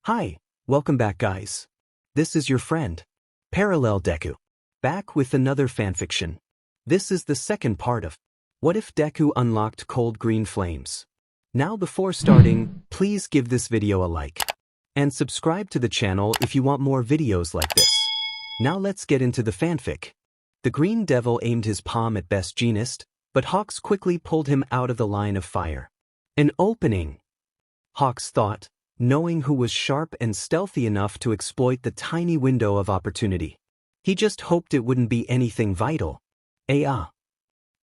Hi, welcome back guys. This is your friend, Parallel Deku. Back with another fanfiction. This is the second part of What If Deku Unlocked Cold Green Flames. Now before starting, please give this video a like. And subscribe to the channel if you want more videos like this. Now let's get into the fanfic. The Green Devil aimed his palm at Best Jeanist, but Hawks quickly pulled him out of the line of fire. An opening, Hawks thought, knowing who was sharp and stealthy enough to exploit the tiny window of opportunity. He just hoped it wouldn't be anything vital.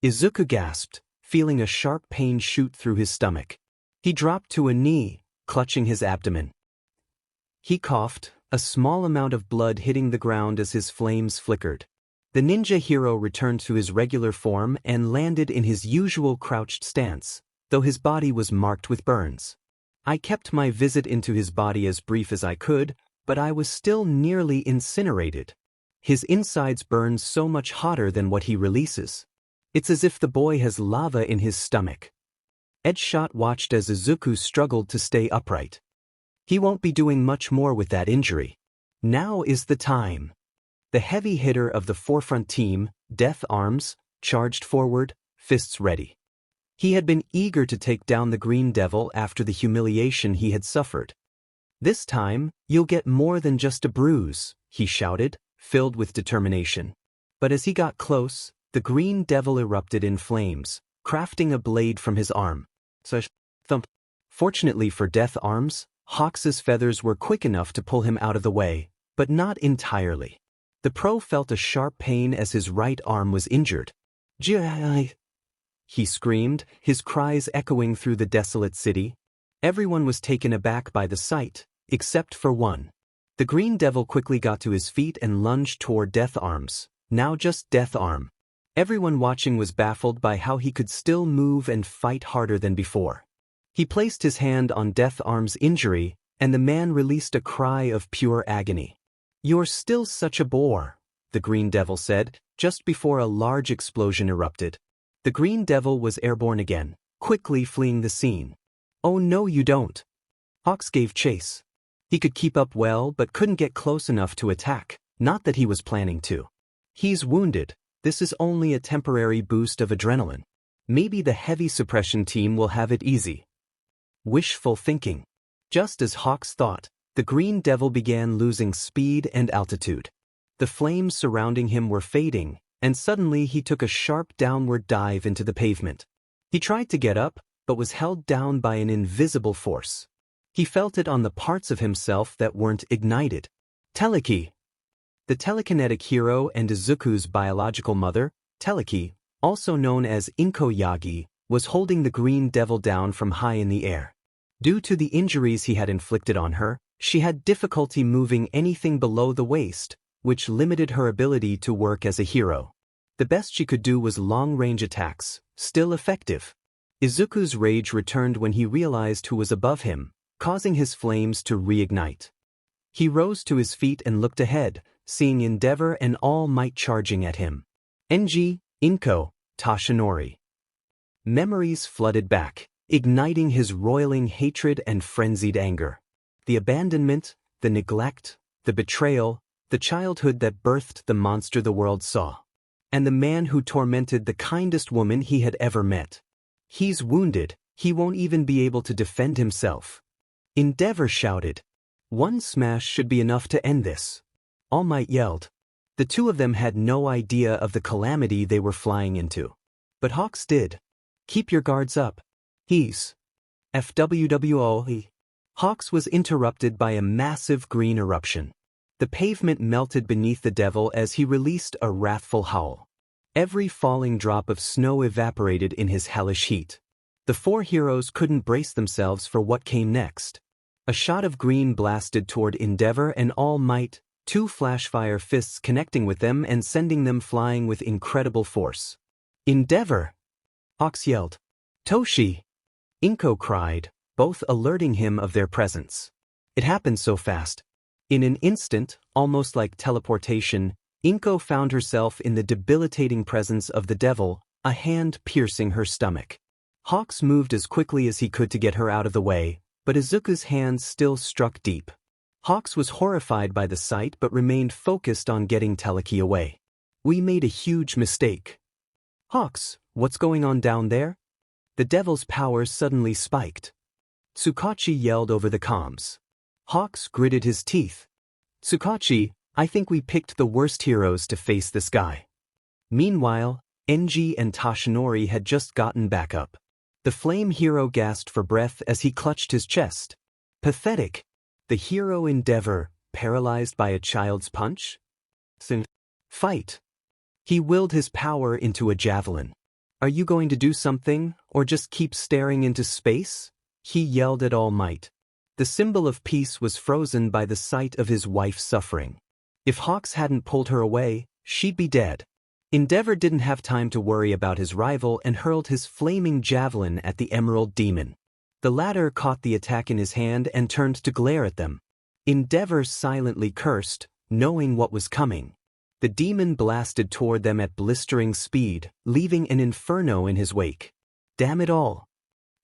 Izuku gasped, feeling a sharp pain shoot through his stomach. He dropped to a knee, clutching his abdomen. He coughed, a small amount of blood hitting the ground as his flames flickered. The ninja hero returned to his regular form and landed in his usual crouched stance, though his body was marked with burns. I kept my visit into his body as brief as I could, but I was still nearly incinerated. His insides burn so much hotter than what he releases. It's as if the boy has lava in his stomach. Edgeshot watched as Izuku struggled to stay upright. He won't be doing much more with that injury. Now is the time. The heavy hitter of the forefront team, Death Arms, charged forward, fists ready. He had been eager to take down the Green Devil after the humiliation he had suffered. This time, you'll get more than just a bruise, he shouted, filled with determination. But as he got close, the Green Devil erupted in flames, crafting a blade from his arm. Thump. Fortunately for Death Arms, Hawks's feathers were quick enough to pull him out of the way, but not entirely. The pro felt a sharp pain as his right arm was injured. He screamed, his cries echoing through the desolate city. Everyone was taken aback by the sight, except for one. The Green Devil quickly got to his feet and lunged toward Death Arms, now just Death Arm. Everyone watching was baffled by how he could still move and fight harder than before. He placed his hand on Death Arm's injury, and the man released a cry of pure agony. "You're still such a bore," the Green Devil said, just before a large explosion erupted. The Green Devil was airborne again, quickly fleeing the scene. "Oh no you don't." Hawks gave chase. He could keep up well but couldn't get close enough to attack, not that he was planning to. He's wounded, this is only a temporary boost of adrenaline. Maybe the heavy suppression team will have it easy. Wishful thinking. Just as Hawks thought, the Green Devil began losing speed and altitude. The flames surrounding him were fading, and suddenly he took a sharp downward dive into the pavement. He tried to get up, but was held down by an invisible force. He felt it on the parts of himself that weren't ignited. The telekinetic hero and Izuku's biological mother, Teleki, also known as Inko Yagi, was holding the Green Devil down from high in the air. Due to the injuries he had inflicted on her, she had difficulty moving anything below the waist, which limited her ability to work as a hero. The best she could do was long-range attacks, still effective. Izuku's rage returned when he realized who was above him, causing his flames to reignite. He rose to his feet and looked ahead, seeing Endeavor and All Might charging at him. Inko, Toshinori. Memories flooded back, igniting his roiling hatred and frenzied anger. The abandonment, the neglect, the betrayal, the childhood that birthed the monster the world saw. And the man who tormented the kindest woman he had ever met. He's wounded, he won't even be able to defend himself. Endeavor shouted. One smash should be enough to end this. All Might yelled. The two of them had no idea of the calamity they were flying into. But Hawks did. Keep your guards up. He's FWWO. Hawks was interrupted by a massive green eruption. The pavement melted beneath the devil as he released a wrathful howl. Every falling drop of snow evaporated in his hellish heat. The four heroes couldn't brace themselves for what came next. A shot of green blasted toward Endeavor and All Might, two flashfire fists connecting with them and sending them flying with incredible force. Endeavor! Hawks yelled. Toshi! Inko cried, both alerting him of their presence. It happened so fast. In an instant, almost like teleportation, Inko found herself in the debilitating presence of the devil, a hand piercing her stomach. Hawks moved as quickly as he could to get her out of the way, but Izuku's hands still struck deep. Hawks was horrified by the sight but remained focused on getting Teleki away. We made a huge mistake. Hawks, what's going on down there? The devil's power suddenly spiked. Tsukachi yelled over the comms. Hawks gritted his teeth. Tsukachi, I think we picked the worst heroes to face this guy. Meanwhile, Enji and Toshinori had just gotten back up. The flame hero gasped for breath as he clutched his chest. Pathetic. The hero Endeavor, paralyzed by a child's punch? Fight. He willed his power into a javelin. Are you going to do something, or just keep staring into space? He yelled at All Might. The symbol of peace was frozen by the sight of his wife suffering. If Hawks hadn't pulled her away, she'd be dead. Endeavor didn't have time to worry about his rival and hurled his flaming javelin at the Emerald Demon. The latter caught the attack in his hand and turned to glare at them. Endeavor silently cursed, knowing what was coming. The demon blasted toward them at blistering speed, leaving an inferno in his wake. Damn it all!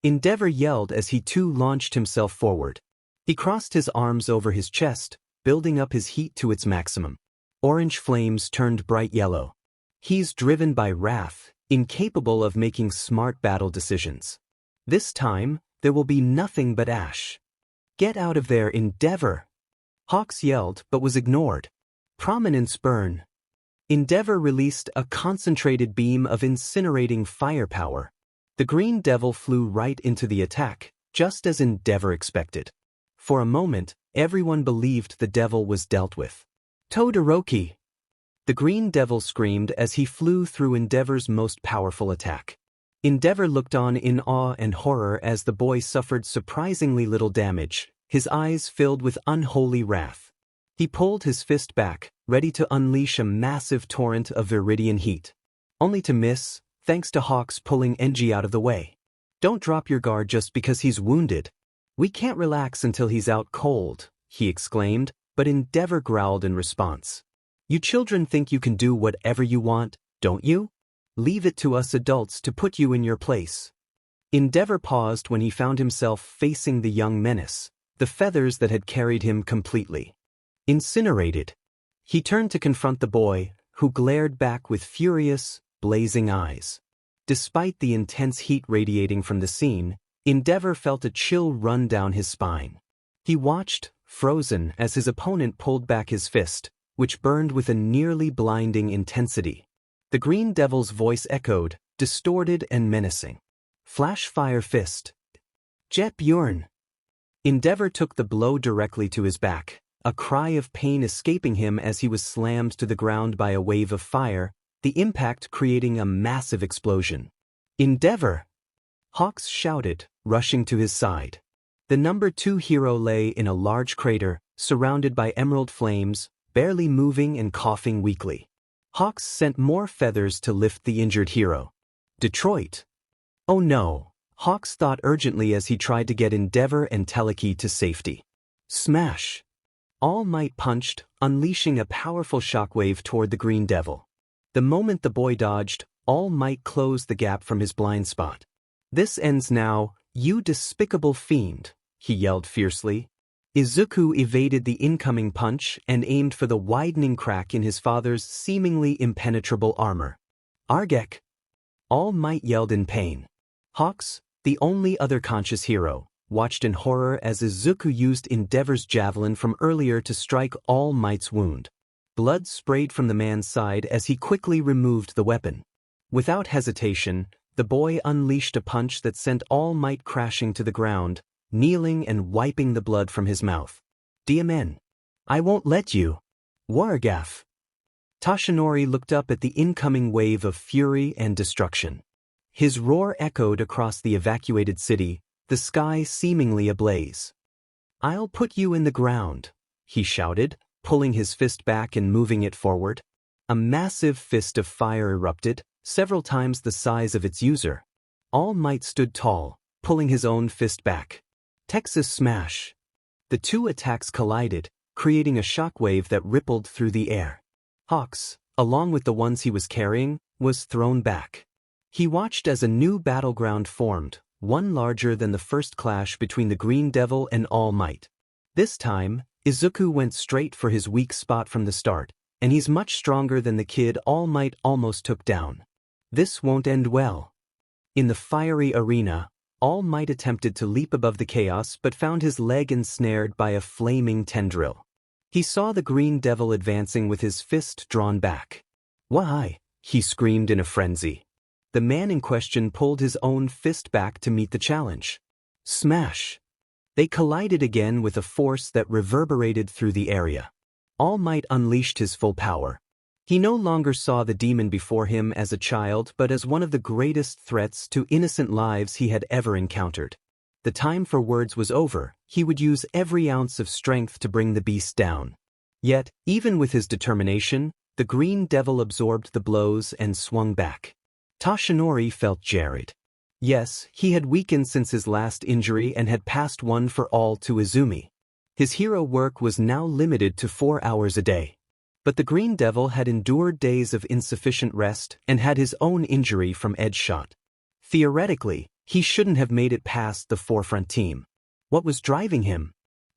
Endeavor yelled as he too launched himself forward. He crossed his arms over his chest, building up his heat to its maximum. Orange flames turned bright yellow. He's driven by wrath, incapable of making smart battle decisions. This time, there will be nothing but ash. Get out of there, Endeavor! Hawks yelled but was ignored. Prominence burn. Endeavor released a concentrated beam of incinerating firepower. The Green Devil flew right into the attack, just as Endeavor expected. For a moment, everyone believed the devil was dealt with. Todoroki! The Green Devil screamed as he flew through Endeavor's most powerful attack. Endeavor looked on in awe and horror as the boy suffered surprisingly little damage, his eyes filled with unholy wrath. He pulled his fist back, ready to unleash a massive torrent of viridian heat. Only to miss, thanks to Hawks pulling Enji out of the way. Don't drop your guard just because he's wounded. We can't relax until he's out cold, he exclaimed, but Endeavor growled in response. You children think you can do whatever you want, don't you? Leave it to us adults to put you in your place. Endeavor paused when he found himself facing the young menace, the feathers that had carried him completely. Incinerated. He turned to confront the boy, who glared back with furious, blazing eyes. Despite the intense heat radiating from the scene, Endeavor felt a chill run down his spine. He watched, frozen, as his opponent pulled back his fist, which burned with a nearly blinding intensity. The Green Devil's voice echoed, distorted and menacing. Flash Fire Fist. Jet Bjorn. Endeavor took the blow directly to his back, a cry of pain escaping him as he was slammed to the ground by a wave of fire, the impact creating a massive explosion. Endeavor! Hawks shouted, rushing to his side. The number 2 hero lay in a large crater, surrounded by emerald flames, barely moving and coughing weakly. Hawks sent more feathers to lift the injured hero. Detroit. Oh no, Hawks thought urgently as he tried to get Endeavor and Teleki to safety. Smash. All Might punched, unleashing a powerful shockwave toward the Green Devil. The moment the boy dodged, All Might closed the gap from his blind spot. This ends now, you despicable fiend, he yelled fiercely. Izuku evaded the incoming punch and aimed for the widening crack in his father's seemingly impenetrable armor. Argek! All Might yelled in pain. Hawks, the only other conscious hero, watched in horror as Izuku used Endeavor's javelin from earlier to strike All Might's wound. Blood sprayed from the man's side as he quickly removed the weapon. Without hesitation, the boy unleashed a punch that sent All Might crashing to the ground, kneeling and wiping the blood from his mouth. Diamen. I won't let you. Waragaf. Toshinori looked up at the incoming wave of fury and destruction. His roar echoed across the evacuated city, the sky seemingly ablaze. I'll put you in the ground, he shouted, pulling his fist back and moving it forward. A massive fist of fire erupted, several times the size of its user. All Might stood tall, pulling his own fist back. Texas Smash. The two attacks collided, creating a shockwave that rippled through the air. Hawks, along with the ones he was carrying, was thrown back. He watched as a new battleground formed, one larger than the first clash between the Green Devil and All Might. This time, Izuku went straight for his weak spot from the start, and he's much stronger than the kid All Might almost took down. This won't end well. In the fiery arena, All Might attempted to leap above the chaos but found his leg ensnared by a flaming tendril. He saw the green devil advancing with his fist drawn back. "Why?" he screamed in a frenzy. The man in question pulled his own fist back to meet the challenge. Smash! They collided again with a force that reverberated through the area. All Might unleashed his full power. He no longer saw the demon before him as a child but as one of the greatest threats to innocent lives he had ever encountered. The time for words was over. He would use every ounce of strength to bring the beast down. Yet, even with his determination, the green devil absorbed the blows and swung back. Toshinori felt jarred. Yes, he had weakened since his last injury and had passed one for all to Izumi. His hero work was now limited to 4 hours a day. But the green devil had endured days of insufficient rest and had his own injury from edge shot. Theoretically, he shouldn't have made it past the forefront team. What was driving him?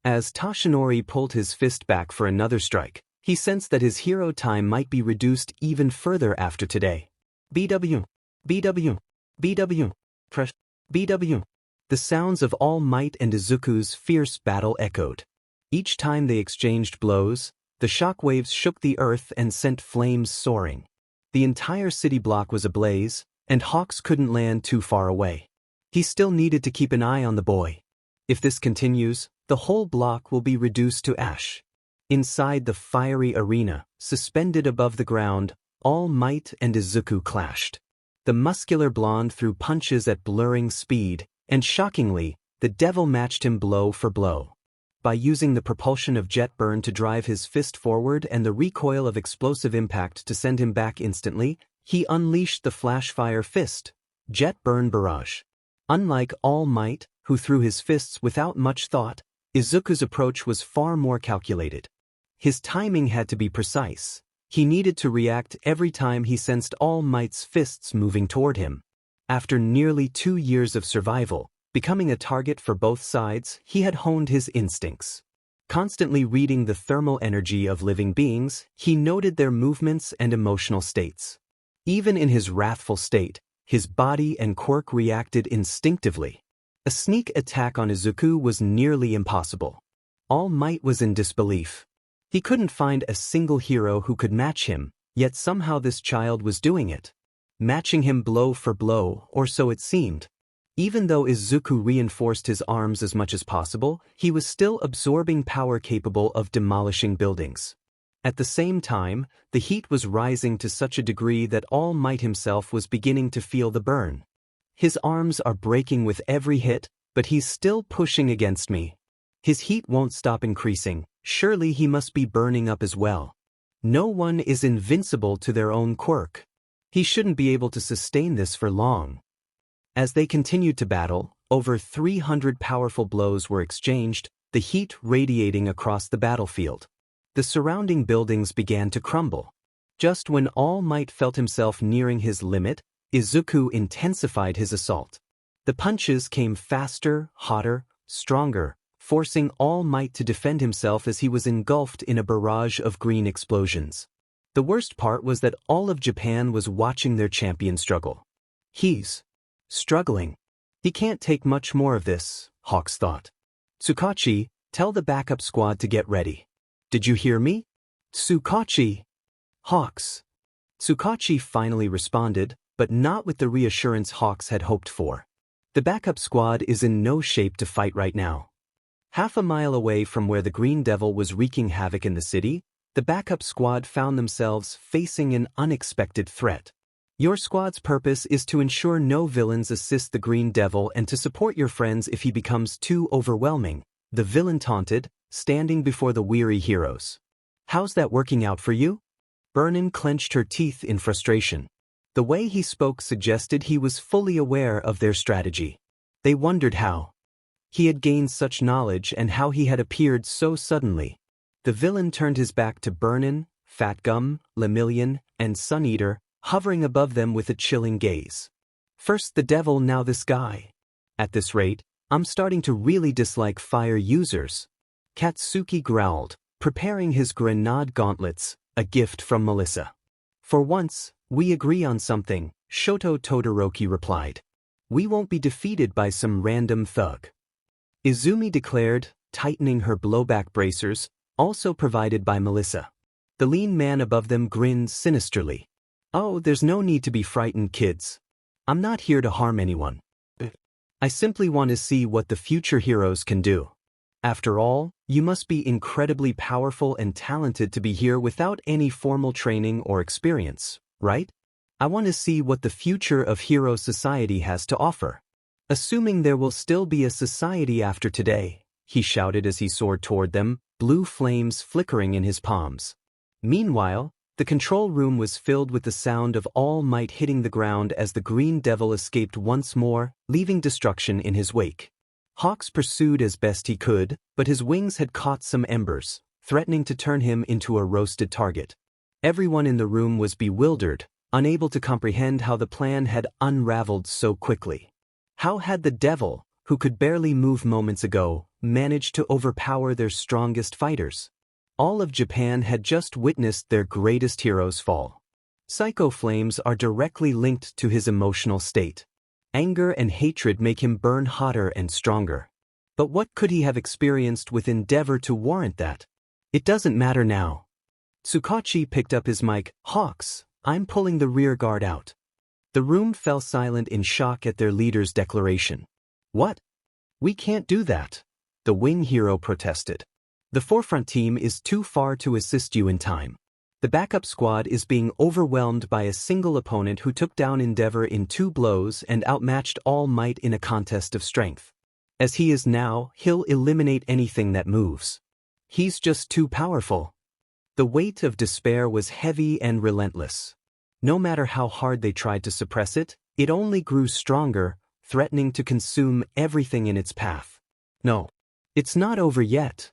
As Toshinori pulled his fist back for another strike, he sensed that his hero time might be reduced even further after today. BW. BW. BW. Press. BW. The sounds of All Might and Izuku's fierce battle echoed. Each time they exchanged blows, the shockwaves shook the earth and sent flames soaring. The entire city block was ablaze, and Hawks couldn't land too far away. He still needed to keep an eye on the boy. If this continues, the whole block will be reduced to ash. Inside the fiery arena, suspended above the ground, All Might and Izuku clashed. The muscular blonde threw punches at blurring speed, and shockingly, the devil matched him blow for blow. By using the propulsion of jet burn to drive his fist forward and the recoil of explosive impact to send him back instantly, he unleashed the flash-fire fist, jet burn barrage. Unlike All Might, who threw his fists without much thought, Izuku's approach was far more calculated. His timing had to be precise. He needed to react every time he sensed All Might's fists moving toward him. After nearly 2 years of survival, becoming a target for both sides, he had honed his instincts. Constantly reading the thermal energy of living beings, he noted their movements and emotional states. Even in his wrathful state, his body and quirk reacted instinctively. A sneak attack on Izuku was nearly impossible. All Might was in disbelief. He couldn't find a single hero who could match him, yet somehow this child was doing it. Matching him blow for blow, or so it seemed. Even though Izuku reinforced his arms as much as possible, he was still absorbing power capable of demolishing buildings. At the same time, the heat was rising to such a degree that All Might himself was beginning to feel the burn. His arms are breaking with every hit, but he's still pushing against me. His heat won't stop increasing. Surely he must be burning up as well. No one is invincible to their own quirk. He shouldn't be able to sustain this for long. As they continued to battle, over 300 powerful blows were exchanged, the heat radiating across the battlefield. The surrounding buildings began to crumble. Just when All Might felt himself nearing his limit, Izuku intensified his assault. The punches came faster, hotter, stronger, forcing All Might to defend himself as he was engulfed in a barrage of green explosions. The worst part was that all of Japan was watching their champion struggle. He's struggling. He can't take much more of this, Hawks thought. Tsukachi, tell the backup squad to get ready. Did you hear me? Tsukachi. Hawks. Tsukachi finally responded, but not with the reassurance Hawks had hoped for. The backup squad is in no shape to fight right now. Half a mile away from where the Green Devil was wreaking havoc in the city, the backup squad found themselves facing an unexpected threat. Your squad's purpose is to ensure no villains assist the Green Devil and to support your friends if he becomes too overwhelming, the villain taunted, standing before the weary heroes. How's that working out for you? Burnin clenched her teeth in frustration. The way he spoke suggested he was fully aware of their strategy. They wondered how he had gained such knowledge and how he had appeared so suddenly. The villain turned his back to Burnin, Fatgum, Lemillion, and Sun Eater, hovering above them with a chilling gaze. First the devil, now this guy. At this rate, I'm starting to really dislike fire users. Katsuki growled, preparing his grenade gauntlets, a gift from Melissa. For once, we agree on something, Shoto Todoroki replied. We won't be defeated by some random thug. Izumi declared, tightening her blowback bracers, also provided by Melissa. The lean man above them grinned sinisterly. Oh, there's no need to be frightened, kids. I'm not here to harm anyone. I simply want to see what the future heroes can do. After all, you must be incredibly powerful and talented to be here without any formal training or experience, right? I want to see what the future of Hero Society has to offer. Assuming there will still be a society after today, he shouted as he soared toward them, blue flames flickering in his palms. Meanwhile, the control room was filled with the sound of All Might hitting the ground as the Green Devil escaped once more, leaving destruction in his wake. Hawks pursued as best he could, but his wings had caught some embers, threatening to turn him into a roasted target. Everyone in the room was bewildered, unable to comprehend how the plan had unraveled so quickly. How had the devil, who could barely move moments ago, managed to overpower their strongest fighters? All of Japan had just witnessed their greatest heroes fall. Psycho flames are directly linked to his emotional state. Anger and hatred make him burn hotter and stronger. But what could he have experienced with endeavor to warrant that? It doesn't matter now. Tsukachi picked up his mic. Hawks, I'm pulling the rear guard out. The room fell silent in shock at their leader's declaration. What? We can't do that, the wing hero protested. The forefront team is too far to assist you in time. The backup squad is being overwhelmed by a single opponent who took down Endeavor in 2 blows and outmatched All Might in a contest of strength. As he is now, he'll eliminate anything that moves. He's just too powerful. The weight of despair was heavy and relentless. No matter how hard they tried to suppress it, it only grew stronger, threatening to consume everything in its path. No, it's not over yet.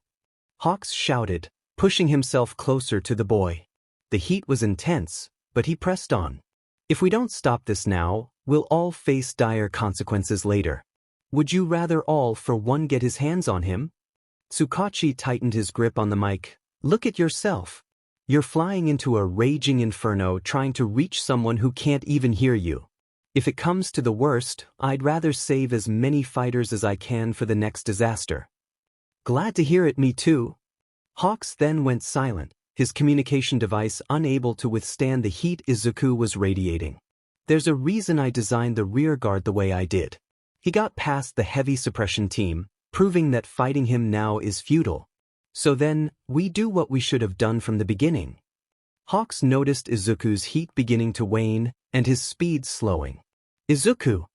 Hawks shouted, pushing himself closer to the boy. The heat was intense, but he pressed on. If we don't stop this now, we'll all face dire consequences later. Would you rather all for one get his hands on him? Tsukachi tightened his grip on the mic. Look at yourself. You're flying into a raging inferno trying to reach someone who can't even hear you. If it comes to the worst, I'd rather save as many fighters as I can for the next disaster. Glad to hear it, me too. Hawks then went silent, his communication device unable to withstand the heat Izuku was radiating. There's a reason I designed the rear guard the way I did. He got past the heavy suppression team, proving that fighting him now is futile. So then, we do what we should have done from the beginning. Hawks noticed Izuku's heat beginning to wane, and his speed slowing. Izuku!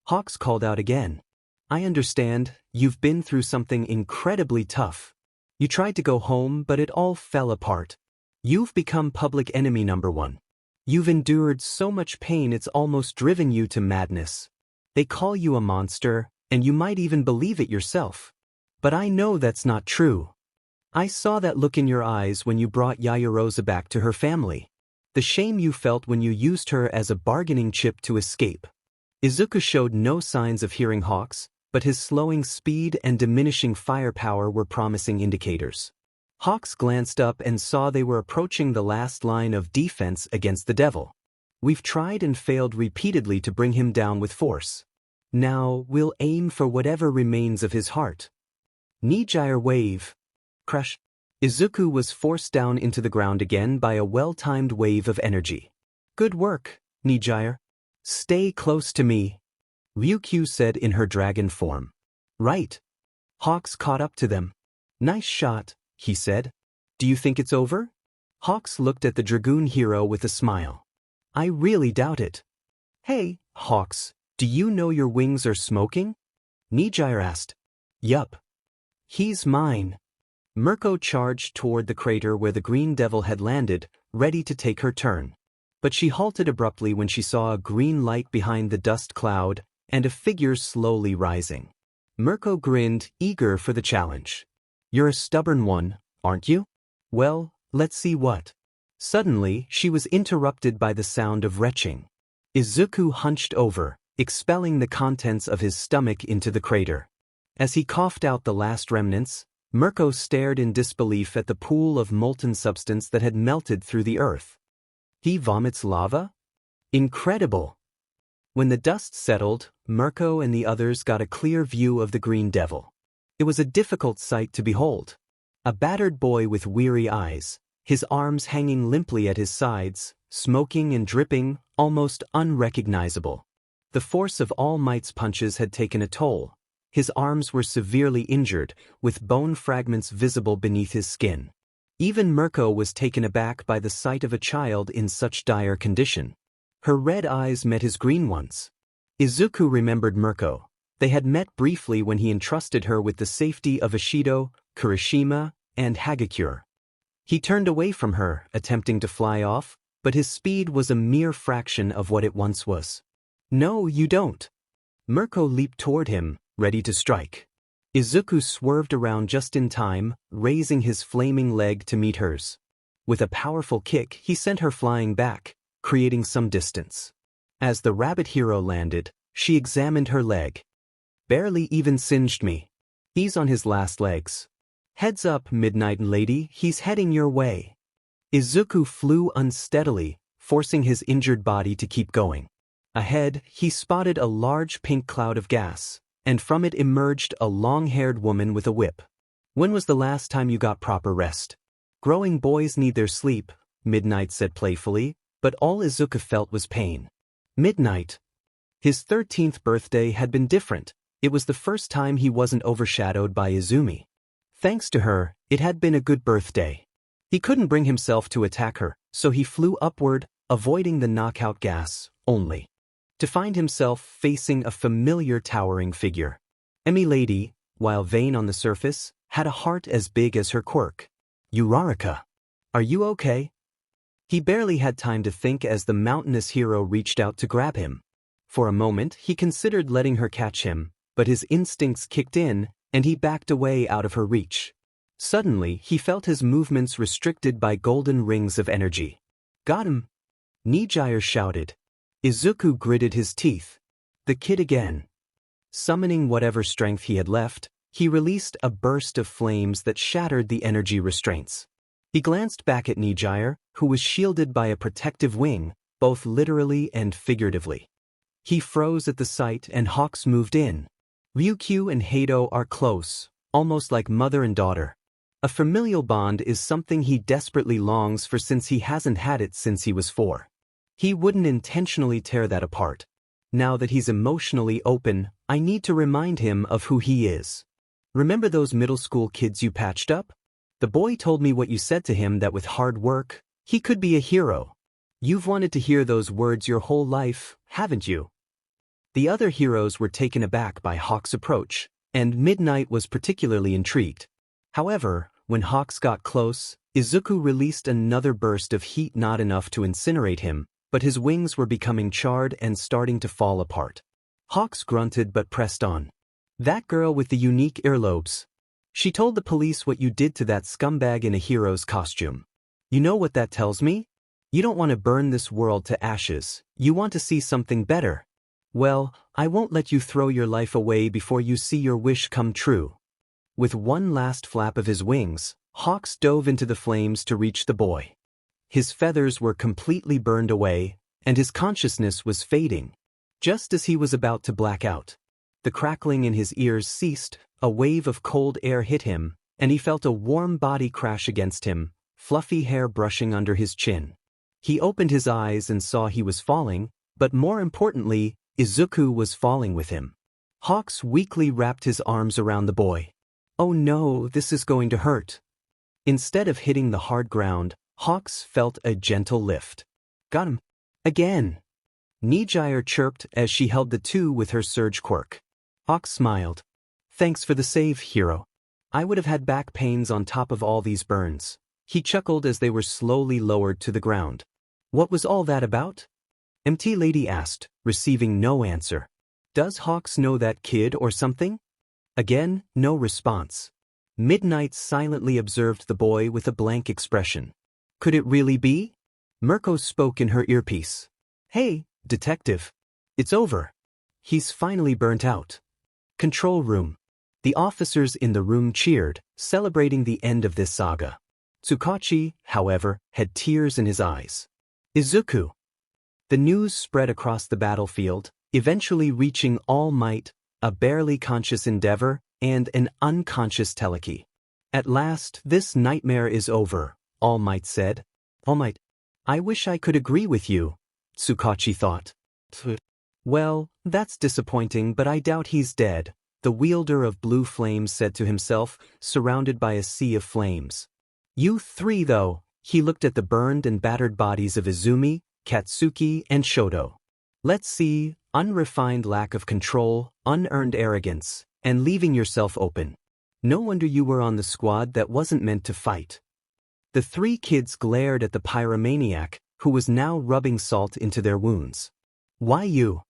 Hawks called out again. I understand, you've been through something incredibly tough. You tried to go home, but it all fell apart. You've become public enemy #1. You've endured so much pain it's almost driven you to madness. They call you a monster, and you might even believe it yourself. But I know that's not true. I saw that look in your eyes when you brought Yaoyorozu back to her family. The shame you felt when you used her as a bargaining chip to escape. Izuku showed no signs of hearing Hawks, but his slowing speed and diminishing firepower were promising indicators. Hawks glanced up and saw they were approaching the last line of defense against the devil. We've tried and failed repeatedly to bring him down with force. Now we'll aim for whatever remains of his heart. Nijire wave. Crush. Izuku was forced down into the ground again by a well-timed wave of energy. Good work, Nijire. Stay close to me, Ryukyu said in her dragon form. Right. Hawks caught up to them. Nice shot, he said. Do you think it's over? Hawks looked at the dragoon hero with a smile. I really doubt it. Hey, Hawks, do you know your wings are smoking? Nijire asked. Yup. He's mine. Mirko charged toward the crater where the Green Devil had landed, ready to take her turn. But she halted abruptly when she saw a green light behind the dust cloud and a figure slowly rising. Mirko grinned, eager for the challenge. You're a stubborn one, aren't you? Well, let's see what. Suddenly, she was interrupted by the sound of retching. Izuku hunched over, expelling the contents of his stomach into the crater. As he coughed out the last remnants, Mirko stared in disbelief at the pool of molten substance that had melted through the earth. He vomits lava? Incredible! When the dust settled, Mirko and the others got a clear view of the Green Devil. It was a difficult sight to behold. A battered boy with weary eyes, his arms hanging limply at his sides, smoking and dripping, almost unrecognizable. The force of All Might's punches had taken a toll. His arms were severely injured, with bone fragments visible beneath his skin. Even Mirko was taken aback by the sight of a child in such dire condition. Her red eyes met his green ones. Izuku remembered Mirko. They had met briefly when he entrusted her with the safety of Ishido, Kirishima, and Hagakure. He turned away from her, attempting to fly off, but his speed was a mere fraction of what it once was. "No, you don't." Mirko leaped toward him, ready to strike. Izuku swerved around just in time, raising his flaming leg to meet hers. With a powerful kick, he sent her flying back, creating some distance. As the rabbit hero landed, she examined her leg. "Barely even singed me. He's on his last legs. Heads up, Midnight Lady, he's heading your way." Izuku flew unsteadily, forcing his injured body to keep going. Ahead, he spotted a large pink cloud of gas, and from it emerged a long-haired woman with a whip. "When was the last time you got proper rest?" "Growing boys need their sleep," Midnight said playfully, but all Izuku felt was pain. Midnight. His 13th birthday had been different. It was the first time he wasn't overshadowed by Izumi. Thanks to her, it had been a good birthday. He couldn't bring himself to attack her, so he flew upward, avoiding the knockout gas, only to find himself facing a familiar towering figure. Emmy Lady, while vain on the surface, had a heart as big as her quirk. "Uraraka, are you okay?" He barely had time to think as the mountainous hero reached out to grab him. For a moment, he considered letting her catch him, but his instincts kicked in, and he backed away out of her reach. Suddenly, he felt his movements restricted by golden rings of energy. "Got him!" Nijire shouted. Izuku gritted his teeth. The kid again. Summoning whatever strength he had left, he released a burst of flames that shattered the energy restraints. He glanced back at Nijire, who was shielded by a protective wing, both literally and figuratively. He froze at the sight and Hawks moved in. Ryukyu and Heido are close, almost like mother and daughter. A familial bond is something he desperately longs for since he hasn't had it since he was 4. He wouldn't intentionally tear that apart. Now that he's emotionally open, I need to remind him of who he is. "Remember those middle school kids you patched up? The boy told me what you said to him, that with hard work, he could be a hero. You've wanted to hear those words your whole life, haven't you?" The other heroes were taken aback by Hawk's approach, and Midnight was particularly intrigued. However, when Hawks got close, Izuku released another burst of heat, not enough to incinerate him, but his wings were becoming charred and starting to fall apart. Hawks grunted but pressed on. "That girl with the unique earlobes. She told the police what you did to that scumbag in a hero's costume. You know what that tells me? You don't want to burn this world to ashes, you want to see something better. Well, I won't let you throw your life away before you see your wish come true." With one last flap of his wings, Hawks dove into the flames to reach the boy. His feathers were completely burned away, and his consciousness was fading. Just as he was about to black out, the crackling in his ears ceased, a wave of cold air hit him, and he felt a warm body crash against him, fluffy hair brushing under his chin. He opened his eyes and saw he was falling, but more importantly, Izuku was falling with him. Hawks weakly wrapped his arms around the boy. "Oh no, this is going to hurt." Instead of hitting the hard ground, Hawks felt a gentle lift. "Got him. Again." Nijire chirped as she held the two with her surge quirk. Hawks smiled. "Thanks for the save, hero. I would have had back pains on top of all these burns." He chuckled as they were slowly lowered to the ground. "What was all that about?" MT Lady asked, receiving no answer. "Does Hawks know that kid or something?" Again, no response. Midnight silently observed the boy with a blank expression. "Could it really be?" Mirko spoke in her earpiece. "Hey, detective. It's over. He's finally burnt out. Control room." The officers in the room cheered, celebrating the end of this saga. Tsukachi, however, had tears in his eyes. Izuku. The news spread across the battlefield, eventually reaching All Might, a barely conscious Endeavor, and an unconscious Teleki. At last, this nightmare is over, All Might said. All Might. I wish I could agree with you, Tsukachi thought. Well, that's disappointing, but I doubt he's dead, the wielder of blue flames said to himself, surrounded by a sea of flames. You three, though, he looked at the burned and battered bodies of Izumi, Katsuki, and Shoto. Let's see, unrefined lack of control, unearned arrogance, and leaving yourself open. No wonder you were on the squad that wasn't meant to fight. The three kids glared at the pyromaniac, who was now rubbing salt into their wounds. Why you?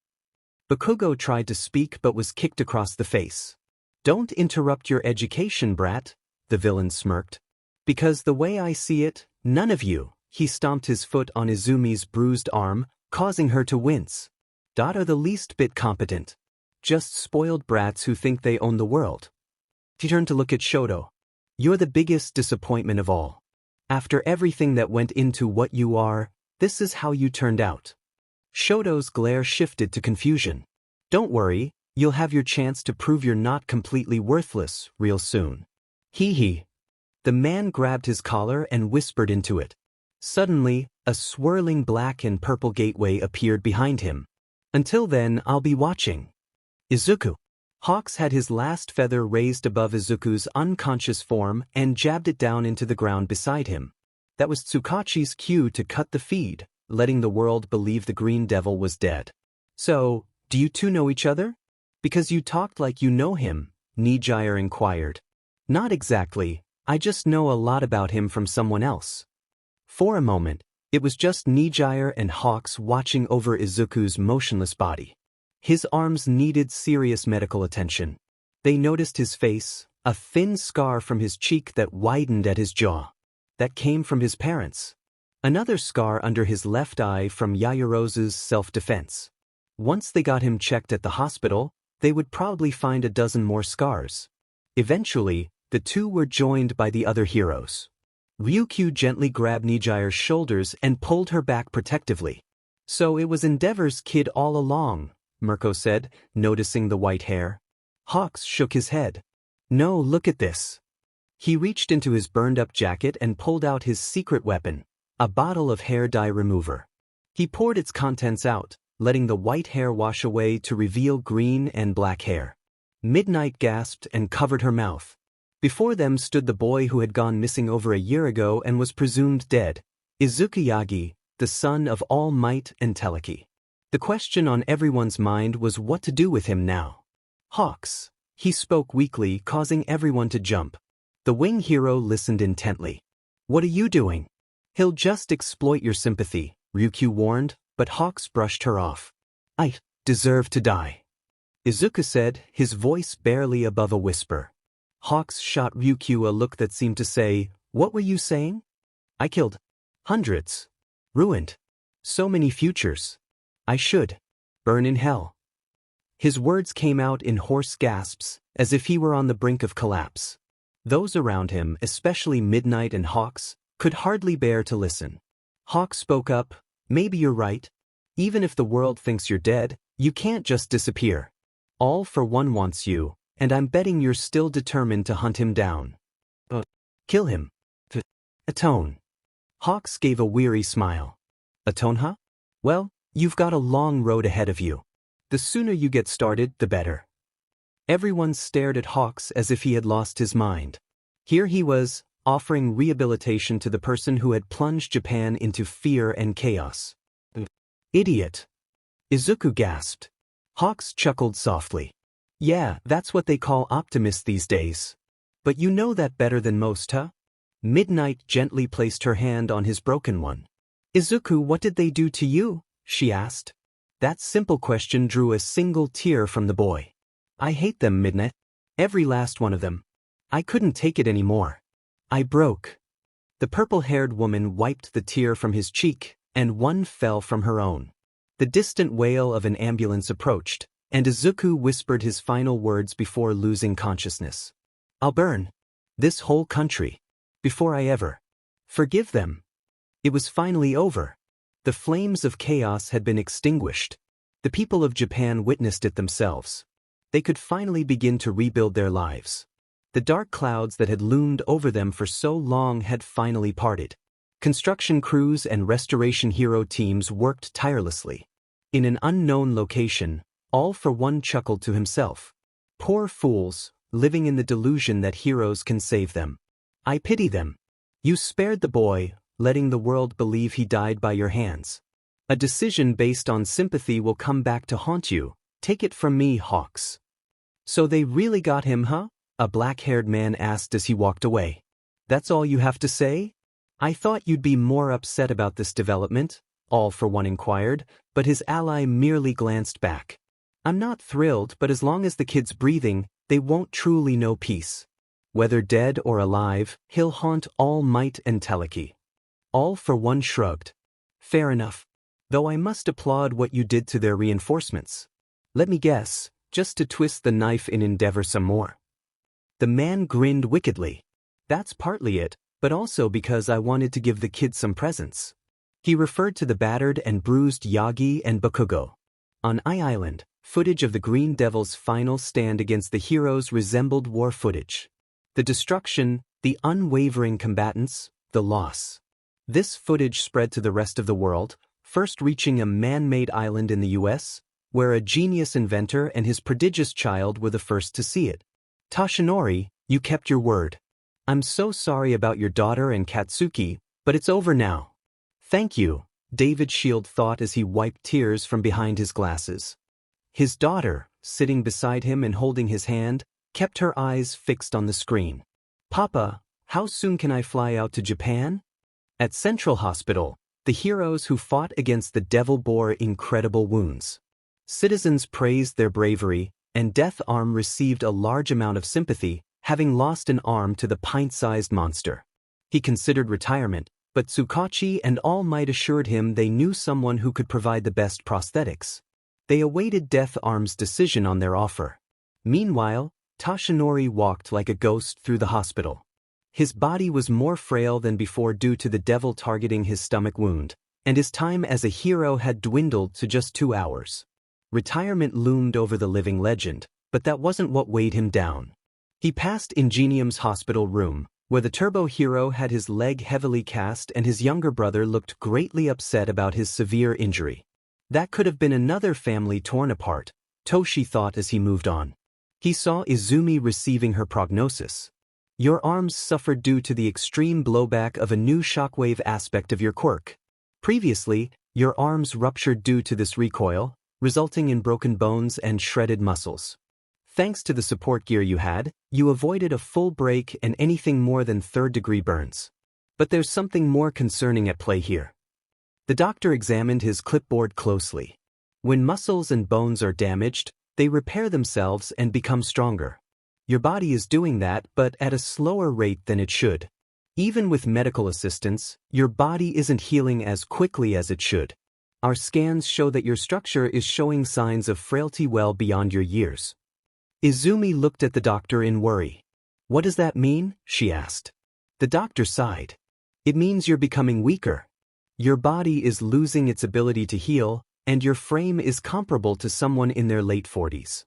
Bakugo tried to speak but was kicked across the face. Don't interrupt your education, brat, the villain smirked. Because the way I see it, none of you, he stomped his foot on Izumi's bruised arm, causing her to wince. Are the least bit competent. Just spoiled brats who think they own the world. He turned to look at Shoto. You're the biggest disappointment of all. After everything that went into what you are, this is how you turned out. Shoto's glare shifted to confusion. Don't worry, you'll have your chance to prove you're not completely worthless real soon. Hee. The man grabbed his collar and whispered into it. Suddenly, a swirling black and purple gateway appeared behind him. Until then, I'll be watching. Izuku. Hawks had his last feather raised above Izuku's unconscious form and jabbed it down into the ground beside him. That was Tsukachi's cue to cut the feed, letting the world believe the Green Devil was dead. So, do you two know each other? Because you talked like you know him, Nijire inquired. Not exactly, I just know a lot about him from someone else. For a moment, it was just Nijire and Hawks watching over Izuku's motionless body. His arms needed serious medical attention. They noticed his face, a thin scar from his cheek that widened at his jaw. That came from his parents. Another scar under his left eye from Yaoyorozu's self-defense. Once they got him checked at the hospital, they would probably find a dozen more scars. Eventually, the two were joined by the other heroes. Ryukyu gently grabbed Nijire's shoulders and pulled her back protectively. So it was Endeavor's kid all along, Mirko said, noticing the white hair. Hawks shook his head. No, look at this. He reached into his burned-up jacket and pulled out his secret weapon, a bottle of hair dye remover. He poured its contents out, letting the white hair wash away to reveal green and black hair. Midnight gasped and covered her mouth. Before them stood the boy who had gone missing over a year ago and was presumed dead, Izuku Yagi, the son of All Might and Teleki. The question on everyone's mind was what to do with him now. Hawks. He spoke weakly, causing everyone to jump. The wing hero listened intently. What are you doing? He'll just exploit your sympathy, Ryukyu warned, but Hawks brushed her off. I deserve to die, Izuku said, his voice barely above a whisper. Hawks shot Ryukyu a look that seemed to say, what were you saying? I killed hundreds. Ruined so many futures. I should burn in hell. His words came out in hoarse gasps, as if he were on the brink of collapse. Those around him, especially Midnight and Hawks, could hardly bear to listen. Hawks spoke up, maybe you're right. Even if the world thinks you're dead, you can't just disappear. All for One wants you, and I'm betting you're still determined to hunt him down. Kill him. Atone. Hawks gave a weary smile. Atone, huh? Well, you've got a long road ahead of you. The sooner you get started, the better. Everyone stared at Hawks as if he had lost his mind. Here he was, offering rehabilitation to the person who had plunged Japan into fear and chaos. Idiot. Izuku gasped. Hawks chuckled softly. Yeah, that's what they call optimists these days. But you know that better than most, huh? Midnight gently placed her hand on his broken one. Izuku, what did they do to you? She asked. That simple question drew a single tear from the boy. I hate them, Midnight. Every last one of them. I couldn't take it anymore. I broke. The purple-haired woman wiped the tear from his cheek, and one fell from her own. The distant wail of an ambulance approached, and Izuku whispered his final words before losing consciousness. I'll burn this whole country before I ever forgive them. It was finally over. The flames of chaos had been extinguished. The people of Japan witnessed it themselves. They could finally begin to rebuild their lives. The dark clouds that had loomed over them for so long had finally parted. Construction crews and restoration hero teams worked tirelessly. In an unknown location, All for One chuckled to himself. Poor fools, living in the delusion that heroes can save them. I pity them. You spared the boy, letting the world believe he died by your hands. A decision based on sympathy will come back to haunt you. Take it from me, Hawks. So they really got him, huh? A black-haired man asked as he walked away. That's all you have to say? I thought you'd be more upset about this development, All for One inquired, but his ally merely glanced back. I'm not thrilled, but as long as the kid's breathing, they won't truly know peace. Whether dead or alive, he'll haunt All Might and Teleki. All for One shrugged. Fair enough. Though I must applaud what you did to their reinforcements. Let me guess, just to twist the knife in Endeavor some more. The man grinned wickedly. That's partly it, but also because I wanted to give the kid some presents. He referred to the battered and bruised Yagi and Bakugo. On Ai Island, footage of the Green Devil's final stand against the heroes resembled war footage. The destruction, the unwavering combatants, the loss. This footage spread to the rest of the world, first reaching a man-made island in the US, where a genius inventor and his prodigious child were the first to see it. Toshinori, you kept your word. I'm so sorry about your daughter and Katsuki, but it's over now. Thank you, David Shield thought as he wiped tears from behind his glasses. His daughter, sitting beside him and holding his hand, kept her eyes fixed on the screen. Papa, how soon can I fly out to Japan? At Central Hospital, the heroes who fought against the devil bore incredible wounds. Citizens praised their bravery, and Death Arm received a large amount of sympathy, having lost an arm to the pint-sized monster. He considered retirement, but Tsukachi and All Might assured him they knew someone who could provide the best prosthetics. They awaited Death Arm's decision on their offer. Meanwhile, Toshinori walked like a ghost through the hospital. His body was more frail than before due to the devil targeting his stomach wound, and his time as a hero had dwindled to just 2 hours. Retirement loomed over the living legend, but that wasn't what weighed him down. He passed Ingenium's hospital room, where the turbo hero had his leg heavily cast and his younger brother looked greatly upset about his severe injury. That could have been another family torn apart, Toshi thought as he moved on. He saw Izumi receiving her prognosis. Your arms suffered due to the extreme blowback of a new shockwave aspect of your quirk. Previously, your arms ruptured due to this recoil, resulting in broken bones and shredded muscles. Thanks to the support gear you had, you avoided a full break and anything more than third-degree burns. But there's something more concerning at play here. The doctor examined his clipboard closely. When muscles and bones are damaged, they repair themselves and become stronger. Your body is doing that, but at a slower rate than it should. Even with medical assistance, your body isn't healing as quickly as it should. Our scans show that your structure is showing signs of frailty well beyond your years. Izumi looked at the doctor in worry. What does that mean? She asked. The doctor sighed. It means you're becoming weaker. Your body is losing its ability to heal, and your frame is comparable to someone in their late 40s.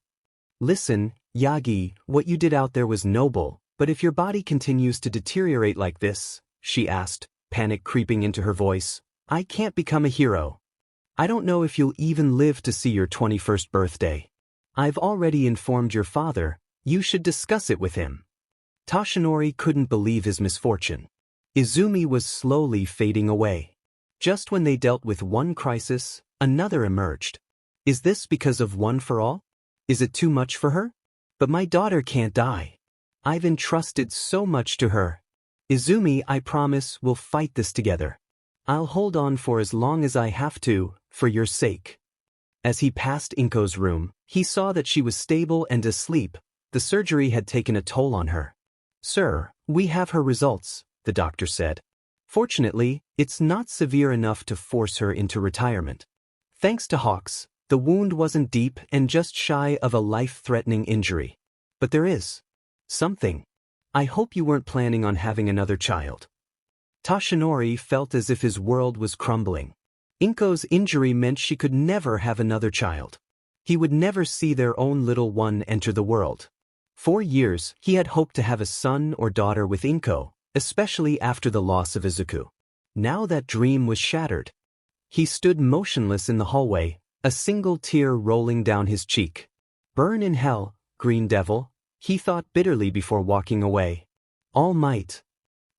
Listen, Yagi, what you did out there was noble, but if your body continues to deteriorate like this, she asked, panic creeping into her voice, I can't become a hero. I don't know if you'll even live to see your 21st birthday. I've already informed your father, you should discuss it with him. Toshinori couldn't believe his misfortune. Izumi was slowly fading away. Just when they dealt with one crisis, another emerged. Is this because of One for All? Is it too much for her? But my daughter can't die. I've entrusted so much to her. Izumi, I promise we'll fight this together. I'll hold on for as long as I have to, for your sake. As he passed Inko's room, he saw that she was stable and asleep. The surgery had taken a toll on her. Sir, we have her results, the doctor said. Fortunately, it's not severe enough to force her into retirement. Thanks to Hawks, The wound wasn't deep and just shy of a life-threatening injury. But there is something. I hope you weren't planning on having another child. Toshinori felt as if his world was crumbling. Inko's injury meant she could never have another child. He would never see their own little one enter the world. For years, he had hoped to have a son or daughter with Inko, especially after the loss of Izuku. Now that dream was shattered. He stood motionless in the hallway, a single tear rolling down his cheek. Burn in hell, Green Devil, he thought bitterly before walking away. All Might.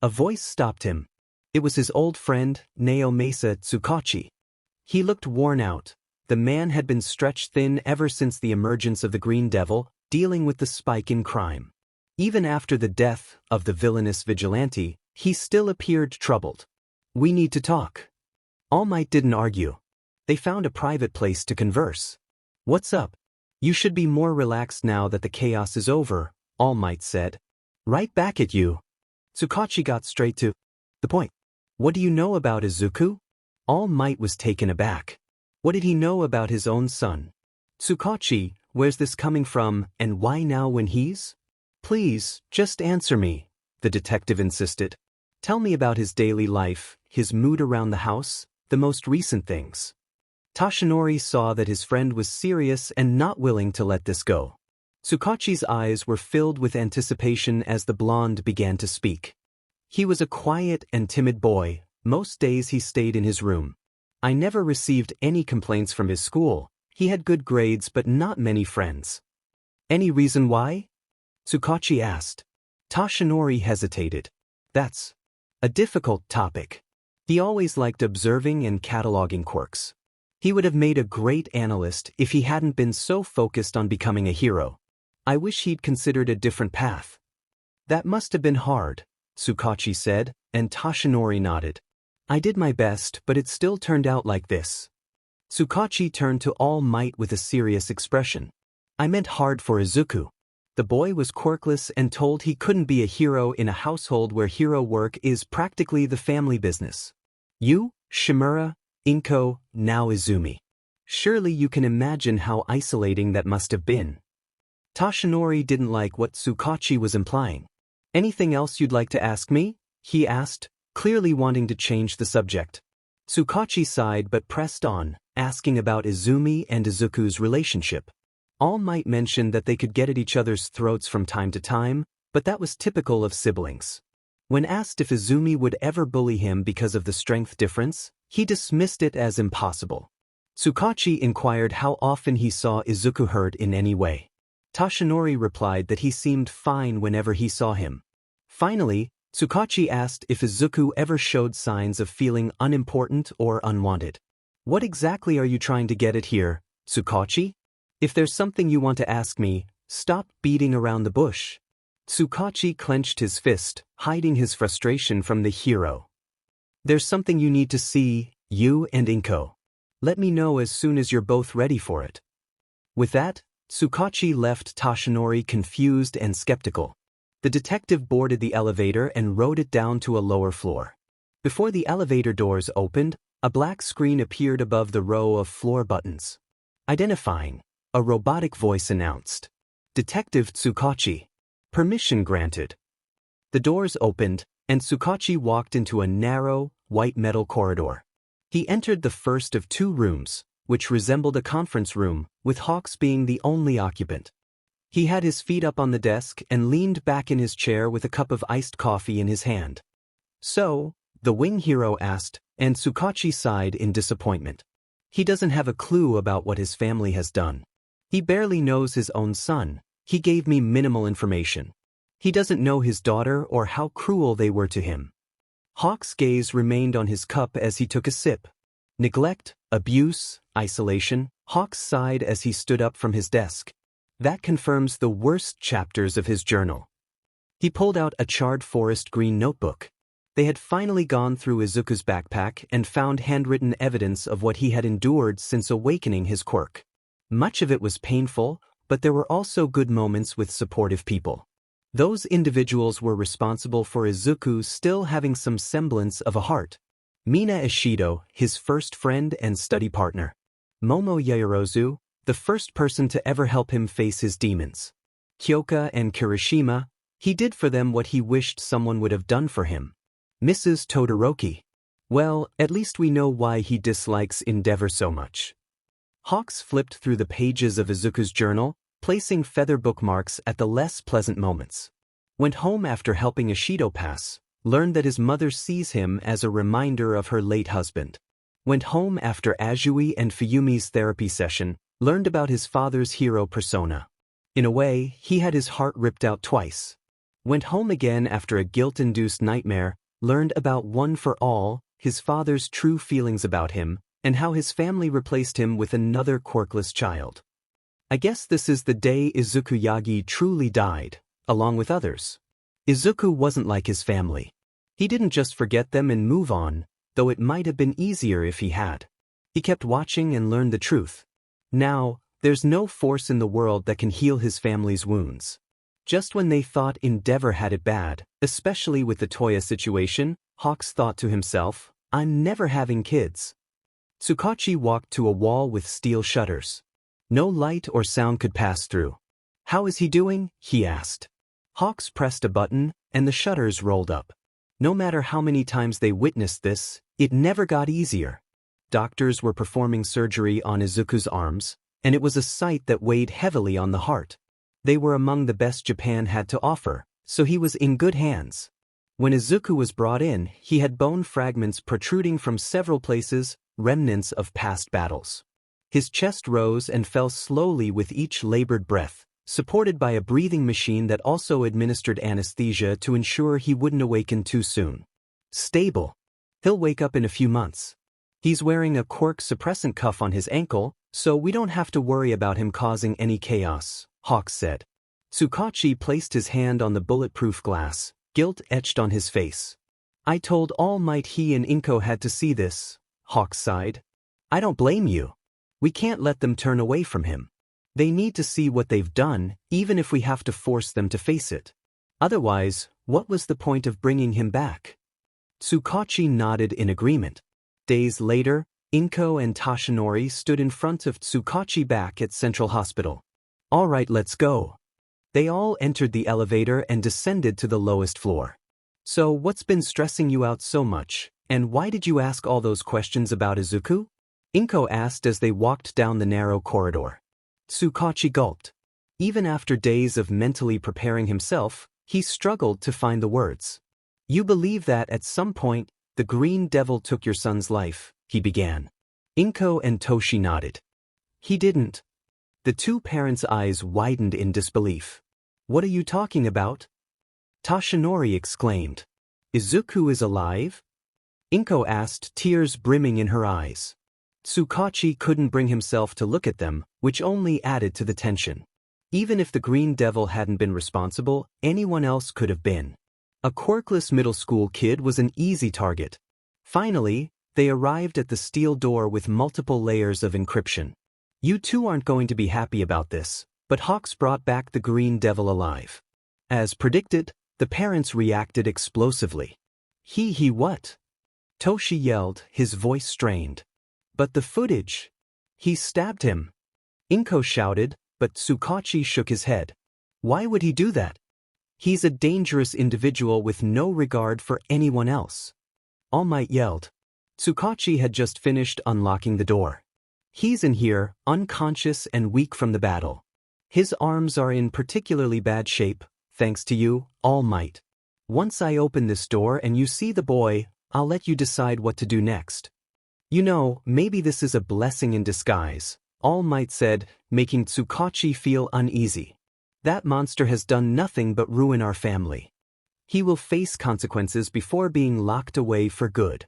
A voice stopped him. It was his old friend, Naomasa Tsukachi. He looked worn out. The man had been stretched thin ever since the emergence of the Green Devil, dealing with the spike in crime. Even after the death of the villainous vigilante, he still appeared troubled. We need to talk. All Might didn't argue. They found a private place to converse. What's up? You should be more relaxed now that the chaos is over, All Might said. Right back at you. Tsukachi got straight to the point. What do you know about Izuku? All Might was taken aback. What did he know about his own son? Tsukachi, where's this coming from, and why now when he's? Please, just answer me, the detective insisted. Tell me about his daily life, his mood around the house, the most recent things. Toshinori saw that his friend was serious and not willing to let this go. Tsukachi's eyes were filled with anticipation as the blonde began to speak. He was a quiet and timid boy. Most days he stayed in his room. I never received any complaints from his school. He had good grades but not many friends. Any reason why? Tsukachi asked. Toshinori hesitated. That's a difficult topic. He always liked observing and cataloging quirks. He would have made a great analyst if he hadn't been so focused on becoming a hero. I wish he'd considered a different path. That must have been hard, Tsukachi said, and Toshinori nodded. I did my best, but it still turned out like this. Tsukachi turned to All Might with a serious expression. I meant hard for Izuku. The boy was quirkless and told he couldn't be a hero in a household where hero work is practically the family business. You, Shimura, Inko, now Izumi. Surely you can imagine how isolating that must have been. Toshinori didn't like what Tsukachi was implying. Anything else you'd like to ask me? He asked, clearly wanting to change the subject. Tsukachi sighed but pressed on, asking about Izumi and Izuku's relationship. All Might mentioned that they could get at each other's throats from time to time, but that was typical of siblings. When asked if Izumi would ever bully him because of the strength difference, he dismissed it as impossible. Tsukachi inquired how often he saw Izuku hurt in any way. Toshinori replied that he seemed fine whenever he saw him. Finally, Tsukachi asked if Izuku ever showed signs of feeling unimportant or unwanted. What exactly are you trying to get at here, Tsukachi? If there's something you want to ask me, stop beating around the bush. Tsukachi clenched his fist, hiding his frustration from the hero. There's something you need to see, you and Inko. Let me know as soon as you're both ready for it. With that, Tsukachi left Toshinori confused and skeptical. The detective boarded the elevator and rode it down to a lower floor. Before the elevator doors opened, a black screen appeared above the row of floor buttons. Identifying, a robotic voice announced. Detective Tsukachi. Permission granted. The doors opened, and Tsukachi walked into a narrow, white metal corridor. He entered the first of two rooms, which resembled a conference room, with Hawks being the only occupant. He had his feet up on the desk and leaned back in his chair with a cup of iced coffee in his hand. So, the wing hero asked, and Tsukachi sighed in disappointment. He doesn't have a clue about what his family has done. He barely knows his own son. He gave me minimal information. He doesn't know his daughter or how cruel they were to him. Hawk's gaze remained on his cup as he took a sip. Neglect, abuse, isolation, Hawks sighed as he stood up from his desk. That confirms the worst chapters of his journal. He pulled out a charred forest green notebook. They had finally gone through Izuku's backpack and found handwritten evidence of what he had endured since awakening his quirk. Much of it was painful, but there were also good moments with supportive people. Those individuals were responsible for Izuku still having some semblance of a heart. Mina Ishido, his first friend and study partner. Momo Yaoyorozu, the first person to ever help him face his demons. Kyoka and Kirishima, he did for them what he wished someone would have done for him. Mrs. Todoroki. Well, at least we know why he dislikes Endeavor so much. Hawks flipped through the pages of Izuku's journal, placing feather bookmarks at the less pleasant moments. Went home after helping Ishido pass, learned that his mother sees him as a reminder of her late husband. Went home after Azui and Fuyumi's therapy session, learned about his father's hero persona. In a way, he had his heart ripped out twice. Went home again after a guilt-induced nightmare, learned about One for All, his father's true feelings about him, and how his family replaced him with another quirkless child. I guess this is the day Izuku Yagi truly died, along with others. Izuku wasn't like his family. He didn't just forget them and move on, though it might have been easier if he had. He kept watching and learned the truth. Now, there's no force in the world that can heal his family's wounds. Just when they thought Endeavor had it bad, especially with the Toya situation, Hawks thought to himself, I'm never having kids. Tsukachi walked to a wall with steel shutters. No light or sound could pass through. How is he doing? He asked. Hawks pressed a button, and the shutters rolled up. No matter how many times they witnessed this, it never got easier. Doctors were performing surgery on Izuku's arms, and it was a sight that weighed heavily on the heart. They were among the best Japan had to offer, so he was in good hands. When Izuku was brought in, he had bone fragments protruding from several places, remnants of past battles. His chest rose and fell slowly with each labored breath, supported by a breathing machine that also administered anesthesia to ensure he wouldn't awaken too soon. Stable. He'll wake up in a few months. He's wearing a quirk suppressant cuff on his ankle, so we don't have to worry about him causing any chaos, Hawks said. Tsukachi placed his hand on the bulletproof glass, guilt etched on his face. I told All Might he and Inko had to see this, Hawks sighed. I don't blame you. We can't let them turn away from him. They need to see what they've done, even if we have to force them to face it. Otherwise, what was the point of bringing him back? Tsukachi nodded in agreement. Days later, Inko and Toshinori stood in front of Tsukachi back at Central Hospital. All right, let's go. They all entered the elevator and descended to the lowest floor. So what's been stressing you out so much, and why did you ask all those questions about Izuku? Inko asked as they walked down the narrow corridor. Tsukachi gulped. Even after days of mentally preparing himself, he struggled to find the words. You believe that at some point, the Green Devil took your son's life, he began. Inko and Toshi nodded. He didn't. The two parents' eyes widened in disbelief. What are you talking about? Toshinori exclaimed. Izuku is alive? Inko asked, tears brimming in her eyes. Tsukachi couldn't bring himself to look at them, which only added to the tension. Even if the Green Devil hadn't been responsible, anyone else could have been. A quirkless middle school kid was an easy target. Finally, they arrived at the steel door with multiple layers of encryption. You two aren't going to be happy about this, but Hawks brought back the Green Devil alive. As predicted, the parents reacted explosively. He what? Toshi yelled, his voice strained. But the footage. He stabbed him. Inko shouted, but Tsukachi shook his head. Why would he do that? He's a dangerous individual with no regard for anyone else. All Might yelled. Tsukachi had just finished unlocking the door. He's in here, unconscious and weak from the battle. His arms are in particularly bad shape, thanks to you, All Might. Once I open this door and you see the boy, I'll let you decide what to do next. You know, maybe this is a blessing in disguise, All Might said, making Tsukachi feel uneasy. That monster has done nothing but ruin our family. He will face consequences before being locked away for good.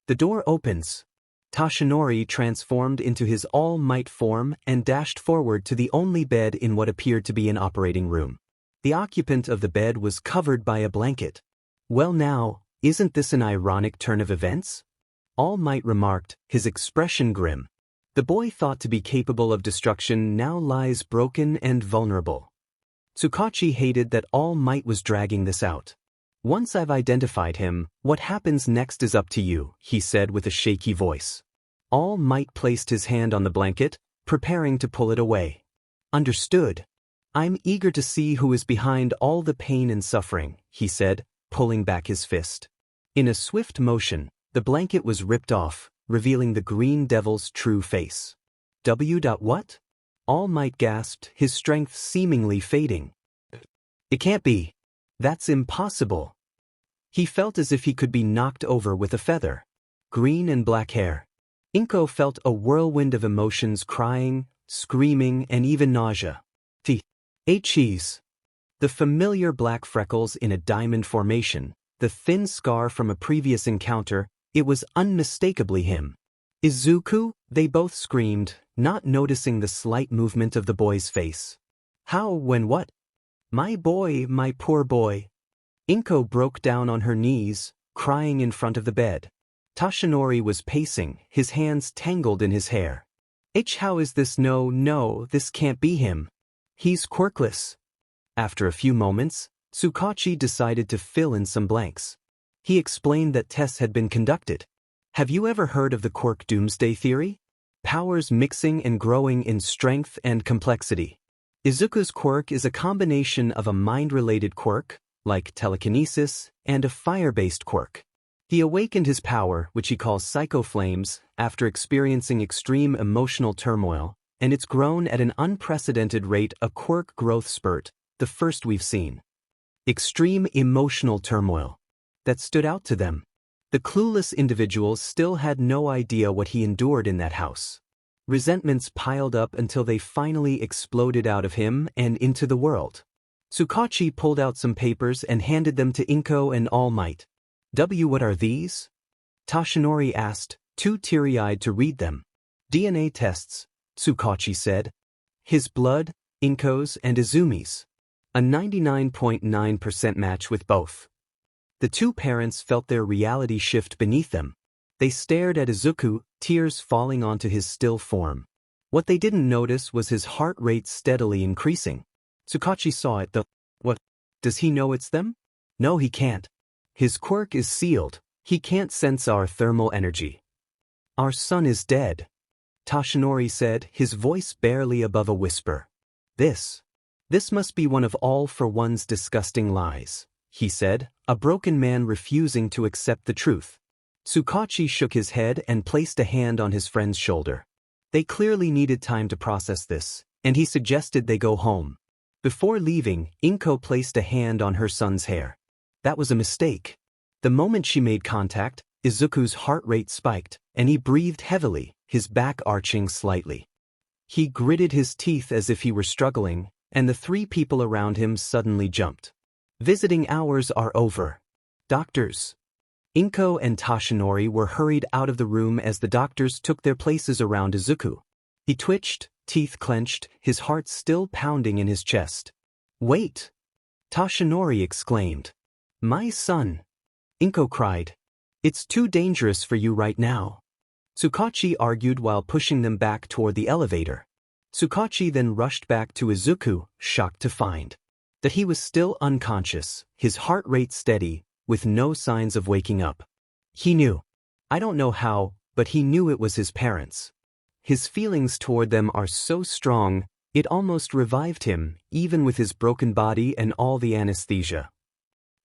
The door opens. Toshinori transformed into his All Might form and dashed forward to the only bed in what appeared to be an operating room. The occupant of the bed was covered by a blanket. Well now, isn't this an ironic turn of events? All Might remarked, his expression grim. The boy thought to be capable of destruction now lies broken and vulnerable. Tsukachi hated that All Might was dragging this out. Once I've identified him, what happens next is up to you, he said with a shaky voice. All Might placed his hand on the blanket, preparing to pull it away. Understood. I'm eager to see who is behind all the pain and suffering, he said, pulling back his fist. In a swift motion, the blanket was ripped off, revealing the Green Devil's true face. What? All Might gasped, his strength seemingly fading. It can't be. That's impossible. He felt as if he could be knocked over with a feather. Green and black hair. Inko felt a whirlwind of emotions, crying, screaming, and even nausea. Cheese. The familiar black freckles in a diamond formation, the thin scar from a previous encounter, it was unmistakably him. Izuku, they both screamed, not noticing the slight movement of the boy's face. How, when, what? My boy, my poor boy. Inko broke down on her knees, crying in front of the bed. Toshinori was pacing, his hands tangled in his hair. How is this? No, this can't be him. He's quirkless. After a few moments, Tsukachi decided to fill in some blanks. He explained that tests had been conducted. Have you ever heard of the quirk doomsday theory? Powers mixing and growing in strength and complexity. Izuku's quirk is a combination of a mind-related quirk, like telekinesis, and a fire-based quirk. He awakened his power, which he calls psycho flames, after experiencing extreme emotional turmoil, and it's grown at an unprecedented rate, a quirk growth spurt, the first we've seen. Extreme emotional turmoil. That stood out to them. The clueless individuals still had no idea what he endured in that house. Resentments piled up until they finally exploded out of him and into the world. Tsukachi pulled out some papers and handed them to Inko and All Might. What are these? Toshinori asked, too teary-eyed to read them. DNA tests, Tsukachi said. His blood, Inko's and Izumi's. A 99.9% match with both. The two parents felt their reality shift beneath them. They stared at Izuku, tears falling onto his still form. What they didn't notice was his heart rate steadily increasing. Tsukachi saw it though. What? Does he know it's them? No, he can't. His quirk is sealed. He can't sense our thermal energy. Our son is dead, Toshinori said, his voice barely above a whisper. This must be one of All for One's disgusting lies, he said, a broken man refusing to accept the truth. Tsukachi shook his head and placed a hand on his friend's shoulder. They clearly needed time to process this, and he suggested they go home. Before leaving, Inko placed a hand on her son's hair. That was a mistake. The moment she made contact, Izuku's heart rate spiked, and he breathed heavily, his back arching slightly. He gritted his teeth as if he were struggling, and the three people around him suddenly jumped. Visiting hours are over. Doctors. Inko and Toshinori were hurried out of the room as the doctors took their places around Izuku. He twitched, teeth clenched, his heart still pounding in his chest. Wait! Toshinori exclaimed. My son! Inko cried. It's too dangerous for you right now. Tsukachi argued while pushing them back toward the elevator. Tsukachi then rushed back to Izuku, shocked to find that he was still unconscious, his heart rate steady, with no signs of waking up. He knew. I don't know how, but he knew it was his parents. His feelings toward them are so strong, it almost revived him, even with his broken body and all the anesthesia.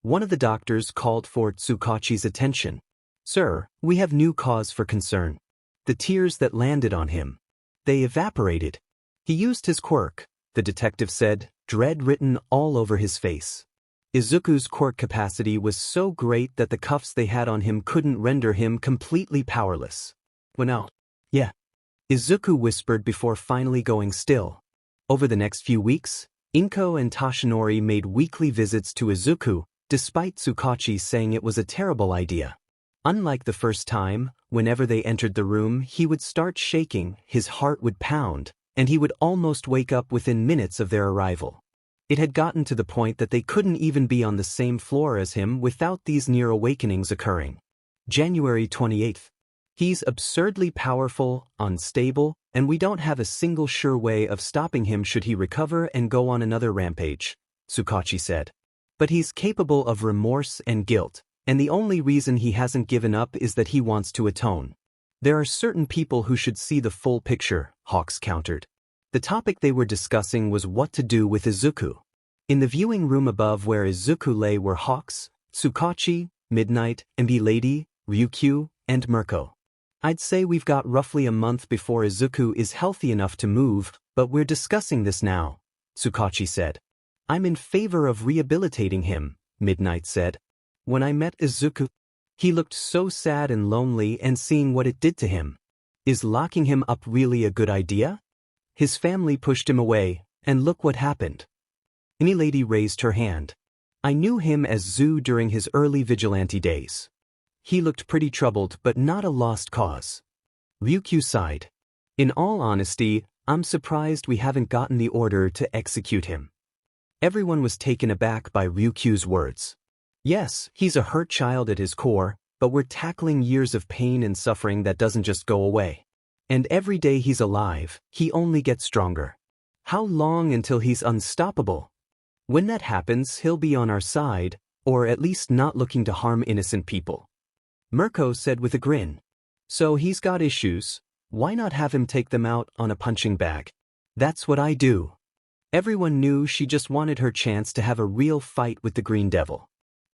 One of the doctors called for Tsukachi's attention. Sir, we have new cause for concern. The tears that landed on him. They evaporated. He used his quirk, the detective said, dread written all over his face. Izuku's quirk capacity was so great that the cuffs they had on him couldn't render him completely powerless. Well, yeah. Izuku whispered before finally going still. Over the next few weeks, Inko and Toshinori made weekly visits to Izuku, despite Tsukachi saying it was a terrible idea. Unlike the first time, whenever they entered the room, he would start shaking, his heart would pound, and he would almost wake up within minutes of their arrival. It had gotten to the point that they couldn't even be on the same floor as him without these near awakenings occurring. January 28th. He's absurdly powerful, unstable, and we don't have a single sure way of stopping him should he recover and go on another rampage, Tsukachi said. But he's capable of remorse and guilt, and the only reason he hasn't given up is that he wants to atone. There are certain people who should see the full picture, Hawks countered. The topic they were discussing was what to do with Izuku. In the viewing room above where Izuku lay were Hawks, Tsukachi, Midnight, MB Lady, Ryukyu, and Mirko. I'd say we've got roughly a month before Izuku is healthy enough to move, but we're discussing this now, Tsukachi said. I'm in favor of rehabilitating him, Midnight said. When I met Izuku, he looked so sad and lonely, and seeing what it did to him. Is locking him up really a good idea? His family pushed him away, and look what happened. Any lady raised her hand. I knew him as Zu during his early vigilante days. He looked pretty troubled but not a lost cause. Ryukyu sighed. In all honesty, I'm surprised we haven't gotten the order to execute him. Everyone was taken aback by Ryukyu's words. Yes, he's a hurt child at his core, but we're tackling years of pain and suffering that doesn't just go away. And every day he's alive, he only gets stronger. How long until he's unstoppable? When that happens, he'll be on our side, or at least not looking to harm innocent people. Mirko said with a grin. So he's got issues, why not have him take them out on a punching bag? That's what I do. Everyone knew she just wanted her chance to have a real fight with the Green Devil.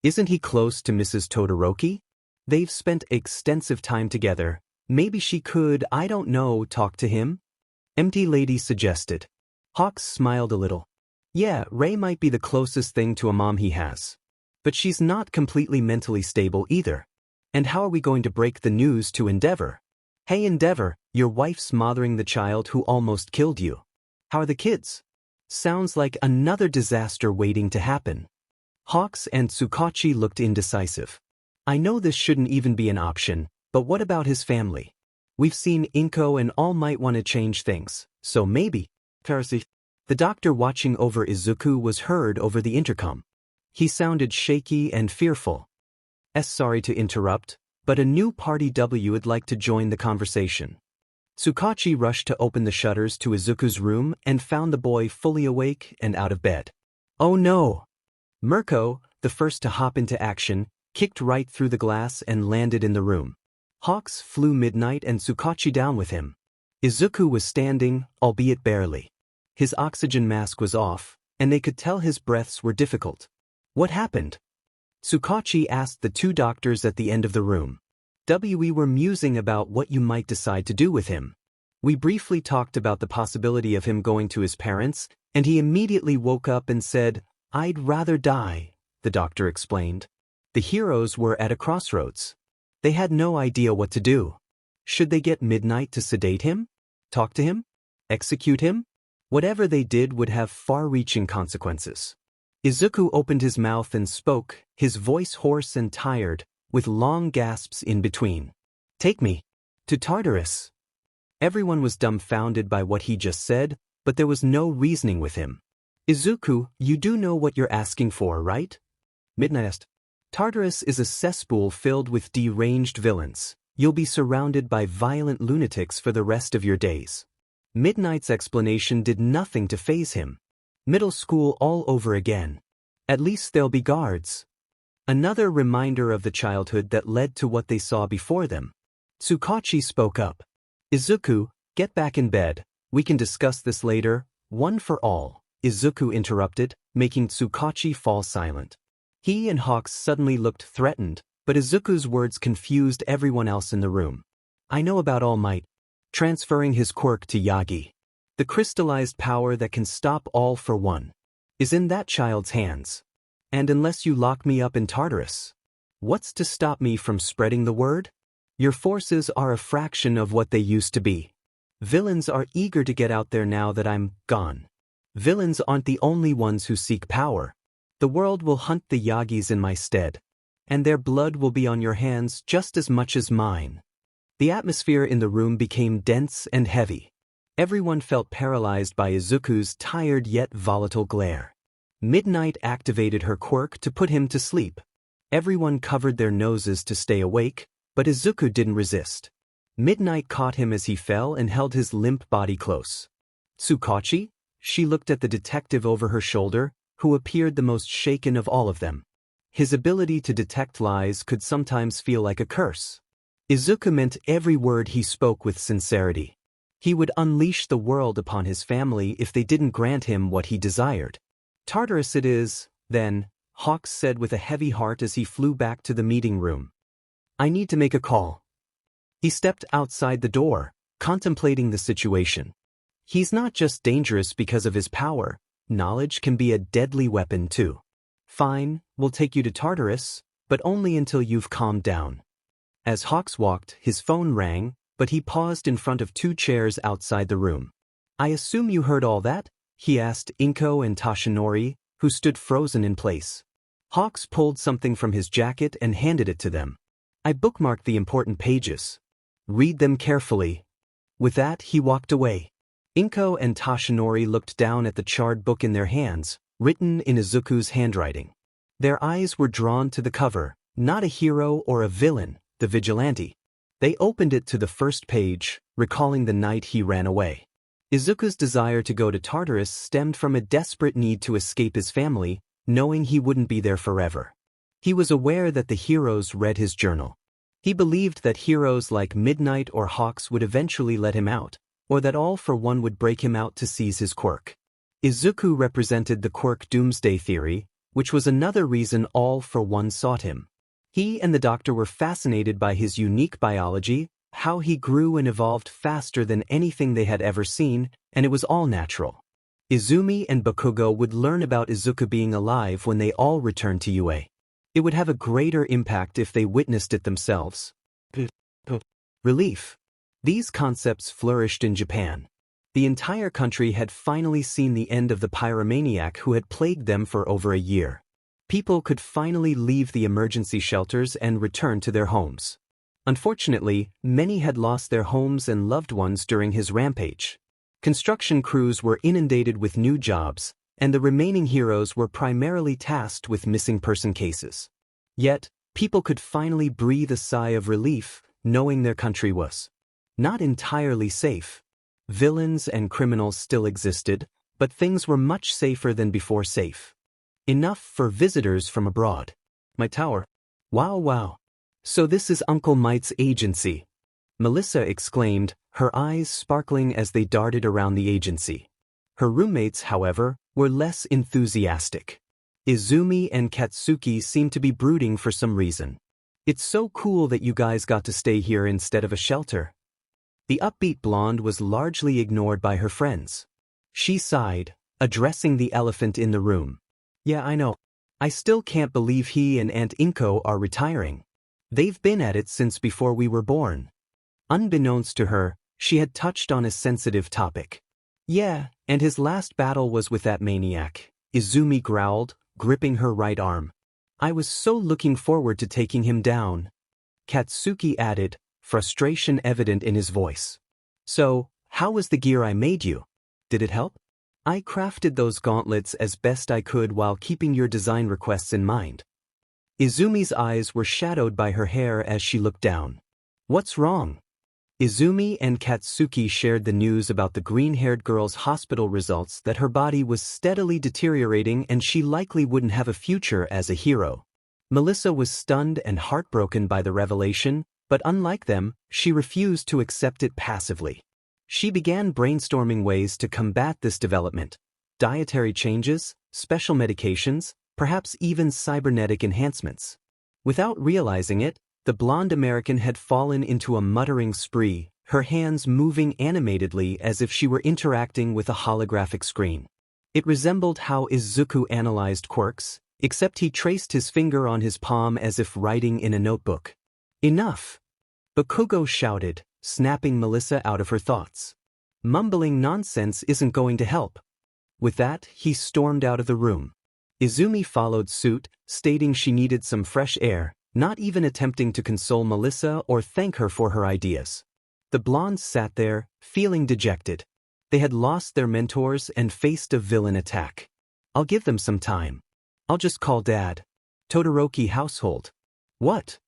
Isn't he close to Mrs. Todoroki? They've spent extensive time together. Maybe she could, I don't know, talk to him? Empty Lady suggested. Hawks smiled a little. Yeah, Ray might be the closest thing to a mom he has. But she's not completely mentally stable either. And how are we going to break the news to Endeavor? Hey Endeavor, your wife's mothering the child who almost killed you. How are the kids? Sounds like another disaster waiting to happen. Hawks and Tsukachi looked indecisive. I know this shouldn't even be an option, but what about his family? We've seen Inko and all might want to change things, so maybe. The doctor watching over Izuku was heard over the intercom. He sounded shaky and fearful. Sorry to interrupt, but a new party W would like to join the conversation. Tsukachi rushed to open the shutters to Izuku's room and found the boy fully awake and out of bed. Oh no! Mirko, the first to hop into action, kicked right through the glass and landed in the room. Hawks flew Midnight and Tsukachi down with him. Izuku was standing, albeit barely. His oxygen mask was off, and they could tell his breaths were difficult. What happened? Tsukachi asked the two doctors at the end of the room. We were musing about what you might decide to do with him. We briefly talked about the possibility of him going to his parents, and he immediately woke up and said, I'd rather die, the doctor explained. The heroes were at a crossroads. They had no idea what to do. Should they get Midnight to sedate him? Talk to him? Execute him? Whatever they did would have far-reaching consequences. Izuku opened his mouth and spoke, his voice hoarse and tired, with long gasps in between. Take me to Tartarus. Everyone was dumbfounded by what he just said, but there was no reasoning with him. Izuku, you do know what you're asking for, right? Midnight asked. Tartarus is a cesspool filled with deranged villains. You'll be surrounded by violent lunatics for the rest of your days. Midnight's explanation did nothing to faze him. Middle school all over again. At least there'll be guards. Another reminder of the childhood that led to what they saw before them. Tsukachi spoke up. Izuku, get back in bed. We can discuss this later, one for all. Izuku interrupted, making Tsukachi fall silent. He and Hawks suddenly looked threatened, but Izuku's words confused everyone else in the room. I know about All Might. Transferring his quirk to Yagi. The crystallized power that can stop all for one. Is in that child's hands. And unless you lock me up in Tartarus. What's to stop me from spreading the word? Your forces are a fraction of what they used to be. Villains are eager to get out there now that I'm gone. Villains aren't the only ones who seek power. The world will hunt the Yagis in my stead. And their blood will be on your hands just as much as mine. The atmosphere in the room became dense and heavy. Everyone felt paralyzed by Izuku's tired yet volatile glare. Midnight activated her quirk to put him to sleep. Everyone covered their noses to stay awake, but Izuku didn't resist. Midnight caught him as he fell and held his limp body close. Tsukachi? She looked at the detective over her shoulder, who appeared the most shaken of all of them. His ability to detect lies could sometimes feel like a curse. Izuku meant every word he spoke with sincerity. He would unleash the world upon his family if they didn't grant him what he desired. Tartarus it is, then, Hawks said with a heavy heart as he flew back to the meeting room. I need to make a call. He stepped outside the door, contemplating the situation. He's not just dangerous because of his power, knowledge can be a deadly weapon too. Fine, we'll take you to Tartarus, but only until you've calmed down. As Hawks walked, his phone rang, but he paused in front of 2 chairs outside the room. I assume you heard all that? He asked Inko and Toshinori, who stood frozen in place. Hawks pulled something from his jacket and handed it to them. I bookmarked the important pages. Read them carefully. With that, he walked away. Inko and Toshinori looked down at the charred book in their hands, written in Izuku's handwriting. Their eyes were drawn to the cover, not a hero or a villain, the vigilante. They opened it to the first page, recalling the night he ran away. Izuku's desire to go to Tartarus stemmed from a desperate need to escape his family, knowing he wouldn't be there forever. He was aware that the heroes read his journal. He believed that heroes like Midnight or Hawks would eventually let him out, or that All for One would break him out to seize his quirk. Izuku represented the quirk doomsday theory, which was another reason All for One sought him. He and the doctor were fascinated by his unique biology, how he grew and evolved faster than anything they had ever seen, and it was all natural. Izumi and Bakugo would learn about Izuku being alive when they all returned to UA. It would have a greater impact if they witnessed it themselves. Relief. These concepts flourished in Japan. The entire country had finally seen the end of the pyromaniac who had plagued them for over a year. People could finally leave the emergency shelters and return to their homes. Unfortunately, many had lost their homes and loved ones during his rampage. Construction crews were inundated with new jobs, and the remaining heroes were primarily tasked with missing person cases. Yet, people could finally breathe a sigh of relief, knowing their country was not entirely safe. Villains and criminals still existed, but things were much safer than before safe. Enough for visitors from abroad. My tower. Wow. So this is Uncle Mite's agency. Melissa exclaimed, her eyes sparkling as they darted around the agency. Her roommates, however, were less enthusiastic. Izumi and Katsuki seemed to be brooding for some reason. It's so cool that you guys got to stay here instead of a shelter. The upbeat blonde was largely ignored by her friends. She sighed, addressing the elephant in the room. Yeah, I know. I still can't believe he and Aunt Inko are retiring. They've been at it since before we were born. Unbeknownst to her, she had touched on a sensitive topic. Yeah, and his last battle was with that maniac, Izumi growled, gripping her right arm. I was so looking forward to taking him down. Katsuki added, frustration evident in his voice. So, how was the gear I made you? Did it help? I crafted those gauntlets as best I could while keeping your design requests in mind. Izumi's eyes were shadowed by her hair as she looked down. What's wrong? Izumi and Katsuki shared the news about the green-haired girl's hospital results that her body was steadily deteriorating and she likely wouldn't have a future as a hero. Melissa was stunned and heartbroken by the revelation, but unlike them, she refused to accept it passively. She began brainstorming ways to combat this development. Dietary changes, special medications, perhaps even cybernetic enhancements. Without realizing it, the blonde American had fallen into a muttering spree, her hands moving animatedly as if she were interacting with a holographic screen. It resembled how Izuku analyzed quirks, except he traced his finger on his palm as if writing in a notebook. Enough! Bakugo shouted, snapping Melissa out of her thoughts. Mumbling nonsense isn't going to help. With that, he stormed out of the room. Izumi followed suit, stating she needed some fresh air, not even attempting to console Melissa or thank her for her ideas. The blondes sat there, feeling dejected. They had lost their mentors and faced a villain attack. I'll give them some time. I'll just call Dad. Todoroki household. What?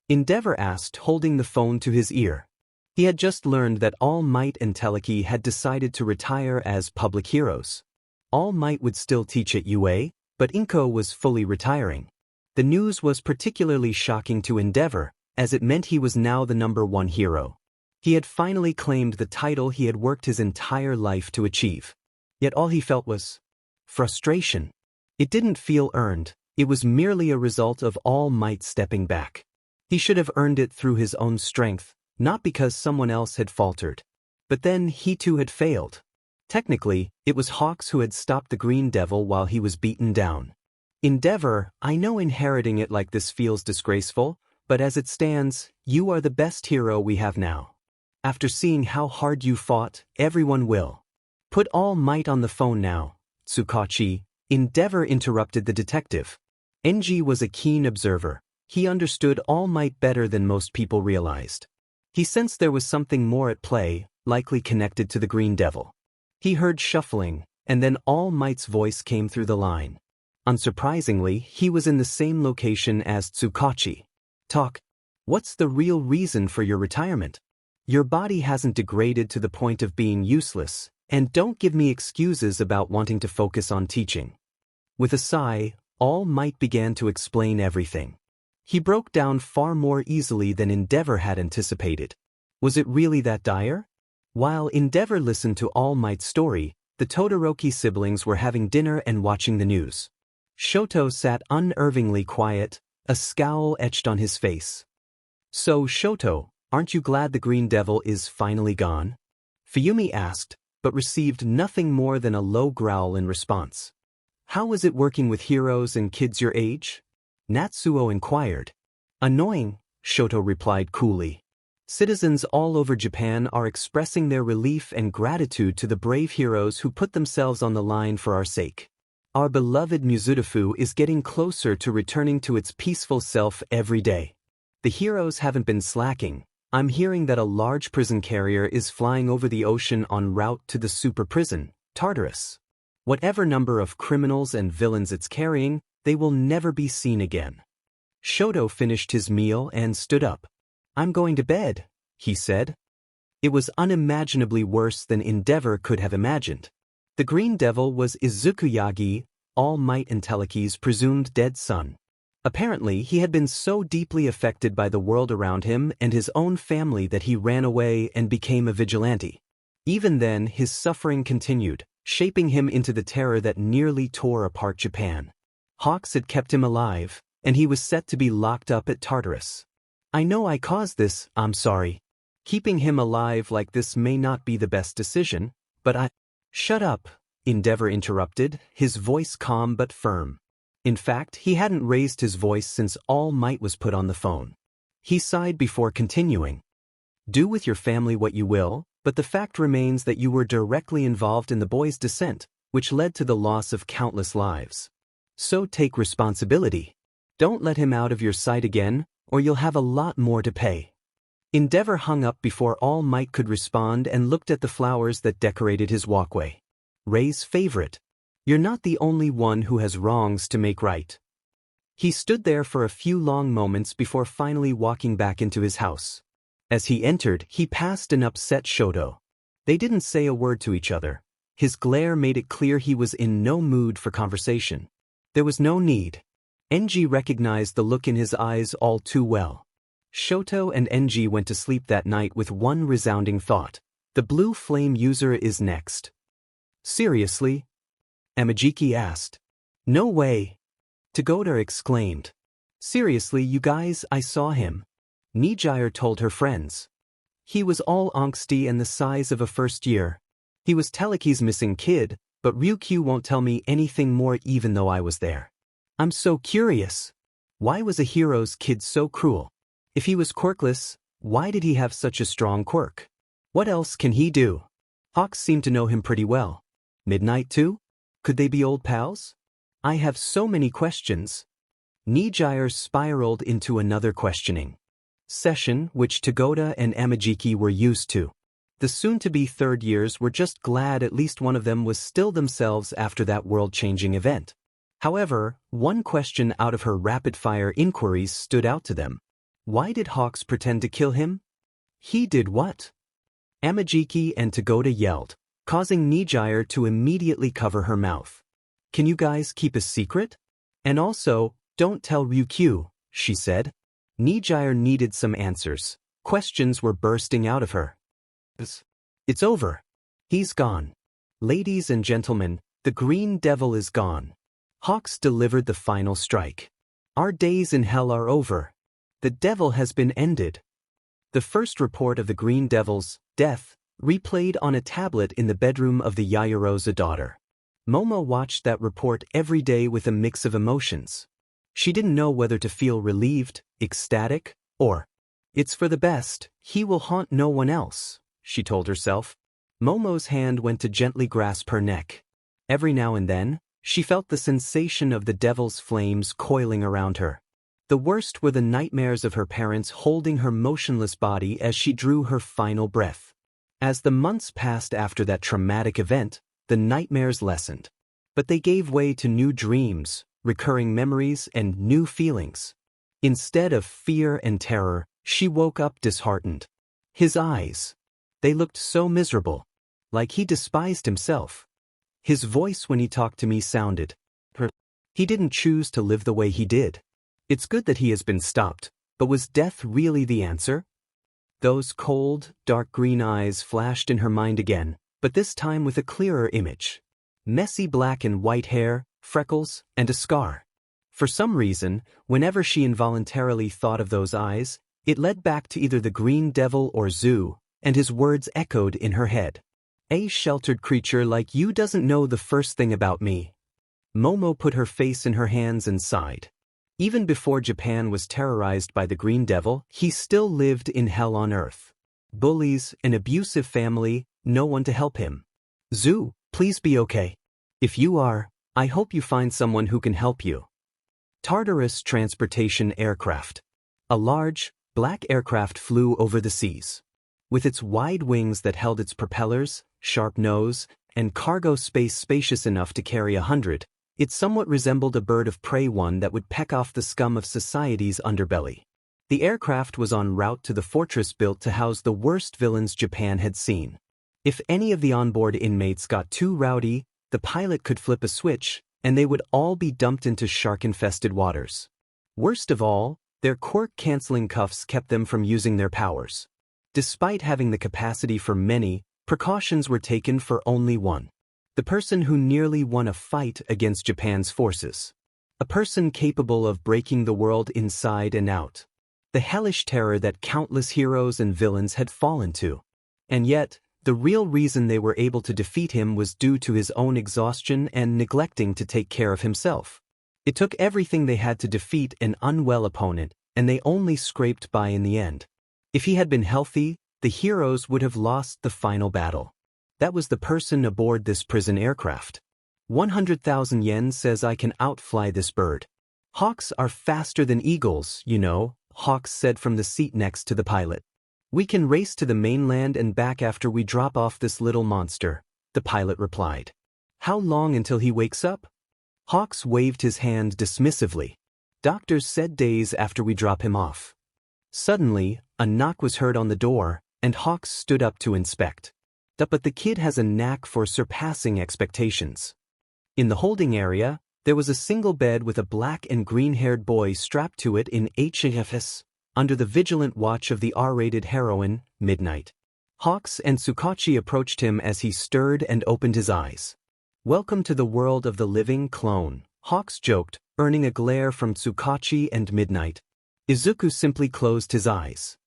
Endeavor asked, holding the phone to his ear. He had just learned that All Might and Teleki had decided to retire as public heroes. All Might would still teach at UA, but Inko was fully retiring. The news was particularly shocking to Endeavor, as it meant he was now the #1 hero. He had finally claimed the title he had worked his entire life to achieve. Yet all he felt was frustration. It didn't feel earned, it was merely a result of All Might stepping back. He should have earned it through his own strength, not because someone else had faltered. But then he too had failed. Technically, it was Hawks who had stopped the Green Devil while he was beaten down. Endeavor, I know inheriting it like this feels disgraceful, but as it stands, you are the best hero we have now. After seeing how hard you fought, everyone will. Put All Might on the phone now, Tsukachi. Endeavor interrupted the detective. Enji was a keen observer. He understood All Might better than most people realized. He sensed there was something more at play, likely connected to the Green Devil. He heard shuffling, and then All Might's voice came through the line. Unsurprisingly, he was in the same location as Tsukachi. Talk. What's the real reason for your retirement? Your body hasn't degraded to the point of being useless, and don't give me excuses about wanting to focus on teaching. With a sigh, All Might began to explain everything. He broke down far more easily than Endeavor had anticipated. Was it really that dire? While Endeavor listened to All Might's story, the Todoroki siblings were having dinner and watching the news. Shoto sat unnervingly quiet, a scowl etched on his face. So, Shoto, aren't you glad the Green Devil is finally gone? Fuyumi asked, but received nothing more than a low growl in response. How is it working with heroes and kids your age? Natsuo inquired. Annoying, Shoto replied coolly. Citizens all over Japan are expressing their relief and gratitude to the brave heroes who put themselves on the line for our sake. Our beloved Mizurufu is getting closer to returning to its peaceful self every day. The heroes haven't been slacking. I'm hearing that a large prison carrier is flying over the ocean en route to the super prison, Tartarus. Whatever number of criminals and villains it's carrying, they will never be seen again. Shoto finished his meal and stood up. I'm going to bed, he said. It was unimaginably worse than Endeavor could have imagined. The Green Devil was Izuku Yagi, All Might and Teleki's presumed dead son. Apparently, he had been so deeply affected by the world around him and his own family that he ran away and became a vigilante. Even then, his suffering continued, shaping him into the terror that nearly tore apart Japan. Hawks had kept him alive, and he was set to be locked up at Tartarus. I know I caused this, I'm sorry. Keeping him alive like this may not be the best decision, but I— Shut up, Endeavor interrupted, his voice calm but firm. In fact, he hadn't raised his voice since All Might was put on the phone. He sighed before continuing. Do with your family what you will, but the fact remains that you were directly involved in the boy's descent, which led to the loss of countless lives. So take responsibility. Don't let him out of your sight again, or you'll have a lot more to pay. Endeavor hung up before All Might could respond and looked at the flowers that decorated his walkway. Ray's favorite. You're not the only one who has wrongs to make right. He stood there for a few long moments before finally walking back into his house. As he entered, he passed an upset Shoto. They didn't say a word to each other. His glare made it clear he was in no mood for conversation. There was no need. Enji recognized the look in his eyes all too well. Shoto and Enji went to sleep that night with one resounding thought. The blue flame user is next. Seriously? Amajiki asked. No way. Togoda exclaimed. Seriously, you guys, I saw him. Nijire told her friends. He was all angsty and the size of a first year. He was Teleki's missing kid, but Ryukyu won't tell me anything more even though I was there. I'm so curious. Why was a hero's kid so cruel? If he was quirkless, why did he have such a strong quirk? What else can he do? Hawks seemed to know him pretty well. Midnight too? Could they be old pals? I have so many questions. Nijire spiraled into another questioning session, which Togoda and Amajiki were used to. The soon-to-be third years were just glad at least one of them was still themselves after that world-changing event. However, one question out of her rapid-fire inquiries stood out to them. Why did Hawks pretend to kill him? He did what? Amajiki and Togoda yelled, causing Nijire to immediately cover her mouth. Can you guys keep a secret? And also, don't tell Ryukyu, she said. Nijire needed some answers. Questions were bursting out of her. It's over. He's gone. Ladies and gentlemen, the Green Devil is gone. Hawks delivered the final strike. Our days in hell are over. The devil has been ended. The first report of the Green Devil's death replayed on a tablet in the bedroom of the Yayarosa daughter. Momo watched that report every day with a mix of emotions. She didn't know whether to feel relieved, ecstatic, or, "It's for the best, he will haunt no one else," she told herself. Momo's hand went to gently grasp her neck. Every now and then, she felt the sensation of the devil's flames coiling around her. The worst were the nightmares of her parents holding her motionless body as she drew her final breath. As the months passed after that traumatic event, the nightmares lessened. But they gave way to new dreams, recurring memories, and new feelings. Instead of fear and terror, she woke up disheartened. His eyes. They looked so miserable. Like he despised himself. His voice when he talked to me sounded hurt. He didn't choose to live the way he did. It's good that he has been stopped, but was death really the answer? Those cold, dark green eyes flashed in her mind again, but this time with a clearer image. Messy black and white hair, freckles, and a scar. For some reason, whenever she involuntarily thought of those eyes, it led back to either the Green Devil or Zu, and his words echoed in her head. "A sheltered creature like you doesn't know the first thing about me." Momo put her face in her hands and sighed. Even before Japan was terrorized by the Green Devil, he still lived in hell on earth. Bullies, an abusive family, no one to help him. "Zu, please be okay. If you are, I hope you find someone who can help you." Tartarus Transportation Aircraft. A large, black aircraft flew over the seas. With its wide wings that held its propellers, sharp nose, and cargo space spacious enough to carry 100, it somewhat resembled a bird of prey, one that would peck off the scum of society's underbelly. The aircraft was en route to the fortress built to house the worst villains Japan had seen. If any of the onboard inmates got too rowdy, the pilot could flip a switch, and they would all be dumped into shark-infested waters. Worst of all, their quirk-canceling cuffs kept them from using their powers. Despite having the capacity for many, precautions were taken for only one. The person who nearly won a fight against Japan's forces. A person capable of breaking the world inside and out. The hellish terror that countless heroes and villains had fallen to. And yet, the real reason they were able to defeat him was due to his own exhaustion and neglecting to take care of himself. It took everything they had to defeat an unwell opponent, and they only scraped by in the end. If he had been healthy, the heroes would have lost the final battle. That was the person aboard this prison aircraft. 100,000 yen says I can outfly this bird. Hawks are faster than eagles, you know, Hawks said from the seat next to the pilot. We can race to the mainland and back after we drop off this little monster, the pilot replied. How long until he wakes up? Hawks waved his hand dismissively. Doctors said days after we drop him off. Suddenly, a knock was heard on the door, and Hawks stood up to inspect. But the kid has a knack for surpassing expectations. In the holding area, there was a single bed with a black and green-haired boy strapped to it in HFS, under the vigilant watch of the R-rated heroine, Midnight. Hawks and Tsukachi approached him as he stirred and opened his eyes. Welcome to the world of the living clone, Hawks joked, earning a glare from Tsukachi and Midnight. Izuku simply closed his eyes.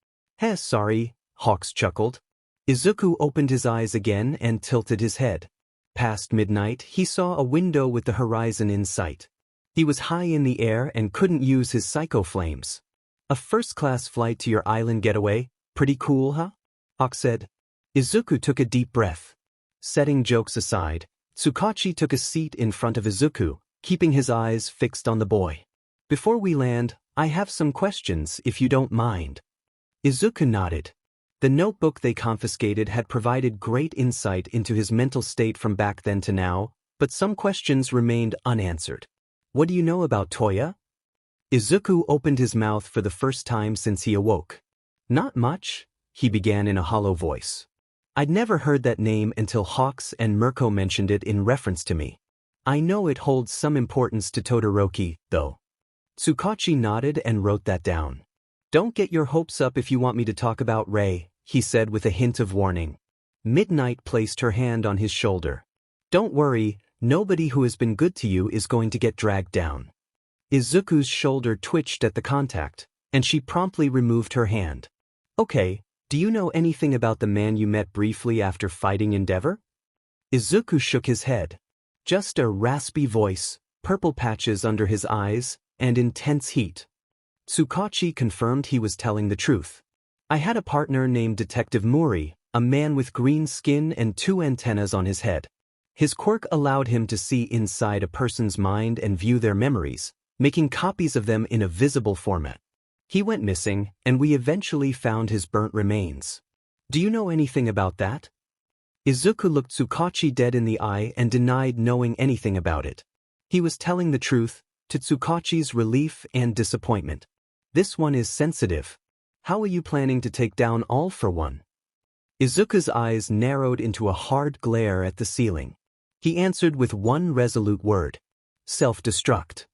Sorry, Hawks chuckled. Izuku opened his eyes again and tilted his head. Past Midnight, he saw a window with the horizon in sight. He was high in the air and couldn't use his psycho flames. A first-class flight to your island getaway? Pretty cool, huh? Hawk said. Izuku took a deep breath. Setting jokes aside, Tsukachi took a seat in front of Izuku, keeping his eyes fixed on the boy. Before we land, I have some questions if you don't mind. Izuku nodded. The notebook they confiscated had provided great insight into his mental state from back then to now, but some questions remained unanswered. What do you know about Toya? Izuku opened his mouth for the first time since he awoke. Not much, he began in a hollow voice. I'd never heard that name until Hawks and Mirko mentioned it in reference to me. I know it holds some importance to Todoroki, though. Tsukachi nodded and wrote that down. Don't get your hopes up if you want me to talk about Ray, he said with a hint of warning. Midnight placed her hand on his shoulder. Don't worry, nobody who has been good to you is going to get dragged down. Izuku's shoulder twitched at the contact, and she promptly removed her hand. Okay, do you know anything about the man you met briefly after fighting Endeavor? Izuku shook his head. Just a raspy voice, purple patches under his eyes, and intense heat. Tsukachi confirmed he was telling the truth. I had a partner named Detective Mori, a man with green skin and 2 antennas on his head. His quirk allowed him to see inside a person's mind and view their memories, making copies of them in a visible format. He went missing, and we eventually found his burnt remains. Do you know anything about that? Izuku looked Tsukachi dead in the eye and denied knowing anything about it. He was telling the truth, to Tsukachi's relief and disappointment. This one is sensitive. How are you planning to take down All for One? Izuku's eyes narrowed into a hard glare at the ceiling. He answered with one resolute word. Self-destruct.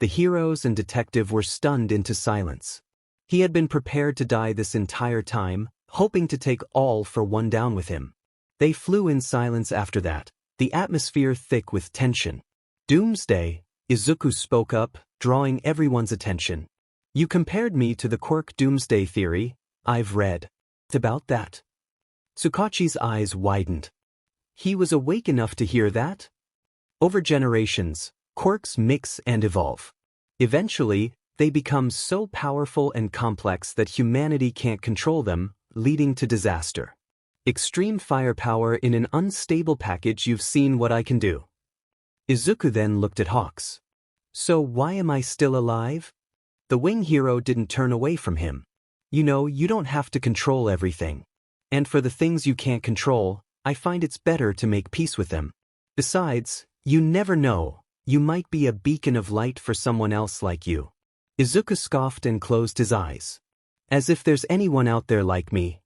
The heroes and detective were stunned into silence. He had been prepared to die this entire time, hoping to take All for One down with him. They flew in silence after that, the atmosphere thick with tension. Doomsday, Izuku spoke up, drawing everyone's attention. You compared me to the quirk Doomsday theory. I've read about that. Tsukachi's eyes widened. He was awake enough to hear that? Over generations, quirks mix and evolve. Eventually, they become so powerful and complex that humanity can't control them, leading to disaster. Extreme firepower in an unstable package. You've seen what I can do. Izuku then looked at Hawks. So why am I still alive? The wing hero didn't turn away from him. You know, you don't have to control everything. And for the things you can't control, I find it's better to make peace with them. Besides, you never know, you might be a beacon of light for someone else like you. Izuku scoffed and closed his eyes. As if there's anyone out there like me.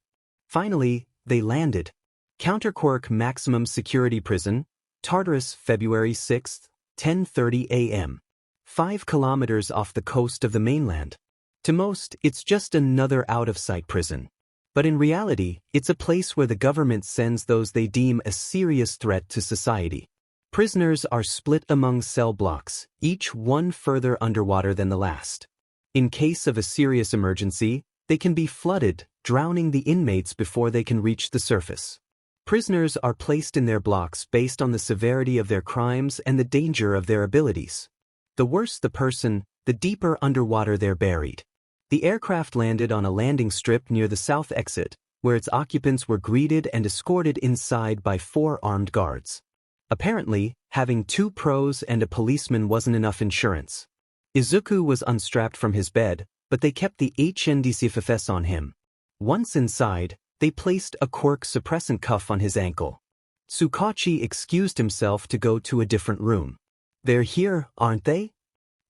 Finally, they landed. Counterquark Maximum Security Prison, Tartarus, February 6, 10:30 a.m. 5 kilometers off the coast of the mainland. To most, it's just another out-of-sight prison. But in reality, it's a place where the government sends those they deem a serious threat to society. Prisoners are split among cell blocks, each one further underwater than the last. In case of a serious emergency, they can be flooded, drowning the inmates before they can reach the surface. Prisoners are placed in their blocks based on the severity of their crimes and the danger of their abilities. The worse the person, the deeper underwater they're buried. The aircraft landed on a landing strip near the south exit, where its occupants were greeted and escorted inside by 4 armed guards. Apparently, having 2 pros and a policeman wasn't enough insurance. Izuku was unstrapped from his bed, but they kept the HNDCFFS on him. Once inside, they placed a quirk suppressant cuff on his ankle. Tsukachi excused himself to go to a different room. They're here, aren't they?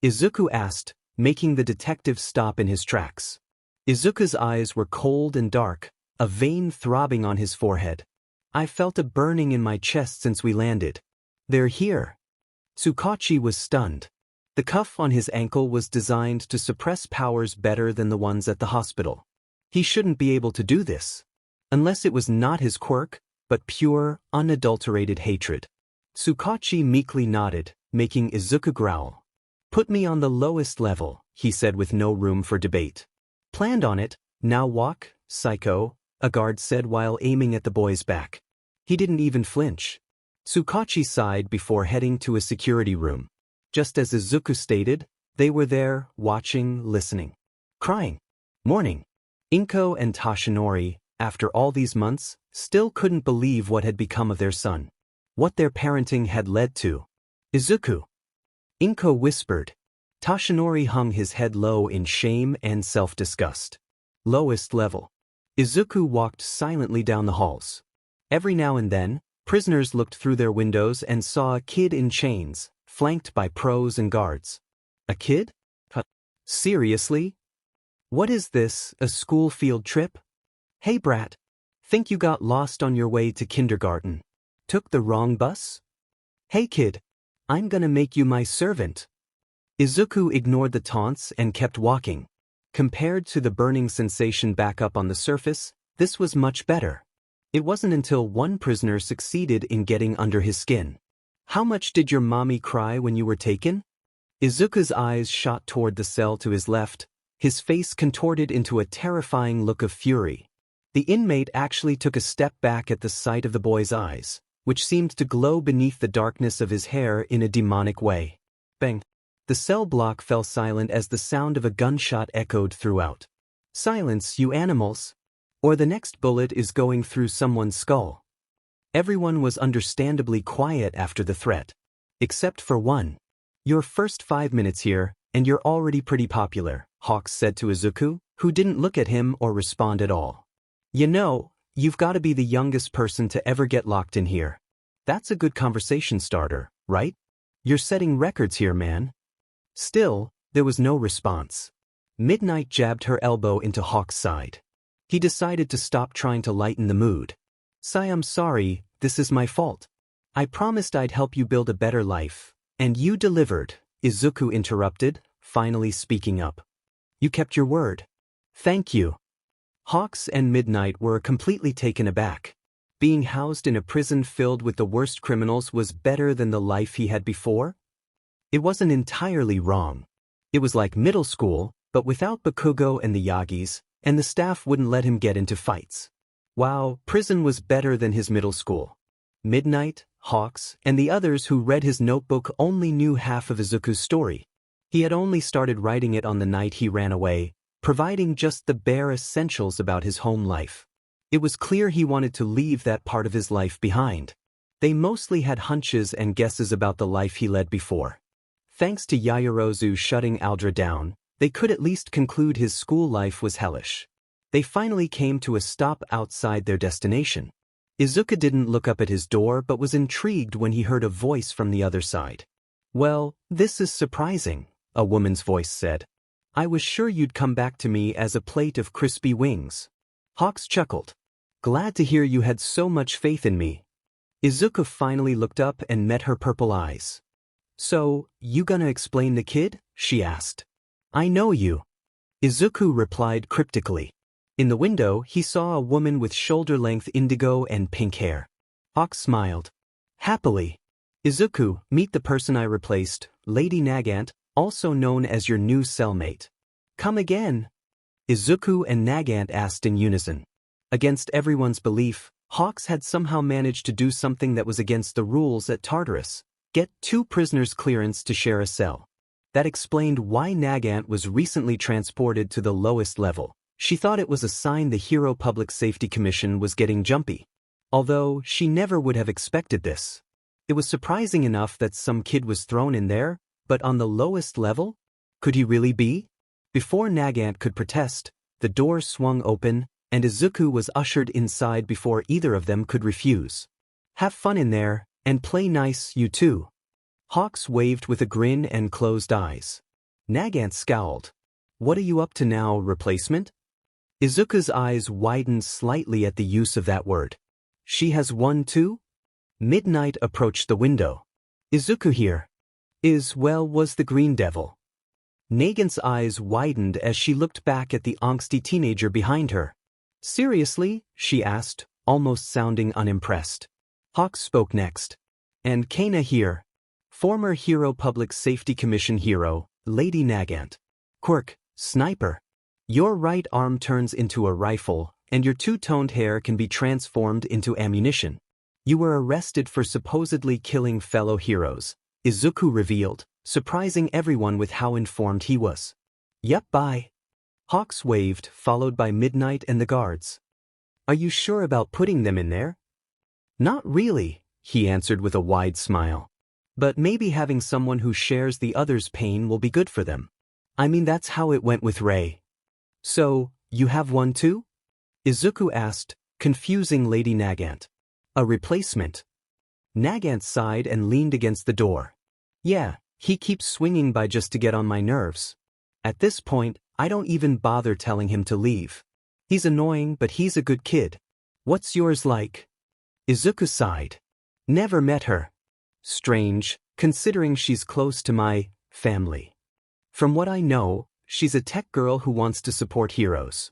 Izuku asked, making the detective stop in his tracks. Izuku's eyes were cold and dark, a vein throbbing on his forehead. I felt a burning in my chest since we landed. They're here. Tsukachi was stunned. The cuff on his ankle was designed to suppress powers better than the ones at the hospital. He shouldn't be able to do this. Unless it was not his quirk, but pure, unadulterated hatred. Tsukachi meekly nodded, making Izuku growl. Put me on the lowest level, he said with no room for debate. Planned on it, now walk, psycho, a guard said while aiming at the boy's back. He didn't even flinch. Tsukachi sighed before heading to a security room. Just as Izuku stated, they were there, watching, listening. Crying. Mourning. Inko and Toshinori, after all these months, still couldn't believe what had become of their son. What their parenting had led to. Izuku. Inko whispered. Toshinori hung his head low in shame and self-disgust. Lowest level. Izuku walked silently down the halls. Every now and then, prisoners looked through their windows and saw a kid in chains, flanked by pros and guards. A kid? Seriously? What is this, a school field trip? Hey brat. Think you got lost on your way to kindergarten? Took the wrong bus? Hey kid. I'm gonna make you my servant. Izuku ignored the taunts and kept walking. Compared to the burning sensation back up on the surface, this was much better. It wasn't until one prisoner succeeded in getting under his skin. How much did your mommy cry when you were taken? Izuku's eyes shot toward the cell to his left, his face contorted into a terrifying look of fury. The inmate actually took a step back at the sight of the boy's eyes, which seemed to glow beneath the darkness of his hair in a demonic way. Bang! The cell block fell silent as the sound of a gunshot echoed throughout. Silence, you animals! Or the next bullet is going through someone's skull. Everyone was understandably quiet after the threat. Except for one. Your first 5 minutes here, and you're already pretty popular, Hawks said to Izuku, who didn't look at him or respond at all. You know, you've got to be the youngest person to ever get locked in here. That's a good conversation starter, right? You're setting records here, man. Still, there was no response. Midnight jabbed her elbow into Hawk's side. He decided to stop trying to lighten the mood. I'm sorry, this is my fault. I promised I'd help you build a better life, and you delivered, Izuku interrupted, finally speaking up. You kept your word. Thank you. Hawks and Midnight were completely taken aback. Being housed in a prison filled with the worst criminals was better than the life he had before? It wasn't entirely wrong. It was like middle school, but without Bakugo and the Yagis, and the staff wouldn't let him get into fights. Wow, prison was better than his middle school. Midnight, Hawks, and the others who read his notebook only knew half of Izuku's story. He had only started writing it on the night he ran away, providing just the bare essentials about his home life. It was clear he wanted to leave that part of his life behind. They mostly had hunches and guesses about the life he led before. Thanks to Yaoyorozu shutting Aldra down, they could at least conclude his school life was hellish. They finally came to a stop outside their destination. Izuku didn't look up at his door but was intrigued when he heard a voice from the other side. Well, this is surprising, a woman's voice said. I was sure you'd come back to me as a plate of crispy wings. Hawks chuckled. Glad to hear you had so much faith in me. Izuku finally looked up and met her purple eyes. So, you gonna explain the kid? She asked. I know you. Izuku replied cryptically. In the window, he saw a woman with shoulder-length indigo and pink hair. Hawks smiled. Happily. Izuku, meet the person I replaced, Lady Nagant, also known as your new cellmate. Come again? Izuku and Nagant asked in unison. Against everyone's belief, Hawks had somehow managed to do something that was against the rules at Tartarus. Get 2 prisoners' clearance to share a cell. That explained why Nagant was recently transported to the lowest level. She thought it was a sign the Hero Public Safety Commission was getting jumpy. Although, she never would have expected this. It was surprising enough that some kid was thrown in there, but on the lowest level? Could he really be? Before Nagant could protest, the door swung open, and Izuku was ushered inside before either of them could refuse. Have fun in there, and play nice, you two. Hawks waved with a grin and closed eyes. Nagant scowled. What are you up to now, replacement? Izuku's eyes widened slightly at the use of that word. She has one too? Midnight approached the window. Izuku here. Was the Green Devil. Nagant's eyes widened as she looked back at the angsty teenager behind her. Seriously? She asked, almost sounding unimpressed. Hawks spoke next. And Kana here. Former Hero Public Safety Commission hero, Lady Nagant. Quirk, sniper. Your right arm turns into a rifle, and your two-toned hair can be transformed into ammunition. You were arrested for supposedly killing fellow heroes, Izuku revealed, surprising everyone with how informed he was. Yep, bye. Hawks waved, followed by Midnight and the guards. Are you sure about putting them in there? Not really, he answered with a wide smile. But maybe having someone who shares the other's pain will be good for them. I mean, that's how it went with Rei. So, you have one too? Izuku asked, confusing Lady Nagant. A replacement. Nagant sighed and leaned against the door. Yeah, he keeps swinging by just to get on my nerves. At this point, I don't even bother telling him to leave. He's annoying, but he's a good kid. What's yours like? Izuku sighed. Never met her. Strange, considering she's close to my family. From what I know, she's a tech girl who wants to support heroes.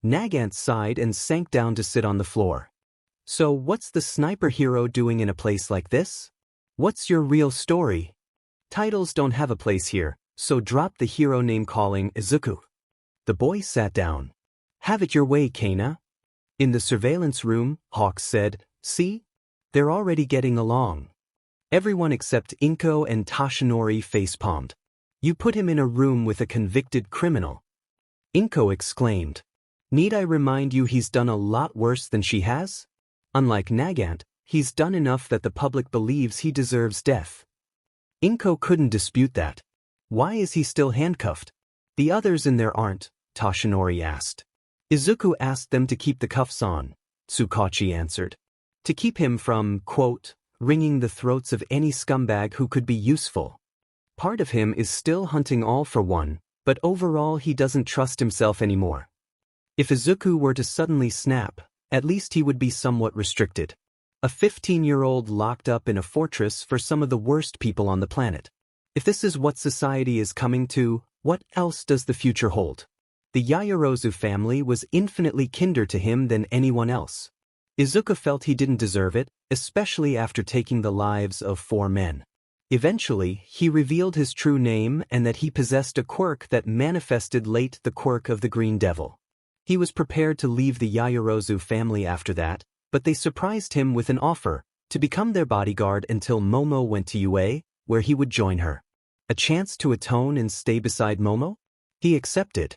Nagant sighed and sank down to sit on the floor. So what's the sniper hero doing in a place like this? What's your real story? Titles don't have a place here, so drop the hero name calling Izuku. The boy sat down. Have it your way, Kana. In the surveillance room, Hawks said, see? They're already getting along. Everyone except Inko and Toshinori face-palmed. You put him in a room with a convicted criminal. Inko exclaimed. Need I remind you he's done a lot worse than she has? Unlike Nagant, he's done enough that the public believes he deserves death. Inko couldn't dispute that. Why is he still handcuffed? The others in there aren't, Toshinori asked. Izuku asked them to keep the cuffs on, Tsukachi answered. To keep him from, quote, wringing the throats of any scumbag who could be useful. Part of him is still hunting All for One, but overall he doesn't trust himself anymore. If Izuku were to suddenly snap, at least he would be somewhat restricted. A 15-year-old locked up in a fortress for some of the worst people on the planet. If this is what society is coming to, what else does the future hold? The Yaoyorozu family was infinitely kinder to him than anyone else. Izuku felt he didn't deserve it, especially after taking the lives of 4 men. Eventually, he revealed his true name and that he possessed a quirk that manifested late the quirk of the Green Devil. He was prepared to leave the Yaoyorozu family after that, but they surprised him with an offer to become their bodyguard until Momo went to UA, where he would join her. A chance to atone and stay beside Momo? He accepted.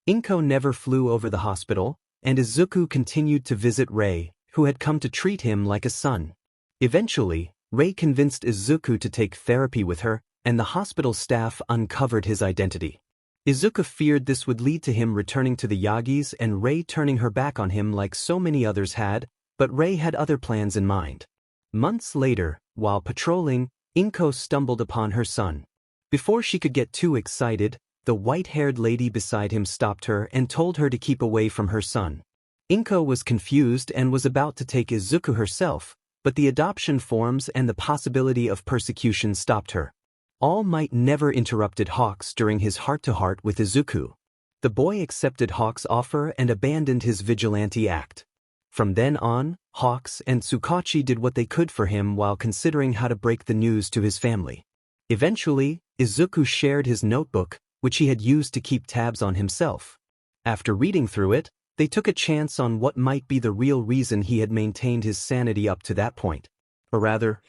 Inko never flew over the hospital, and Izuku continued to visit Rei, who had come to treat him like a son. Eventually, Rei convinced Izuku to take therapy with her, and the hospital staff uncovered his identity. Izuku feared this would lead to him returning to the Yagis and Rei turning her back on him like so many others had, but Rei had other plans in mind. Months later, while patrolling, Inko stumbled upon her son. Before she could get too excited, the white-haired lady beside him stopped her and told her to keep away from her son. Inko was confused and was about to take Izuku herself, but the adoption forms and the possibility of persecution stopped her. All Might never interrupted Hawks during his heart-to-heart with Izuku. The boy accepted Hawks' offer and abandoned his vigilante act. From then on, Hawks and Tsukachi did what they could for him while considering how to break the news to his family. Eventually, Izuku shared his notebook, which he had used to keep tabs on himself. After reading through it, they took a chance on what might be the real reason he had maintained his sanity up to that point. Or rather,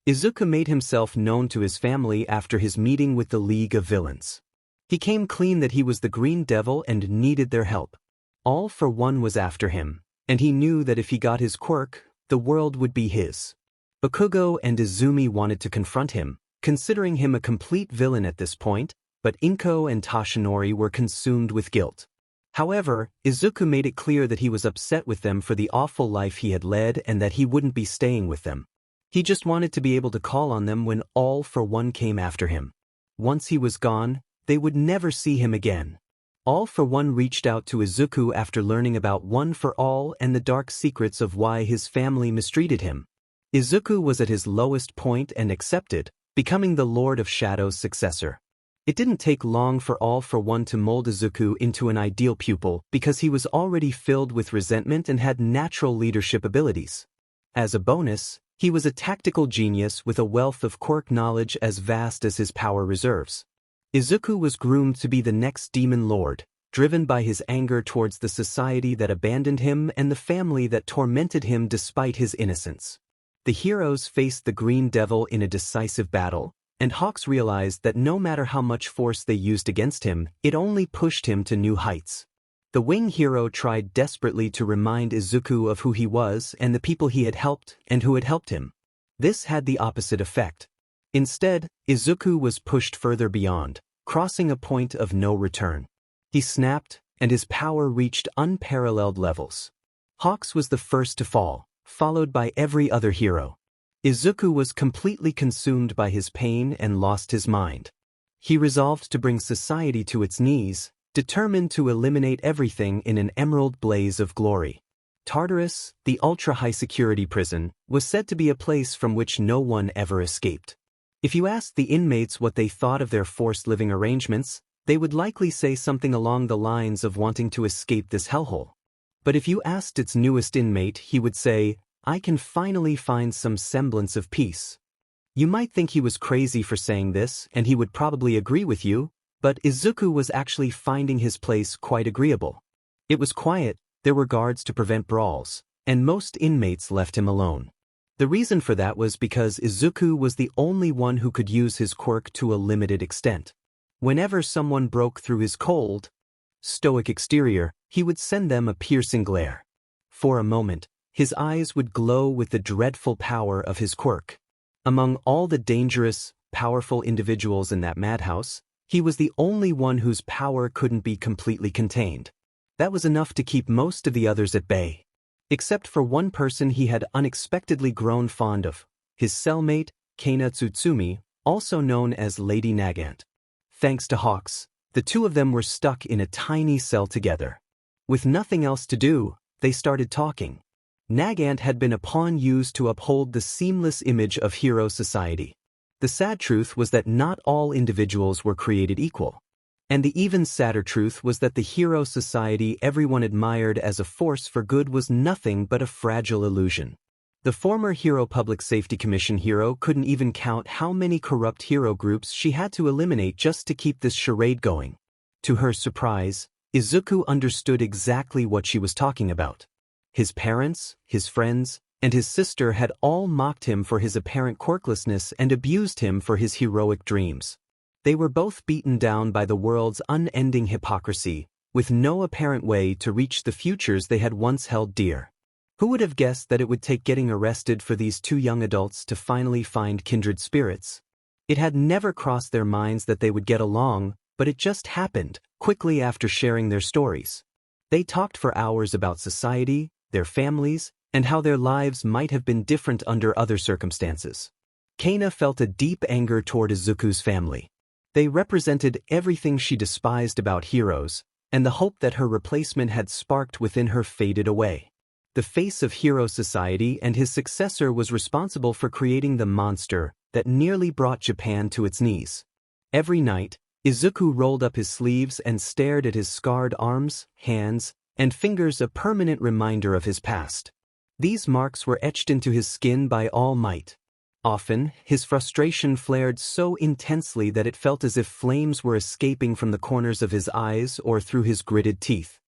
Izuku made himself known to his family after his meeting with the League of Villains. He came clean that he was the Green Devil and needed their help. All for One was after him, and he knew that if he got his quirk, the world would be his. Bakugo and Izumi wanted to confront him, considering him a complete villain at this point, but Inko and Toshinori were consumed with guilt. However, Izuku made it clear that he was upset with them for the awful life he had led and that he wouldn't be staying with them. He just wanted to be able to call on them when All for One came after him. Once he was gone, they would never see him again. All for One reached out to Izuku after learning about One for All and the dark secrets of why his family mistreated him. Izuku was at his lowest point and accepted, becoming the Lord of Shadow's successor. It didn't take long for All for One to mold Izuku into an ideal pupil because he was already filled with resentment and had natural leadership abilities. As a bonus, he was a tactical genius with a wealth of quirk knowledge as vast as his power reserves. Izuku was groomed to be the next demon lord, driven by his anger towards the society that abandoned him and the family that tormented him despite his innocence. The heroes faced the Green Devil in a decisive battle, and Hawks realized that no matter how much force they used against him, it only pushed him to new heights. The wing hero tried desperately to remind Izuku of who he was and the people he had helped and who had helped him. This had the opposite effect. Instead, Izuku was pushed further beyond, crossing a point of no return. He snapped, and his power reached unparalleled levels. Hawks was the first to fall, followed by every other hero. Izuku was completely consumed by his pain and lost his mind. He resolved to bring society to its knees, determined to eliminate everything in an emerald blaze of glory. Tartarus, the ultra-high-security prison, was said to be a place from which no one ever escaped. If you asked the inmates what they thought of their forced living arrangements, They would likely say something along the lines of wanting to escape this hellhole. But if you asked its newest inmate, he would say, "I can finally find some semblance of peace." You might think he was crazy for saying this, and he would probably agree with you, but Izuku was actually finding his place quite agreeable. It was quiet, there were guards to prevent brawls, and most inmates left him alone. The reason for that was because Izuku was the only one who could use his quirk to a limited extent. Whenever someone broke through his cold, stoic exterior, he would send them a piercing glare. For a moment, his eyes would glow with the dreadful power of his quirk. Among all the dangerous, powerful individuals in that madhouse, he was the only one whose power couldn't be completely contained. That was enough to keep most of the others at bay. Except for one person he had unexpectedly grown fond of, his cellmate, Kana Tsutsumi, also known as Lady Nagant. Thanks to Hawks, the two of them were stuck in a tiny cell together. With nothing else to do, they started talking. Nagant had been a pawn used to uphold the seamless image of hero society. The sad truth was that not all individuals were created equal. And the even sadder truth was that the hero society everyone admired as a force for good was nothing but a fragile illusion. The former Hero Public Safety Commission hero couldn't even count how many corrupt hero groups she had to eliminate just to keep this charade going. To her surprise, Izuku understood exactly what she was talking about. His parents, his friends, and his sister had all mocked him for his apparent quirklessness and abused him for his heroic dreams. They were both beaten down by the world's unending hypocrisy, with no apparent way to reach the futures they had once held dear. Who would have guessed that it would take getting arrested for these two young adults to finally find kindred spirits? It had never crossed their minds that they would get along, but it just happened, quickly after sharing their stories. They talked for hours about society, their families, and how their lives might have been different under other circumstances. Kana felt a deep anger toward Izuku's family. They represented everything she despised about heroes, and the hope that her replacement had sparked within her faded away. The face of hero society and his successor was responsible for creating the monster that nearly brought Japan to its knees. Every night, Izuku rolled up his sleeves and stared at his scarred arms, hands, and fingers, a permanent reminder of his past. These marks were etched into his skin by all might. Often, his frustration flared so intensely that it felt as if flames were escaping from the corners of his eyes or through his gritted teeth.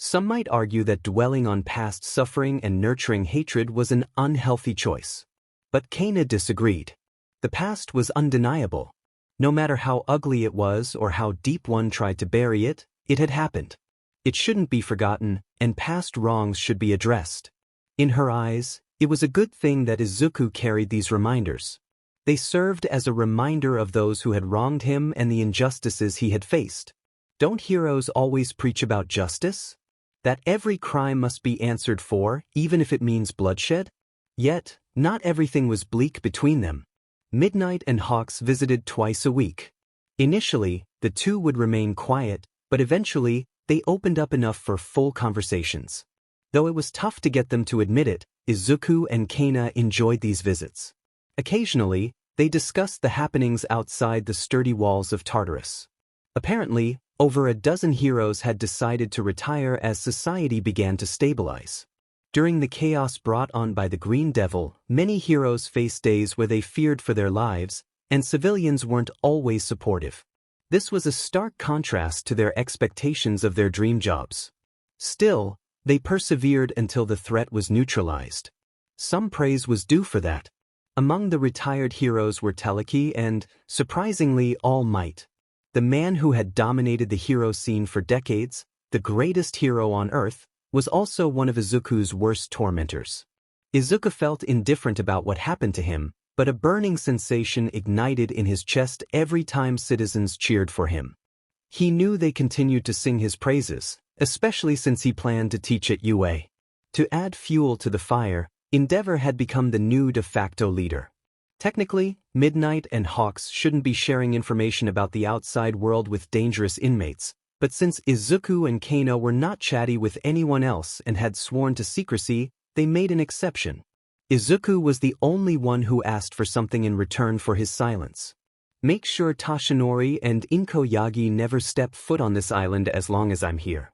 Some might argue that dwelling on past suffering and nurturing hatred was an unhealthy choice. But Kana disagreed. The past was undeniable. No matter how ugly it was or how deep one tried to bury it, it had happened. It shouldn't be forgotten, and past wrongs should be addressed. In her eyes, it was a good thing that Izuku carried these reminders. They served as a reminder of those who had wronged him and the injustices he had faced. Don't heroes always preach about justice? That every crime must be answered for, even if it means bloodshed? Yet, not everything was bleak between them. Midnight and Hawks visited twice a week. Initially, the two would remain quiet, but eventually, they opened up enough for full conversations. Though it was tough to get them to admit it, Izuku and Kana enjoyed these visits. Occasionally, they discussed the happenings outside the sturdy walls of Tartarus. Apparently, over a dozen heroes had decided to retire as society began to stabilize. During the chaos brought on by the Green Devil, many heroes faced days where they feared for their lives, and civilians weren't always supportive. This was a stark contrast to their expectations of their dream jobs. Still, they persevered until the threat was neutralized. Some praise was due for that. Among the retired heroes were Teleki and, surprisingly, All Might. The man who had dominated the hero scene for decades, the greatest hero on Earth, was also one of Izuku's worst tormentors. Izuku felt indifferent about what happened to him, but a burning sensation ignited in his chest every time citizens cheered for him. He knew they continued to sing his praises, especially since he planned to teach at UA. To add fuel to the fire, Endeavor had become the new de facto leader. Technically, Midnight and Hawks shouldn't be sharing information about the outside world with dangerous inmates, but since Izuku and Kano were not chatty with anyone else and had sworn to secrecy, they made an exception. Izuku was the only one who asked for something in return for his silence. Make sure Toshinori and Inko Yagi never step foot on this island as long as I'm here.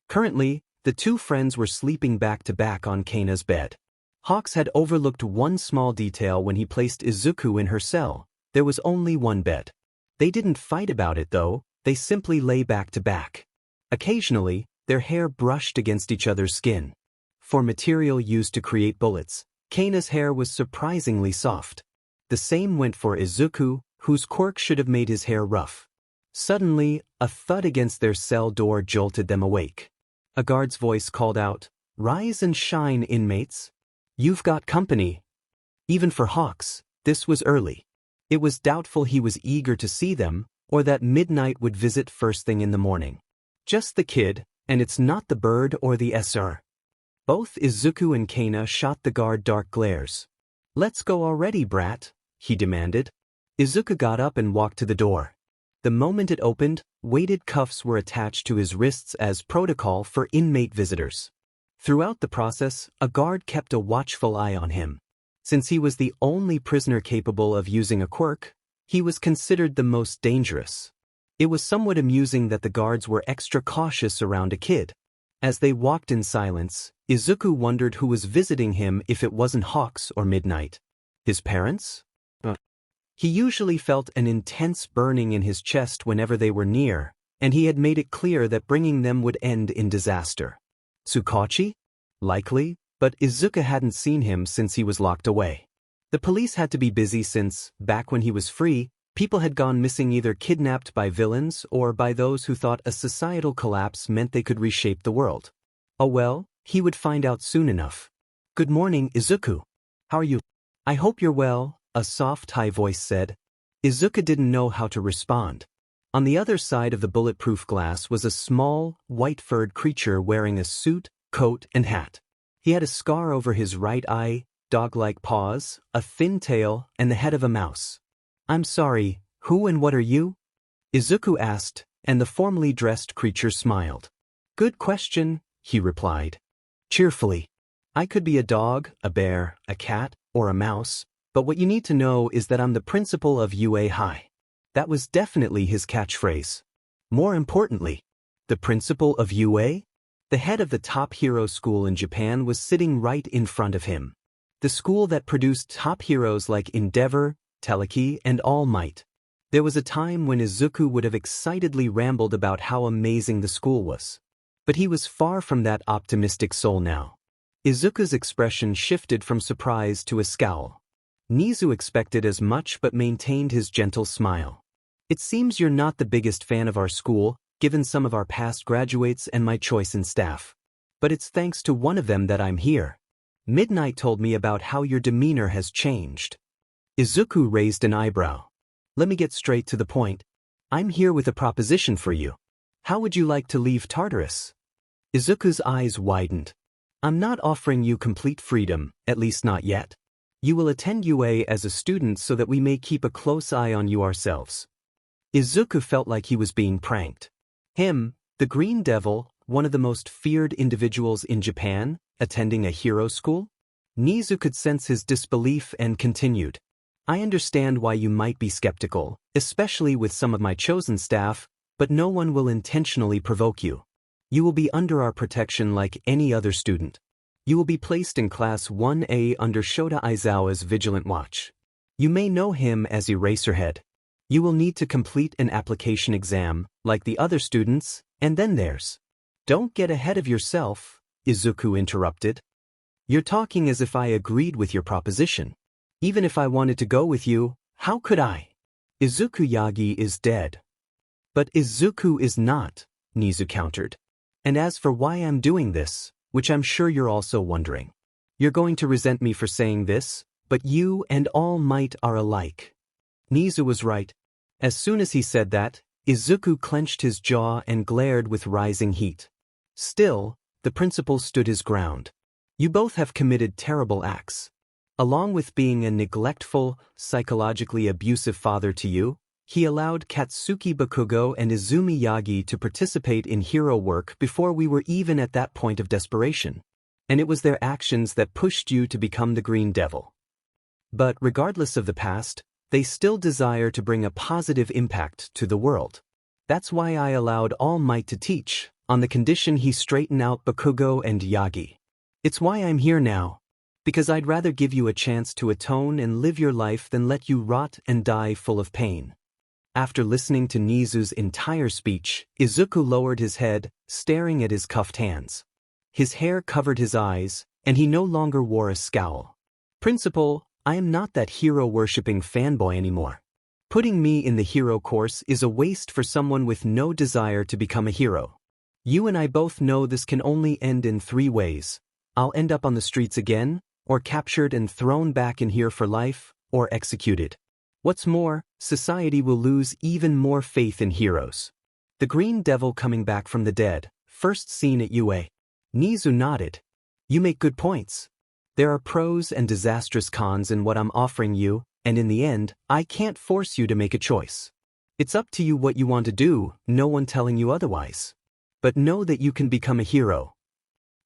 Currently, the two friends were sleeping back to back on Kana's bed. Hawks had overlooked one small detail when he placed Izuku in her cell. There was only one bed. They didn't fight about it though, they simply lay back to back. Occasionally, their hair brushed against each other's skin. For material used to create bullets, Kana's hair was surprisingly soft. The same went for Izuku, whose quirk should have made his hair rough. Suddenly, a thud against their cell door jolted them awake. A guard's voice called out, "Rise and shine, inmates. You've got company." Even for Hawks, this was early. It was doubtful he was eager to see them, or that midnight would visit first thing in the morning. Just the kid, and it's not the bird or the SR. Both Izuku and Kana shot the guard dark glares. "Let's go already, brat," he demanded. Izuku got up and walked to the door. The moment it opened, weighted cuffs were attached to his wrists as protocol for inmate visitors. Throughout the process, a guard kept a watchful eye on him. Since he was the only prisoner capable of using a quirk, he was considered the most dangerous. It was somewhat amusing that the guards were extra cautious around a kid. As they walked in silence, Izuku wondered who was visiting him if it wasn't Hawks or Midnight. His parents? He usually felt an intense burning in his chest whenever they were near, and he had made it clear that bringing them would end in disaster. Tsukachi? Likely, but Izuku hadn't seen him since he was locked away. The police had to be busy since, back when he was free, people had gone missing either kidnapped by villains or by those who thought a societal collapse meant they could reshape the world. Oh well, he would find out soon enough. "Good morning, Izuku. How are you?" "I hope you're well," a soft high voice said. Izuku didn't know how to respond. On the other side of the bulletproof glass was a small, white-furred creature wearing a suit, coat, and hat. He had a scar over his right eye, dog-like paws, a thin tail, and the head of a mouse. "I'm sorry, who and what are you?" Izuku asked, and the formally dressed creature smiled. "Good question," he replied. Cheerfully. "I could be a dog, a bear, a cat, or a mouse, but what you need to know is that I'm the principal of UA High." That was definitely his catchphrase. More importantly, the principal of UA? The head of the top hero school in Japan was sitting right in front of him. The school that produced top heroes like Endeavor, Telekinesis, and All Might. There was a time when Izuku would have excitedly rambled about how amazing the school was. But he was far from that optimistic soul now. Izuku's expression shifted from surprise to a scowl. Nizu expected as much but maintained his gentle smile. "It seems you're not the biggest fan of our school, given some of our past graduates and my choice in staff. But it's thanks to one of them that I'm here. Midnight told me about how your demeanor has changed." Izuku raised an eyebrow. "Let me get straight to the point. I'm here with a proposition for you. How would you like to leave Tartarus?" Izuku's eyes widened. "I'm not offering you complete freedom, at least not yet. You will attend UA as a student so that we may keep a close eye on you ourselves." Izuku felt like he was being pranked. Him, the Green Devil, one of the most feared individuals in Japan, attending a hero school? Nizu could sense his disbelief and continued. "I understand why you might be skeptical, especially with some of my chosen staff, but no one will intentionally provoke you. You will be under our protection like any other student. You will be placed in Class 1A under Shota Aizawa's Vigilant Watch. You may know him as Eraserhead. You will need to complete an application exam, like the other students, and then theirs." "Don't get ahead of yourself," Izuku interrupted. "You're talking as if I agreed with your proposition. Even if I wanted to go with you, how could I? Izuku Yagi is dead." "But Izuku is not," Nizu countered. "And as for why I'm doing this, which I'm sure you're also wondering. You're going to resent me for saying this, but you and All Might are alike." Nizu was right. As soon as he said that, Izuku clenched his jaw and glared with rising heat. Still, the principal stood his ground. "You both have committed terrible acts. Along with being a neglectful, psychologically abusive father to you, he allowed Katsuki Bakugo and Izumi Yagi to participate in hero work before we were even at that point of desperation. And it was their actions that pushed you to become the Green Devil. But regardless of the past, They still desire to bring a positive impact to the world. That's why I allowed All Might to teach, on the condition he straighten out Bakugo and Yagi. It's why I'm here now. Because I'd rather give you a chance to atone and live your life than let you rot and die full of pain. After listening to Nizu's entire speech, Izuku lowered his head, staring at his cuffed hands. His hair covered his eyes, and he no longer wore a scowl. Principal, I am not that hero-worshipping fanboy anymore. Putting me in the hero course is a waste for someone with no desire to become a hero. You and I both know this can only end in 3 ways. I'll end up on the streets again, or captured and thrown back in here for life, or executed. What's more, society will lose even more faith in heroes. The Green Devil coming back from the dead, first seen at UA. Nizu nodded. You make good points. There are pros and disastrous cons in what I'm offering you, and in the end, I can't force you to make a choice. It's up to you what you want to do, no one telling you otherwise. But know that you can become a hero.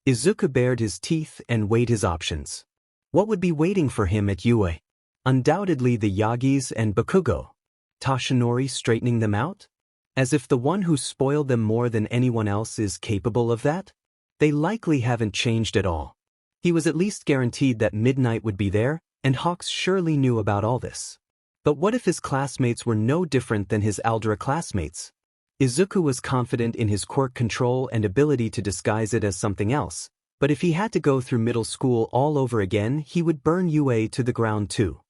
Izuku bared his teeth and weighed his options. What would be waiting for him at UA? Undoubtedly the Yagis and Bakugo. Toshinori straightening them out? As if the one who spoiled them more than anyone else is capable of that? They likely haven't changed at all. He was at least guaranteed that Midnight would be there, and Hawks surely knew about all this. But what if his classmates were no different than his Aldra classmates? Izuku was confident in his quirk control and ability to disguise it as something else, but if he had to go through middle school all over again, he would burn UA to the ground too.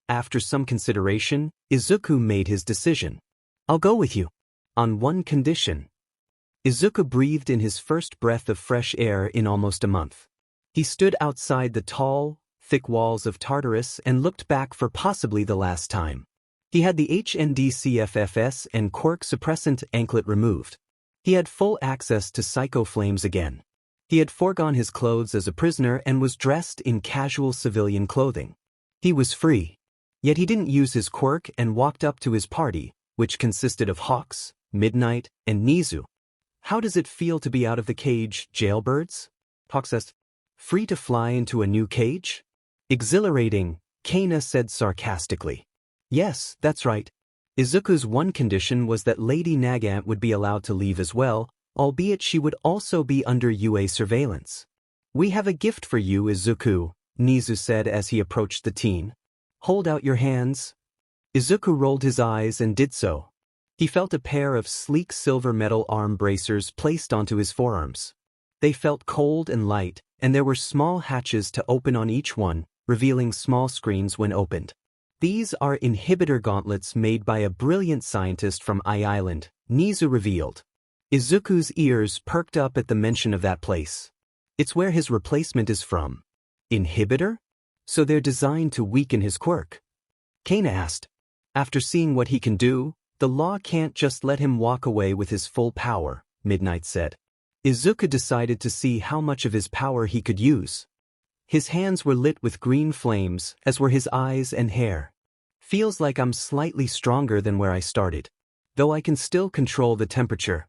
After some consideration, Izuku made his decision. I'll go with you. On one condition. Izuku breathed in his first breath of fresh air in almost a month. He stood outside the tall, thick walls of Tartarus and looked back for possibly the last time. He had the HNDCFFS and quirk suppressant anklet removed. He had full access to psycho flames again. He had foregone his clothes as a prisoner and was dressed in casual civilian clothing. He was free. Yet he didn't use his quirk and walked up to his party, which consisted of Hawks, Midnight, and Nizu. How does it feel to be out of the cage, jailbirds? Hawks asked. Free to fly into a new cage? Exhilarating, Kana said sarcastically. Yes, that's right. Izuku's one condition was that Lady Nagant would be allowed to leave as well, albeit she would also be under UA surveillance. We have a gift for you, Izuku, Nizu said as he approached the teen. Hold out your hands. Izuku rolled his eyes and did so. He felt a pair of sleek silver metal arm bracers placed onto his forearms. They felt cold and light, and there were small hatches to open on each one, revealing small screens when opened. These are inhibitor gauntlets made by a brilliant scientist from I Island, Nizu revealed. Izuku's ears perked up at the mention of that place. It's where his replacement is from. Inhibitor? So they're designed to weaken his quirk? Kana asked. After seeing what he can do, the law can't just let him walk away with his full power, Midnight said. Izuku decided to see how much of his power he could use. His hands were lit with green flames, as were his eyes and hair. Feels like I'm slightly stronger than where I started. Though I can still control the temperature.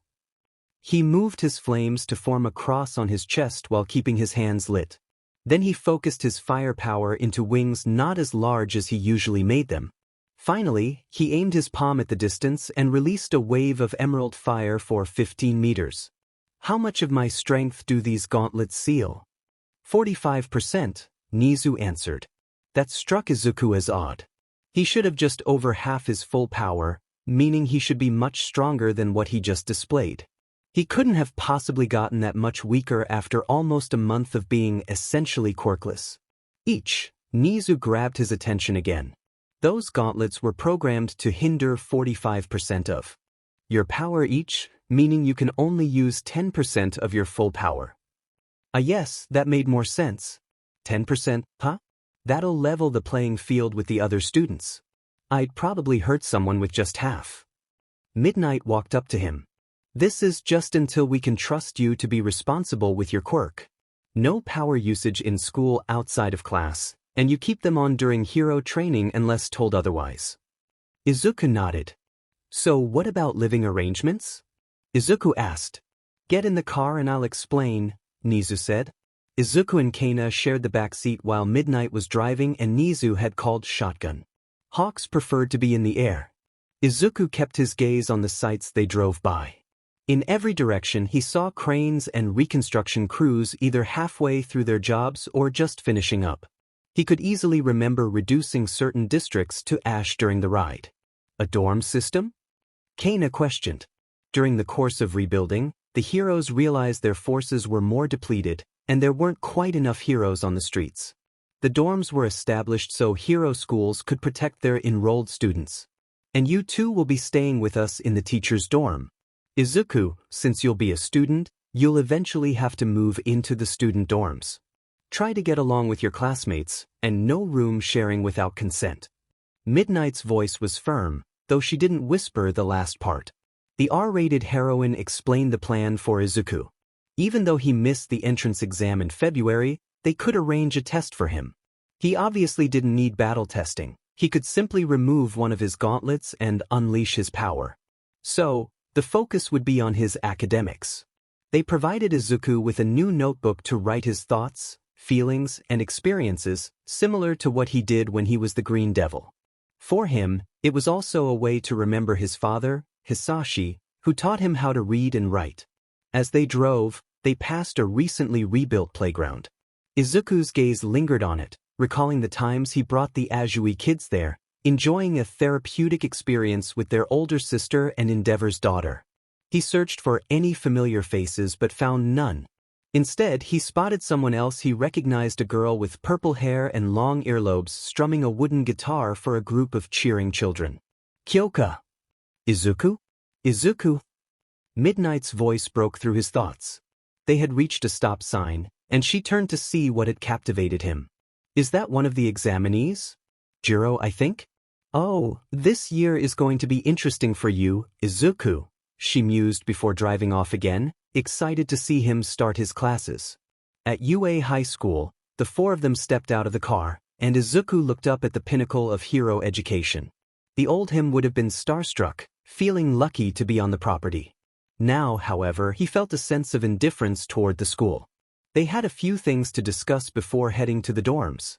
He moved his flames to form a cross on his chest while keeping his hands lit. Then he focused his firepower into wings not as large as he usually made them. Finally, he aimed his palm at the distance and released a wave of emerald fire for 15 meters. How much of my strength do these gauntlets seal? 45%, Nizu answered. That struck Izuku as odd. He should have just over half his full power, meaning he should be much stronger than what he just displayed. He couldn't have possibly gotten that much weaker after almost a month of being essentially quirkless. Nizu grabbed his attention again. Those gauntlets were programmed to hinder 45% of your power each, meaning you can only use 10% of your full power. Yes, that made more sense. 10%, huh? That'll level the playing field with the other students. I'd probably hurt someone with just half. Midnight walked up to him. This is just until we can trust you to be responsible with your quirk. No power usage in school outside of class, and you keep them on during hero training unless told otherwise. Izuku nodded. So what about living arrangements? Izuku asked. Get in the car and I'll explain, Nizu said. Izuku and Kana shared the back seat while Midnight was driving and Nizu had called shotgun. Hawks preferred to be in the air. Izuku kept his gaze on the sights they drove by. In every direction he saw cranes and reconstruction crews either halfway through their jobs or just finishing up. He could easily remember reducing certain districts to ash during the ride. A dorm system? Kana questioned. During the course of rebuilding, the heroes realized their forces were more depleted, and there weren't quite enough heroes on the streets. The dorms were established so hero schools could protect their enrolled students. And you too will be staying with us in the teacher's dorm. Izuku, since you'll be a student, you'll eventually have to move into the student dorms. Try to get along with your classmates, and no room sharing without consent. Midnight's voice was firm, though she didn't whisper the last part. The R-rated heroine explained the plan for Izuku. Even though he missed the entrance exam in February, they could arrange a test for him. He obviously didn't need battle testing. He could simply remove one of his gauntlets and unleash his power. So, the focus would be on his academics. They provided Izuku with a new notebook to write his thoughts, feelings, and experiences, similar to what he did when he was the Green Devil. For him, it was also a way to remember his father, Hisashi, who taught him how to read and write. As they drove, they passed a recently rebuilt playground. Izuku's gaze lingered on it, recalling the times he brought the Azui kids there, enjoying a therapeutic experience with their older sister and Endeavor's daughter. He searched for any familiar faces but found none. Instead, he spotted someone else. He recognized a girl with purple hair and long earlobes strumming a wooden guitar for a group of cheering children. Kyoka. Izuku? Izuku? Midnight's voice broke through his thoughts. They had reached a stop sign, and she turned to see what had captivated him. Is that one of the examinees? Jiro, I think? Oh, this year is going to be interesting for you, Izuku, she mused before driving off again, excited to see him start his classes. At UA High School, the four of them stepped out of the car, and Izuku looked up at the pinnacle of hero education. The old him would have been starstruck, feeling lucky to be on the property. Now, however, he felt a sense of indifference toward the school. They had a few things to discuss before heading to the dorms.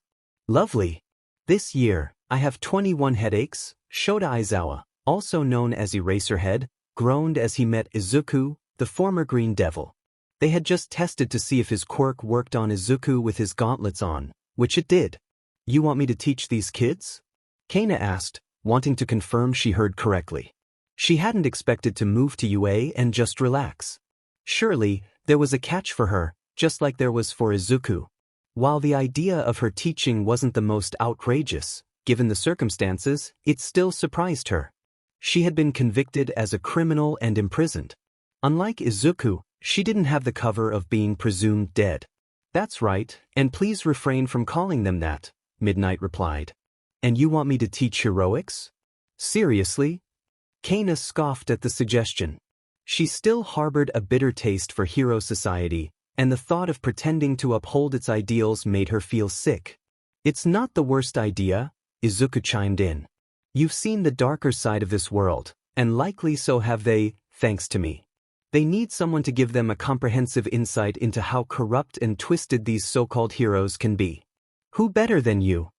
Lovely. This year, I have 21 headaches, Shota Aizawa, also known as Eraserhead, groaned as he met Izuku, the former Green Devil. They had just tested to see if his quirk worked on Izuku with his gauntlets on, which it did. You want me to teach these kids? Kana asked, wanting to confirm she heard correctly. She hadn't expected to move to UA and just relax. Surely, there was a catch for her, just like there was for Izuku. While the idea of her teaching wasn't the most outrageous, given the circumstances, it still surprised her. She had been convicted as a criminal and imprisoned. Unlike Izuku, she didn't have the cover of being presumed dead. That's right, and please refrain from calling them that, Midnight replied. And you want me to teach heroics? Seriously? Kana scoffed at the suggestion. She still harbored a bitter taste for hero society, and the thought of pretending to uphold its ideals made her feel sick. It's not the worst idea, Izuku chimed in. You've seen the darker side of this world, and likely so have they, thanks to me. They need someone to give them a comprehensive insight into how corrupt and twisted these so-called heroes can be. Who better than you?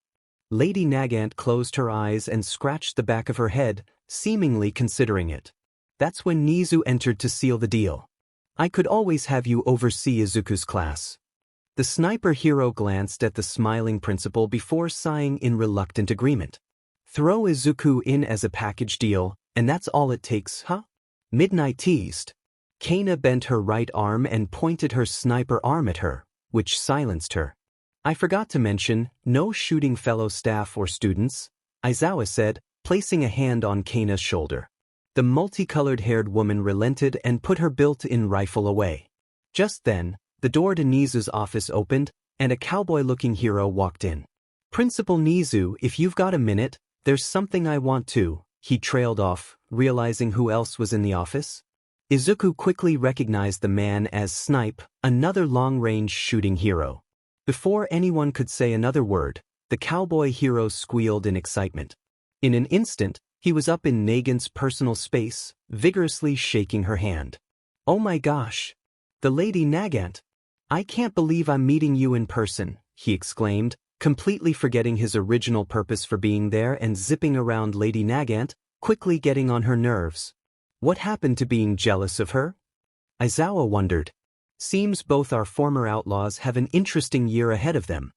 Lady Nagant closed her eyes and scratched the back of her head, seemingly considering it. That's when Nizu entered to seal the deal. I could always have you oversee Izuku's class. The sniper hero glanced at the smiling principal before sighing in reluctant agreement. Throw Izuku in as a package deal, and that's all it takes, huh? Midnight teased. Kana bent her right arm and pointed her sniper arm at her, which silenced her. I forgot to mention, no shooting fellow staff or students, Aizawa said, placing a hand on Kana's shoulder. The multicolored-haired woman relented and put her built-in rifle away. Just then, the door to Nizu's office opened, and a cowboy-looking hero walked in. Principal Nizu, if you've got a minute, there's something I want to, he trailed off, realizing who else was in the office. Izuku quickly recognized the man as Snipe, another long-range shooting hero. Before anyone could say another word, the cowboy hero squealed in excitement. In an instant, he was up in Nagant's personal space, vigorously shaking her hand. Oh my gosh! The Lady Nagant! I can't believe I'm meeting you in person, he exclaimed, completely forgetting his original purpose for being there and zipping around Lady Nagant, quickly getting on her nerves. What happened to being jealous of her? Aizawa wondered. Seems both our former outlaws have an interesting year ahead of them.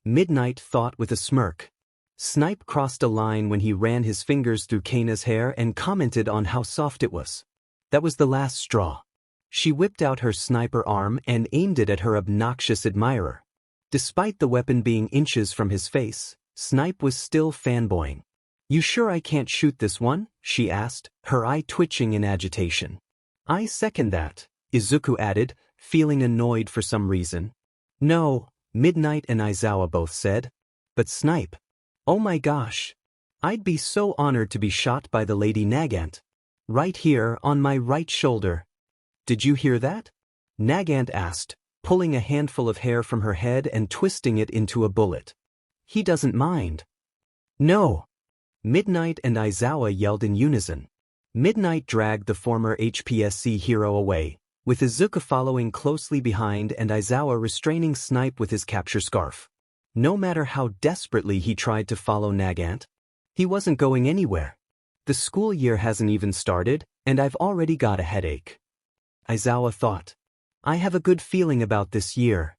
Midnight thought with a smirk. Snipe crossed a line when he ran his fingers through Kaina's hair and commented on how soft it was. That was the last straw. She whipped out her sniper arm and aimed it at her obnoxious admirer. Despite the weapon being inches from his face, Snipe was still fanboying. "You sure I can't shoot this one?" she asked, her eye twitching in agitation. "I second that," Izuku added, feeling annoyed for some reason. "No," Midnight and Aizawa both said. "But Snipe. Oh my gosh. I'd be so honored to be shot by the Lady Nagant. Right here on my right shoulder." "Did you hear that?" Nagant asked, pulling a handful of hair from her head and twisting it into a bullet. "He doesn't mind." "No." Midnight and Aizawa yelled in unison. Midnight dragged the former HPSC hero away, with Izuku following closely behind and Aizawa restraining Snipe with his capture scarf. No matter how desperately he tried to follow Nagant, he wasn't going anywhere. "The school year hasn't even started, and I've already got a headache," Aizawa thought. "I have a good feeling about this year."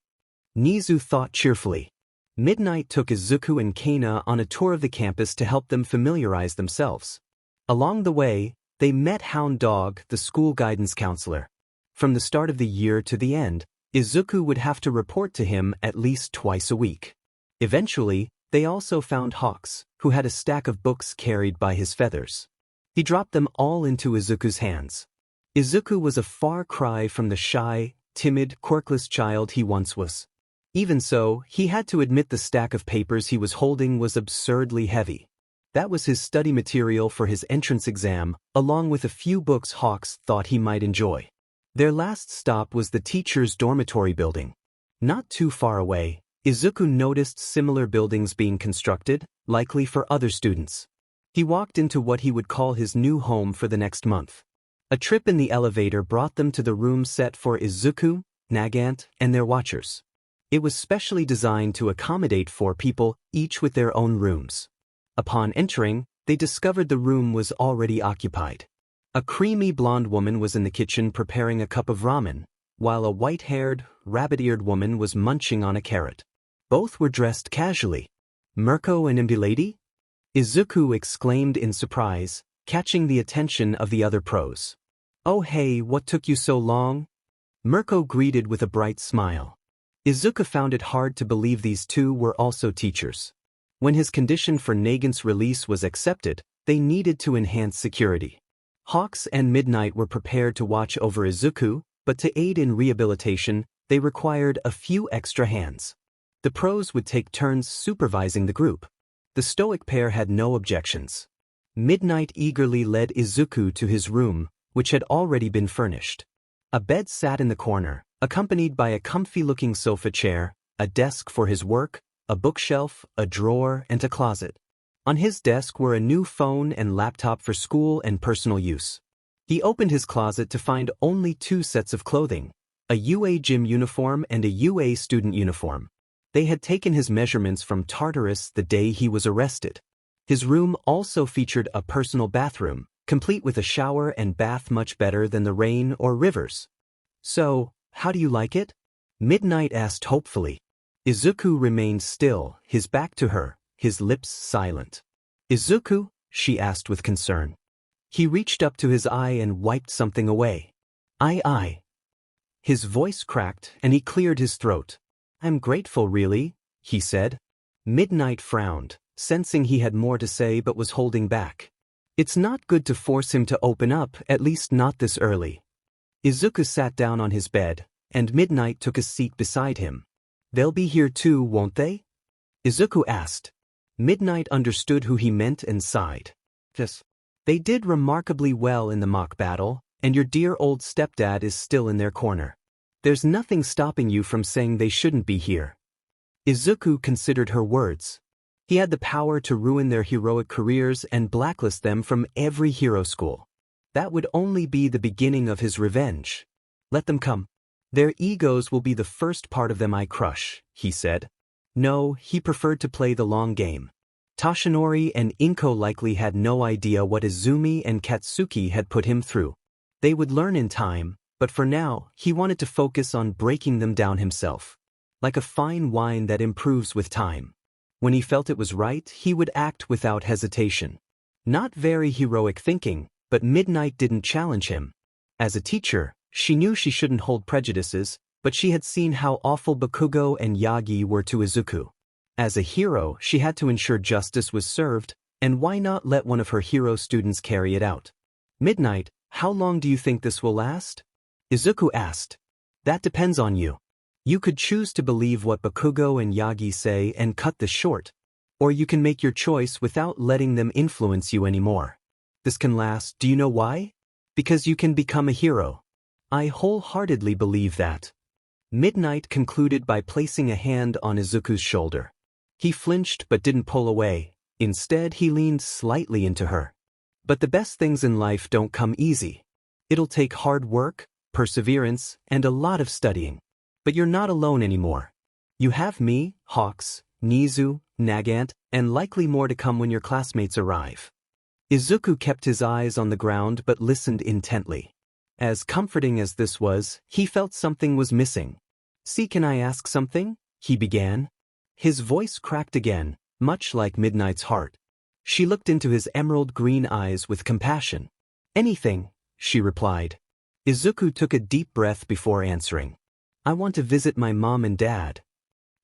Nizu thought cheerfully. Midnight took Izuku and Kaina on a tour of the campus to help them familiarize themselves. Along the way, they met Hound Dog, the school guidance counselor. From the start of the year to the end, Izuku would have to report to him at least twice a week. Eventually, they also found Hawks, who had a stack of books carried by his feathers. He dropped them all into Izuku's hands. Izuku was a far cry from the shy, timid, quirkless child he once was. Even so, he had to admit the stack of papers he was holding was absurdly heavy. That was his study material for his entrance exam, along with a few books Hawks thought he might enjoy. Their last stop was the teacher's dormitory building. Not too far away, Izuku noticed similar buildings being constructed, likely for other students. He walked into what he would call his new home for the next month. A trip in the elevator brought them to the room set for Izuku, Nagant, and their watchers. It was specially designed to accommodate 4 people, each with their own rooms. Upon entering, they discovered the room was already occupied. A creamy blonde woman was in the kitchen preparing a cup of ramen, while a white-haired, rabbit-eared woman was munching on a carrot. Both were dressed casually. "Mirko and Imbilady?" Izuku exclaimed in surprise, catching the attention of the other pros. "Oh hey, what took you so long?" Mirko greeted with a bright smile. Izuku found it hard to believe these two were also teachers. When his condition for Nagant's release was accepted, they needed to enhance security. Hawks and Midnight were prepared to watch over Izuku, but to aid in rehabilitation, they required a few extra hands. The pros would take turns supervising the group. The stoic pair had no objections. Midnight eagerly led Izuku to his room, which had already been furnished. A bed sat in the corner, accompanied by a comfy-looking sofa chair, a desk for his work, a bookshelf, a drawer, and a closet. On his desk were a new phone and laptop for school and personal use. He opened his closet to find only 2 sets of clothing, a UA gym uniform and a UA student uniform. They had taken his measurements from Tartarus the day he was arrested. His room also featured a personal bathroom, complete with a shower and bath much better than the rain or rivers. "So, how do you like it?" Midnight asked hopefully. Izuku remained still, his back to her, his lips silent. "Izuku?" she asked with concern. He reached up to his eye and wiped something away. I. His voice cracked and he cleared his throat. "I'm grateful really," he said. Midnight frowned, sensing he had more to say but was holding back. It's not good to force him to open up, at least not this early. Izuku sat down on his bed, and Midnight took a seat beside him. "They'll be here too, won't they?" Izuku asked. Midnight understood who he meant and sighed. "Yes. They did remarkably well in the mock battle, and your dear old stepdad is still in their corner. There's nothing stopping you from saying they shouldn't be here." Izuku considered her words. He had the power to ruin their heroic careers and blacklist them from every hero school. That would only be the beginning of his revenge. "Let them come. Their egos will be the first part of them I crush," he said. No, he preferred to play the long game. Toshinori and Inko likely had no idea what Izumi and Katsuki had put him through. They would learn in time, but for now, he wanted to focus on breaking them down himself. Like a fine wine that improves with time. When he felt it was right, he would act without hesitation. Not very heroic thinking, but Midnight didn't challenge him. As a teacher, she knew she shouldn't hold prejudices, but she had seen how awful Bakugo and Yagi were to Izuku. As a hero, she had to ensure justice was served, and why not let one of her hero students carry it out? Midnight, how long do you think this will last? Izuku asked. That depends on you. You could choose to believe what Bakugo and Yagi say and cut this short. Or you can make your choice without letting them influence you anymore. This can last, do you know why? Because you can become a hero. I wholeheartedly believe that. Midnight concluded by placing a hand on Izuku's shoulder. He flinched but didn't pull away. Instead, he leaned slightly into her. But the best things in life don't come easy. It'll take hard work, perseverance, and a lot of studying. But you're not alone anymore. You have me, Hawks, Nizu, Nagant, and likely more to come when your classmates arrive. Izuku kept his eyes on the ground but listened intently. As comforting as this was, he felt something was missing. See, can I ask something? He began. His voice cracked again, much like Midnight's heart. She looked into his emerald green eyes with compassion. Anything, she replied. Izuku took a deep breath before answering. I want to visit my mom and dad.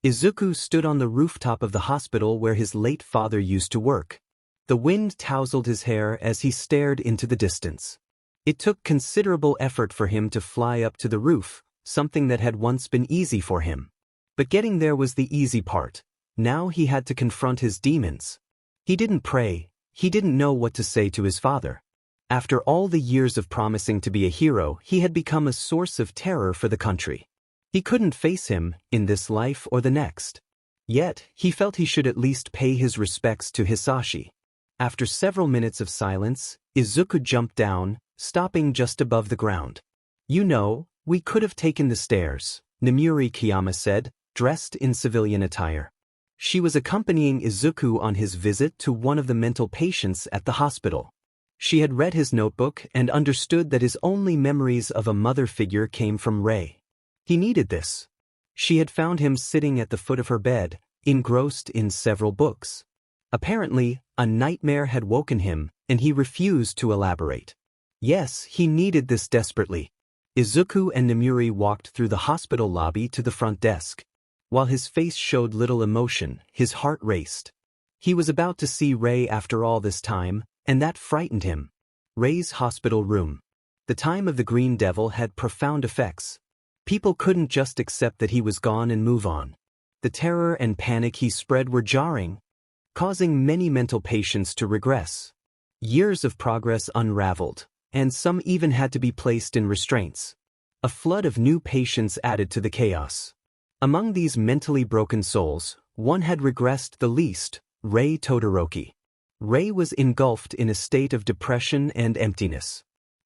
Izuku stood on the rooftop of the hospital where his late father used to work. The wind tousled his hair as he stared into the distance. It took considerable effort for him to fly up to the roof, something that had once been easy for him. But getting there was the easy part. Now he had to confront his demons. He didn't pray, he didn't know what to say to his father. After all the years of promising to be a hero, he had become a source of terror for the country. He couldn't face him, in this life or the next. Yet, he felt he should at least pay his respects to Hisashi. After several minutes of silence, Izuku jumped down, stopping just above the ground. You know, we could have taken the stairs, Namuri Kiyama said, dressed in civilian attire. She was accompanying Izuku on his visit to one of the mental patients at the hospital. She had read his notebook and understood that his only memories of a mother figure came from Rei. He needed this. She had found him sitting at the foot of her bed, engrossed in several books. Apparently, a nightmare had woken him, and he refused to elaborate. Yes, he needed this desperately. Izuku and Namuri walked through the hospital lobby to the front desk. While his face showed little emotion, his heart raced. He was about to see Rei after all this time, and that frightened him. Rei's hospital room. The time of the Green Devil had profound effects. People couldn't just accept that he was gone and move on. The terror and panic he spread were jarring, causing many mental patients to regress. Years of progress unraveled, and some even had to be placed in restraints. A flood of new patients added to the chaos. Among these mentally broken souls, one had regressed the least, Rei Todoroki. Rei was engulfed in a state of depression and emptiness.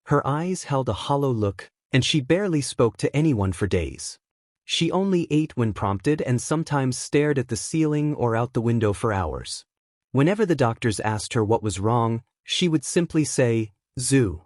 Her eyes held a hollow look, and she barely spoke to anyone for days. She only ate when prompted and sometimes stared at the ceiling or out the window for hours. Whenever the doctors asked her what was wrong, she would simply say, "Zoo."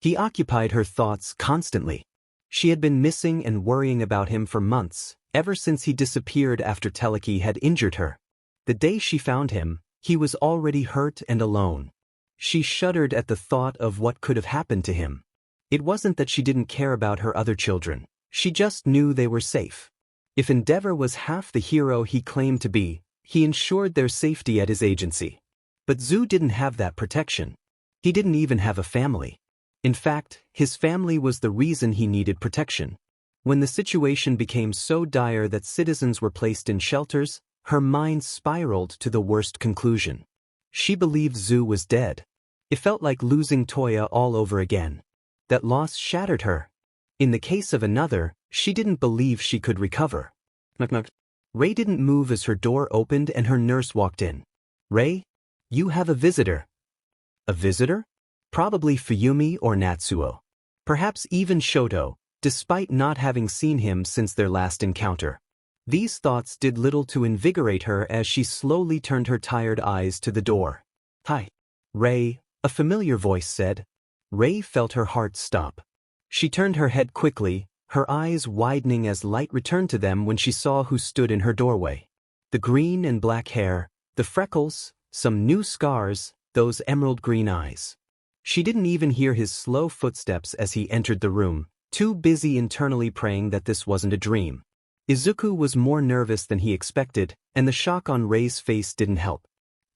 He occupied her thoughts constantly. She had been missing and worrying about him for months, ever since he disappeared after Teleki had injured her. The day she found him, he was already hurt and alone. She shuddered at the thought of what could have happened to him. It wasn't that she didn't care about her other children. She just knew they were safe. If Endeavor was half the hero he claimed to be, he ensured their safety at his agency. But Zoo didn't have that protection. He didn't even have a family. In fact, his family was the reason he needed protection. When the situation became so dire that citizens were placed in shelters, her mind spiraled to the worst conclusion. She believed Zoo was dead. It felt like losing Toya all over again. That loss shattered her. In the case of another, she didn't believe she could recover. Knock knock. Rei didn't move as her door opened and her nurse walked in. "Rei, you have a visitor." A visitor? Probably Fuyumi or Natsuo. Perhaps even Shoto, despite not having seen him since their last encounter. These thoughts did little to invigorate her as she slowly turned her tired eyes to the door. "Hi, Ray," a familiar voice said. Ray felt her heart stop. She turned her head quickly, her eyes widening as light returned to them when she saw who stood in her doorway. The green and black hair, the freckles, some new scars, those emerald green eyes. She didn't even hear his slow footsteps as he entered the room, too busy internally praying that this wasn't a dream. Izuku was more nervous than he expected, and the shock on Rei's face didn't help.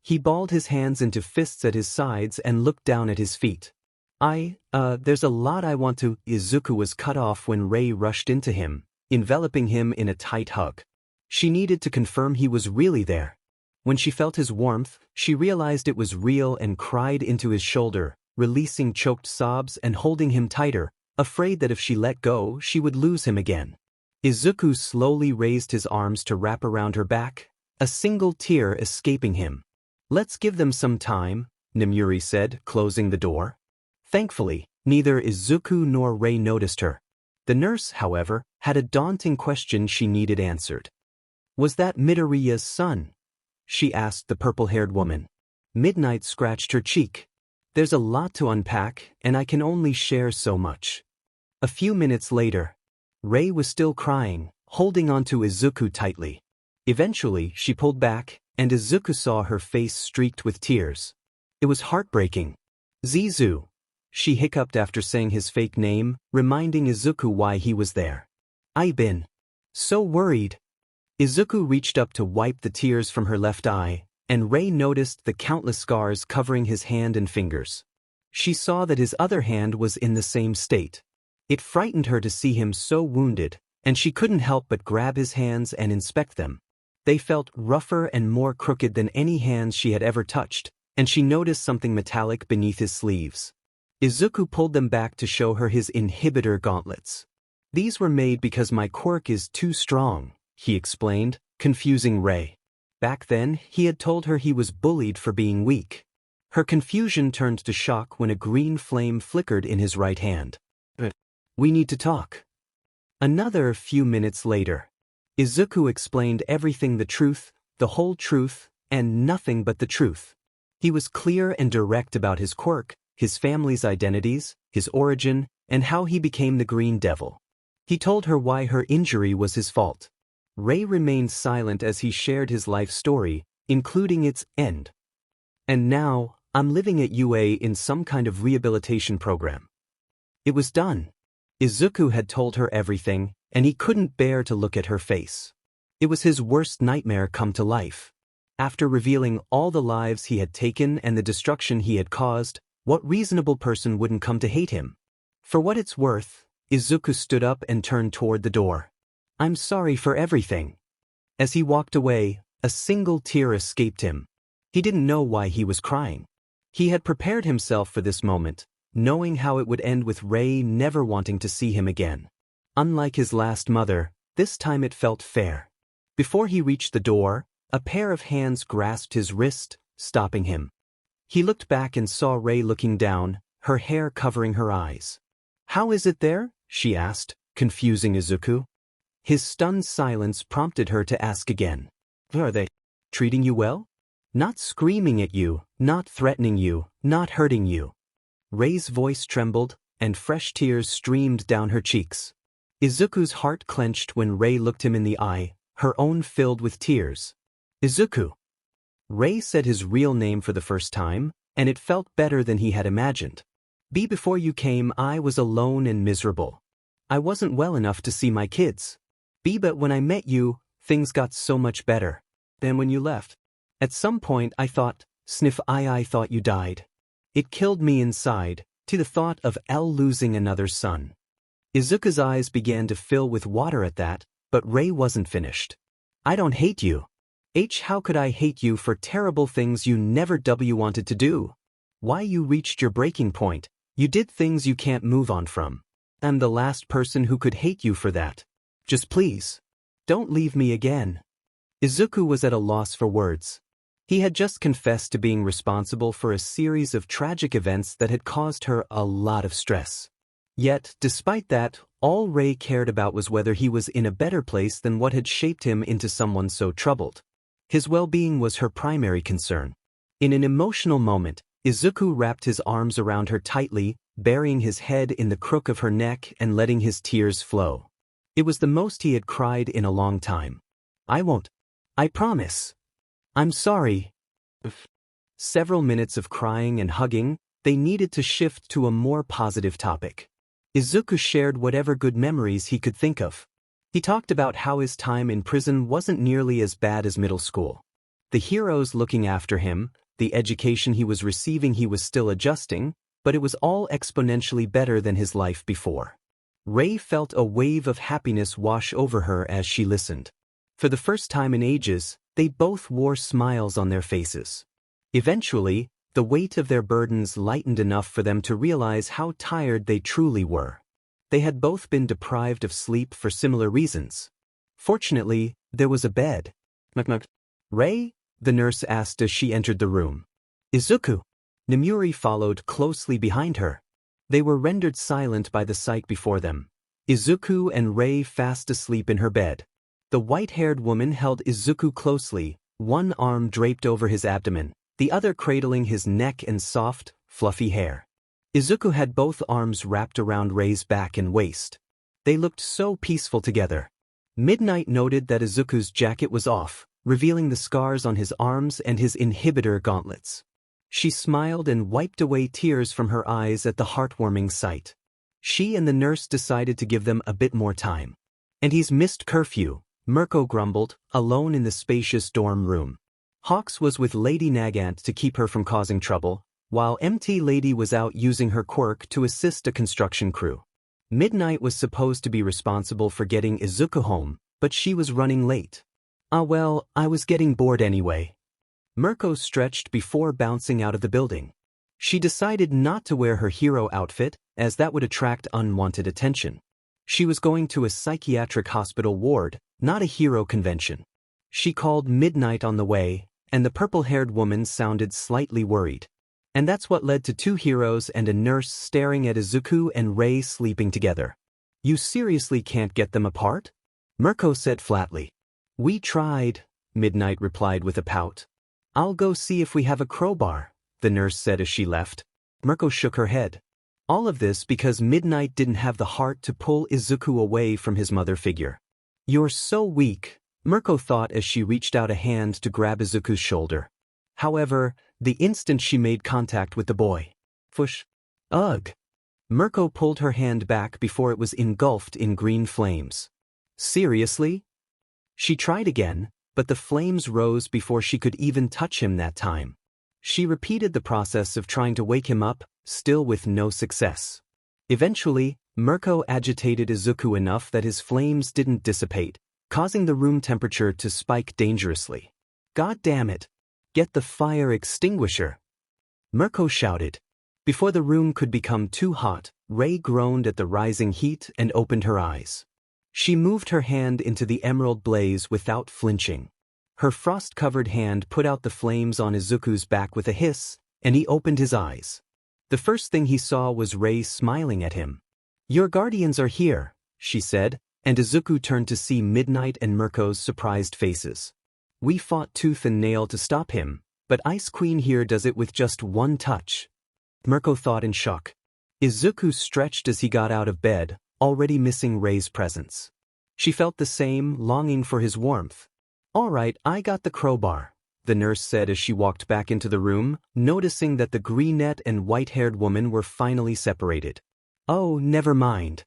He balled his hands into fists at his sides and looked down at his feet. There's a lot I want to." Izuku was cut off when Rei rushed into him, enveloping him in a tight hug. She needed to confirm he was really there. When she felt his warmth, she realized it was real and cried into his shoulder, releasing choked sobs and holding him tighter, afraid that if she let go, she would lose him again. Izuku slowly raised his arms to wrap around her back, a single tear escaping him. "Let's give them some time," Nomuri said, closing the door. Thankfully, neither Izuku nor Rei noticed her. The nurse, however, had a daunting question she needed answered. "Was that Midoriya's son?" she asked the purple-haired woman. Midnight scratched her cheek. "There's a lot to unpack, and I can only share so much." A few minutes later, Rei was still crying, holding onto Izuku tightly. Eventually, she pulled back, and Izuku saw her face streaked with tears. It was heartbreaking. "Zizu," she hiccuped after saying his fake name, reminding Izuku why he was there. "I've been so worried." Izuku reached up to wipe the tears from her left eye, and Rei noticed the countless scars covering his hand and fingers. She saw that his other hand was in the same state. It frightened her to see him so wounded, and she couldn't help but grab his hands and inspect them. They felt rougher and more crooked than any hands she had ever touched, and she noticed something metallic beneath his sleeves. Izuku pulled them back to show her his inhibitor gauntlets. "These were made because my quirk is too strong," he explained, confusing Rei. Back then, he had told her he was bullied for being weak. Her confusion turned to shock when a green flame flickered in his right hand. "We need to talk." Another few minutes later, Izuku explained everything, the truth, the whole truth, and nothing but the truth. He was clear and direct about his quirk, his family's identities, his origin, and how he became the Green Devil. He told her why her injury was his fault. Rei remained silent as he shared his life story, including its end. "And now, I'm living at UA in some kind of rehabilitation program." It was done. Izuku had told her everything, and he couldn't bear to look at her face. It was his worst nightmare come to life. After revealing all the lives he had taken and the destruction he had caused, what reasonable person wouldn't come to hate him? For what it's worth, Izuku stood up and turned toward the door. "I'm sorry for everything." As he walked away, a single tear escaped him. He didn't know why he was crying. He had prepared himself for this moment, knowing how it would end with Rei never wanting to see him again. Unlike his last mother, this time it felt fair. Before he reached the door, a pair of hands grasped his wrist, stopping him. He looked back and saw Rei looking down, her hair covering her eyes. "How is it there?" she asked, confusing Izuku. His stunned silence prompted her to ask again. "Are they treating you well? Not screaming at you, not threatening you, not hurting you?" Rei's voice trembled, and fresh tears streamed down her cheeks. Izuku's heart clenched when Rei looked him in the eye, her own filled with tears. "Izuku." Rei said his real name for the first time, and it felt better than he had imagined. Before you came, I was alone and miserable. I wasn't well enough to see my kids. But when I met you, things got so much better. Then when you left, at some point I thought, I thought you died. It killed me inside, to the thought of Elle losing another son." Izuku's eyes began to fill with water at that, but Rei wasn't finished. "I don't hate you. How could I hate you for terrible things you never wanted to do? Why you reached your breaking point, you did things you can't move on from. I'm the last person who could hate you for that. Just please, don't leave me again." Izuku was at a loss for words. He had just confessed to being responsible for a series of tragic events that had caused her a lot of stress. Yet, despite that, All Rei cared about was whether he was in a better place than what had shaped him into someone so troubled. His well-being was her primary concern. In an emotional moment, Izuku wrapped his arms around her tightly, burying his head in the crook of her neck and letting his tears flow. It was the most he had cried in a long time. "I won't. I promise. I'm sorry." Several minutes of crying and hugging, they needed to shift to a more positive topic. Izuku shared whatever good memories he could think of. He talked about how his time in prison wasn't nearly as bad as middle school. The heroes looking after him, the education he was receiving, he was still adjusting, but it was all exponentially better than his life before. Rei felt a wave of happiness wash over her as she listened. For the first time in ages, they both wore smiles on their faces. Eventually, the weight of their burdens lightened enough for them to realize how tired they truly were. They had both been deprived of sleep for similar reasons. Fortunately, there was a bed. "Rei?" the nurse asked as she entered the room. "Izuku." Nemuri followed closely behind her. They were rendered silent by the sight before them. Izuku and Rei fast asleep in her bed. The white-haired woman held Izuku closely, one arm draped over his abdomen, the other cradling his neck and soft, fluffy hair. Izuku had both arms wrapped around Rei's back and waist. They looked so peaceful together. Midnight noted that Izuku's jacket was off, revealing the scars on his arms and his inhibitor gauntlets. She smiled and wiped away tears from her eyes at the heartwarming sight. She and the nurse decided to give them a bit more time. "And he's missed curfew," Mirko grumbled, alone in the spacious dorm room. Hawks was with Lady Nagant to keep her from causing trouble, while MT Lady was out using her quirk to assist a construction crew. Midnight was supposed to be responsible for getting Izuku home, but she was running late. Well, I was getting bored anyway." Mirko stretched before bouncing out of the building. She decided not to wear her hero outfit, as that would attract unwanted attention. She was going to a psychiatric hospital ward, not a hero convention. She called Midnight on the way, and the purple-haired woman sounded slightly worried. And that's what led to two heroes and a nurse staring at Izuku and Rei sleeping together. "You seriously can't get them apart?" Mirko said flatly. "We tried," Midnight replied with a pout. "I'll go see if we have a crowbar," the nurse said as she left. Mirko shook her head. All of this because Midnight didn't have the heart to pull Izuku away from his mother figure. "You're so weak," Mirko thought as she reached out a hand to grab Izuku's shoulder. However, the instant she made contact with the boy. "Fush. Ugh." Mirko pulled her hand back before it was engulfed in green flames. "Seriously?" She tried again, but the flames rose before she could even touch him that time. She repeated the process of trying to wake him up, still with no success. Eventually, Mirko agitated Izuku enough that his flames didn't dissipate, causing the room temperature to spike dangerously. "God damn it! Get the fire extinguisher!" Mirko shouted. Before the room could become too hot, Rei groaned at the rising heat and opened her eyes. She moved her hand into the emerald blaze without flinching. Her frost-covered hand put out the flames on Izuku's back with a hiss, and he opened his eyes. The first thing he saw was Rei smiling at him. "Your guardians are here," she said, and Izuku turned to see Midnight and Mirko's surprised faces. "We fought tooth and nail to stop him, but Ice Queen here does it with just one touch," Mirko thought in shock. Izuku stretched as he got out of bed, already missing Rei's presence. She felt the same, longing for his warmth. "All right, I got the crowbar," the nurse said as she walked back into the room, noticing that the greenette and white-haired woman were finally separated. "Oh, never mind."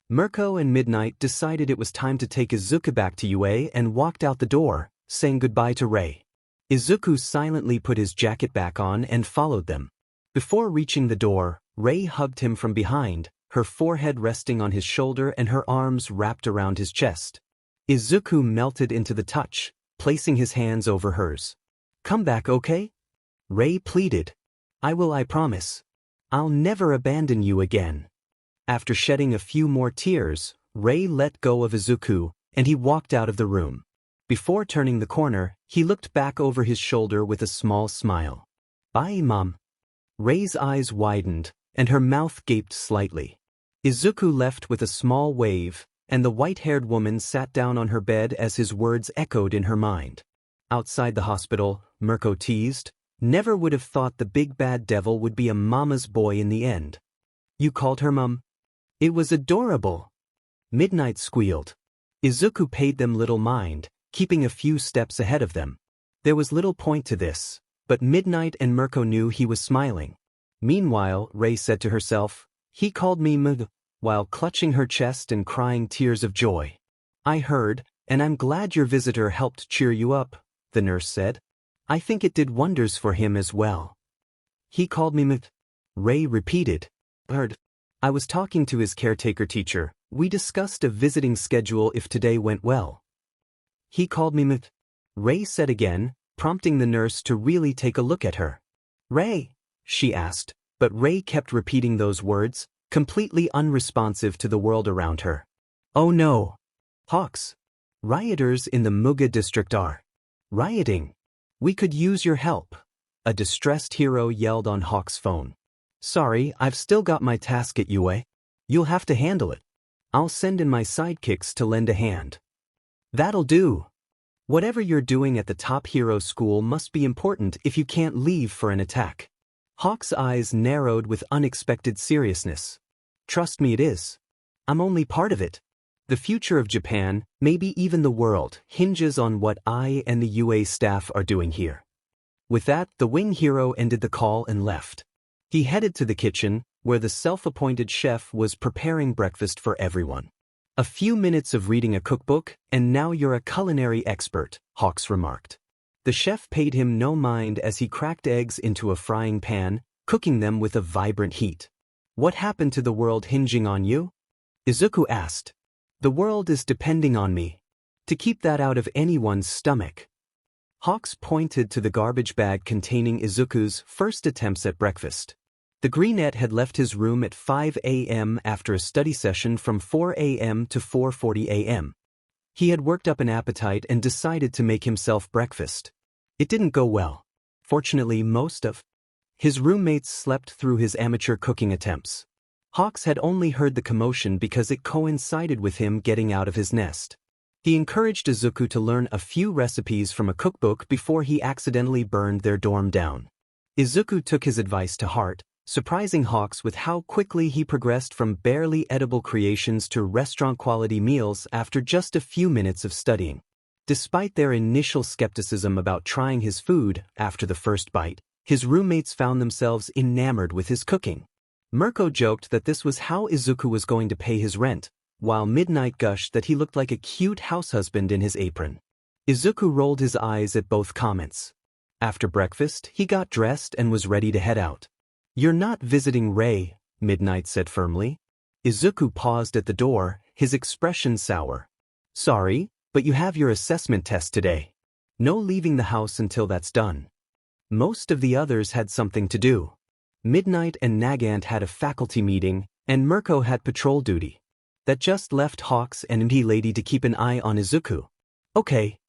Mirko and Midnight decided it was time to take Izuku back to UA and walked out the door, saying goodbye to Rei. Izuku silently put his jacket back on and followed them. Before reaching the door, Rei hugged him from behind, her forehead resting on his shoulder and her arms wrapped around his chest. Izuku melted into the touch, placing his hands over hers. "Come back, okay?" Rei pleaded. "I will, I promise. I'll never abandon you again." After shedding a few more tears, Rei let go of Izuku, and he walked out of the room. Before turning the corner, he looked back over his shoulder with a small smile. "Bye, Mom." Rei's eyes widened, and her mouth gaped slightly. Izuku left with a small wave, and the white-haired woman sat down on her bed as his words echoed in her mind. Outside the hospital, Mirko teased, "Never would have thought the big bad devil would be a mama's boy in the end." "You called her mum?" "It was adorable." Midnight squealed. Izuku paid them little mind, keeping a few steps ahead of them. There was little point to this, but Midnight and Mirko knew he was smiling. Meanwhile, Rei said to herself, "He called me mug," while clutching her chest and crying tears of joy. "I heard, and I'm glad your visitor helped cheer you up," the nurse said. "I think it did wonders for him as well." "He called me mug," Rei repeated. "Heard. I was talking to his caretaker teacher. We discussed a visiting schedule if today went well." "He called me mug," Rei said again, prompting the nurse to really take a look at her. "Rei?" she asked, but Rei kept repeating those words, completely unresponsive to the world around her. "Oh no. Hawks. Rioters in the Muga district are rioting. We could use your help," a distressed hero yelled on Hawk's phone. "Sorry, I've still got my task at UA. You'll have to handle it. I'll send in my sidekicks to lend a hand." "That'll do. Whatever you're doing at the top hero school must be important if you can't leave for an attack." Hawk's eyes narrowed with unexpected seriousness. "Trust me, it is. I'm only part of it. The future of Japan, maybe even the world, hinges on what I and the UA staff are doing here." With that, the wing hero ended the call and left. He headed to the kitchen, where the self-appointed chef was preparing breakfast for everyone. "A few minutes of reading a cookbook, and now you're a culinary expert," Hawks remarked. The chef paid him no mind as he cracked eggs into a frying pan, cooking them with a vibrant heat. "What happened to the world hinging on you?" Izuku asked. "The world is depending on me. To keep that out of anyone's stomach." Hawks pointed to the garbage bag containing Izuku's first attempts at breakfast. The greenette had left his room at 5 a.m. after a study session from 4 a.m. to 4:40 a.m. He had worked up an appetite and decided to make himself breakfast. It didn't go well. Fortunately, most of his roommates slept through his amateur cooking attempts. Hawks had only heard the commotion because it coincided with him getting out of his nest. He encouraged Izuku to learn a few recipes from a cookbook before he accidentally burned their dorm down. Izuku took his advice to heart, surprising Hawks with how quickly he progressed from barely edible creations to restaurant-quality meals after just a few minutes of studying. Despite their initial skepticism about trying his food after the first bite, his roommates found themselves enamored with his cooking. Mirko joked that this was how Izuku was going to pay his rent, while Midnight gushed that he looked like a cute househusband in his apron. Izuku rolled his eyes at both comments. After breakfast, he got dressed and was ready to head out. "You're not visiting Rei," Midnight said firmly. Izuku paused at the door, his expression sour. "Sorry, but you have your assessment test today. No leaving the house until that's done." Most of the others had something to do. Midnight and Nagant had a faculty meeting, and Mirko had patrol duty. That just left Hawks and Inti Lady to keep an eye on Izuku. "Okay."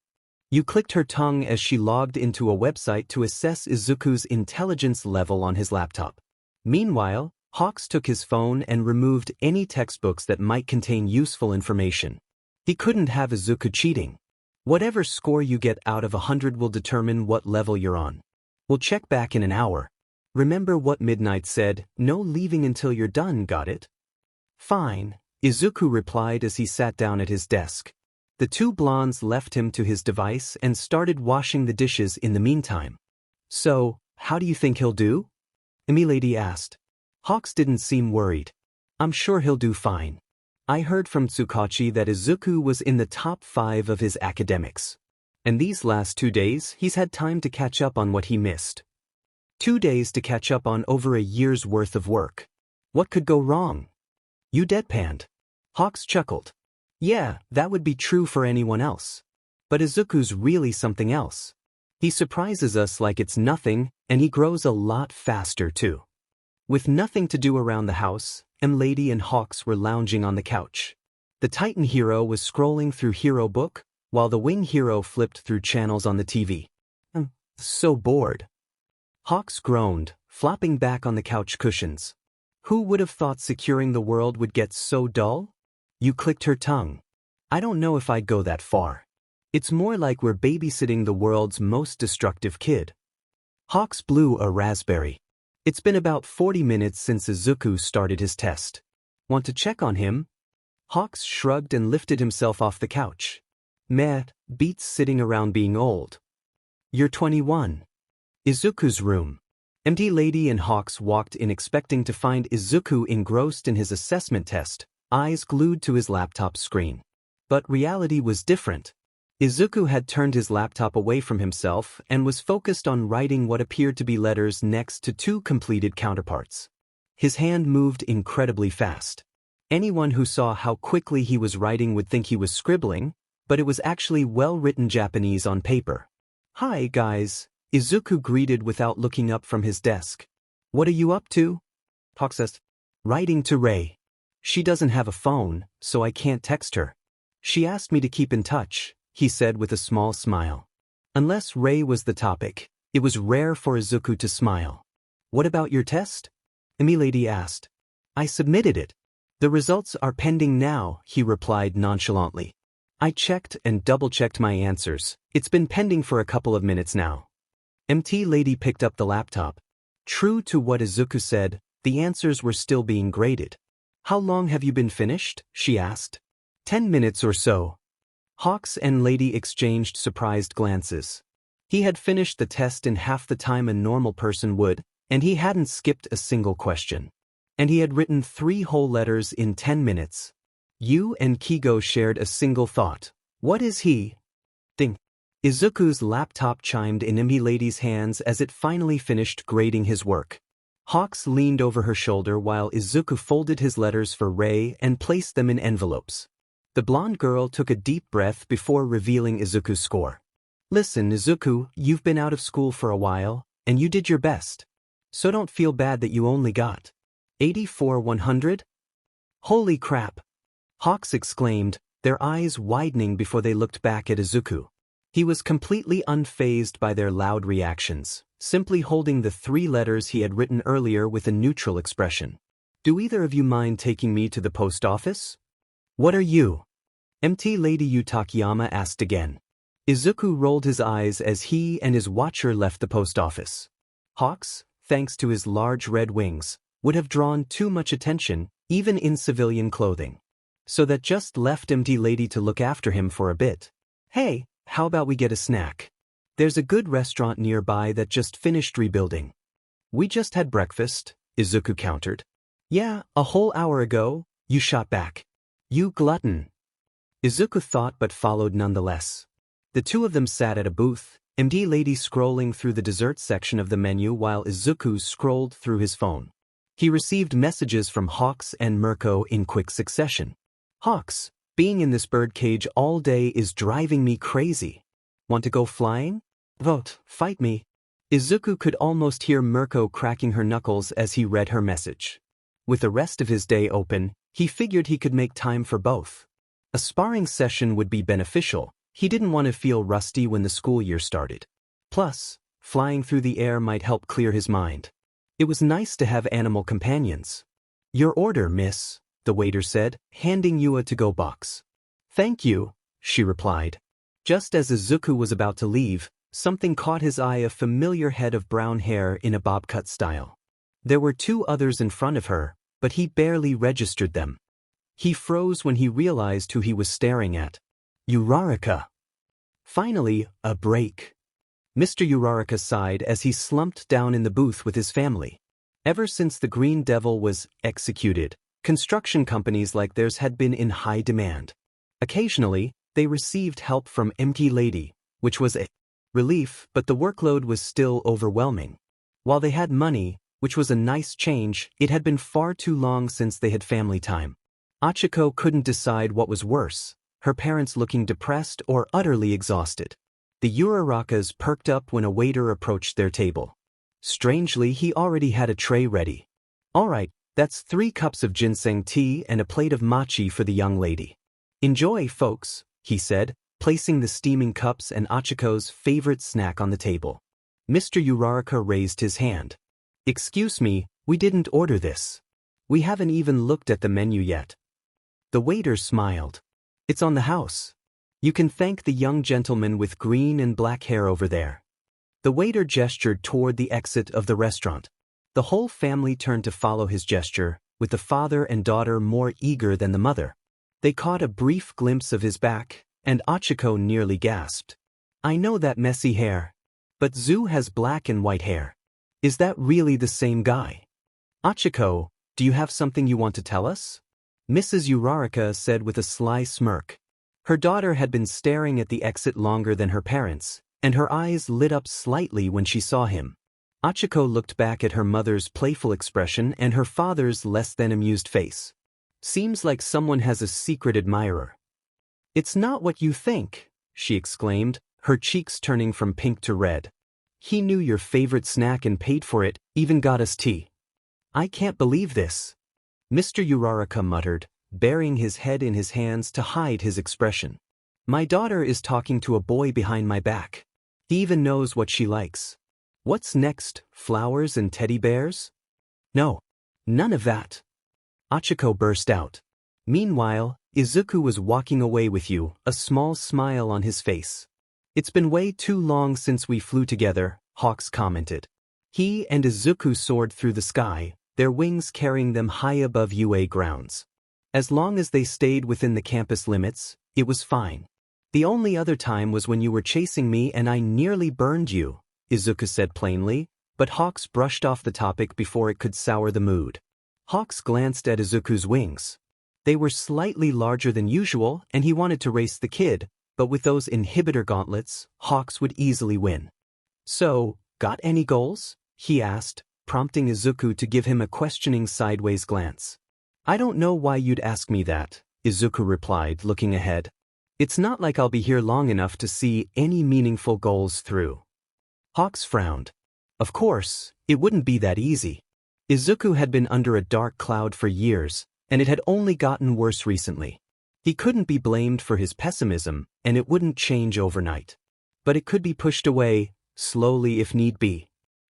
You clicked her tongue as she logged into a website to assess Izuku's intelligence level on his laptop. Meanwhile, Hawks took his phone and removed any textbooks that might contain useful information. He couldn't have Izuku cheating. Whatever score you get out of 100 will determine what level you're on. We'll check back in an hour. Remember what Midnight said, no leaving until you're done, got it? Fine, Izuku replied as he sat down at his desk. The two blondes left him to his device and started washing the dishes in the meantime. So, how do you think he'll do? Emilady asked. Hawks didn't seem worried. I'm sure he'll do fine. I heard from Tsukachi that Izuku was in the top 5 of his academics. And these last 2 days, he's had time to catch up on what he missed. 2 days to catch up on over a year's worth of work. What could go wrong? You deadpanned. Hawks chuckled. Yeah, that would be true for anyone else. But Izuku's really something else. He surprises us like it's nothing, and he grows a lot faster too. With nothing to do around the house, Lady and Hawks were lounging on the couch. The Titan hero was scrolling through Hero Book, while the Wing hero flipped through channels on the TV. I'm so bored. Hawks groaned, flopping back on the couch cushions. Who would have thought securing the world would get so dull? You clicked her tongue. I don't know if I'd go that far. It's more like we're babysitting the world's most destructive kid. Hawks blew a raspberry. It's been about 40 minutes since Izuku started his test. Want to check on him? Hawks shrugged and lifted himself off the couch. Meh, beats sitting around being old. You're 21. Izuku's room. Empty Lady and Hawks walked in expecting to find Izuku engrossed in his assessment test, eyes glued to his laptop screen. But reality was different. Izuku had turned his laptop away from himself and was focused on writing what appeared to be letters next to two completed counterparts. His hand moved incredibly fast. Anyone who saw how quickly he was writing would think he was scribbling, but it was actually well-written Japanese on paper. Hi, guys, Izuku greeted without looking up from his desk. What are you up to? Hawks says. Writing to Rei. She doesn't have a phone, so I can't text her. She asked me to keep in touch, he said with a small smile. Unless Rei was the topic, it was rare for Izuku to smile. What about your test? Emilady asked. I submitted it. The results are pending now, he replied nonchalantly. I checked and double-checked my answers. It's been pending for a couple of minutes now. MT Lady picked up the laptop. True to what Izuku said, the answers were still being graded. How long have you been finished? She asked. 10 minutes or so. Hawks and Lady exchanged surprised glances. He had finished the test in half the time a normal person would, and he hadn't skipped a single question. And he had written 3 whole letters in 10 minutes. Yu and Kigo shared a single thought. What is he? Ding. Izuku's laptop chimed in Emilady's hands as it finally finished grading his work. Hawks leaned over her shoulder while Izuku folded his letters for Rei and placed them in envelopes. The blonde girl took a deep breath before revealing Izuku's score. Listen, Izuku, you've been out of school for a while, and you did your best. So don't feel bad that you only got 84/100? Holy crap! Hawks exclaimed, their eyes widening before they looked back at Izuku. He was completely unfazed by their loud reactions, simply holding the 3 letters he had written earlier with a neutral expression. Do either of you mind taking me to the post office? What are you? MT Lady Yu Takayama asked again. Izuku rolled his eyes as he and his watcher left the post office. Hawks, thanks to his large red wings, would have drawn too much attention, even in civilian clothing. So that just left MT Lady to look after him for a bit. Hey, how about we get a snack? There's a good restaurant nearby that just finished rebuilding. We just had breakfast, Izuku countered. Yeah, a whole hour ago, you shot back. You glutton. Izuku thought but followed nonetheless. The two of them sat at a booth, MD Lady scrolling through the dessert section of the menu while Izuku scrolled through his phone. He received messages from Hawks and Mirko in quick succession. Hawks, being in this birdcage all day is driving me crazy. Want to go flying? Vote, fight me. Izuku could almost hear Mirko cracking her knuckles as he read her message. With the rest of his day open, he figured he could make time for both. A sparring session would be beneficial. He didn't want to feel rusty when the school year started. Plus, flying through the air might help clear his mind. It was nice to have animal companions. Your order, miss, the waiter said, handing Yu a to-go box. Thank you, she replied. Just as Izuku was about to leave, something caught his eye, a familiar head of brown hair in a bob cut style. There were 2 others in front of her, but he barely registered them. He froze when he realized who he was staring at. Uraraka. Finally, a break. Mr. Uraraka sighed as he slumped down in the booth with his family. Ever since the Green Devil was executed, construction companies like theirs had been in high demand. Occasionally, they received help from MT Lady, which was a relief, but the workload was still overwhelming. While they had money, which was a nice change, it had been far too long since they had family time. Achiko couldn't decide what was worse, her parents looking depressed or utterly exhausted. The Urarakas perked up when a waiter approached their table. Strangely, he already had a tray ready. All right, that's 3 cups of ginseng tea and a plate of mochi for the young lady. Enjoy, folks, he said, placing the steaming cups and Achiko's favorite snack on the table. Mr. Uraraka raised his hand. Excuse me, we didn't order this. We haven't even looked at the menu yet. The waiter smiled. It's on the house. You can thank the young gentleman with green and black hair over there. The waiter gestured toward the exit of the restaurant. The whole family turned to follow his gesture, with the father and daughter more eager than the mother. They caught a brief glimpse of his back, and Ochako nearly gasped. I know that messy hair. But Zu has black and white hair. Is that really the same guy? Ochako, do you have something you want to tell us? Mrs. Uraraka said with a sly smirk. Her daughter had been staring at the exit longer than her parents, and her eyes lit up slightly when she saw him. Ochako looked back at her mother's playful expression and her father's less than amused face. Seems like someone has a secret admirer. It's not what you think, she exclaimed, her cheeks turning from pink to red. He knew your favorite snack and paid for it, even got us tea. I can't believe this. Mr. Uraraka muttered, burying his head in his hands to hide his expression. My daughter is talking to a boy behind my back. He even knows what she likes. What's next, flowers and teddy bears? No. None of that. Ochako burst out. Meanwhile, Izuku was walking away with you, a small smile on his face. It's been way too long since we flew together, Hawks commented. He and Izuku soared through the sky, their wings carrying them high above UA grounds. As long as they stayed within the campus limits, it was fine. The only other time was when you were chasing me and I nearly burned you, Izuku said plainly, but Hawks brushed off the topic before it could sour the mood. Hawks glanced at Izuku's wings. They were slightly larger than usual and he wanted to race the kid, but with those inhibitor gauntlets, Hawks would easily win. So, got any goals? He asked, prompting Izuku to give him a questioning sideways glance. I don't know why you'd ask me that, Izuku replied, looking ahead. It's not like I'll be here long enough to see any meaningful goals through. Hawks frowned. Of course, it wouldn't be that easy. Izuku had been under a dark cloud for years, and it had only gotten worse recently. He couldn't be blamed for his pessimism, and it wouldn't change overnight. But it could be pushed away, slowly if need be.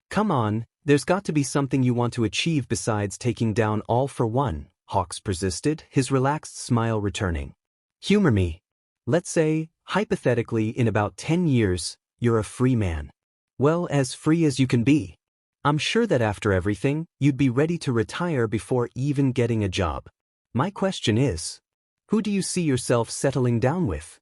Come on, there's got to be something you want to achieve besides taking down All for One, Hawks persisted, his relaxed smile returning. Humor me. Let's say, hypothetically in about 10 years, you're a free man. Well, as free as you can be. I'm sure that after everything, you'd be ready to retire before even getting a job. My question is, who do you see yourself settling down with?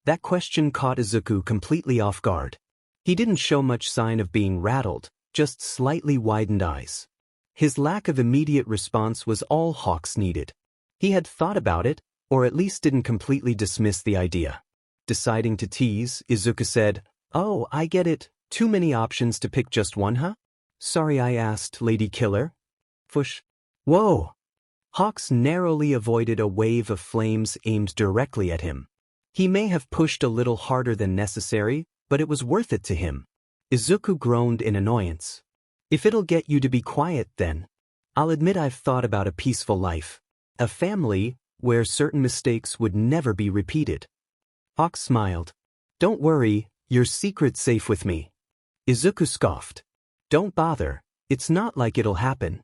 That question caught Izuku completely off guard. He didn't show much sign of being rattled, just slightly widened eyes. His lack of immediate response was all Hawks needed. He had thought about it, or at least didn't completely dismiss the idea. Deciding to tease, Izuku said, Oh, I get it, too many options to pick just one, huh? Sorry I asked, Lady Killer. Fush. Whoa! Hawks narrowly avoided a wave of flames aimed directly at him. He may have pushed a little harder than necessary, but it was worth it to him. Izuku groaned in annoyance. If it'll get you to be quiet then. I'll admit I've thought about a peaceful life. A family where certain mistakes would never be repeated. Hawks smiled. Don't worry, your secret's safe with me. Izuku scoffed. Don't bother, it's not like it'll happen.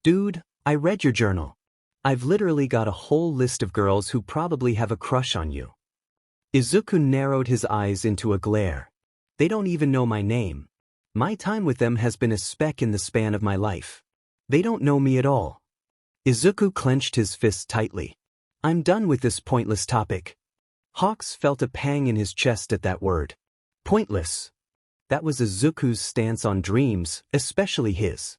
Dude, I read your journal. I've literally got a whole list of girls who probably have a crush on you. Izuku narrowed his eyes into a glare. They don't even know my name. My time with them has been a speck in the span of my life. They don't know me at all. Izuku clenched his fists tightly. I'm done with this pointless topic. Hawks felt a pang in his chest at that word. Pointless. That was Izuku's stance on dreams, especially his.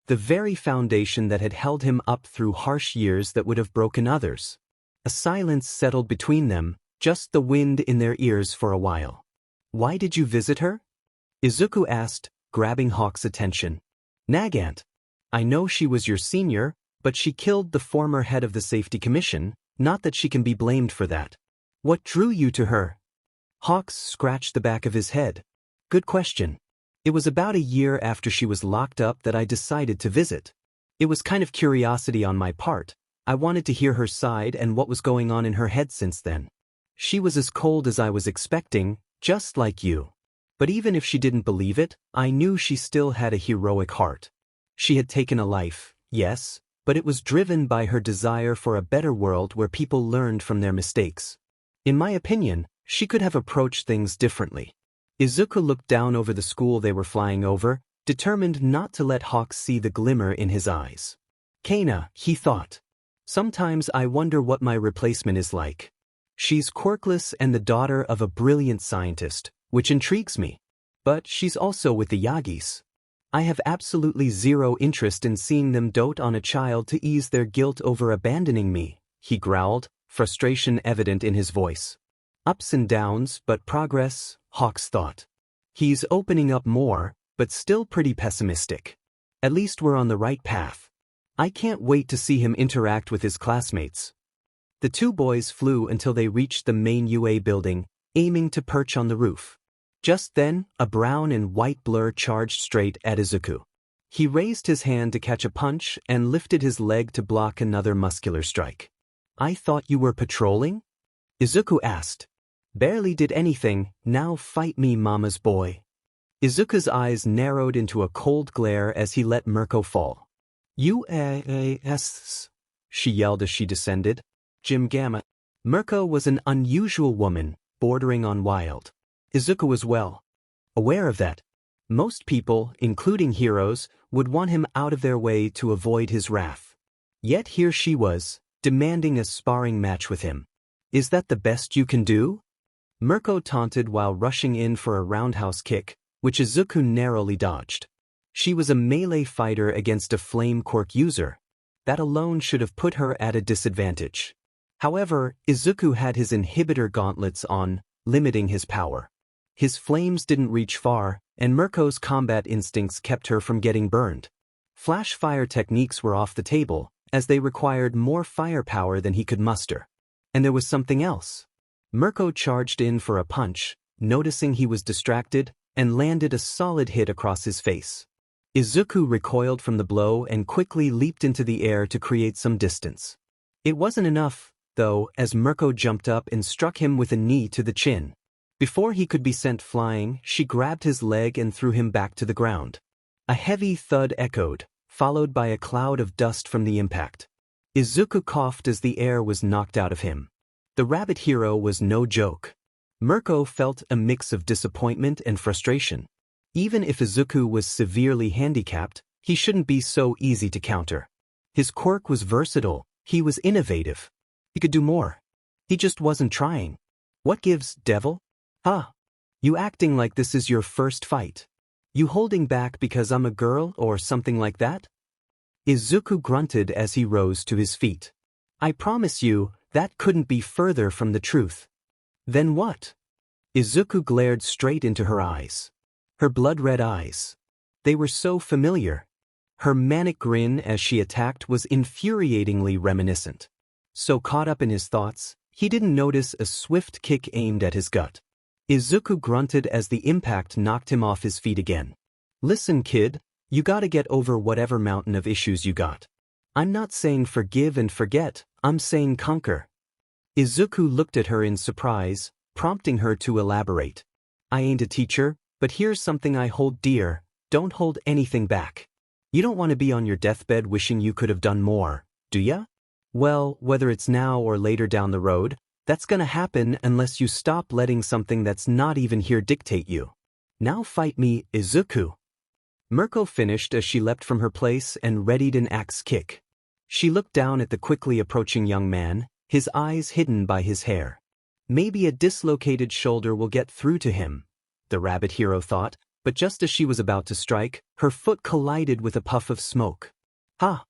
The very foundation that had held him up through harsh years that would have broken others. A silence settled between them, just the wind in their ears for a while. Why did you visit her? Izuku asked, grabbing Hawk's attention. Nagant. I know she was your senior, but she killed the former head of the Safety Commission, not that she can be blamed for that. What drew you to her? Hawks scratched the back of his head. Good question. It was about a year after she was locked up that I decided to visit. It was kind of curiosity on my part. I wanted to hear her side and what was going on in her head since then. She was as cold as I was expecting, just like you. But even if she didn't believe it, I knew she still had a heroic heart. She had taken a life, yes, but it was driven by her desire for a better world where people learned from their mistakes. In my opinion, she could have approached things differently. Izuku looked down over the school they were flying over, determined not to let Hawks see the glimmer in his eyes. Kana, he thought. Sometimes I wonder what my replacement is like. She's quirkless and the daughter of a brilliant scientist, which intrigues me. But she's also with the Yagis. I have absolutely zero interest in seeing them dote on a child to ease their guilt over abandoning me, he growled, frustration evident in his voice. Ups and downs, but progress, Hawks thought. He's opening up more, but still pretty pessimistic. At least we're on the right path. I can't wait to see him interact with his classmates. The two boys flew until they reached the main UA building, aiming to perch on the roof. Just then, a brown and white blur charged straight at Izuku. He raised his hand to catch a punch and lifted his leg to block another muscular strike. I thought you were patrolling? Izuku asked. Barely did anything, now fight me, mama's boy. Izuku's eyes narrowed into a cold glare as he let Mirko fall. U-A-S, she yelled as she descended. Jim Gamma. Mirko was an unusual woman, bordering on wild. Izuku was well aware of that. Most people, including heroes, would want him out of their way to avoid his wrath. Yet here she was, demanding a sparring match with him. Is that the best you can do? Mirko taunted while rushing in for a roundhouse kick, which Izuku narrowly dodged. She was a melee fighter against a flame quirk user. That alone should have put her at a disadvantage. However, Izuku had his inhibitor gauntlets on, limiting his power. His flames didn't reach far, and Mirko's combat instincts kept her from getting burned. Flash fire techniques were off the table, as they required more firepower than he could muster. And there was something else. Mirko charged in for a punch, noticing he was distracted, and landed a solid hit across his face. Izuku recoiled from the blow and quickly leaped into the air to create some distance. It wasn't enough, though, as Mirko jumped up and struck him with a knee to the chin. Before he could be sent flying, she grabbed his leg and threw him back to the ground. A heavy thud echoed, followed by a cloud of dust from the impact. Izuku coughed as the air was knocked out of him. The rabbit hero was no joke. Mirko felt a mix of disappointment and frustration. Even if Izuku was severely handicapped, he shouldn't be so easy to counter. His quirk was versatile, he was innovative. He could do more. He just wasn't trying. What gives, devil? Huh? You acting like this is your first fight? You holding back because I'm a girl or something like that? Izuku grunted as he rose to his feet. I promise you, that couldn't be further from the truth. Then what? Izuku glared straight into her eyes. Her blood-red eyes. They were so familiar. Her manic grin as she attacked was infuriatingly reminiscent. So caught up in his thoughts, he didn't notice a swift kick aimed at his gut. Izuku grunted as the impact knocked him off his feet again. Listen, kid, you gotta get over whatever mountain of issues you got. I'm not saying forgive and forget, I'm saying conquer. Izuku looked at her in surprise, prompting her to elaborate. I ain't a teacher, but here's something I hold dear, don't hold anything back. You don't want to be on your deathbed wishing you could have done more, do ya? Well, whether it's now or later down the road, that's gonna happen unless you stop letting something that's not even here dictate you. Now fight me, Izuku. Mirko finished as she leapt from her place and readied an axe kick. She looked down at the quickly approaching young man, his eyes hidden by his hair. Maybe a dislocated shoulder will get through to him, the rabbit hero thought, but just as she was about to strike, her foot collided with a puff of smoke. Ha!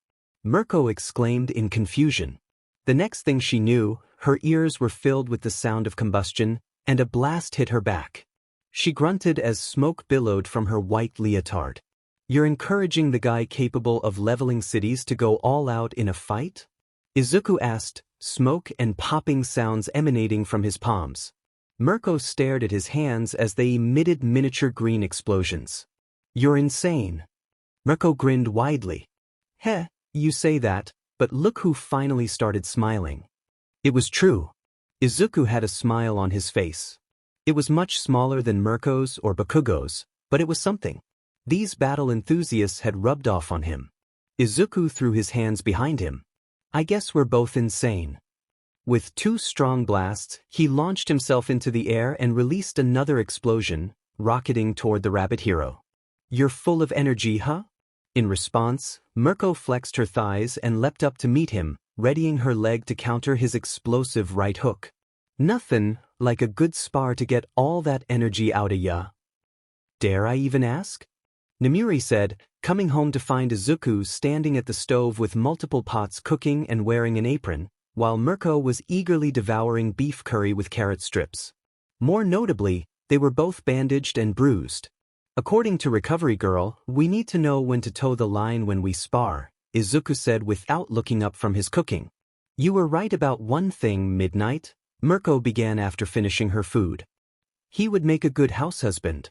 Mirko exclaimed in confusion. The next thing she knew, her ears were filled with the sound of combustion, and a blast hit her back. She grunted as smoke billowed from her white leotard. You're encouraging the guy capable of leveling cities to go all out in a fight? Izuku asked, smoke and popping sounds emanating from his palms. Mirko stared at his hands as they emitted miniature green explosions. You're insane. Mirko grinned widely. Heh, you say that, but look who finally started smiling. It was true. Izuku had a smile on his face. It was much smaller than Mirko's or Bakugo's, but it was something. These battle enthusiasts had rubbed off on him. Izuku threw his hands behind him. I guess we're both insane. With 2 strong blasts, he launched himself into the air and released another explosion, rocketing toward the rabbit hero. You're full of energy, huh? In response, Mirko flexed her thighs and leapt up to meet him, readying her leg to counter his explosive right hook. Nothin' like a good spar to get all that energy outta ya. Dare I even ask? Namuri said, coming home to find Izuku standing at the stove with multiple pots cooking and wearing an apron, while Mirko was eagerly devouring beef curry with carrot strips. More notably, they were both bandaged and bruised. According to Recovery Girl, we need to know when to toe the line when we spar, Izuku said without looking up from his cooking. You were right about one thing, Midnight, Mirko began after finishing her food. He would make a good house husband.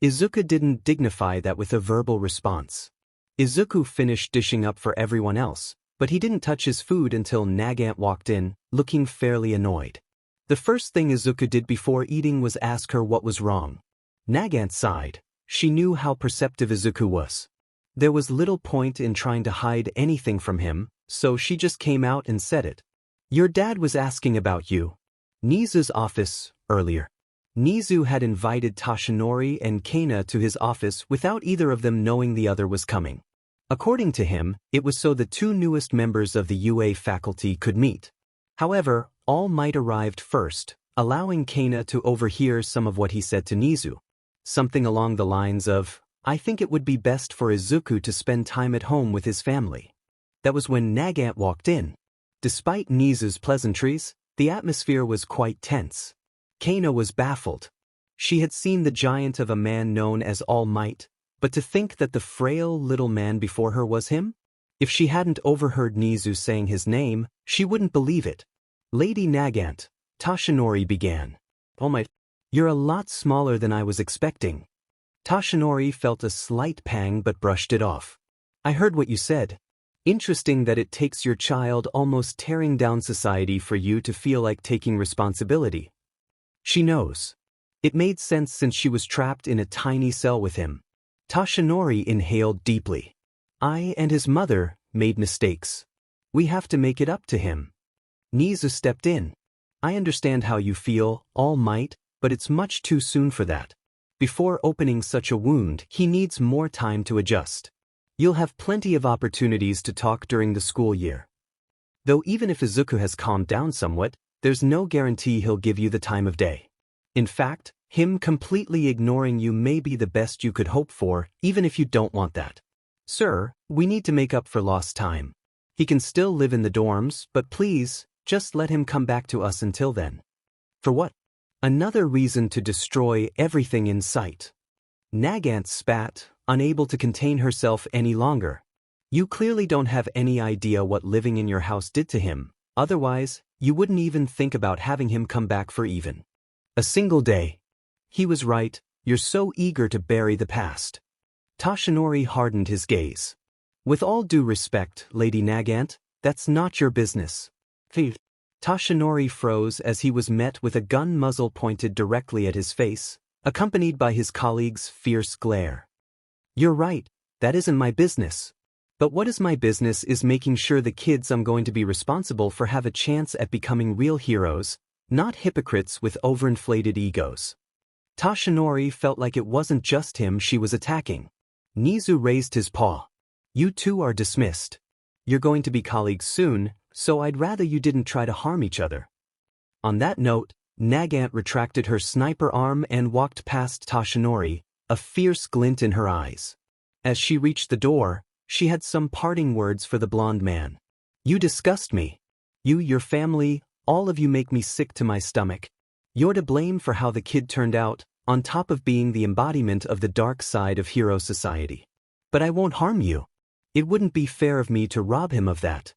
Izuku didn't dignify that with a verbal response. Izuku finished dishing up for everyone else, but he didn't touch his food until Nagant walked in, looking fairly annoyed. The first thing Izuku did before eating was ask her what was wrong. Nagant sighed. She knew how perceptive Izuku was. There was little point in trying to hide anything from him, so she just came out and said it. Your dad was asking about you. Nizu's office, earlier. Nizu had invited Toshinori and Kana to his office without either of them knowing the other was coming. According to him, it was so the 2 newest members of the UA faculty could meet. However, All Might arrived first, allowing Kana to overhear some of what he said to Nizu. Something along the lines of, I think it would be best for Izuku to spend time at home with his family. That was when Nagant walked in. Despite Nizu's pleasantries, the atmosphere was quite tense. Kana was baffled. She had seen the giant of a man known as All Might, but to think that the frail little man before her was him? If she hadn't overheard Nizu saying his name, she wouldn't believe it. Lady Nagant, Toshinori began. All Might, you're a lot smaller than I was expecting. Toshinori felt a slight pang but brushed it off. I heard what you said. Interesting that it takes your child almost tearing down society for you to feel like taking responsibility. She knows. It made sense since she was trapped in a tiny cell with him. Toshinori inhaled deeply. I and his mother made mistakes. We have to make it up to him. Nizu stepped in. I understand how you feel, All Might, but it's much too soon for that. Before opening such a wound, he needs more time to adjust. You'll have plenty of opportunities to talk during the school year. Though even if Izuku has calmed down somewhat, there's no guarantee he'll give you the time of day. In fact, him completely ignoring you may be the best you could hope for, even if you don't want that. Sir, we need to make up for lost time. He can still live in the dorms, but please, just let him come back to us until then. For what? Another reason to destroy everything in sight. Nagant spat, unable to contain herself any longer. You clearly don't have any idea what living in your house did to him, otherwise, you wouldn't even think about having him come back for even a single day. He was right, you're so eager to bury the past. Toshinori hardened his gaze. With all due respect, Lady Nagant, that's not your business. Toshinori froze as he was met with a gun muzzle pointed directly at his face, accompanied by his colleague's fierce glare. You're right, that isn't my business. But what is my business is making sure the kids I'm going to be responsible for have a chance at becoming real heroes, not hypocrites with overinflated egos. Toshinori felt like it wasn't just him she was attacking. Nizu raised his paw. You two are dismissed. You're going to be colleagues soon, so I'd rather you didn't try to harm each other. On that note, Nagant retracted her sniper arm and walked past Toshinori, a fierce glint in her eyes. As she reached the door, she had some parting words for the blonde man. You disgust me. You, your family, all of you make me sick to my stomach. You're to blame for how the kid turned out, on top of being the embodiment of the dark side of hero society. But I won't harm you. It wouldn't be fair of me to rob him of that.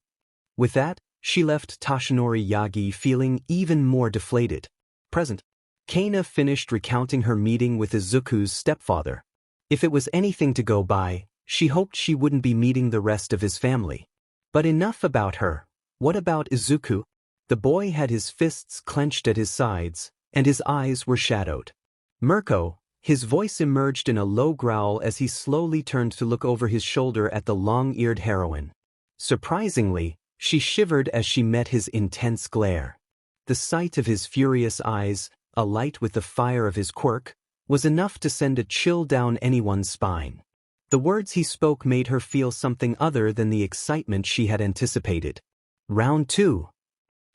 With that, she left Toshinori Yagi feeling even more deflated. Present. Kana finished recounting her meeting with Izuku's stepfather. If it was anything to go by, she hoped she wouldn't be meeting the rest of his family. But enough about her. What about Izuku? The boy had his fists clenched at his sides, and his eyes were shadowed. Mirko, His voice emerged in a low growl as he slowly turned to look over his shoulder at the long-eared heroine. Surprisingly, she shivered as she met his intense glare. The sight of his furious eyes, alight with the fire of his quirk, was enough to send a chill down anyone's spine. The words he spoke made her feel something other than the excitement she had anticipated. Round 2.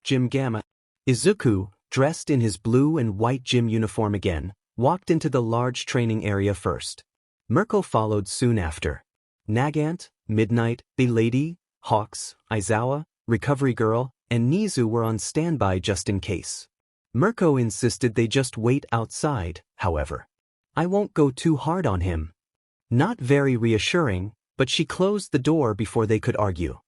Gym Gamma. Izuku, dressed in his blue and white gym uniform again, walked into the large training area first. Mirko followed soon after. Nagant, Midnight, the Lady, Hawks, Aizawa, Recovery Girl, and Nizu were on standby just in case. Mirko insisted they just wait outside, however. I won't go too hard on him. Not very reassuring, but she closed the door before they could argue.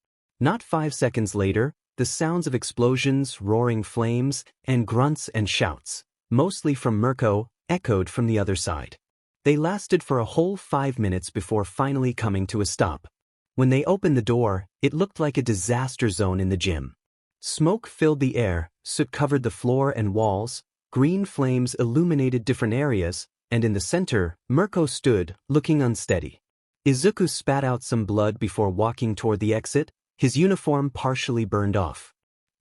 Not 5 seconds later, the sounds of explosions, roaring flames, and grunts and shouts, mostly from Mirko, echoed from the other side. They lasted for a whole 5 minutes before finally coming to a stop. When they opened the door, it looked like a disaster zone in the gym. Smoke filled the air, soot covered the floor and walls, green flames illuminated different areas, and in the center, Mirko stood, looking unsteady. Izuku spat out some blood before walking toward the exit, his uniform partially burned off.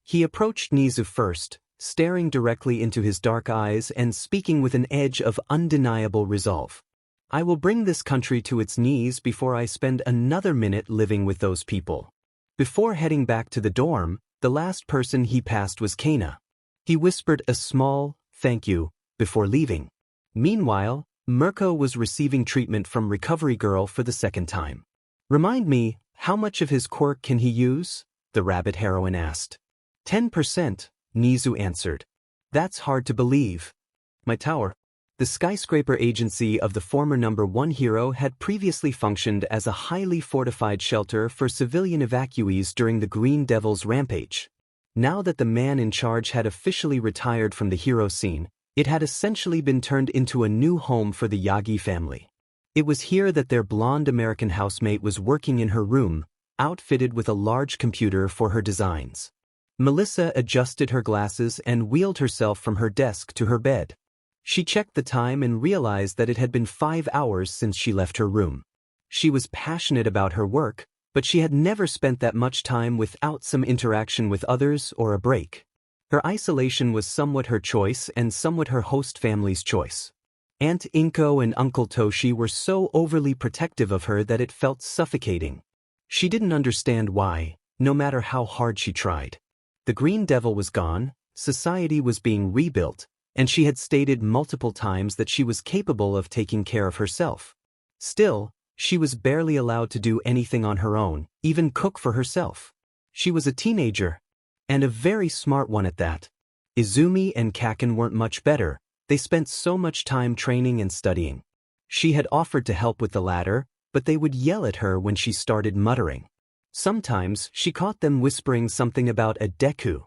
He approached Nizu first, staring directly into his dark eyes and speaking with an edge of undeniable resolve. I will bring this country to its knees before I spend another minute living with those people. Before heading back to the dorm, the last person he passed was Kana. He whispered a small, "thank you," before leaving. Meanwhile, Mirko was receiving treatment from Recovery Girl for the second time. "Remind me, how much of his quirk can he use?" the rabbit heroine asked. 10%, Nizu answered. "That's hard to believe." My tower. The skyscraper agency of the former #1 hero had previously functioned as a highly fortified shelter for civilian evacuees during the Green Devil's rampage. Now that the man in charge had officially retired from the hero scene, it had essentially been turned into a new home for the Yagi family. It was here that their blonde American housemate was working in her room, outfitted with a large computer for her designs. Melissa adjusted her glasses and wheeled herself from her desk to her bed. She checked the time and realized that it had been 5 hours since she left her room. She was passionate about her work, but she had never spent that much time without some interaction with others or a break. Her isolation was somewhat her choice and somewhat her host family's choice. Aunt Inko and Uncle Toshi were so overly protective of her that it felt suffocating. She didn't understand why, no matter how hard she tried. The Green Devil was gone, society was being rebuilt, and she had stated multiple times that she was capable of taking care of herself. Still, she was barely allowed to do anything on her own, even cook for herself. She was a teenager. And a very smart one at that. Izumi and Kaken weren't much better, they spent so much time training and studying. She had offered to help with the latter, but they would yell at her when she started muttering. Sometimes she caught them whispering something about a Deku.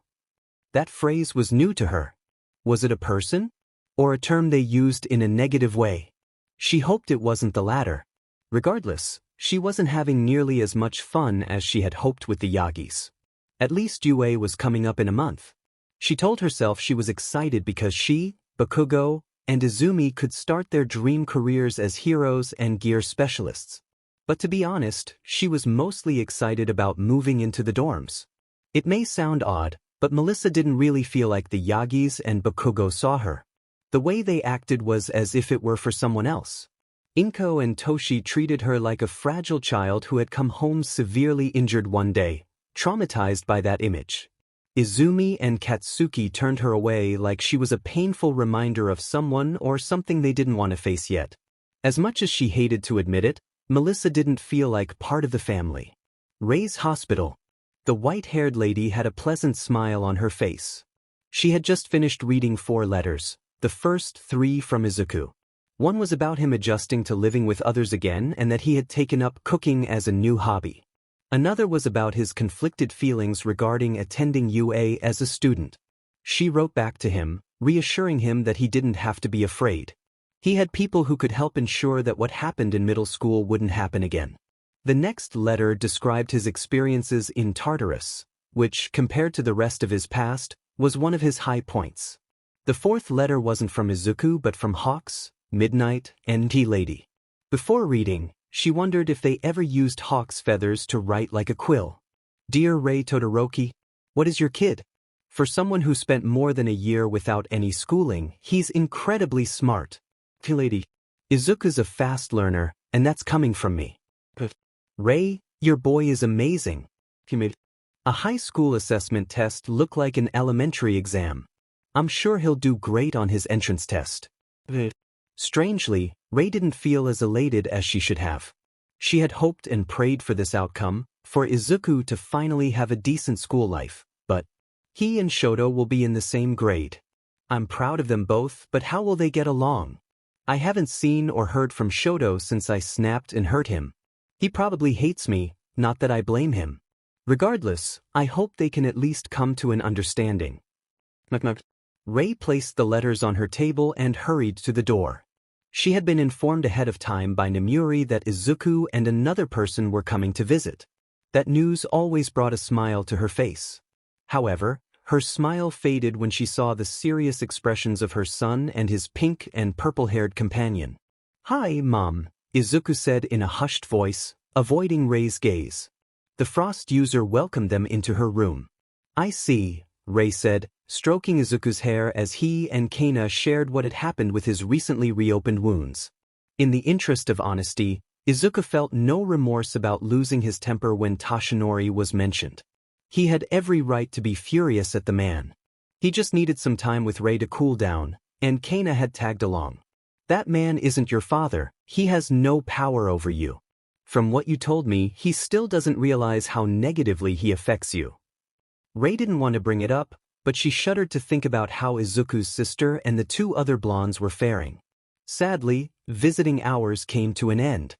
That phrase was new to her. Was it a person? Or a term they used in a negative way? She hoped it wasn't the latter. Regardless, she wasn't having nearly as much fun as she had hoped with the Yagis. At least UA was coming up in a month. She told herself she was excited because she, Bakugo, and Izumi could start their dream careers as heroes and gear specialists. But to be honest, she was mostly excited about moving into the dorms. It may sound odd, but Melissa didn't really feel like the Yagis and Bakugo saw her. The way they acted was as if it were for someone else. Inko and Toshi treated her like a fragile child who had come home severely injured one day, traumatized by that image. Izumi and Katsuki turned her away like she was a painful reminder of someone or something they didn't want to face yet. As much as she hated to admit it, Melissa didn't feel like part of the family. Ray's hospital. The white-haired lady had a pleasant smile on her face. She had just finished reading 4 letters, the first 3 from Izuku. One was about him adjusting to living with others again and that he had taken up cooking as a new hobby. Another was about his conflicted feelings regarding attending UA as a student. She wrote back to him, reassuring him that he didn't have to be afraid. He had people who could help ensure that what happened in middle school wouldn't happen again. The next letter described his experiences in Tartarus, which, compared to the rest of his past, was one of his high points. The 4th letter wasn't from Izuku but from Hawks, midnight, and tea lady. Before reading, she wondered if they ever used hawk's feathers to write like a quill. Dear Rei Todoroki, what is your kid? For someone who spent more than a year without any schooling, he's incredibly smart. Tea lady. Izuku's a fast learner, and that's coming from me. Rei, your boy is amazing. A high school assessment test looked like an elementary exam. I'm sure he'll do great on his entrance test. Strangely, Rei didn't feel as elated as she should have. She had hoped and prayed for this outcome, for Izuku to finally have a decent school life, but he and Shoto will be in the same grade. I'm proud of them both, but how will they get along? I haven't seen or heard from Shoto since I snapped and hurt him. He probably hates me, not that I blame him. Regardless, I hope they can at least come to an understanding. Rei placed the letters on her table and hurried to the door. She had been informed ahead of time by Nemuri that Izuku and another person were coming to visit. That news always brought a smile to her face. However, her smile faded when she saw the serious expressions of her son and his pink and purple-haired companion. Hi, Mom, Izuku said in a hushed voice, avoiding Rei's gaze. The Frost user welcomed them into her room. I see, Rei said, stroking Izuku's hair as he and Kana shared what had happened with his recently reopened wounds. In the interest of honesty, Izuku felt no remorse about losing his temper when Toshinori was mentioned. He had every right to be furious at the man. He just needed some time with Rei to cool down, and Kana had tagged along. That man isn't your father, he has no power over you. From what you told me, he still doesn't realize how negatively he affects you. Rei didn't want to bring it up, but she shuddered to think about how Izuku's sister and the two other blondes were faring. Sadly, visiting hours came to an end.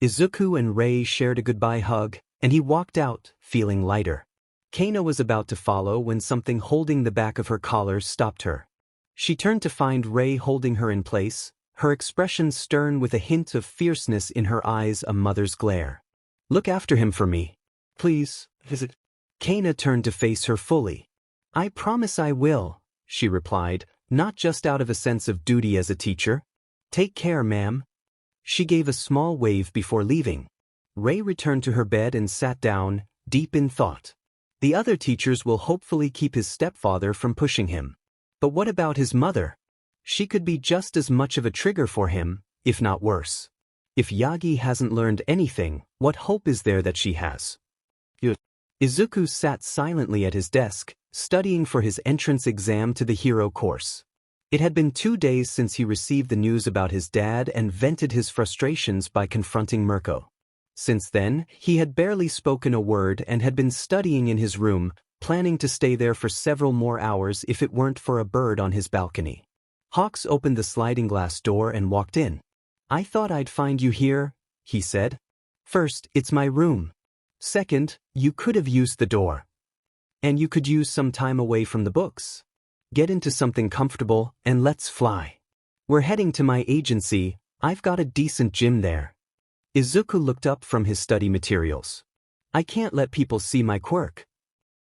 Izuku and Rei shared a goodbye hug, and he walked out, feeling lighter. Kana was about to follow when something holding the back of her collar stopped her. She turned to find Rei holding her in place, her expression stern with a hint of fierceness in her eyes, a mother's glare. Look after him for me. Please, visit. Kana turned to face her fully. I promise I will, she replied, not just out of a sense of duty as a teacher. Take care, ma'am. She gave a small wave before leaving. Rei returned to her bed and sat down, deep in thought. The other teachers will hopefully keep his stepfather from pushing him. But what about his mother? She could be just as much of a trigger for him, if not worse. If Yagi hasn't learned anything, what hope is there that she has? Izuku sat silently at his desk, studying for his entrance exam to the hero course. It had been 2 days since he received the news about his dad and vented his frustrations by confronting Mirko. Since then, he had barely spoken a word and had been studying in his room, planning to stay there for several more hours if it weren't for a bird on his balcony. Hawks opened the sliding glass door and walked in. I thought I'd find you here, he said. First, it's my room. Second, you could have used the door. And you could use some time away from the books. Get into something comfortable, and let's fly. We're heading to my agency, I've got a decent gym there. Izuku looked up from his study materials. I can't let people see my quirk.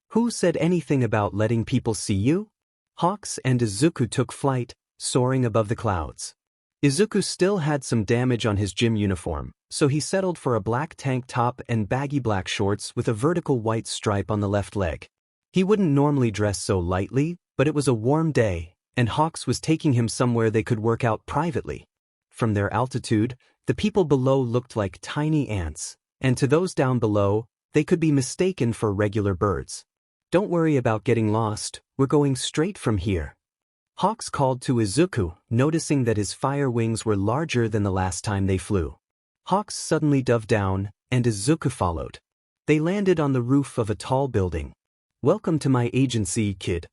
Who said anything about letting people see you? Hawks and Izuku took flight, soaring above the clouds. Izuku still had some damage on his gym uniform, so he settled for a black tank top and baggy black shorts with a vertical white stripe on the left leg. He wouldn't normally dress so lightly, but it was a warm day, and Hawks was taking him somewhere they could work out privately. From their altitude, the people below looked like tiny ants, and to those down below, they could be mistaken for regular birds. Don't worry about getting lost, we're going straight from here. Hawks called to Izuku, noticing that his fire wings were larger than the last time they flew. Hawks suddenly dove down, and Izuku followed. They landed on the roof of a tall building. Welcome to my agency, kid.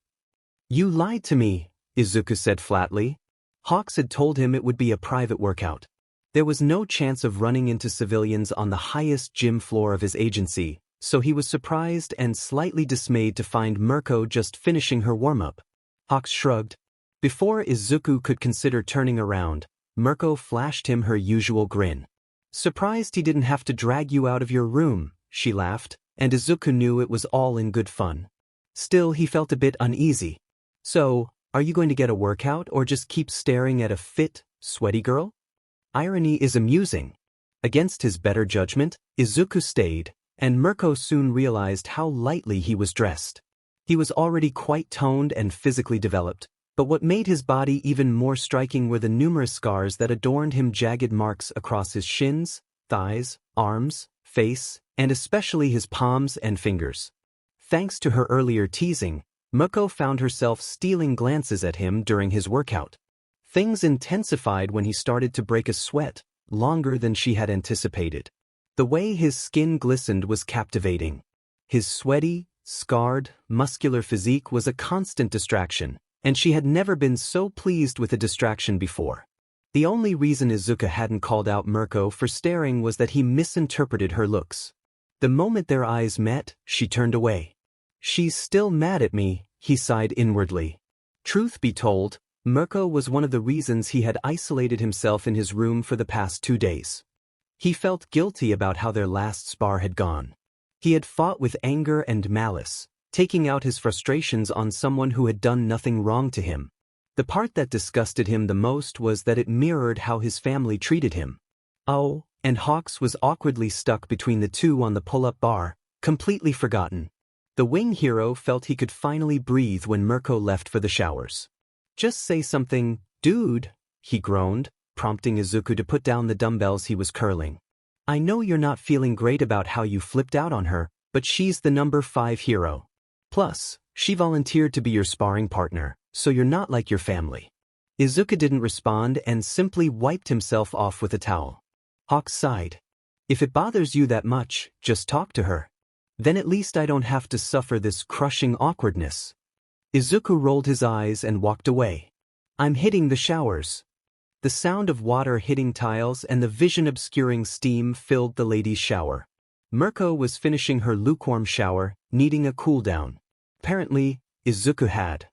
You lied to me, Izuku said flatly. Hawks had told him it would be a private workout. There was no chance of running into civilians on the highest gym floor of his agency, so he was surprised and slightly dismayed to find Mirko just finishing her warm-up. Hawks shrugged. Before Izuku could consider turning around, Mirko flashed him her usual grin. Surprised he didn't have to drag you out of your room, she laughed, and Izuku knew it was all in good fun. Still, he felt a bit uneasy. So, are you going to get a workout or just keep staring at a fit, Sweaty girl? Irony is amusing. Against his better judgment, Izuku stayed, and Mirko soon realized how lightly he was dressed. He was already quite toned and physically developed, but what made his body even more striking were the numerous scars that adorned him, jagged marks across his shins, thighs, arms, face, and especially his palms and fingers. Thanks to her earlier teasing, Mirko found herself stealing glances at him during his workout. Things intensified when he started to break a sweat, longer than she had anticipated. The way his skin glistened was captivating. His sweaty, scarred, muscular physique was a constant distraction, and she had never been so pleased with a distraction before. The only reason Izuku hadn't called out Mirko for staring was that he misinterpreted her looks. The moment their eyes met, she turned away. "She's still mad at me," he sighed inwardly. Truth be told, Mirko was one of the reasons he had isolated himself in his room for the past 2 days. He felt guilty about how their last spar had gone. He had fought with anger and malice, taking out his frustrations on someone who had done nothing wrong to him. The part that disgusted him the most was that it mirrored how his family treated him. Oh, and Hawks was awkwardly stuck between the two on the pull-up bar, completely forgotten. The wing hero felt he could finally breathe when Mirko left for the showers. "Just say something, dude," he groaned, prompting Izuku to put down the dumbbells he was curling. "I know you're not feeling great about how you flipped out on her, but she's the number 5 hero. Plus, she volunteered to be your sparring partner, so you're not like your family." Izuku didn't respond and simply wiped himself off with a towel. Hawks sighed. "If it bothers you that much, just talk to her. Then at least I don't have to suffer this crushing awkwardness." Izuku rolled his eyes and walked away. "I'm hitting the showers." The sound of water hitting tiles and the vision-obscuring steam filled the ladies' shower. Mirko was finishing her lukewarm shower, needing a cool-down. Apparently, Izuku had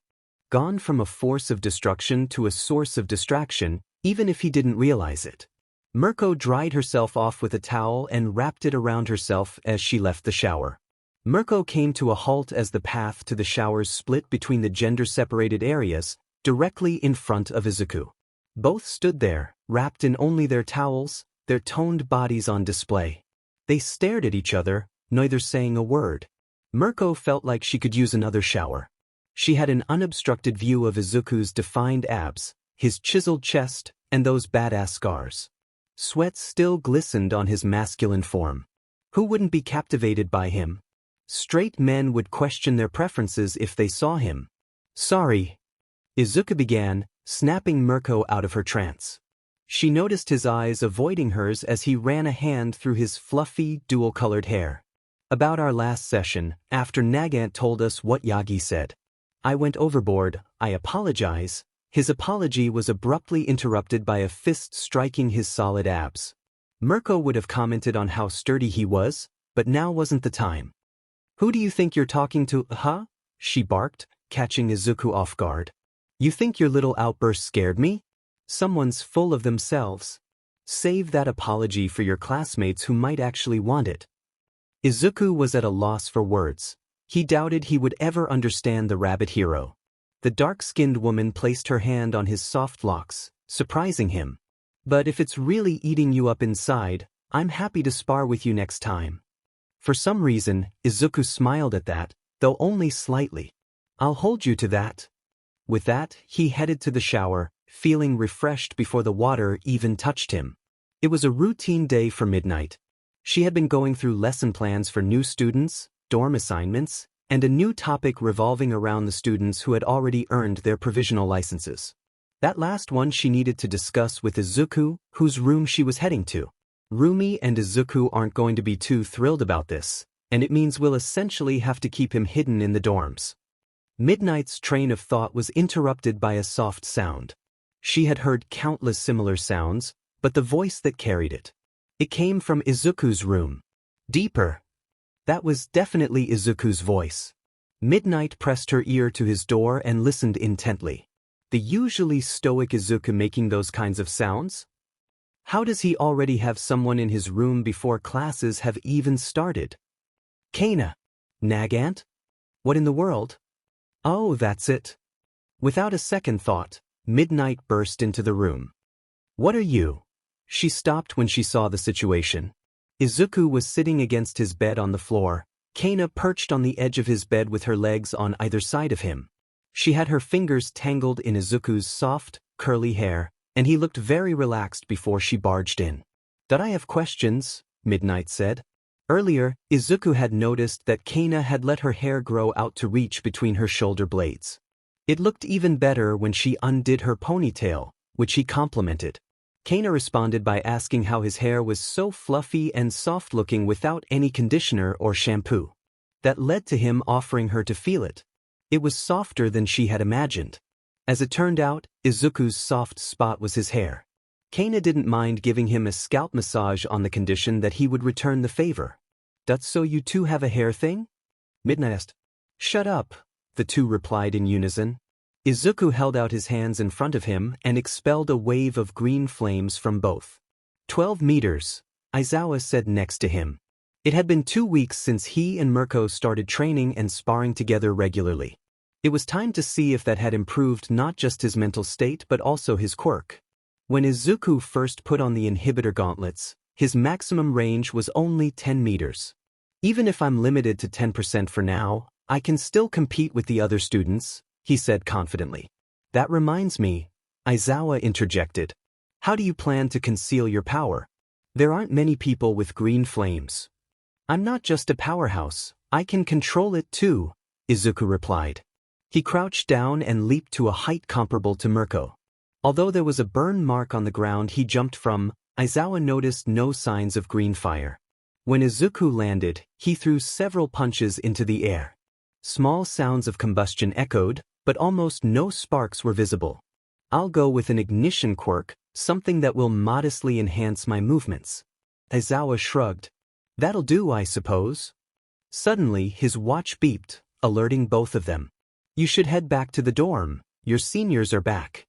gone from a force of destruction to a source of distraction, even if he didn't realize it. Mirko dried herself off with a towel and wrapped it around herself as she left the shower. Mirko came to a halt as the path to the showers split between the gender-separated areas, directly in front of Izuku. Both stood there, wrapped in only their towels, their toned bodies on display. They stared at each other, neither saying a word. Mirko felt like she could use another shower. She had an unobstructed view of Izuku's defined abs, his chiseled chest, and those badass scars. Sweat still glistened on his masculine form. Who wouldn't be captivated by him? Straight men would question their preferences if they saw him. "Sorry," Izuku began, snapping Mirko out of her trance. She noticed his eyes avoiding hers as he ran a hand through his fluffy, dual-colored hair. "About our last session, after Nagant told us what Yagi said. I went overboard, I apologize." His apology was abruptly interrupted by a fist striking his solid abs. Mirko would have commented on how sturdy he was, but now wasn't the time. "Who do you think you're talking to, huh?" she barked, catching Izuku off guard. "You think your little outburst scared me? Someone's full of themselves. Save that apology for your classmates who might actually want it." Izuku was at a loss for words. He doubted he would ever understand the rabbit hero. The dark-skinned woman placed her hand on his soft locks, surprising him. "But if it's really eating you up inside, I'm happy to spar with you next time." For some reason, Izuku smiled at that, though only slightly. "I'll hold you to that." With that, he headed to the shower, feeling refreshed before the water even touched him. It was a routine day for Midnight. She had been going through lesson plans for new students, dorm assignments, and a new topic revolving around the students who had already earned their provisional licenses. That last one she needed to discuss with Izuku, whose room she was heading to. Rumi and Izuku aren't going to be too thrilled about this, and it means we'll essentially have to keep him hidden in the dorms. Midnight's train of thought was interrupted by a soft sound. She had heard countless similar sounds, but the voice that carried it. It came from Izuku's room. Deeper. That was definitely Izuku's voice. Midnight pressed her ear to his door and listened intently. The usually stoic Izuku making those kinds of sounds? How does he already have someone in his room before classes have even started? Kana. Nagant? What in the world? Oh, that's it. Without a second thought, Midnight burst into the room. What are you? She stopped when she saw the situation. Izuku was sitting against his bed on the floor, Kana perched on the edge of his bed with her legs on either side of him. She had her fingers tangled in Izuku's soft, curly hair, and he looked very relaxed before she barged in. "Did I have questions?" Midnight said. Earlier, Izuku had noticed that Kana had let her hair grow out to reach between her shoulder blades. It looked even better when she undid her ponytail, which he complimented. Kana responded by asking how his hair was so fluffy and soft-looking without any conditioner or shampoo. That led to him offering her to feel it. It was softer than she had imagined. As it turned out, Izuku's soft spot was his hair. Kana didn't mind giving him a scalp massage on the condition that he would return the favor. "That's so you two have a hair thing?" Midnight asked. "Shut up," the two replied in unison. Izuku held out his hands in front of him and expelled a wave of green flames from both. 12 meters, Aizawa said next to him. It had been 2 weeks since he and Mirko started training and sparring together regularly. It was time to see if that had improved not just his mental state but also his quirk. When Izuku first put on the inhibitor gauntlets, his maximum range was only 10 meters. "Even if I'm limited to 10% for now, I can still compete with the other students," he said confidently. "That reminds me," Aizawa interjected. "How do you plan to conceal your power? There aren't many people with green flames." "I'm not just a powerhouse, I can control it too," Izuku replied. He crouched down and leaped to a height comparable to Mirko. Although there was a burn mark on the ground he jumped from, Aizawa noticed no signs of green fire. When Izuku landed, he threw several punches into the air. Small sounds of combustion echoed, but almost no sparks were visible. "I'll go with an ignition quirk, something that will modestly enhance my movements." Aizawa shrugged. "That'll do, I suppose." Suddenly his watch beeped, alerting both of them. "You should head back to the dorm, your seniors are back."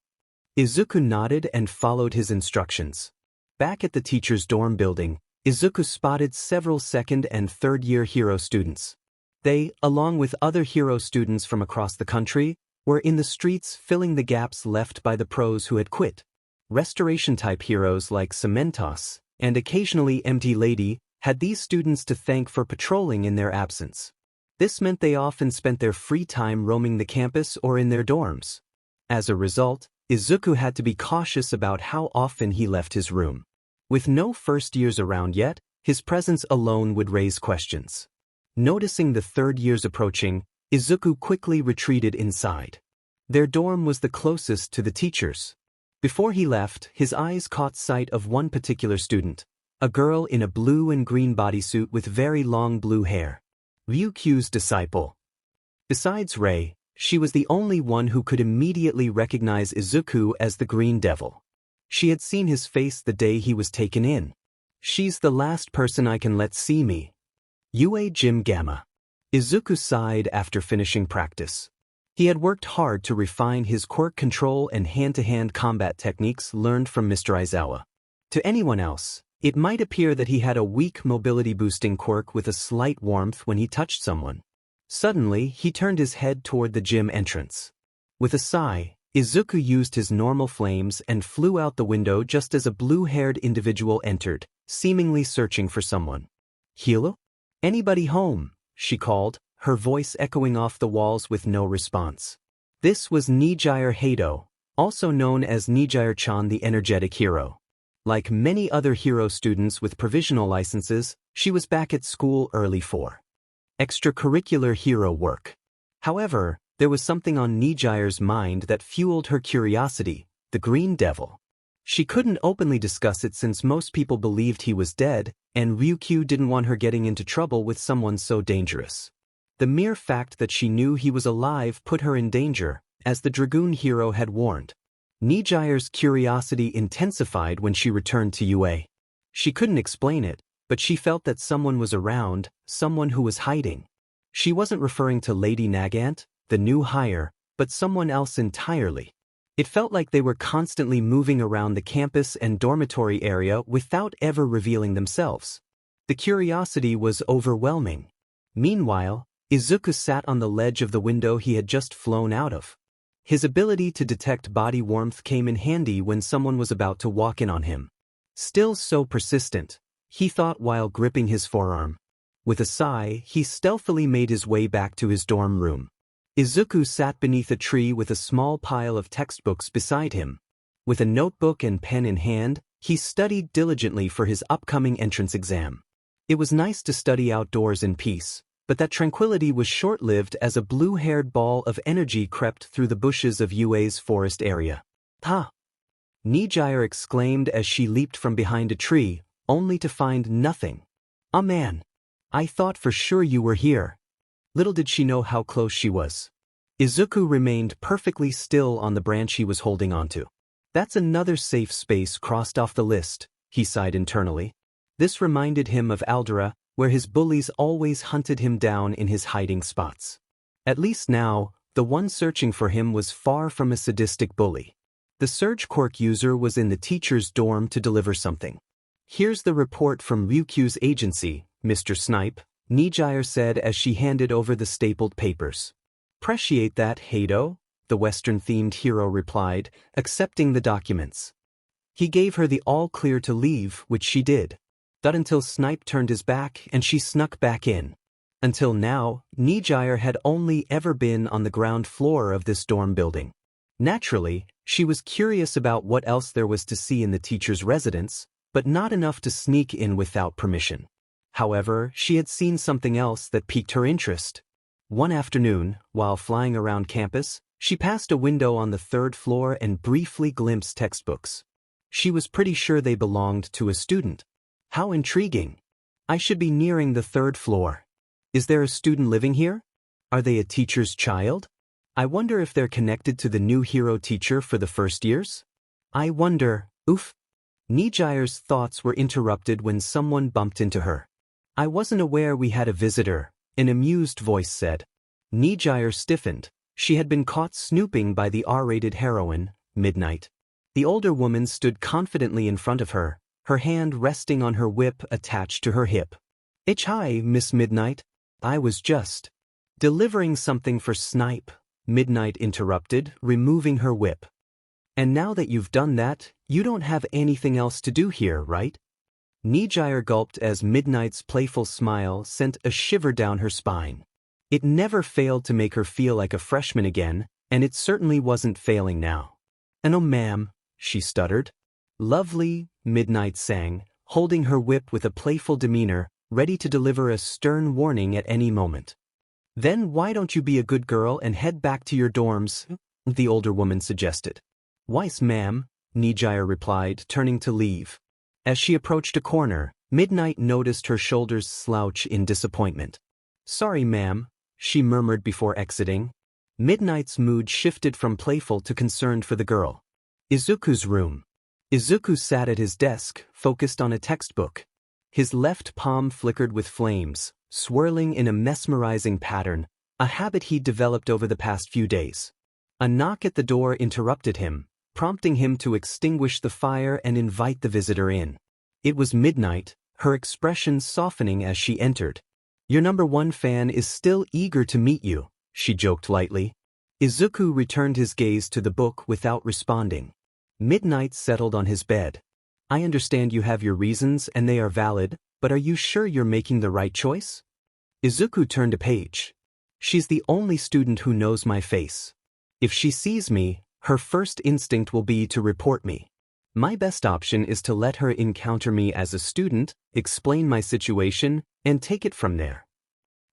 Izuku nodded and followed his instructions. Back at the teacher's dorm building, Izuku spotted several second- and third-year hero students. They, along with other hero students from across the country, were in the streets filling the gaps left by the pros who had quit. Restoration-type heroes like Cementos, and occasionally Empty Lady, had these students to thank for patrolling in their absence. This meant they often spent their free time roaming the campus or in their dorms. As a result, Izuku had to be cautious about how often he left his room. With no first years around yet, his presence alone would raise questions. Noticing the third years approaching, Izuku quickly retreated inside. Their dorm was the closest to the teachers. Before he left, his eyes caught sight of one particular student, a girl in a blue and green bodysuit with very long blue hair. Ryukyu's disciple. Besides Rei, she was the only one who could immediately recognize Izuku as the Green Devil. She had seen his face the day he was taken in. "She's the last person I can let see me." Ue Jim Gamma. Izuku sighed after finishing practice. He had worked hard to refine his quirk control and hand-to-hand combat techniques learned from Mr. Aizawa. To anyone else, it might appear that he had a weak mobility-boosting quirk with a slight warmth when he touched someone. Suddenly, he turned his head toward the gym entrance. With a sigh, Izuku used his normal flames and flew out the window just as a blue-haired individual entered, seemingly searching for someone. "Hilo? Anybody home?" she called, her voice echoing off the walls with no response. This was Nijire Hado, also known as Nijire-chan the energetic hero. Like many other hero students with provisional licenses, she was back at school early for extracurricular hero work. However, there was something on Nijire's mind that fueled her curiosity, the Green Devil. She couldn't openly discuss it since most people believed he was dead, and Ryukyu didn't want her getting into trouble with someone so dangerous. The mere fact that she knew he was alive put her in danger, as the Dragoon hero had warned. Nijire's curiosity intensified when she returned to UA. She couldn't explain it, but she felt that someone was around, someone who was hiding. She wasn't referring to Lady Nagant, the new hire, but someone else entirely. It felt like they were constantly moving around the campus and dormitory area without ever revealing themselves. The curiosity was overwhelming. Meanwhile, Izuku sat on the ledge of the window he had just flown out of. His ability to detect body warmth came in handy when someone was about to walk in on him. Still so persistent, he thought while gripping his forearm. With a sigh, he stealthily made his way back to his dorm room. Izuku sat beneath a tree with a small pile of textbooks beside him. With a notebook and pen in hand, he studied diligently for his upcoming entrance exam. It was nice to study outdoors in peace, but that tranquility was short-lived as a blue-haired ball of energy crept through the bushes of UA's forest area. "Ha!" Nijire exclaimed as she leaped from behind a tree, only to find nothing. "Ah man! I thought for sure you were here." Little did she know how close she was. Izuku remained perfectly still on the branch he was holding onto. That's another safe space crossed off the list, he sighed internally. This reminded him of Aldera, where his bullies always hunted him down in his hiding spots. At least now, the one searching for him was far from a sadistic bully. The surge quirk user was in the teacher's dorm to deliver something. "Here's the report from Ryukyu's agency, Mr. Snipe," Nijire said as she handed over the stapled papers. "Appreciate that, Heido," the Western-themed hero replied, accepting the documents. He gave her the all-clear to leave, which she did. Not until Snipe turned his back and she snuck back in. Until now, Nijire had only ever been on the ground floor of this dorm building. Naturally, she was curious about what else there was to see in the teacher's residence, but not enough to sneak in without permission. However, she had seen something else that piqued her interest. One afternoon, while flying around campus, she passed a window on the third floor and briefly glimpsed textbooks. She was pretty sure they belonged to a student. How intriguing. I should be nearing the third floor. Is there a student living here? Are they a teacher's child? I wonder if they're connected to the new hero teacher for the first years? I wonder, oof. Nijire's thoughts were interrupted when someone bumped into her. "I wasn't aware we had a visitor," an amused voice said. Nijire stiffened. She had been caught snooping by the R-rated heroine, Midnight. The older woman stood confidently in front of her, her hand resting on her whip attached to her hip. "Hi, Miss Midnight. I was just delivering something for Snipe," Midnight interrupted, removing her whip. "And now that you've done that, you don't have anything else to do here, right?" Nijire gulped as Midnight's playful smile sent a shiver down her spine. It never failed to make her feel like a freshman again, and it certainly wasn't failing now. "No, ma'am," she stuttered. "Lovely," Midnight sang, holding her whip with a playful demeanor, ready to deliver a stern warning at any moment. "Then why don't you be a good girl and head back to your dorms?" the older woman suggested. "Why's ma'am," Nijire replied, turning to leave. As she approached a corner, Midnight noticed her shoulders slouch in disappointment. "Sorry, ma'am," she murmured before exiting. Midnight's mood shifted from playful to concerned for the girl. Izuku's room. Izuku sat at his desk, focused on a textbook. His left palm flickered with flames, swirling in a mesmerizing pattern, a habit he'd developed over the past few days. A knock at the door interrupted him, prompting him to extinguish the fire and invite the visitor in. It was Midnight, her expression softening as she entered. "Your #1 fan is still eager to meet you," she joked lightly. Izuku returned his gaze to the book without responding. Midnight settled on his bed. "I understand you have your reasons and they are valid, but are you sure you're making the right choice?" Izuku turned a page. "She's the only student who knows my face. If she sees me, her first instinct will be to report me. My best option is to let her encounter me as a student, explain my situation, and take it from there."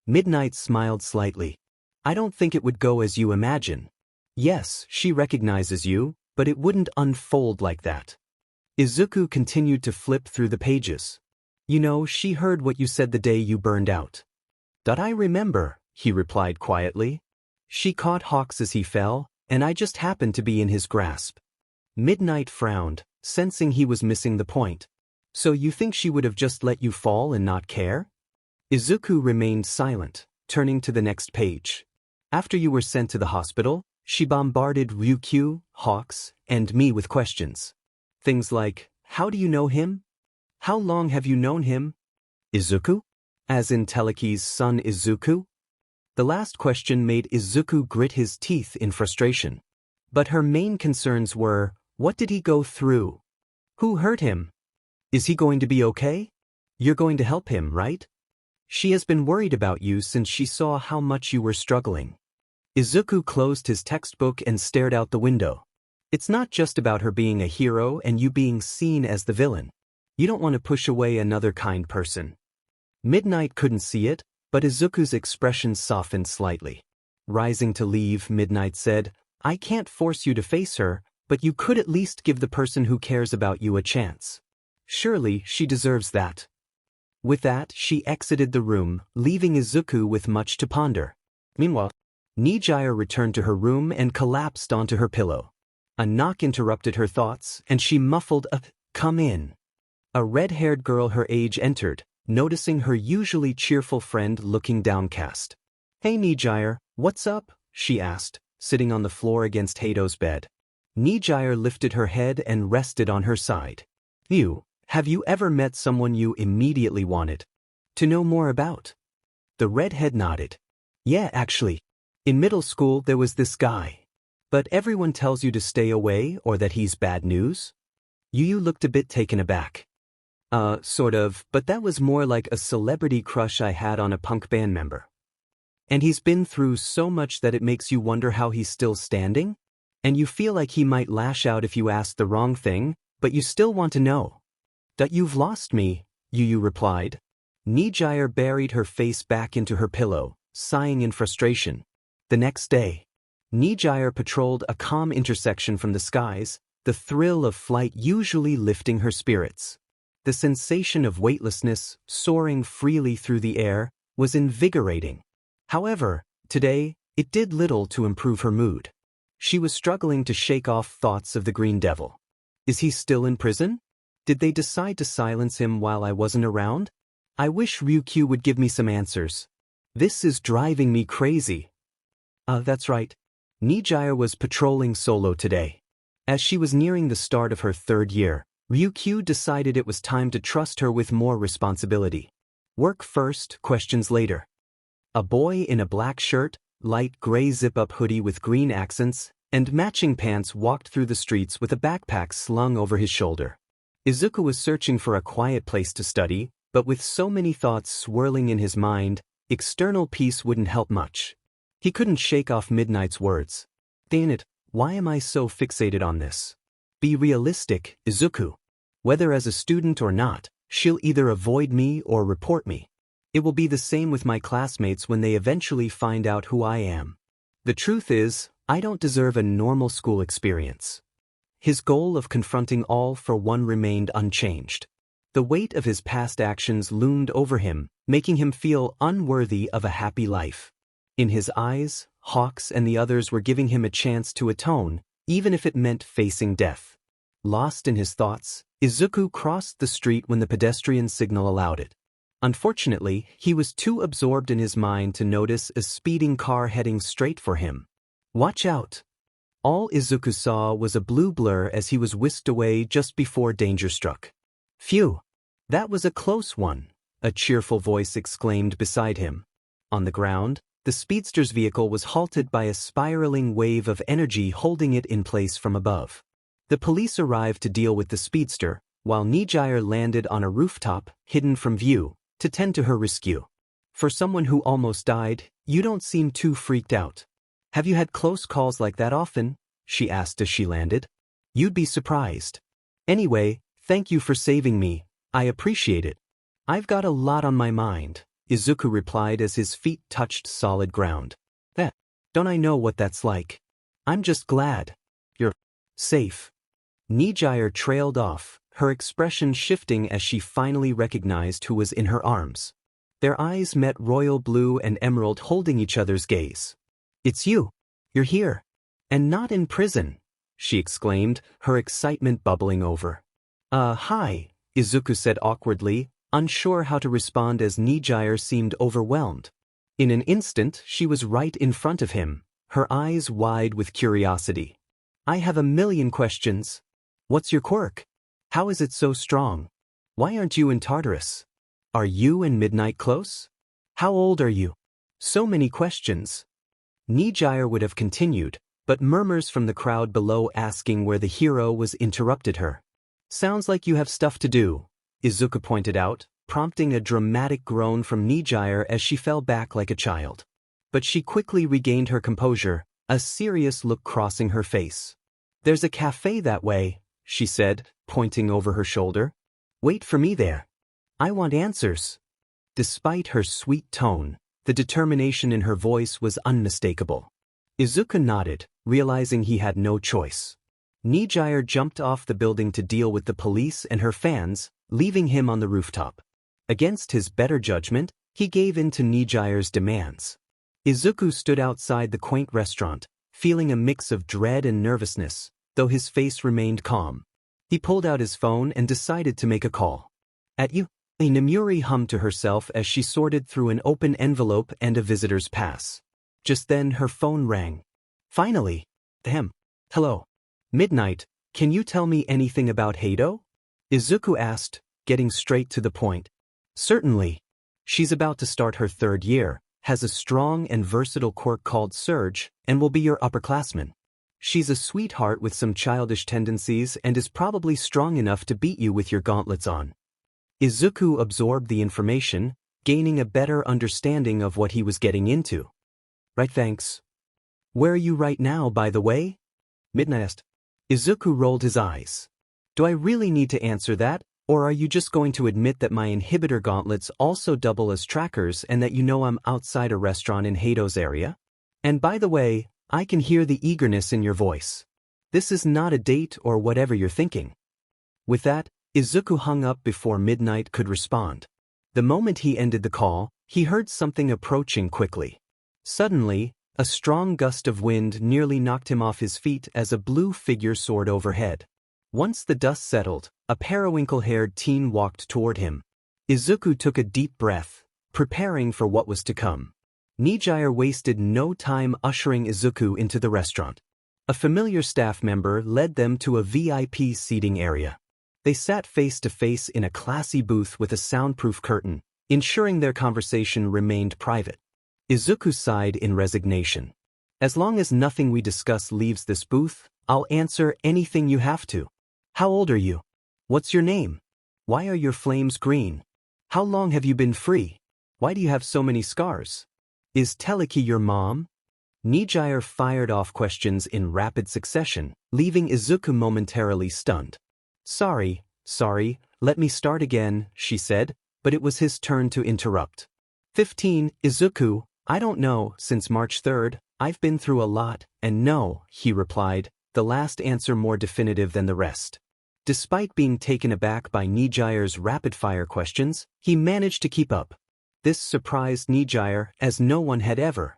Midnight smiled slightly. "I don't think it would go as you imagine. Yes, she recognizes you, but it wouldn't unfold like that." Izuku continued to flip through the pages. "You know, she heard what you said the day you burned out." "That I remember," he replied quietly. "She caught Hawks as he fell, and I just happened to be in his grasp." Midnight frowned, sensing he was missing the point. "So you think she would have just let you fall and not care?" Izuku remained silent, turning to the next page. "After you were sent to the hospital, she bombarded Ryukyu, Hawks, and me with questions. Things like, how do you know him? How long have you known him? Izuku? As in Teleki's son Izuku?" The last question made Izuku grit his teeth in frustration. But her main concerns were, what did he go through? Who hurt him? Is he going to be okay? You're going to help him, right? She has been worried about you since she saw how much you were struggling. Izuku closed his textbook and stared out the window. It's not just about her being a hero and you being seen as the villain. You don't want to push away another kind person. Midnight couldn't see it, but Izuku's expression softened slightly. Rising to leave, Midnight said, I can't force you to face her, but you could at least give the person who cares about you a chance. Surely she deserves that. With that, she exited the room, leaving Izuku with much to ponder. Meanwhile, Nijire returned to her room and collapsed onto her pillow. A knock interrupted her thoughts, and she muffled a, come in. A red-haired girl her age entered, noticing her usually cheerful friend looking downcast. Hey Nijire, what's up? She asked, sitting on the floor against Hato's bed. Nijire lifted her head and rested on her side. Have you ever met someone you immediately wanted to know more about? The redhead nodded. Yeah, actually. In middle school there was this guy. But everyone tells you to stay away or that he's bad news? Yu looked a bit taken aback. Sort of, but that was more like a celebrity crush I had on a punk band member. And he's been through so much that it makes you wonder how he's still standing? And you feel like he might lash out if you ask the wrong thing, but you still want to know. That you've lost me, Yu replied. Nijire buried her face back into her pillow, sighing in frustration. The next day, Nijire patrolled a calm intersection from the skies, the thrill of flight usually lifting her spirits. The sensation of weightlessness, soaring freely through the air, was invigorating. However, today, it did little to improve her mood. She was struggling to shake off thoughts of the Green Devil. Is he still in prison? Did they decide to silence him while I wasn't around? I wish Ryukyu would give me some answers. This is driving me crazy. That's right. Nijire was patrolling solo today. As she was nearing the start of her third year, Ryukyu decided it was time to trust her with more responsibility. Work first, questions later. A boy in a black shirt, light gray zip-up hoodie with green accents, and matching pants walked through the streets with a backpack slung over his shoulder. Izuku was searching for a quiet place to study, but with so many thoughts swirling in his mind, external peace wouldn't help much. He couldn't shake off Midnight's words. Damn it, why am I so fixated on this? Be realistic, Izuku. Whether as a student or not, she'll either avoid me or report me. It will be the same with my classmates when they eventually find out who I am. The truth is, I don't deserve a normal school experience. His goal of confronting all for one remained unchanged. The weight of his past actions loomed over him, making him feel unworthy of a happy life. In his eyes, Hawks and the others were giving him a chance to atone, even if it meant facing death. Lost in his thoughts, Izuku crossed the street when the pedestrian signal allowed it. Unfortunately, he was too absorbed in his mind to notice a speeding car heading straight for him. Watch out! All Izuku saw was a blue blur as he was whisked away just before danger struck. Phew! That was a close one, a cheerful voice exclaimed beside him. On the ground, the speedster's vehicle was halted by a spiraling wave of energy holding it in place from above. The police arrived to deal with the speedster, while Nijire landed on a rooftop, hidden from view, to tend to her rescue. For someone who almost died, you don't seem too freaked out. Have you had close calls like that often? She asked as she landed. You'd be surprised. Anyway, thank you for saving me, I appreciate it. I've got a lot on my mind, Izuku replied as his feet touched solid ground. Don't I know what that's like? I'm just glad you're safe. Nijire trailed off, her expression shifting as she finally recognized who was in her arms. Their eyes met royal blue and emerald holding each other's gaze. It's you. You're here. And not in prison, she exclaimed, her excitement bubbling over. Hi, Izuku said awkwardly, unsure how to respond as Nijire seemed overwhelmed. In an instant, she was right in front of him, her eyes wide with curiosity. I have a million questions. What's your quirk? How is it so strong? Why aren't you in Tartarus? Are you and Midnight close? How old are you? So many questions. Nijire would have continued, but murmurs from the crowd below asking where the hero was interrupted her. Sounds like you have stuff to do, Izuku pointed out, prompting a dramatic groan from Nijire as she fell back like a child. But she quickly regained her composure, a serious look crossing her face. There's a cafe that way, she said, pointing over her shoulder. Wait for me there. I want answers. Despite her sweet tone, the determination in her voice was unmistakable. Izuku nodded, realizing he had no choice. Nijire jumped off the building to deal with the police and her fans, leaving him on the rooftop. Against his better judgment, he gave in to Nijire's demands. Izuku stood outside the quaint restaurant, feeling a mix of dread and nervousness, though his face remained calm. He pulled out his phone and decided to make a call. At you? Namuri hummed to herself as she sorted through an open envelope and a visitor's pass. Just then her phone rang. Finally. Hello. Midnight, can you tell me anything about Heido? Izuku asked, getting straight to the point. Certainly. She's about to start her 3rd year, has a strong and versatile quirk called Surge, and will be your upperclassman. She's a sweetheart with some childish tendencies and is probably strong enough to beat you with your gauntlets on. Izuku absorbed the information, gaining a better understanding of what he was getting into. Right, thanks. Where are you right now, by the way? Midnight asked. Izuku rolled his eyes. Do I really need to answer that, or are you just going to admit that my inhibitor gauntlets also double as trackers and that you know I'm outside a restaurant in Heido's area? And by the way, I can hear the eagerness in your voice. This is not a date or whatever you're thinking. With that, Izuku hung up before Midnight could respond. The moment he ended the call, he heard something approaching quickly. Suddenly, a strong gust of wind nearly knocked him off his feet as a blue figure soared overhead. Once the dust settled, a periwinkle-haired teen walked toward him. Izuku took a deep breath, preparing for what was to come. Nijire wasted no time ushering Izuku into the restaurant. A familiar staff member led them to a VIP seating area. They sat face to face in a classy booth with a soundproof curtain, ensuring their conversation remained private. Izuku sighed in resignation. As long as nothing we discuss leaves this booth, I'll answer anything you have to. How old are you? What's your name? Why are your flames green? How long have you been free? Why do you have so many scars? Is Teleki your mom? Nijire fired off questions in rapid succession, leaving Izuku momentarily stunned. Sorry, let me start again, she said, but it was his turn to interrupt. 15, Izuku, I don't know, since March 3rd, I've been through a lot, and no, he replied, the last answer more definitive than the rest. Despite being taken aback by Nijire's rapid-fire questions, he managed to keep up. This surprised Nijire as no one had ever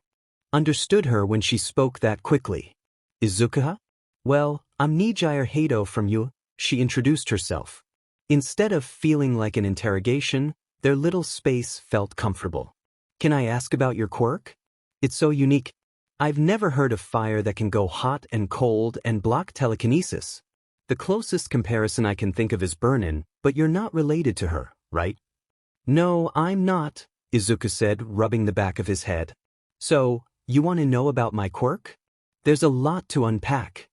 understood her when she spoke that quickly. Izuku? Well, I'm Nijire Heido from you, she introduced herself. Instead of feeling like an interrogation, their little space felt comfortable. Can I ask about your quirk? It's so unique. I've never heard of fire that can go hot and cold and block telekinesis. The closest comparison I can think of is Burnin, but you're not related to her, right? No, I'm not, Izuku said, rubbing the back of his head. So, you want to know about my quirk? There's a lot to unpack.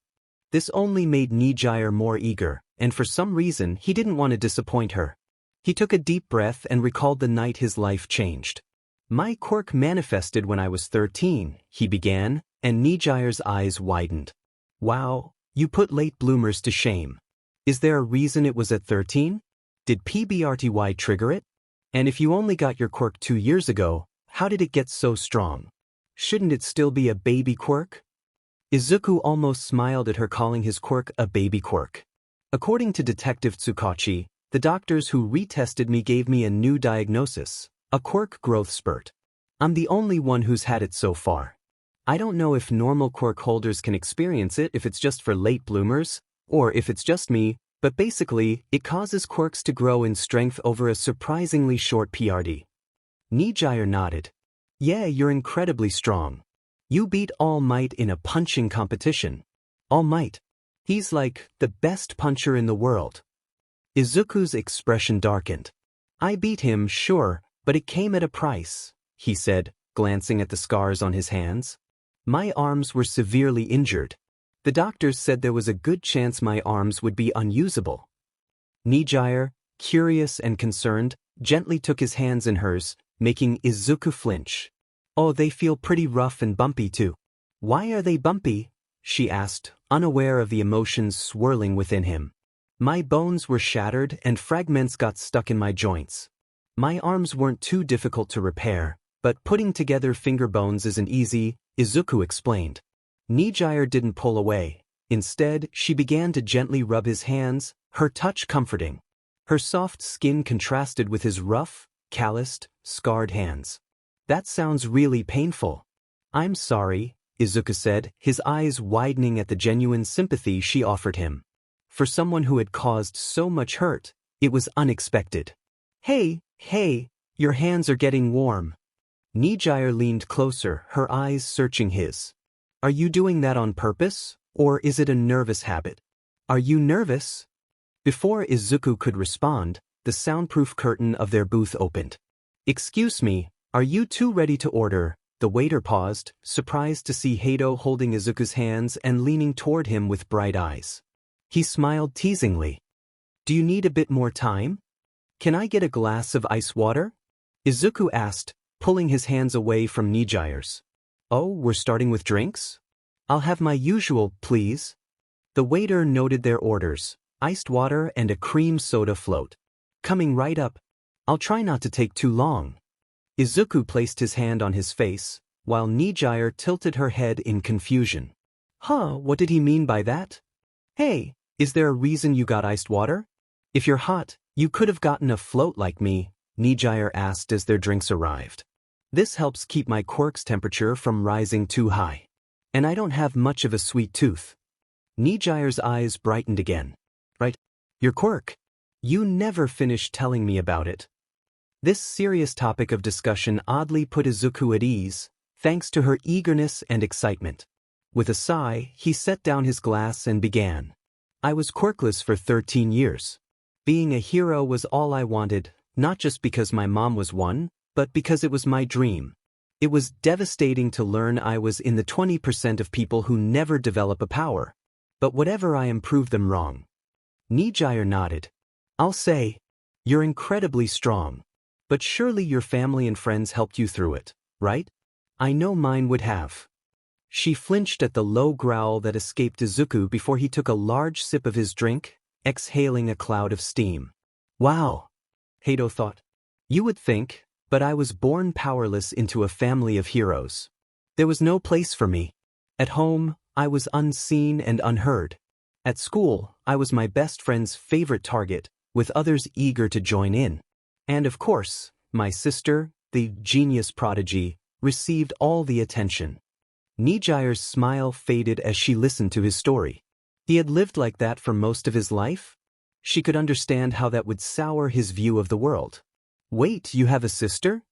This only made Nijire more eager, and for some reason he didn't want to disappoint her. He took a deep breath and recalled the night his life changed. My quirk manifested when I was 13, he began, and Nijire's eyes widened. Wow, you put late bloomers to shame. Is there a reason it was at 13? Did PBRTY trigger it? And if you only got your quirk 2 years ago, how did it get so strong? Shouldn't it still be a baby quirk? Izuku almost smiled at her calling his quirk a baby quirk. According to Detective Tsukachi, the doctors who retested me gave me a new diagnosis, a quirk growth spurt. I'm the only one who's had it so far. I don't know if normal quirk holders can experience it if it's just for late bloomers, or if it's just me, but basically, it causes quirks to grow in strength over a surprisingly short PRD. Nijire nodded. Yeah, you're incredibly strong. You beat All Might in a punching competition. All Might. He's like the best puncher in the world. Izuku's expression darkened. I beat him, sure, but it came at a price, he said, glancing at the scars on his hands. My arms were severely injured. The doctors said there was a good chance my arms would be unusable. Midoriya, curious and concerned, gently took his hands in hers, making Izuku flinch. Oh, they feel pretty rough and bumpy too. Why are they bumpy? She asked, unaware of the emotions swirling within him. My bones were shattered and fragments got stuck in my joints. My arms weren't too difficult to repair, but putting together finger bones isn't easy, Izuku explained. Midoriya didn't pull away. Instead, she began to gently rub his hands, her touch comforting. Her soft skin contrasted with his rough, calloused, scarred hands. That sounds really painful. I'm sorry, Izuku said, his eyes widening at the genuine sympathy she offered him. For someone who had caused so much hurt, it was unexpected. Hey, your hands are getting warm. Midoriya leaned closer, her eyes searching his. Are you doing that on purpose, or is it a nervous habit? Are you nervous? Before Izuku could respond, the soundproof curtain of their booth opened. Excuse me, are you two ready to order? The waiter paused, surprised to see Hato holding Izuku's hands and leaning toward him with bright eyes. He smiled teasingly. Do you need a bit more time? Can I get a glass of ice water? Izuku asked, pulling his hands away from Midoriya's. Oh, we're starting with drinks? I'll have my usual, please. The waiter noted their orders, iced water and a cream soda float. Coming right up. I'll try not to take too long. Izuku placed his hand on his face, while Midoriya tilted her head in confusion. What did he mean by that? Hey, is there a reason you got iced water? If you're hot, you could have gotten a float like me, Midoriya asked as their drinks arrived. This helps keep my quirk's temperature from rising too high. And I don't have much of a sweet tooth. Midoriya's eyes brightened again. Right? Your quirk. You never finished telling me about it. This serious topic of discussion oddly put Izuku at ease, thanks to her eagerness and excitement. With a sigh, he set down his glass and began. I was quirkless for 13 years. Being a hero was all I wanted, not just because my mom was one, but because it was my dream. It was devastating to learn I was in the 20% of people who never develop a power. But whatever I am proved them wrong. Midoriya nodded. I'll say, you're incredibly strong. But surely your family and friends helped you through it, right? I know mine would have. She flinched at the low growl that escaped Izuku before he took a large sip of his drink, exhaling a cloud of steam. Wow, Hato thought. You would think, but I was born powerless into a family of heroes. There was no place for me. At home, I was unseen and unheard. At school, I was my best friend's favorite target, with others eager to join in. And of course, my sister, the genius prodigy, received all the attention. Midoriya's smile faded as she listened to his story. He had lived like that for most of his life? She could understand how that would sour his view of the world. Wait, you have a sister?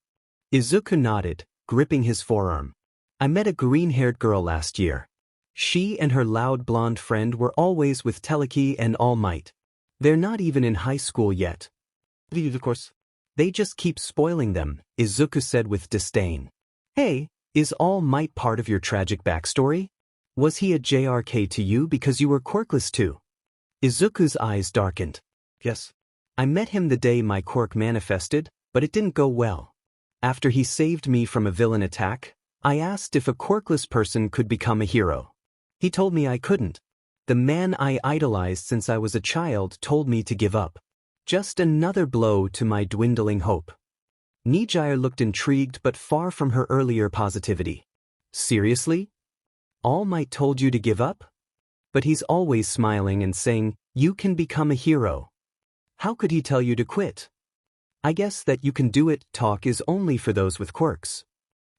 Izuku nodded, gripping his forearm. I met a green-haired girl last year. She and her loud blonde friend were always with Telekinesis and All Might. They're not even in high school yet. Of course. They just keep spoiling them, Izuku said with disdain. Hey, is All Might part of your tragic backstory? Was he a JRK to you because you were quirkless too? Izuku's eyes darkened. Yes. I met him the day my quirk manifested, but it didn't go well. After he saved me from a villain attack, I asked if a quirkless person could become a hero. He told me I couldn't. The man I idolized since I was a child told me to give up. Just another blow to my dwindling hope. Midoriya looked intrigued but far from her earlier positivity. Seriously? All Might told you to give up? But he's always smiling and saying, you can become a hero. How could he tell you to quit? I guess that you can do it talk is only for those with quirks.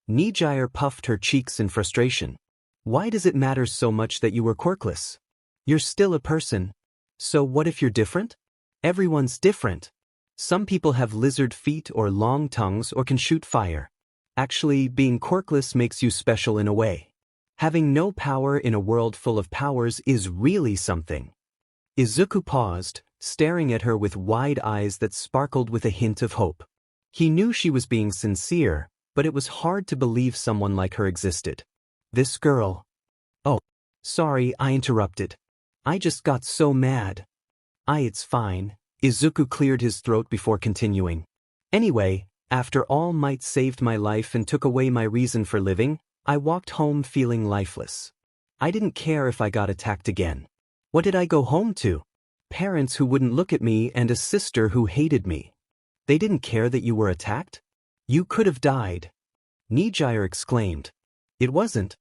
Midoriya puffed her cheeks in frustration. Why does it matter so much that you were quirkless? You're still a person. So what if you're different? Everyone's different. Some people have lizard feet or long tongues or can shoot fire. Actually, being quirkless makes you special in a way. Having no power in a world full of powers is really something. Izuku paused, staring at her with wide eyes that sparkled with a hint of hope. He knew she was being sincere, but it was hard to believe someone like her existed. This girl. Oh, sorry, I interrupted. I just got so mad. It's fine. Izuku cleared his throat before continuing. Anyway, after All Might saved my life and took away my reason for living, I walked home feeling lifeless. I didn't care if I got attacked again. What did I go home to? Parents who wouldn't look at me and a sister who hated me. They didn't care that you were attacked? You could have died. Nijire exclaimed. It wasn't.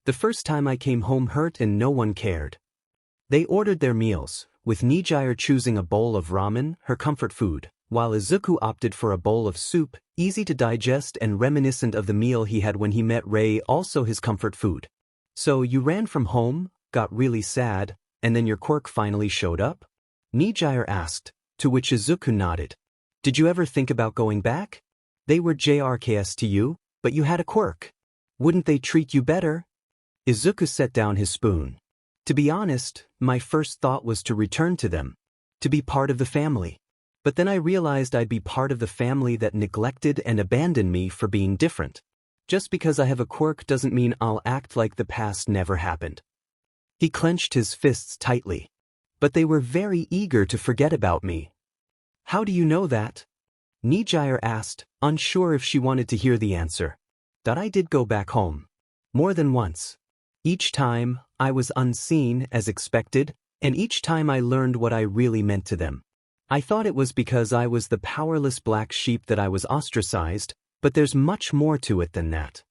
The first time I came home hurt and no one cared. They ordered their meals, with Nijire choosing a bowl of ramen, her comfort food, while Izuku opted for a bowl of soup, easy to digest and reminiscent of the meal he had when he met Rei, also his comfort food. So you ran from home, got really sad, and then your quirk finally showed up? Nijire asked, to which Izuku nodded. Did you ever think about going back? They were JRKS to you, but you had a quirk. Wouldn't they treat you better? Izuku set down his spoon. To be honest, my first thought was to return to them. To be part of the family. But then I realized I'd be part of the family that neglected and abandoned me for being different. Just because I have a quirk doesn't mean I'll act like the past never happened. He clenched his fists tightly. But they were very eager to forget about me. How do you know that? Nijire asked, unsure if she wanted to hear the answer. That I did go back home. More than once. Each time, I was unseen as expected, and each time I learned what I really meant to them. I thought it was because I was the powerless black sheep that I was ostracized, but there's much more to it than that.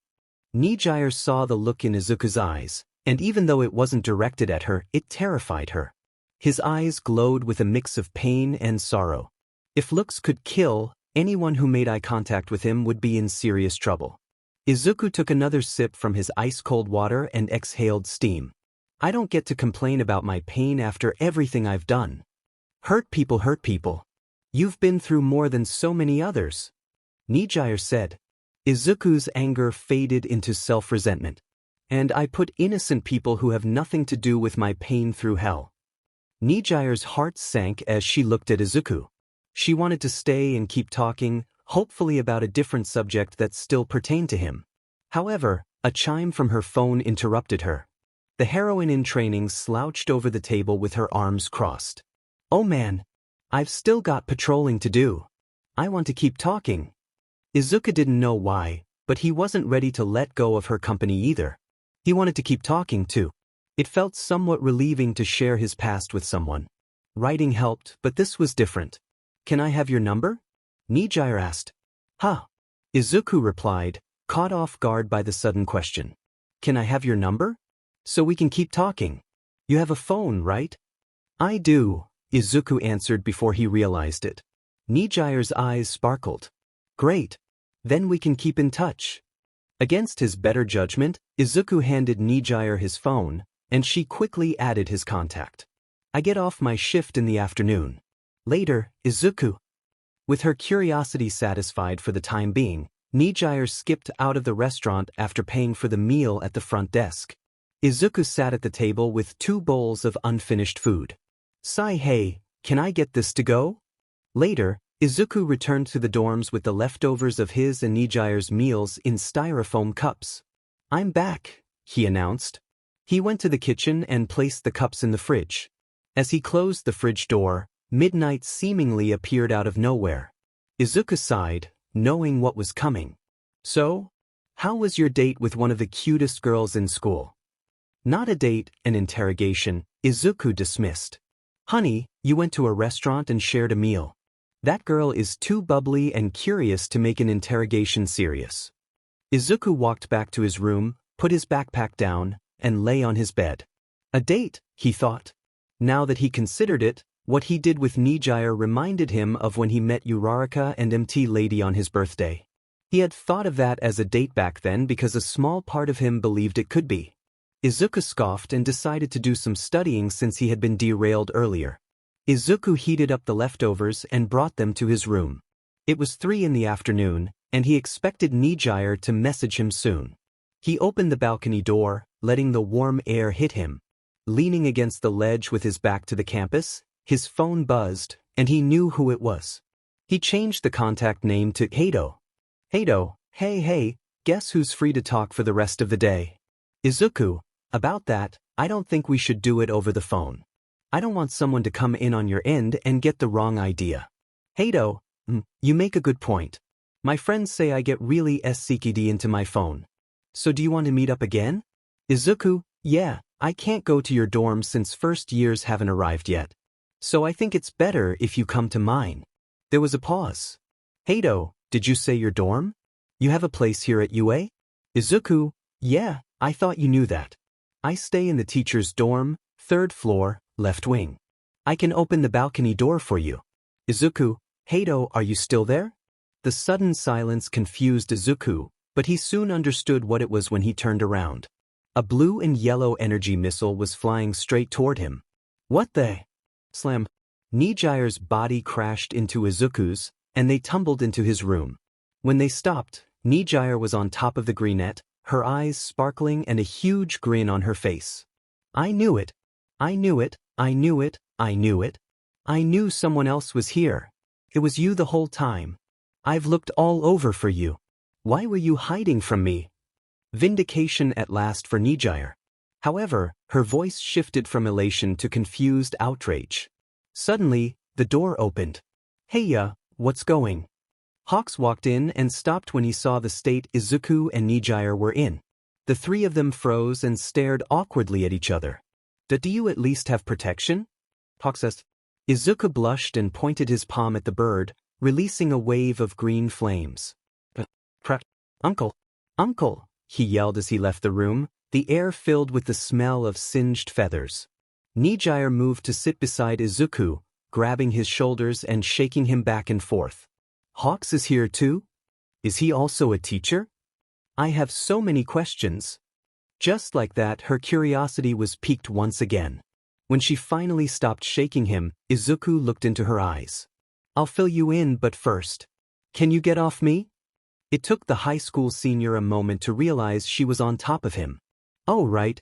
Nijire saw the look in Izuku's eyes, and even though it wasn't directed at her, it terrified her. His eyes glowed with a mix of pain and sorrow. If looks could kill, anyone who made eye contact with him would be in serious trouble. Izuku took another sip from his ice-cold water and exhaled steam. I don't get to complain about my pain after everything I've done. Hurt people hurt people. You've been through more than so many others. Nijire said. Izuku's anger faded into self-resentment. And I put innocent people who have nothing to do with my pain through hell. Nijire's heart sank as she looked at Izuku. She wanted to stay and keep talking, hopefully about a different subject that still pertained to him. However, a chime from her phone interrupted her. The heroine in training slouched over the table with her arms crossed. Oh man, I've still got patrolling to do. I want to keep talking. Izuku didn't know why, but he wasn't ready to let go of her company either. He wanted to keep talking too. It felt somewhat relieving to share his past with someone. Writing helped, but this was different. Can I have your number? Nijire asked. Huh. Izuku replied, caught off guard by the sudden question. Can I have your number? So we can keep talking. You have a phone, right? I do, Izuku answered before he realized it. Nijire's eyes sparkled. Great. Then we can keep in touch. Against his better judgment, Izuku handed Nijire his phone, and she quickly added his contact. I get off my shift in the afternoon. Later, Izuku. With her curiosity satisfied for the time being, Nijire skipped out of the restaurant after paying for the meal at the front desk. Izuku sat at the table with 2 bowls of unfinished food. Sigh, hey, can I get this to go? Later, Izuku returned to the dorms with the leftovers of his and Nijire's meals in styrofoam cups. I'm back, he announced. He went to the kitchen and placed the cups in the fridge. As he closed the fridge door, midnight seemingly appeared out of nowhere. Izuku sighed, knowing what was coming. So? How was your date with one of the cutest girls in school? Not a date, an interrogation, Izuku dismissed. Honey, you went to a restaurant and shared a meal. That girl is too bubbly and curious to make an interrogation serious. Izuku walked back to his room, put his backpack down, and lay on his bed. A date, he thought. Now that he considered it, what he did with Nijire reminded him of when he met Uraraka and MT Lady on his birthday. He had thought of that as a date back then because a small part of him believed it could be. Izuku scoffed and decided to do some studying since he had been derailed earlier. Izuku heated up the leftovers and brought them to his room. It was 3 in the afternoon, and he expected Nijire to message him soon. He opened the balcony door, letting the warm air hit him. Leaning against the ledge with his back to the campus, his phone buzzed, and he knew who it was. He changed the contact name to Hato. Hato, hey, guess who's free to talk for the rest of the day? Izuku, about that, I don't think we should do it over the phone. I don't want someone to come in on your end and get the wrong idea. Hato, you make a good point. My friends say I get really SCKD into my phone. So do you want to meet up again? Izuku, yeah, I can't go to your dorm since first years haven't arrived yet. So I think it's better if you come to mine. There was a pause. Hato, did you say your dorm? You have a place here at UA? Izuku, yeah, I thought you knew that. I stay in the teacher's dorm, 3rd floor, left wing. I can open the balcony door for you. Izuku, Hato, are you still there? The sudden silence confused Izuku, but he soon understood what it was when he turned around. A blue and yellow energy missile was flying straight toward him. What the? Slam. Nijire's body crashed into Izuku's, and they tumbled into his room. When they stopped, Nijire was on top of the greenette, her eyes sparkling and a huge grin on her face. I knew it. I knew it. I knew it. I knew it. I knew someone else was here. It was you the whole time. I've looked all over for you. Why were you hiding from me? Vindication at last for Nijire. However, her voice shifted from elation to confused outrage. Suddenly, the door opened. Hey, what's going? Hawks walked in and stopped when he saw the state Izuku and Nijire were in. The three of them froze and stared awkwardly at each other. Do you at least have protection? Hawks asked. Izuku blushed and pointed his palm at the bird, releasing a wave of green flames. Uncle! Uncle! He yelled as he left the room, the air filled with the smell of singed feathers. Nijire moved to sit beside Izuku, grabbing his shoulders and shaking him back and forth. Hawks is here too? Is he also a teacher? I have so many questions. Just like that, her curiosity was piqued once again. When she finally stopped shaking him, Izuku looked into her eyes. I'll fill you in, but first. Can you get off me? It took the high school senior a moment to realize she was on top of him. Oh, right.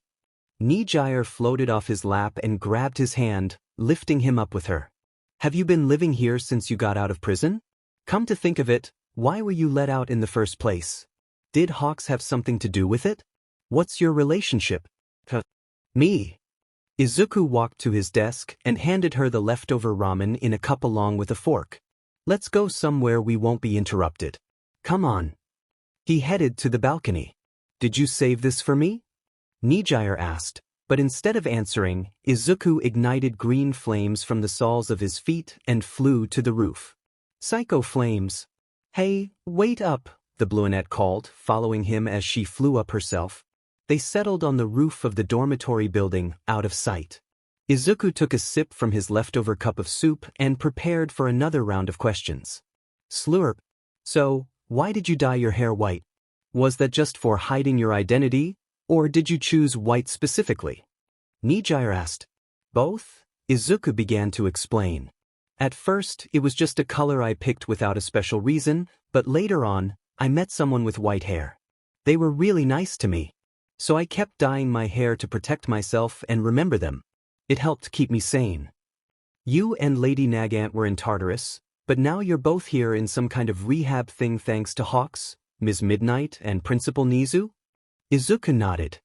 Nijire floated off his lap and grabbed his hand, lifting him up with her. Have you been living here since you got out of prison? Come to think of it, why were you let out in the first place? Did Hawks have something to do with it? What's your relationship? Me. Izuku walked to his desk and handed her the leftover ramen in a cup along with a fork. Let's go somewhere we won't be interrupted. Come on. He headed to the balcony. Did you save this for me? Nijire asked, but instead of answering, Izuku ignited green flames from the soles of his feet and flew to the roof. Psycho flames. Hey, wait up, the brunette called, following him as she flew up herself. They settled on the roof of the dormitory building, out of sight. Izuku took a sip from his leftover cup of soup and prepared for another round of questions. Slurp. So, why did you dye your hair white? Was that just for hiding your identity, or did you choose white specifically? Nijire asked. Both? Izuku began to explain. At first, it was just a color I picked without a special reason, but later on, I met someone with white hair. They were really nice to me. So I kept dyeing my hair to protect myself and remember them. It helped keep me sane. You and Lady Nagant were in Tartarus, but now you're both here in some kind of rehab thing thanks to Hawks, Ms. Midnight, and Principal Nizu? Izuku nodded.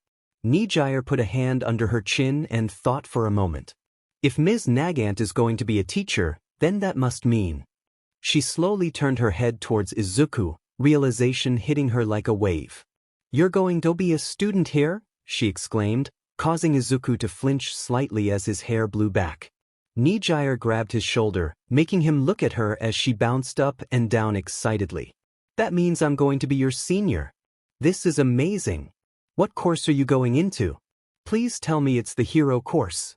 Nijire put a hand under her chin and thought for a moment. If Ms. Nagant is going to be a teacher, then that must mean. She slowly turned her head towards Izuku, realization hitting her like a wave. You're going to be a student here? She exclaimed, causing Izuku to flinch slightly as his hair blew back. Nijire grabbed his shoulder, making him look at her as she bounced up and down excitedly. That means I'm going to be your senior. This is amazing. What course are you going into? Please tell me it's the hero course.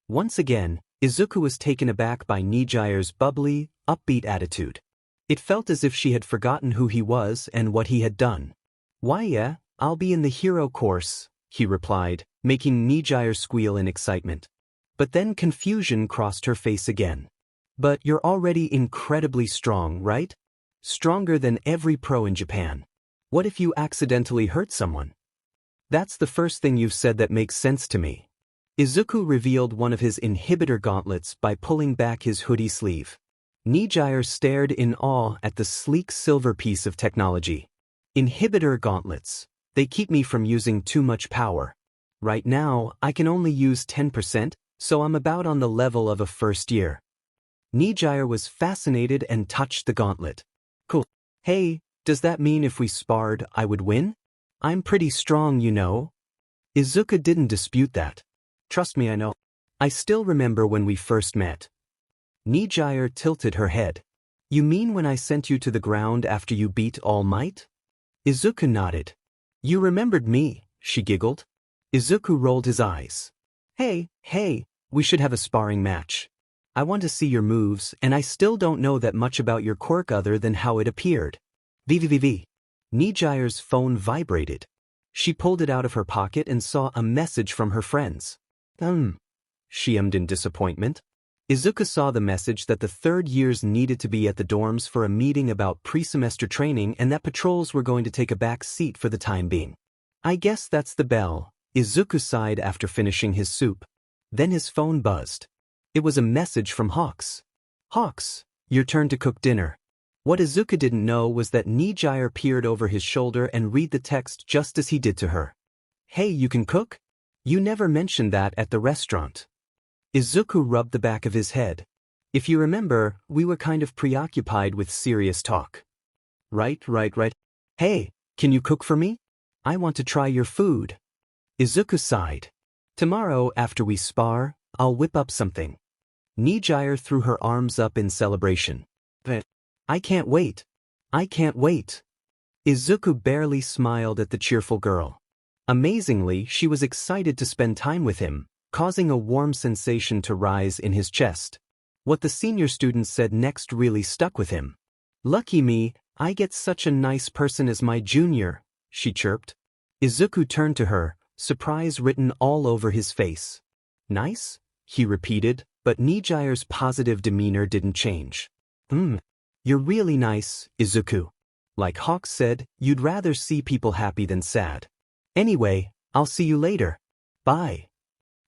Once again, Izuku was taken aback by Nijire's bubbly, upbeat attitude. It felt as if she had forgotten who he was and what he had done. Why yeah, I'll be in the hero course, he replied, making Nijire squeal in excitement. But then confusion crossed her face again. But you're already incredibly strong, right? Stronger than every pro in Japan. What if you accidentally hurt someone? That's the first thing you've said that makes sense to me. Izuku revealed one of his inhibitor gauntlets by pulling back his hoodie sleeve. Nijire stared in awe at the sleek silver piece of technology. Inhibitor gauntlets. They keep me from using too much power. Right now, I can only use 10%, so I'm about on the level of a first year. Nijire was fascinated and touched the gauntlet. Cool. Hey, does that mean if we sparred, I would win? I'm pretty strong, you know. Izuku didn't dispute that. Trust me, I know. I still remember when we first met. Nijire tilted her head. You mean when I sent you to the ground after you beat All Might? Izuku nodded. You remembered me, she giggled. Izuku rolled his eyes. Hey, we should have a sparring match. I want to see your moves, and I still don't know that much about your quirk other than how it appeared. VVVV. Nijire's phone vibrated. She pulled it out of her pocket and saw a message from her friends. She ummed in disappointment. Izuku saw the message that the third years needed to be at the dorms for a meeting about pre-semester training and that patrols were going to take a back seat for the time being. I guess that's the bell, Izuku sighed after finishing his soup. Then his phone buzzed. It was a message from Hawks. Hawks, your turn to cook dinner. What Izuku didn't know was that Nijire peered over his shoulder and read the text just as he did to her. Hey, you can cook? You never mentioned that at the restaurant. Izuku rubbed the back of his head. If you remember, we were kind of preoccupied with serious talk. Right. Hey, can you cook for me? I want to try your food. Izuku sighed. Tomorrow, after we spar, I'll whip up something. Nijire threw her arms up in celebration. I can't wait. Izuku barely smiled at the cheerful girl. Amazingly, she was excited to spend time with him, causing a warm sensation to rise in his chest. What the senior student said next really stuck with him. Lucky me, I get such a nice person as my junior, she chirped. Izuku turned to her, surprise written all over his face. Nice? He repeated, but Nijire's positive demeanor didn't change. You're really nice, Izuku. Like Hawk said, you'd rather see people happy than sad. Anyway, I'll see you later. Bye.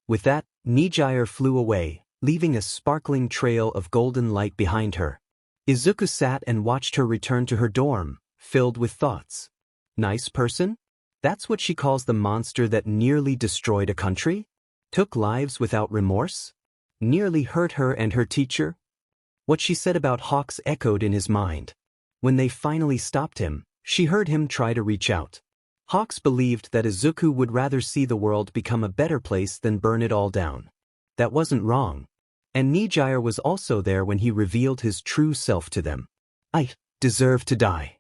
With that, Nijire flew away, leaving a sparkling trail of golden light behind her. Izuku sat and watched her return to her dorm, filled with thoughts. Nice person? That's what she calls the monster that nearly destroyed a country? Took lives without remorse? Nearly hurt her and her teacher? What she said about Hawks echoed in his mind. When they finally stopped him, she heard him try to reach out. Hawks believed that Izuku would rather see the world become a better place than burn it all down. That wasn't wrong. And Nijire was also there when he revealed his true self to them. I deserve to die.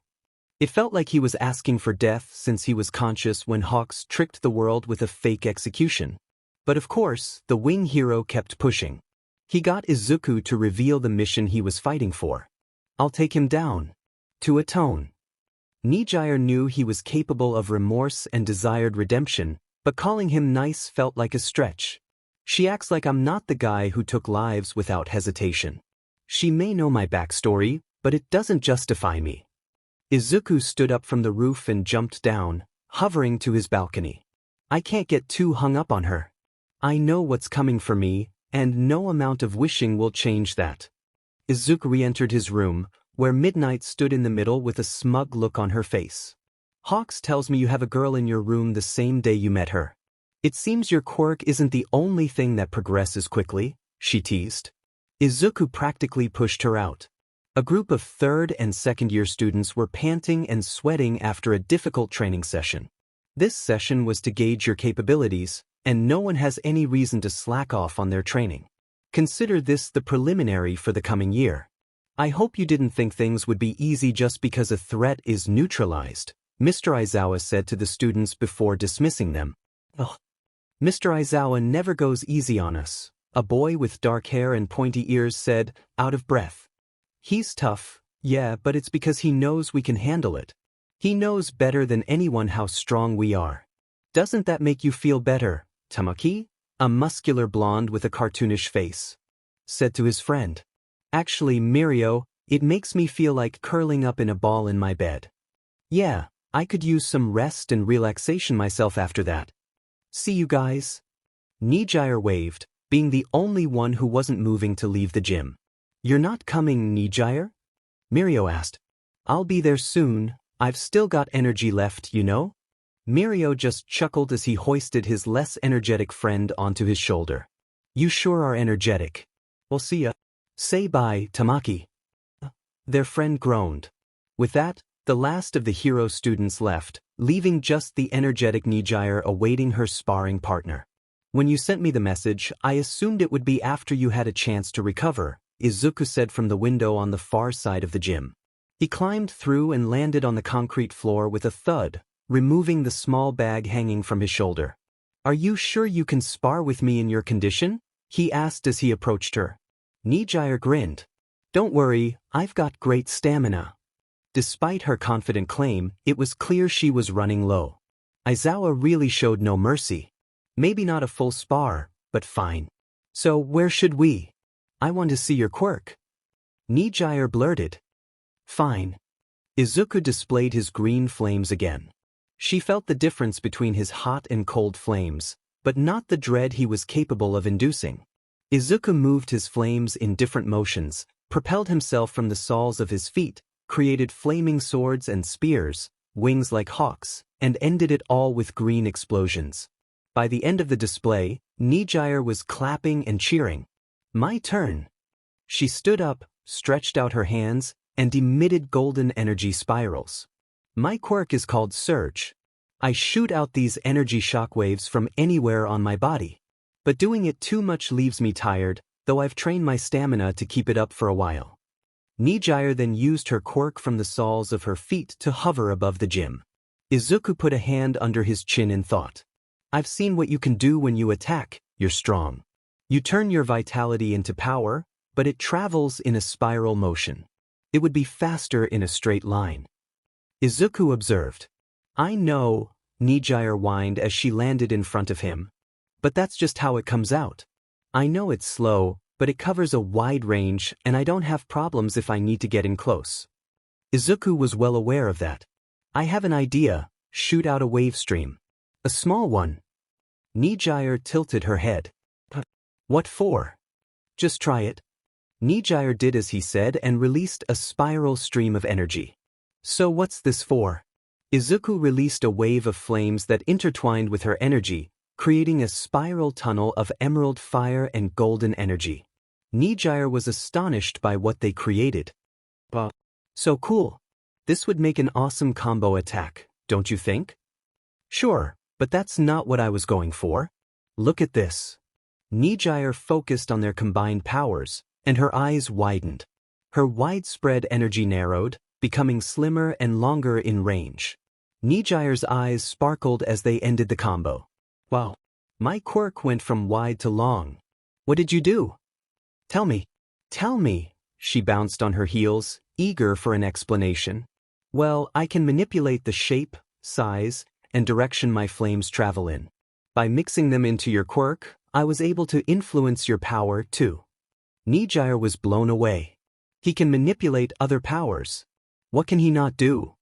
It felt like he was asking for death since he was conscious when Hawks tricked the world with a fake execution. But of course, the wing hero kept pushing. He got Izuku to reveal the mission he was fighting for. I'll take him down. To atone. Nijire knew he was capable of remorse and desired redemption, but calling him nice felt like a stretch. She acts like I'm not the guy who took lives without hesitation. She may know my backstory, but it doesn't justify me. Izuku stood up from the roof and jumped down, hovering to his balcony. I can't get too hung up on her. I know what's coming for me, and no amount of wishing will change that. Izuku re-entered his room, where Midnight stood in the middle with a smug look on her face. Hawks tells me you have a girl in your room the same day you met her. It seems your quirk isn't the only thing that progresses quickly, she teased. Izuku practically pushed her out. A group of third and second year students were panting and sweating after a difficult training session. This session was to gauge your capabilities, and no one has any reason to slack off on their training. Consider this the preliminary for the coming year. I hope you didn't think things would be easy just because a threat is neutralized, Mr. Aizawa said to the students before dismissing them. Ugh. Mr. Aizawa never goes easy on us, a boy with dark hair and pointy ears said, out of breath. He's tough, yeah, but it's because he knows we can handle it. He knows better than anyone how strong we are. Doesn't that make you feel better, Tamaki? A muscular blonde with a cartoonish face said to his friend. Actually, Mirio, it makes me feel like curling up in a ball in my bed. Yeah, I could use some rest and relaxation myself after that. See you guys. Nijire waved, being the only one who wasn't moving to leave the gym. You're not coming, Nijire? Mirio asked. I'll be there soon, I've still got energy left, you know? Mirio just chuckled as he hoisted his less energetic friend onto his shoulder. You sure are energetic. We'll see ya. Say bye, Tamaki. Their friend groaned. With that, the last of the hero students left, leaving just the energetic Nijire awaiting her sparring partner. When you sent me the message, I assumed it would be after you had a chance to recover, Izuku said from the window on the far side of the gym. He climbed through and landed on the concrete floor with a thud, removing the small bag hanging from his shoulder. Are you sure you can spar with me in your condition? He asked as he approached her. Nijire grinned. Don't worry, I've got great stamina. Despite her confident claim, it was clear she was running low. Aizawa really showed no mercy. Maybe not a full spar, but fine. So where should we? I want to see your quirk. Nijire blurted. Fine. Izuku displayed his green flames again. She felt the difference between his hot and cold flames, but not the dread he was capable of inducing. Izuku moved his flames in different motions, propelled himself from the soles of his feet, created flaming swords and spears, wings like hawks, and ended it all with green explosions. By the end of the display, Nijire was clapping and cheering. My turn. She stood up, stretched out her hands, and emitted golden energy spirals. My quirk is called Surge. I shoot out these energy shockwaves from anywhere on my body. But doing it too much leaves me tired, though I've trained my stamina to keep it up for a while. Nijire then used her quirk from the soles of her feet to hover above the gym. Izuku put a hand under his chin in thought. I've seen what you can do when you attack, you're strong. You turn your vitality into power, but it travels in a spiral motion. It would be faster in a straight line. Izuku observed. I know, Nijire whined as she landed in front of him. But that's just how it comes out. I know it's slow, but it covers a wide range and I don't have problems if I need to get in close. Izuku was well aware of that. I have an idea, shoot out a wave stream. A small one. Nijire tilted her head. What for? Just try it. Nijire did as he said and released a spiral stream of energy. So what's this for? Izuku released a wave of flames that intertwined with her energy, creating a spiral tunnel of emerald fire and golden energy. Nijire was astonished by what they created. So cool. This would make an awesome combo attack, don't you think? Sure, but that's not what I was going for. Look at this. Nijire focused on their combined powers, and her eyes widened. Her widespread energy narrowed, becoming slimmer and longer in range. Nijire's eyes sparkled as they ended the combo. Wow. My quirk went from wide to long. What did you do? Tell me. Tell me. She bounced on her heels, eager for an explanation. Well, I can manipulate the shape, size, and direction my flames travel in. By mixing them into your quirk, I was able to influence your power too. Nijire was blown away. He can manipulate other powers. What can he not do?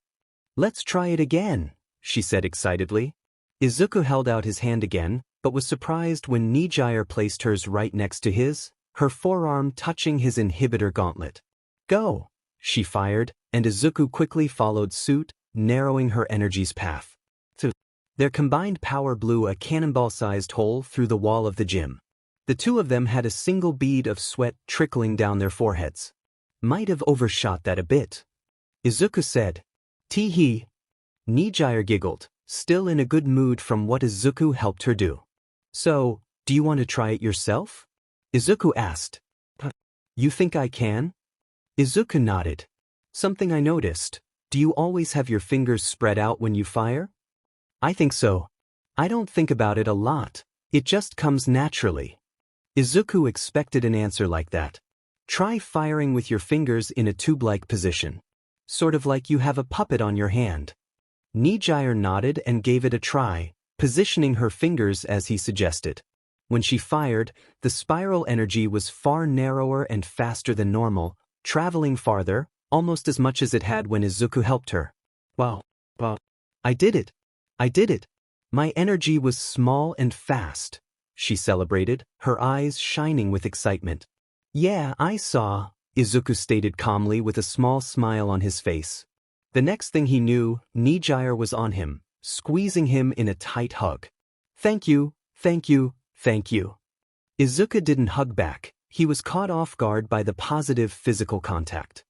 Let's try it again, she said excitedly. Izuku held out his hand again, but was surprised when Nijire placed hers right next to his, her forearm touching his inhibitor gauntlet. Go, she fired, and Izuku quickly followed suit, narrowing her energy's path. Their combined power blew a cannonball-sized hole through the wall of the gym. The two of them had a single bead of sweat trickling down their foreheads. Might have overshot that a bit. Izuku said. Tee-hee. Nijire giggled, still in a good mood from what Izuku helped her do. So, do you want to try it yourself? Izuku asked. You think I can? Izuku nodded. Something I noticed. Do you always have your fingers spread out when you fire? I think so. I don't think about it a lot. It just comes naturally. Izuku expected an answer like that. Try firing with your fingers in a tube-like position. Sort of like you have a puppet on your hand. Nijire nodded and gave it a try, positioning her fingers as he suggested. When she fired, the spiral energy was far narrower and faster than normal, traveling farther, almost as much as it had when Izuku helped her. Wow. I did it. I did it. My energy was small and fast, she celebrated, her eyes shining with excitement. Yeah, I saw, Izuku stated calmly with a small smile on his face. The next thing he knew, Nijire was on him, squeezing him in a tight hug. "Thank you, thank you, thank you." Izuku didn't hug back. He was caught off guard by the positive physical contact.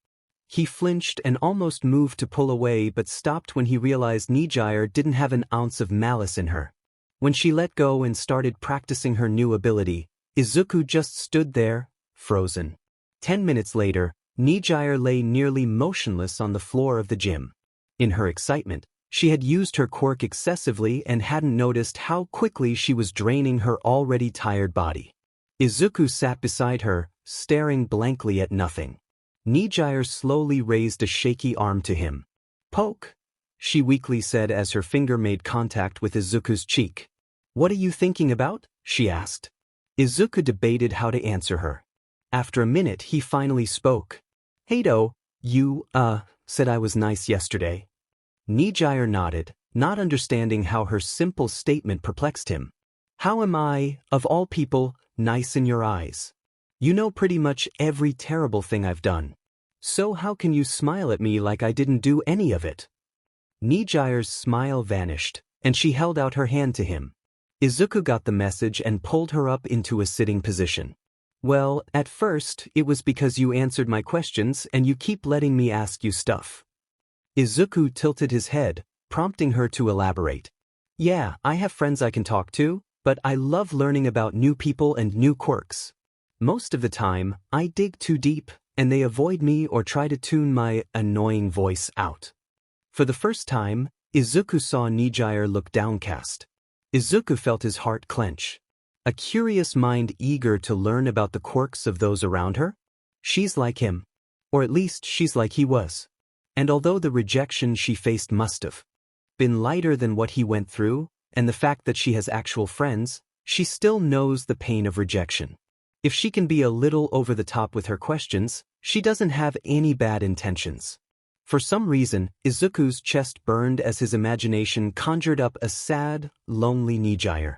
He flinched and almost moved to pull away but stopped when he realized Nijire didn't have an ounce of malice in her. When she let go and started practicing her new ability, Izuku just stood there, frozen. 10 minutes later, Nijire lay nearly motionless on the floor of the gym. In her excitement, she had used her quirk excessively and hadn't noticed how quickly she was draining her already tired body. Izuku sat beside her, staring blankly at nothing. Nijire slowly raised a shaky arm to him. "Poke," she weakly said as her finger made contact with Izuku's cheek. "What are you thinking about?" she asked. Izuku debated how to answer her. After a minute he finally spoke. "Heido, you, said I was nice yesterday." Nijire nodded, not understanding how her simple statement perplexed him. "How am I, of all people, nice in your eyes? You know pretty much every terrible thing I've done. So how can you smile at me like I didn't do any of it?" Nijire's smile vanished, and she held out her hand to him. Izuku got the message and pulled her up into a sitting position. "Well, at first, it was because you answered my questions and you keep letting me ask you stuff." Izuku tilted his head, prompting her to elaborate. "Yeah, I have friends I can talk to, but I love learning about new people and new quirks. Most of the time, I dig too deep, and they avoid me or try to tune my annoying voice out." For the first time, Izuku saw Nijire look downcast. Izuku felt his heart clench. A curious mind eager to learn about the quirks of those around her? She's like him. Or at least she's like he was. And although the rejection she faced must have been lighter than what he went through, and the fact that she has actual friends, she still knows the pain of rejection. If she can be a little over the top with her questions, she doesn't have any bad intentions. For some reason, Izuku's chest burned as his imagination conjured up a sad, lonely Nijire.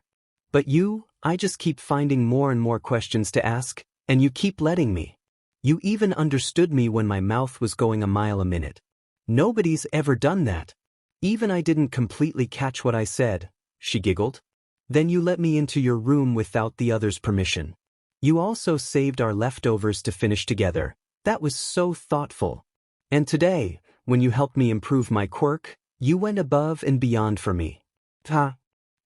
"But you, I just keep finding more and more questions to ask, and you keep letting me. You even understood me when my mouth was going a mile a minute. Nobody's ever done that. Even I didn't completely catch what I said," she giggled. "Then you let me into your room without the others' permission. You also saved our leftovers to finish together. That was so thoughtful. And today, when you helped me improve my quirk, you went above and beyond for me." "Ha!"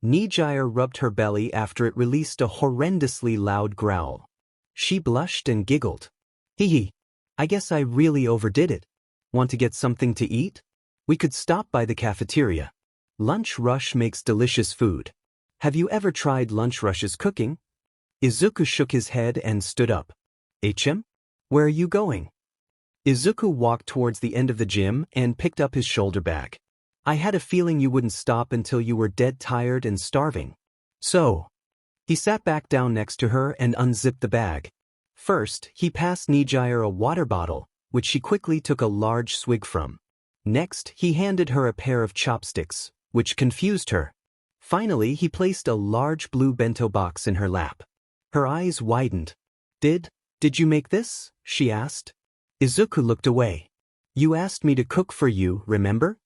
Nijire rubbed her belly after it released a horrendously loud growl. She blushed and giggled. "Hee hee. I guess I really overdid it. Want to get something to eat? We could stop by the cafeteria. Lunch Rush makes delicious food. Have you ever tried Lunch Rush's cooking?" Izuku shook his head and stood up. "HM? Where are you going?" Izuku walked towards the end of the gym and picked up his shoulder bag. "I had a feeling you wouldn't stop until you were dead tired and starving. So." He sat back down next to her and unzipped the bag. First, he passed Nijire a water bottle, which she quickly took a large swig from. Next, he handed her a pair of chopsticks, which confused her. Finally, he placed a large blue bento box in her lap. Her eyes widened. Did you make this?" she asked. Izuku looked away. "You asked me to cook for you, remember?"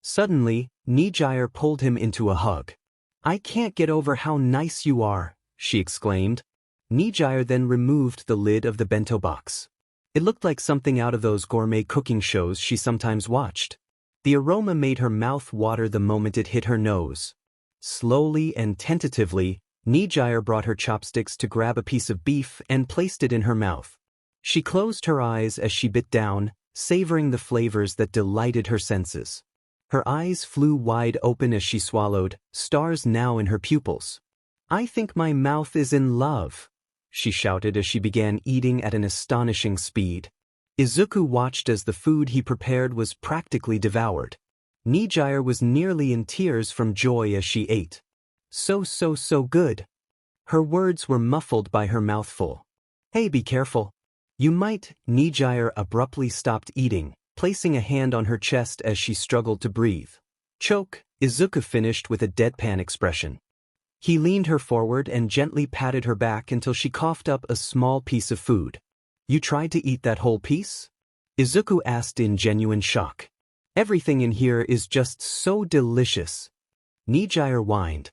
Suddenly, Nijire pulled him into a hug. "I can't get over how nice you are," she exclaimed. Nijire then removed the lid of the bento box. It looked like something out of those gourmet cooking shows she sometimes watched. The aroma made her mouth water the moment it hit her nose. Slowly and tentatively, Nijire brought her chopsticks to grab a piece of beef and placed it in her mouth. She closed her eyes as she bit down, savoring the flavors that delighted her senses. Her eyes flew wide open as she swallowed, stars now in her pupils. "I think my mouth is in love," she shouted as she began eating at an astonishing speed. Izuku watched as the food he prepared was practically devoured. Nijire was nearly in tears from joy as she ate. So good." Her words were muffled by her mouthful. "Hey, be careful. You might." Nijire abruptly stopped eating, placing a hand on her chest as she struggled to breathe. "Choke," Izuku finished with a deadpan expression. He leaned her forward and gently patted her back until she coughed up a small piece of food. "You tried to eat that whole piece?" Izuku asked in genuine shock. "Everything in here is just so delicious," Nijire whined.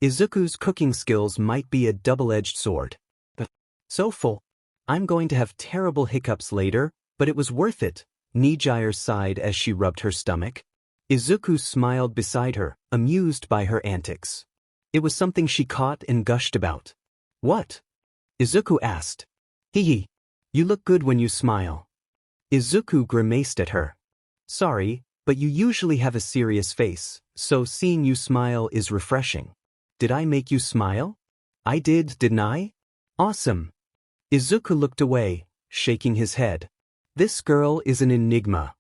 Izuku's cooking skills might be a double-edged sword. But so full. I'm going to have terrible hiccups later, but it was worth it, Nijire sighed as she rubbed her stomach. Izuku smiled beside her, amused by her antics. It was something she caught and gushed about. What? Izuku asked. Hee. You look good when you smile. Izuku grimaced at her. Sorry, but you usually have a serious face, so seeing you smile is refreshing. Did I make you smile? I did, didn't I? Awesome. Izuku looked away, shaking his head. This girl is an enigma.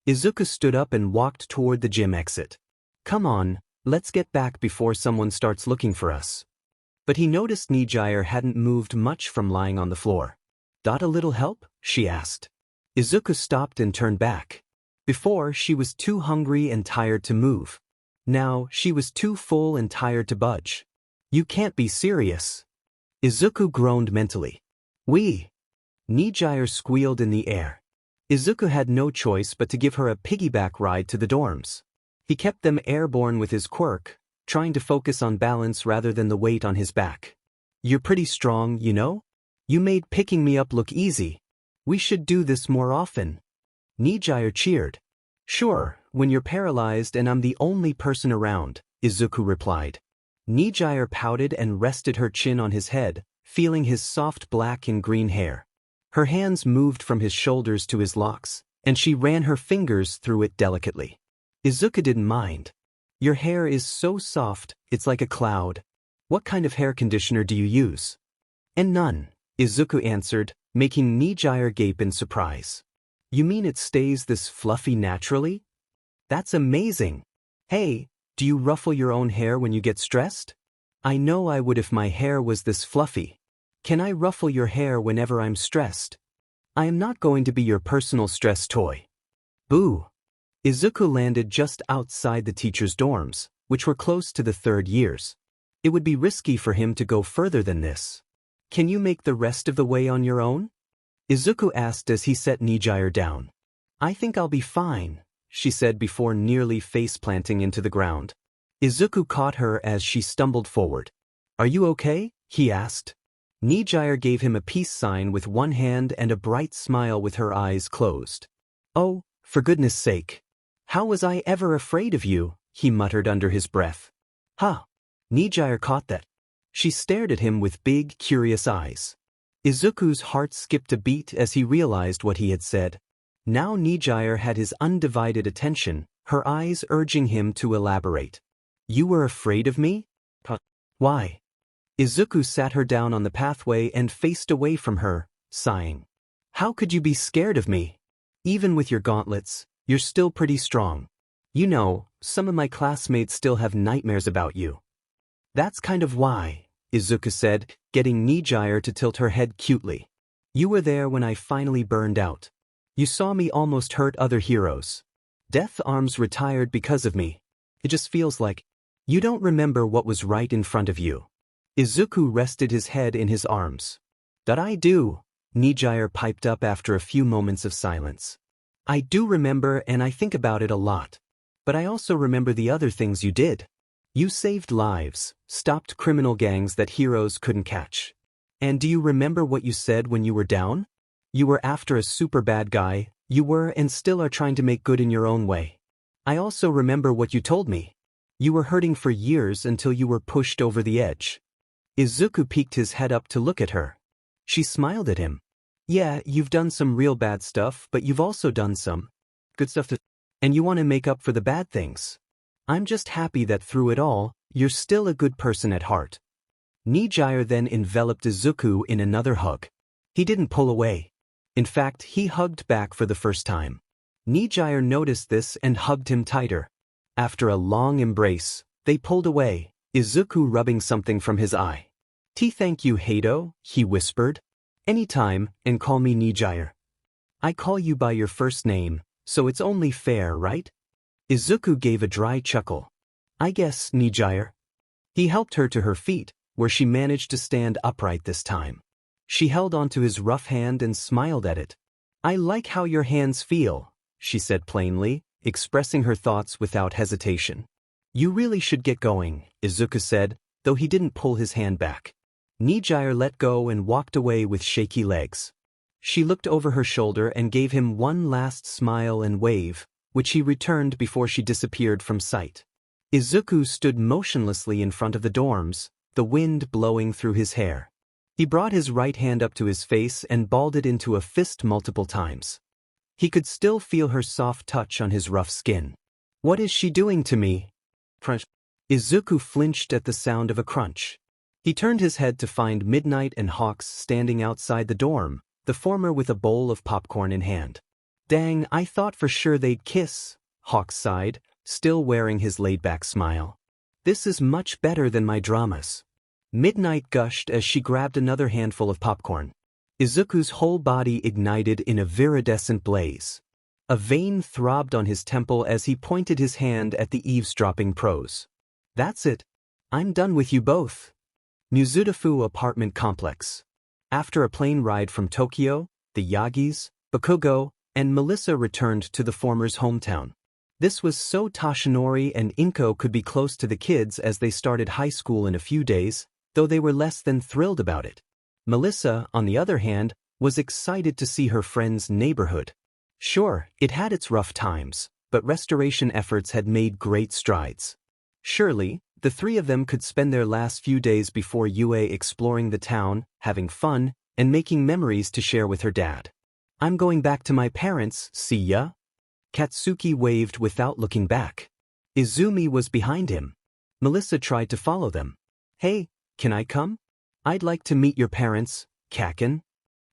Izuku stood up and walked toward the gym exit. Come on, let's get back before someone starts looking for us. But he noticed Nijire hadn't moved much from lying on the floor. Got a little help? She asked. Izuku stopped and turned back. Before, she was too hungry and tired to move. Now, she was too full and tired to budge. You can't be serious. Izuku groaned mentally. Wee! Nijire squealed in the air. Izuku had no choice but to give her a piggyback ride to the dorms. He kept them airborne with his quirk, trying to focus on balance rather than the weight on his back. You're pretty strong, you know? You made picking me up look easy. We should do this more often. Nijire cheered. Sure, when you're paralyzed and I'm the only person around, Izuku replied. Nijire pouted and rested her chin on his head, feeling his soft black and green hair. Her hands moved from his shoulders to his locks, and she ran her fingers through it delicately. Izuku didn't mind. Your hair is so soft, it's like a cloud. What kind of hair conditioner do you use? And none, Izuku answered, making Nijire gape in surprise. You mean it stays this fluffy naturally? That's amazing. Hey, do you ruffle your own hair when you get stressed? I know I would if my hair was this fluffy. Can I ruffle your hair whenever I'm stressed? I am not going to be your personal stress toy. Boo! Izuku landed just outside the teacher's dorms, which were close to the third years. It would be risky for him to go further than this. Can you make the rest of the way on your own? Izuku asked as he set Nijire down. I think I'll be fine, she said before nearly face-planting into the ground. Izuku caught her as she stumbled forward. Are you okay? He asked. Nijire gave him a peace sign with one hand and a bright smile with her eyes closed. Oh, for goodness sake. How was I ever afraid of you? He muttered under his breath. Huh. Nijire caught that. She stared at him with big, curious eyes. Izuku's heart skipped a beat as he realized what he had said. Now Nijire had his undivided attention, her eyes urging him to elaborate. You were afraid of me? Why? Izuku sat her down on the pathway and faced away from her, sighing. How could you be scared of me? Even with your gauntlets, you're still pretty strong. You know, some of my classmates still have nightmares about you. That's kind of why, Izuku said, getting Nijire to tilt her head cutely. You were there when I finally burned out. You saw me almost hurt other heroes. Death Arms retired because of me. It just feels like you don't remember what was right in front of you. Izuku rested his head in his arms. That I do, Nijire piped up after a few moments of silence. I do remember and I think about it a lot. But I also remember the other things you did. You saved lives, stopped criminal gangs that heroes couldn't catch. And do you remember what you said when you were down? You were after a super bad guy, you were and still are trying to make good in your own way. I also remember what you told me. You were hurting for years until you were pushed over the edge. Izuku peeked his head up to look at her. She smiled at him. Yeah, you've done some real bad stuff, but you've also done some good stuff too. And you want to make up for the bad things. I'm just happy that through it all, you're still a good person at heart. Nijire then enveloped Izuku in another hug. He didn't pull away. In fact, he hugged back for the first time. Nijire noticed this and hugged him tighter. After a long embrace, they pulled away, Izuku rubbing something from his eye. Thank you, Hato, he whispered. Anytime, and call me Nijire. I call you by your first name, so it's only fair, right? Izuku gave a dry chuckle. I guess, Nijire. He helped her to her feet, where she managed to stand upright this time. She held onto his rough hand and smiled at it. I like how your hands feel, she said plainly, expressing her thoughts without hesitation. You really should get going, Izuku said, though he didn't pull his hand back. Nijire let go and walked away with shaky legs. She looked over her shoulder and gave him one last smile and wave, which he returned before she disappeared from sight. Izuku stood motionlessly in front of the dorms, the wind blowing through his hair. He brought his right hand up to his face and balled it into a fist multiple times. He could still feel her soft touch on his rough skin. What is she doing to me? Crunch. Izuku flinched at the sound of a crunch. He turned his head to find Midnight and Hawks standing outside the dorm, the former with a bowl of popcorn in hand. Dang, I thought for sure they'd kiss, Hawks sighed, still wearing his laid-back smile. This is much better than my dramas. Midnight gushed as she grabbed another handful of popcorn. Izuku's whole body ignited in a viridescent blaze. A vein throbbed on his temple as he pointed his hand at the eavesdropping pros. That's it. I'm done with you both. Muzutafu apartment complex. After a plane ride from Tokyo, the Yagis, Bakugo, and Melissa returned to the former's hometown. This was so Toshinori and Inko could be close to the kids as they started high school in a few days, though they were less than thrilled about it. Melissa, on the other hand, was excited to see her friend's neighborhood. Sure, it had its rough times, but restoration efforts had made great strides. Surely, the three of them could spend their last few days before UA exploring the town, having fun, and making memories to share with her dad. I'm going back to my parents, see ya? Katsuki waved without looking back. Izumi was behind him. Melissa tried to follow them. Hey, can I come? I'd like to meet your parents, Kaken.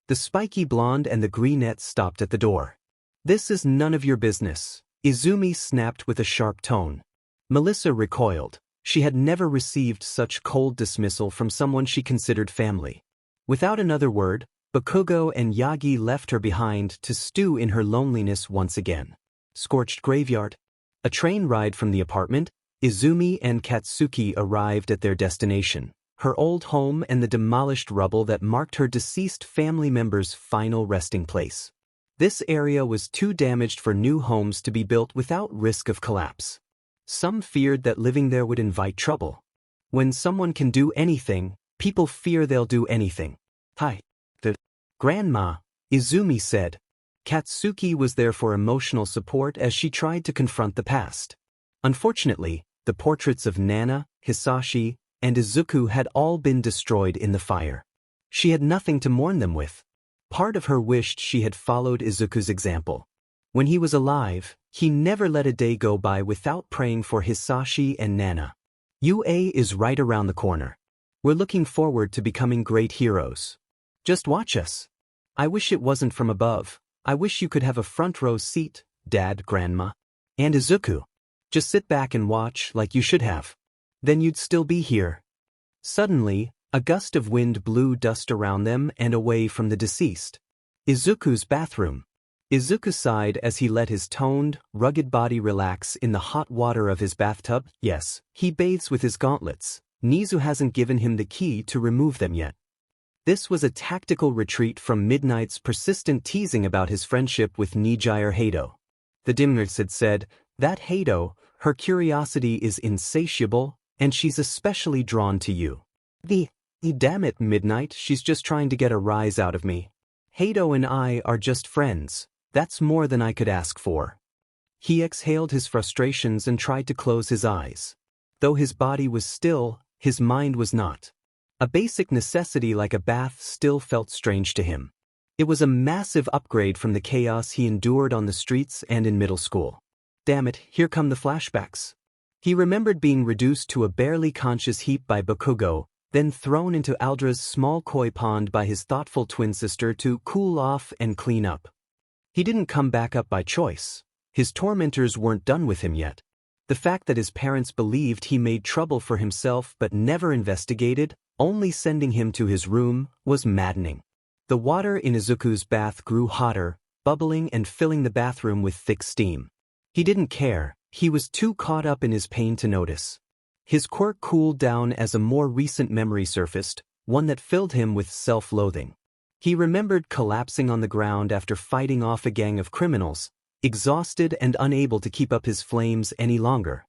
The spiky blonde and the greenette stopped at the door. This is none of your business, Izumi snapped with a sharp tone. Melissa recoiled. She had never received such cold dismissal from someone she considered family. Without another word, Bakugo and Yagi left her behind to stew in her loneliness once again. Scorched graveyard. A train ride from the apartment, Izumi and Katsuki arrived at their destination, her old home and the demolished rubble that marked her deceased family member's final resting place. This area was too damaged for new homes to be built without risk of collapse. Some feared that living there would invite trouble. When someone can do anything, people fear they'll do anything. Hi. The grandma, Izumi said. Katsuki was there for emotional support as she tried to confront the past. Unfortunately, the portraits of Nana, Hisashi, and Izuku had all been destroyed in the fire. She had nothing to mourn them with. Part of her wished she had followed Izuku's example. When he was alive, he never let a day go by without praying for Hisashi and Nana. UA is right around the corner. We're looking forward to becoming great heroes. Just watch us. I wish it wasn't from above. I wish you could have a front row seat, Dad, Grandma. And Izuku. Just sit back and watch like you should have. Then you'd still be here. Suddenly, a gust of wind blew dust around them and away from the deceased. Izuku's bathroom. Izuku sighed as he let his toned, rugged body relax in the hot water of his bathtub. Yes, he bathes with his gauntlets. Nizu hasn't given him the key to remove them yet. This was a tactical retreat from Midnight's persistent teasing about his friendship with Nijire Hato. The Dimners had said, that Hato, her curiosity is insatiable, and she's especially drawn to you. Damn it, Midnight, she's just trying to get a rise out of me. Hato and I are just friends. That's more than I could ask for. He exhaled his frustrations and tried to close his eyes. Though his body was still, his mind was not. A basic necessity like a bath still felt strange to him. It was a massive upgrade from the chaos he endured on the streets and in middle school. Damn it, here come the flashbacks. He remembered being reduced to a barely conscious heap by Bakugo, then thrown into Aldra's small koi pond by his thoughtful twin sister to cool off and clean up. He didn't come back up by choice. His tormentors weren't done with him yet. The fact that his parents believed he made trouble for himself but never investigated, only sending him to his room, was maddening. The water in Izuku's bath grew hotter, bubbling and filling the bathroom with thick steam. He didn't care, he was too caught up in his pain to notice. His quirk cooled down as a more recent memory surfaced, one that filled him with self-loathing. He remembered collapsing on the ground after fighting off a gang of criminals, exhausted and unable to keep up his flames any longer.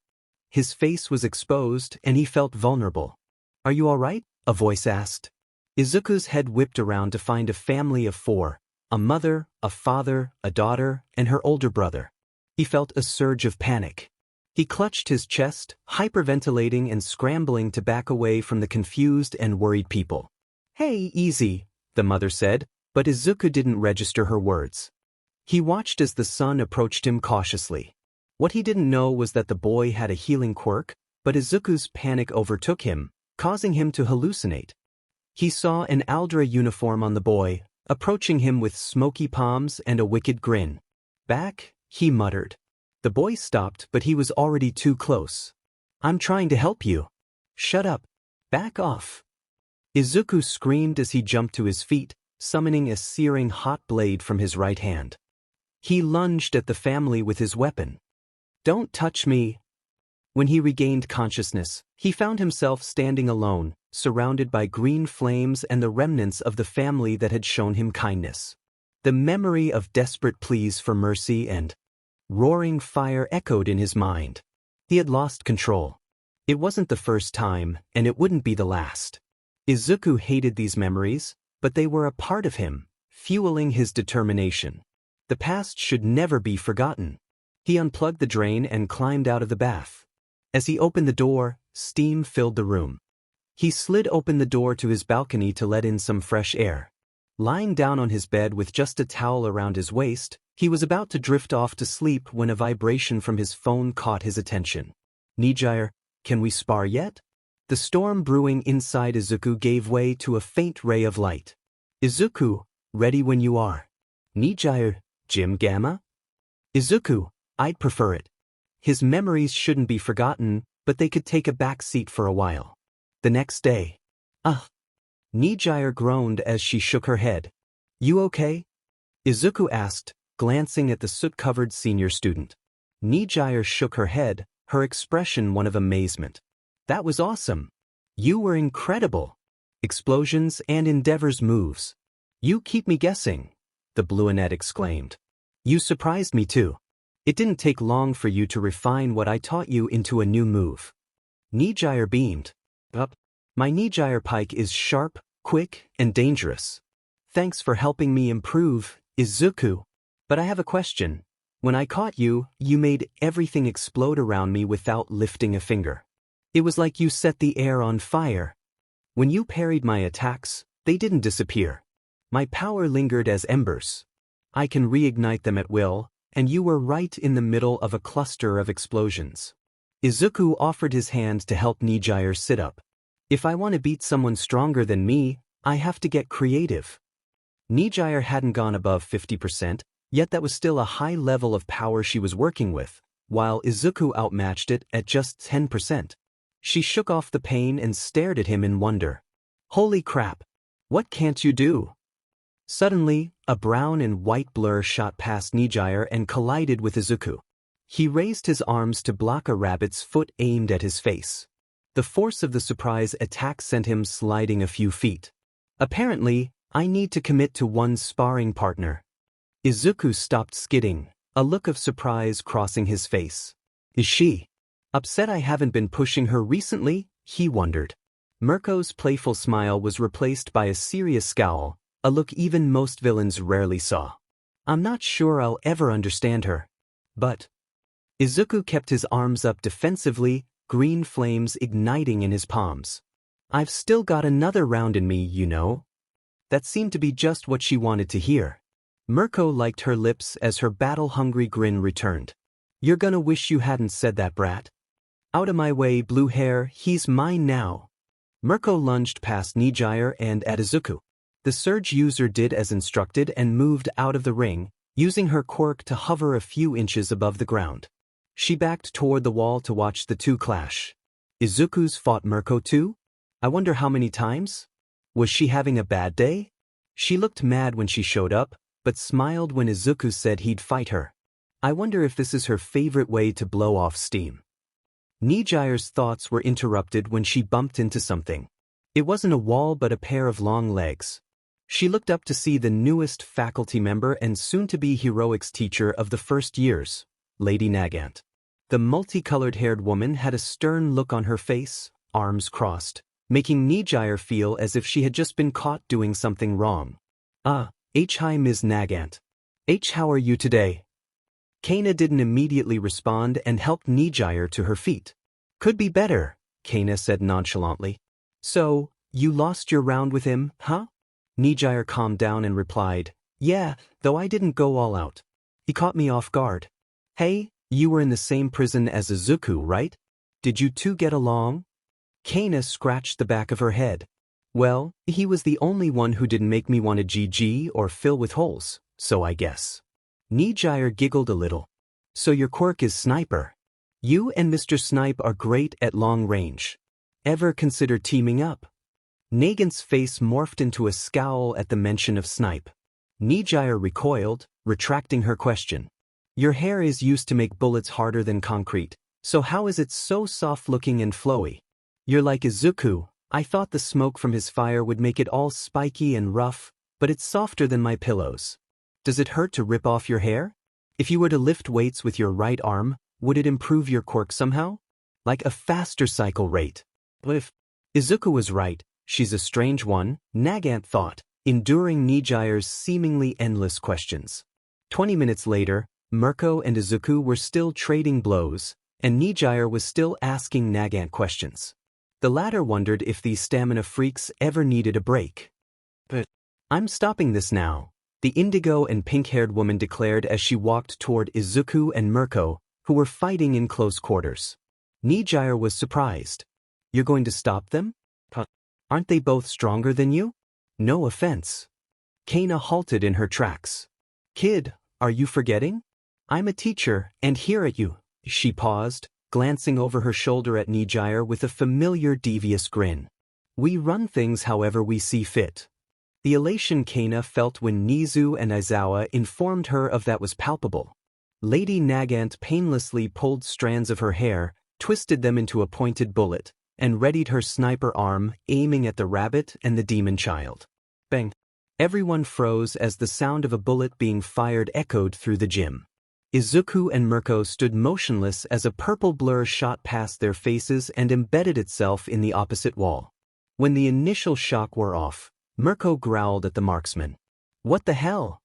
His face was exposed and he felt vulnerable. "Are you all right?" a voice asked. Izuku's head whipped around to find a family of 4, a mother, a father, a daughter, and her older brother. He felt a surge of panic. He clutched his chest, hyperventilating and scrambling to back away from the confused and worried people. "Hey, easy," the mother said, but Izuku didn't register her words. He watched as the son approached him cautiously. What he didn't know was that the boy had a healing quirk, but Izuku's panic overtook him, causing him to hallucinate. He saw an Aldra uniform on the boy, approaching him with smoky palms and a wicked grin. "Back," he muttered. The boy stopped, but he was already too close. "I'm trying to help you." "Shut up. Back off." Izuku screamed as he jumped to his feet, summoning a searing hot blade from his right hand. He lunged at the family with his weapon. "Don't touch me." When he regained consciousness, he found himself standing alone, surrounded by green flames and the remnants of the family that had shown him kindness. The memory of desperate pleas for mercy and roaring fire echoed in his mind. He had lost control. It wasn't the first time, and it wouldn't be the last. Izuku hated these memories, but they were a part of him, fueling his determination. The past should never be forgotten. He unplugged the drain and climbed out of the bath. As he opened the door, steam filled the room. He slid open the door to his balcony to let in some fresh air. Lying down on his bed with just a towel around his waist, he was about to drift off to sleep when a vibration from his phone caught his attention. "Nijire, can we spar yet?" The storm brewing inside Izuku gave way to a faint ray of light. "Izuku, ready when you are." "Nijire, Jim Gamma?" "Izuku, I'd prefer it." His memories shouldn't be forgotten, but they could take a back seat for a while. The next day. "Ugh." Nijire groaned as she shook her head. "You okay?" Izuku asked, glancing at the soot-covered senior student. Nijire shook her head, her expression one of amazement. "That was awesome. You were incredible. Explosions and Endeavor's moves. You keep me guessing," the Blueonette exclaimed. "You surprised me too. It didn't take long for you to refine what I taught you into a new move." Nijire beamed. "Up. My Nijire pike is sharp, quick, and dangerous. Thanks for helping me improve, Izuku. But I have a question. When I caught you, you made everything explode around me without lifting a finger. It was like you set the air on fire. When you parried my attacks, they didn't disappear. My power lingered as embers. I can reignite them at will, and you were right in the middle of a cluster of explosions." Izuku offered his hand to help Nijire sit up. "If I want to beat someone stronger than me, I have to get creative." Nijire hadn't gone above 50%, yet that was still a high level of power she was working with, while Izuku outmatched it at just 10%. She shook off the pain and stared at him in wonder. "Holy crap! What can't you do?" Suddenly, a brown and white blur shot past Nijire and collided with Izuku. He raised his arms to block a rabbit's foot aimed at his face. The force of the surprise attack sent him sliding a few feet. "Apparently, I need to commit to one sparring partner." Izuku stopped skidding, a look of surprise crossing his face. "Is she upset I haven't been pushing her recently?" he wondered. Mirko's playful smile was replaced by a serious scowl, a look even most villains rarely saw. "I'm not sure I'll ever understand her. But..." Izuku kept his arms up defensively, green flames igniting in his palms. "I've still got another round in me, you know." That seemed to be just what she wanted to hear. Mirko liked her lips as her battle-hungry grin returned. "You're gonna wish you hadn't said that, brat. Out of my way, blue hair, he's mine now." Mirko lunged past Nijire and at Izuku. The surge user did as instructed and moved out of the ring, using her quirk to hover a few inches above the ground. She backed toward the wall to watch the two clash. Izuku's fought Mirko too? I wonder how many times? Was she having a bad day? She looked mad when she showed up, but smiled when Izuku said he'd fight her. I wonder if this is her favorite way to blow off steam. Nijire's thoughts were interrupted when she bumped into something. It wasn't a wall but a pair of long legs. She looked up to see the newest faculty member and soon-to-be heroics teacher of the first years, Lady Nagant. The multicolored-haired woman had a stern look on her face, arms crossed, making Nijire feel as if she had just been caught doing something wrong. Hi Ms. Nagant. How are you today? Kana didn't immediately respond and helped Nijire to her feet. Could be better, Kana said nonchalantly. So, you lost your round with him, huh? Nijire calmed down and replied, yeah, though I didn't go all out. He caught me off guard. Hey, you were in the same prison as Izuku, right? Did you two get along? Kana scratched the back of her head. Well, he was the only one who didn't make me want to GG or fill with holes, so I guess. Nijire giggled a little. So your quirk is Sniper. You and Mr. Snipe are great at long range. Ever consider teaming up? Nagant's face morphed into a scowl at the mention of Snipe. Nijire recoiled, retracting her question. Your hair is used to make bullets harder than concrete, so how is it so soft-looking and flowy? You're like Izuku. I thought the smoke from his fire would make it all spiky and rough, but it's softer than my pillows. Does it hurt to rip off your hair? If you were to lift weights with your right arm, would it improve your quirk somehow? Like a faster cycle rate. If Izuku was right, she's a strange one, Nagant thought, enduring Nijire's seemingly endless questions. 20 minutes later, Mirko and Izuku were still trading blows, and Nijire was still asking Nagant questions. The latter wondered if these stamina freaks ever needed a break. But I'm stopping this now, the indigo and pink-haired woman declared as she walked toward Izuku and Mirko, who were fighting in close quarters. Nijire was surprised. You're going to stop them? Aren't they both stronger than you? No offense. Kana halted in her tracks. Kid, are you forgetting? I'm a teacher, and here at you. She paused, glancing over her shoulder at Nijire with a familiar devious grin. We run things however we see fit. The elation Kana felt when Nizu and Aizawa informed her of that was palpable. Lady Nagant painlessly pulled strands of her hair, twisted them into a pointed bullet, and readied her sniper arm, aiming at the rabbit and the demon child. Bang! Everyone froze as the sound of a bullet being fired echoed through the gym. Izuku and Mirko stood motionless as a purple blur shot past their faces and embedded itself in the opposite wall. When the initial shock wore off, Mirko growled at the marksman. What the hell?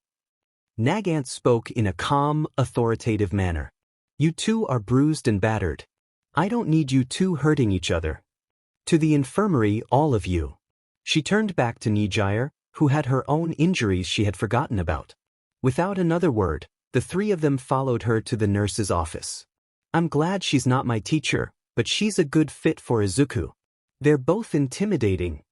Nagant spoke in a calm, authoritative manner. You two are bruised and battered. I don't need you two hurting each other. To the infirmary, all of you. She turned back to Nijire, who had her own injuries she had forgotten about. Without another word, the three of them followed her to the nurse's office. I'm glad she's not my teacher, but she's a good fit for Izuku. They're both intimidating.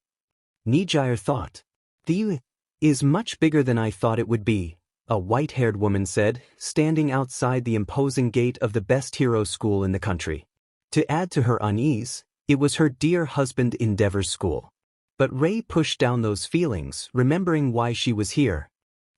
Nijire thought. The is much bigger than I thought it would be, a white-haired woman said, standing outside the imposing gate of the best hero school in the country. To add to her unease, it was her dear husband Endeavor's school. But Rei pushed down those feelings, remembering why she was here.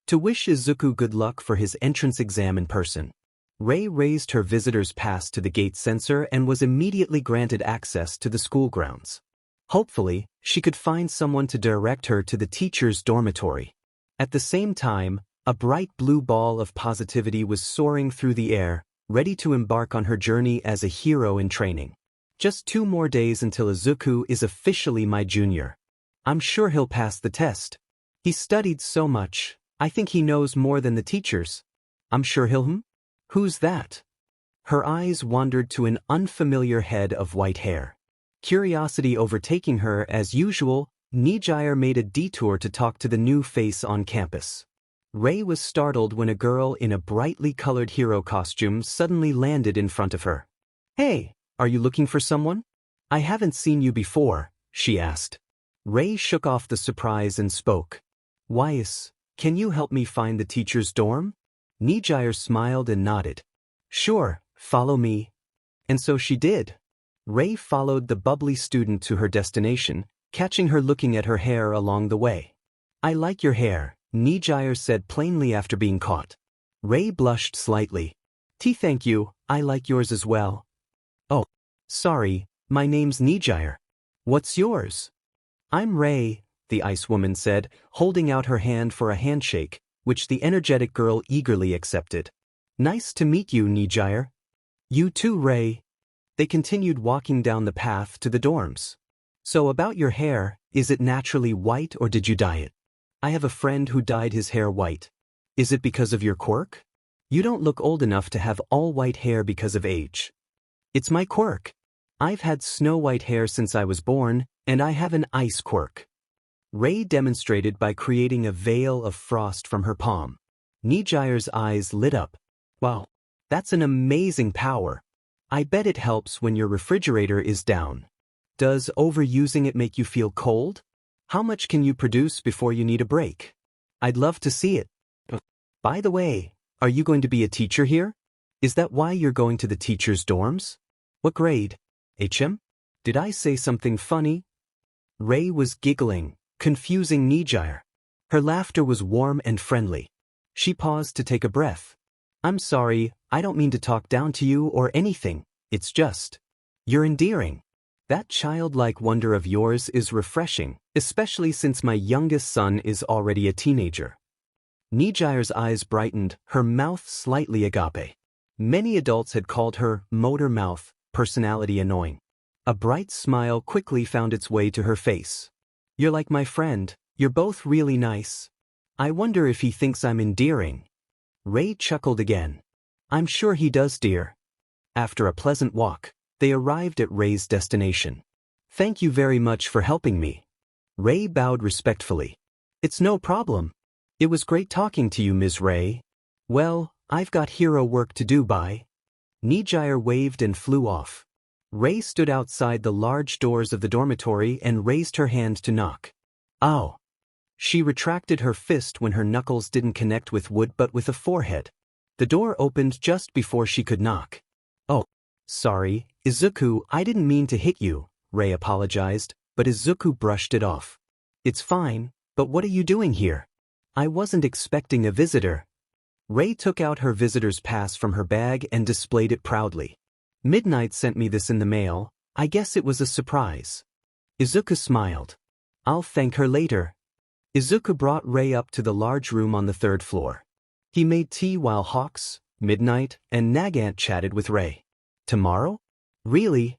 To wish Izuku good luck for his entrance exam in person. Rei raised her visitor's pass to the gate sensor and was immediately granted access to the school grounds. Hopefully, she could find someone to direct her to the teacher's dormitory. At the same time, a bright blue ball of positivity was soaring through the air, ready to embark on her journey as a hero in training. Just 2 more days until Izuku is officially my junior. I'm sure he'll pass the test. He studied so much, I think he knows more than the teachers. I'm sure he'll. Who's that? Her eyes wandered to an unfamiliar head of white hair. Curiosity overtaking her as usual, Nijire made a detour to talk to the new face on campus. Rei was startled when a girl in a brightly colored hero costume suddenly landed in front of her. Hey, are you looking for someone? I haven't seen you before, she asked. Rei shook off the surprise and spoke. Wais, can you help me find the teacher's dorm? Nijire smiled and nodded. Sure, follow me. And so she did. Rei followed the bubbly student to her destination, catching her looking at her hair along the way. I like your hair, Nijire said plainly after being caught. Rei blushed slightly. Thank you, I like yours as well. Oh, sorry, my name's Nijire. What's yours? I'm Rei, the ice woman said, holding out her hand for a handshake, which the energetic girl eagerly accepted. Nice to meet you, Nijire. You too, Ray. They continued walking down the path to the dorms. So about your hair, is it naturally white or did you dye it? I have a friend who dyed his hair white. Is it because of your quirk? You don't look old enough to have all white hair because of age. It's my quirk. I've had snow white hair since I was born, and I have an ice quirk. Ray demonstrated by creating a veil of frost from her palm. Nijire's eyes lit up. Wow, that's an amazing power. I bet it helps when your refrigerator is down. Does overusing it make you feel cold? How much can you produce before you need a break? I'd love to see it. By the way, are you going to be a teacher here? Is that why you're going to the teacher's dorms? What grade? HM? Did I say something funny? Ray was giggling, confusing Nijire. Her laughter was warm and friendly. She paused to take a breath. I'm sorry, I don't mean to talk down to you or anything, it's just, you're endearing. That childlike wonder of yours is refreshing, especially since my youngest son is already a teenager. Nijire's eyes brightened, her mouth slightly agape. Many adults had called her motor mouth, personality annoying. A bright smile quickly found its way to her face. You're like my friend, you're both really nice. I wonder if he thinks I'm endearing. Ray chuckled again. I'm sure he does, dear. After a pleasant walk, they arrived at Ray's destination. Thank you very much for helping me. Ray bowed respectfully. It's no problem. It was great talking to you, Ms. Ray. Well, I've got hero work to do, bye. Nijire waved and flew off. Ray stood outside the large doors of the dormitory and raised her hand to knock. Ow. She retracted her fist when her knuckles didn't connect with wood but with a forehead. The door opened just before she could knock. Oh, sorry, Izuku, I didn't mean to hit you, Ray apologized, but Izuku brushed it off. It's fine, but what are you doing here? I wasn't expecting a visitor. Ray took out her visitor's pass from her bag and displayed it proudly. Midnight sent me this in the mail, I guess it was a surprise. Izuku smiled. I'll thank her later. Izuku brought Ray up to the large room on the third floor. He made tea while Hawks, Midnight, and Nagant chatted with Ray. Tomorrow? Really?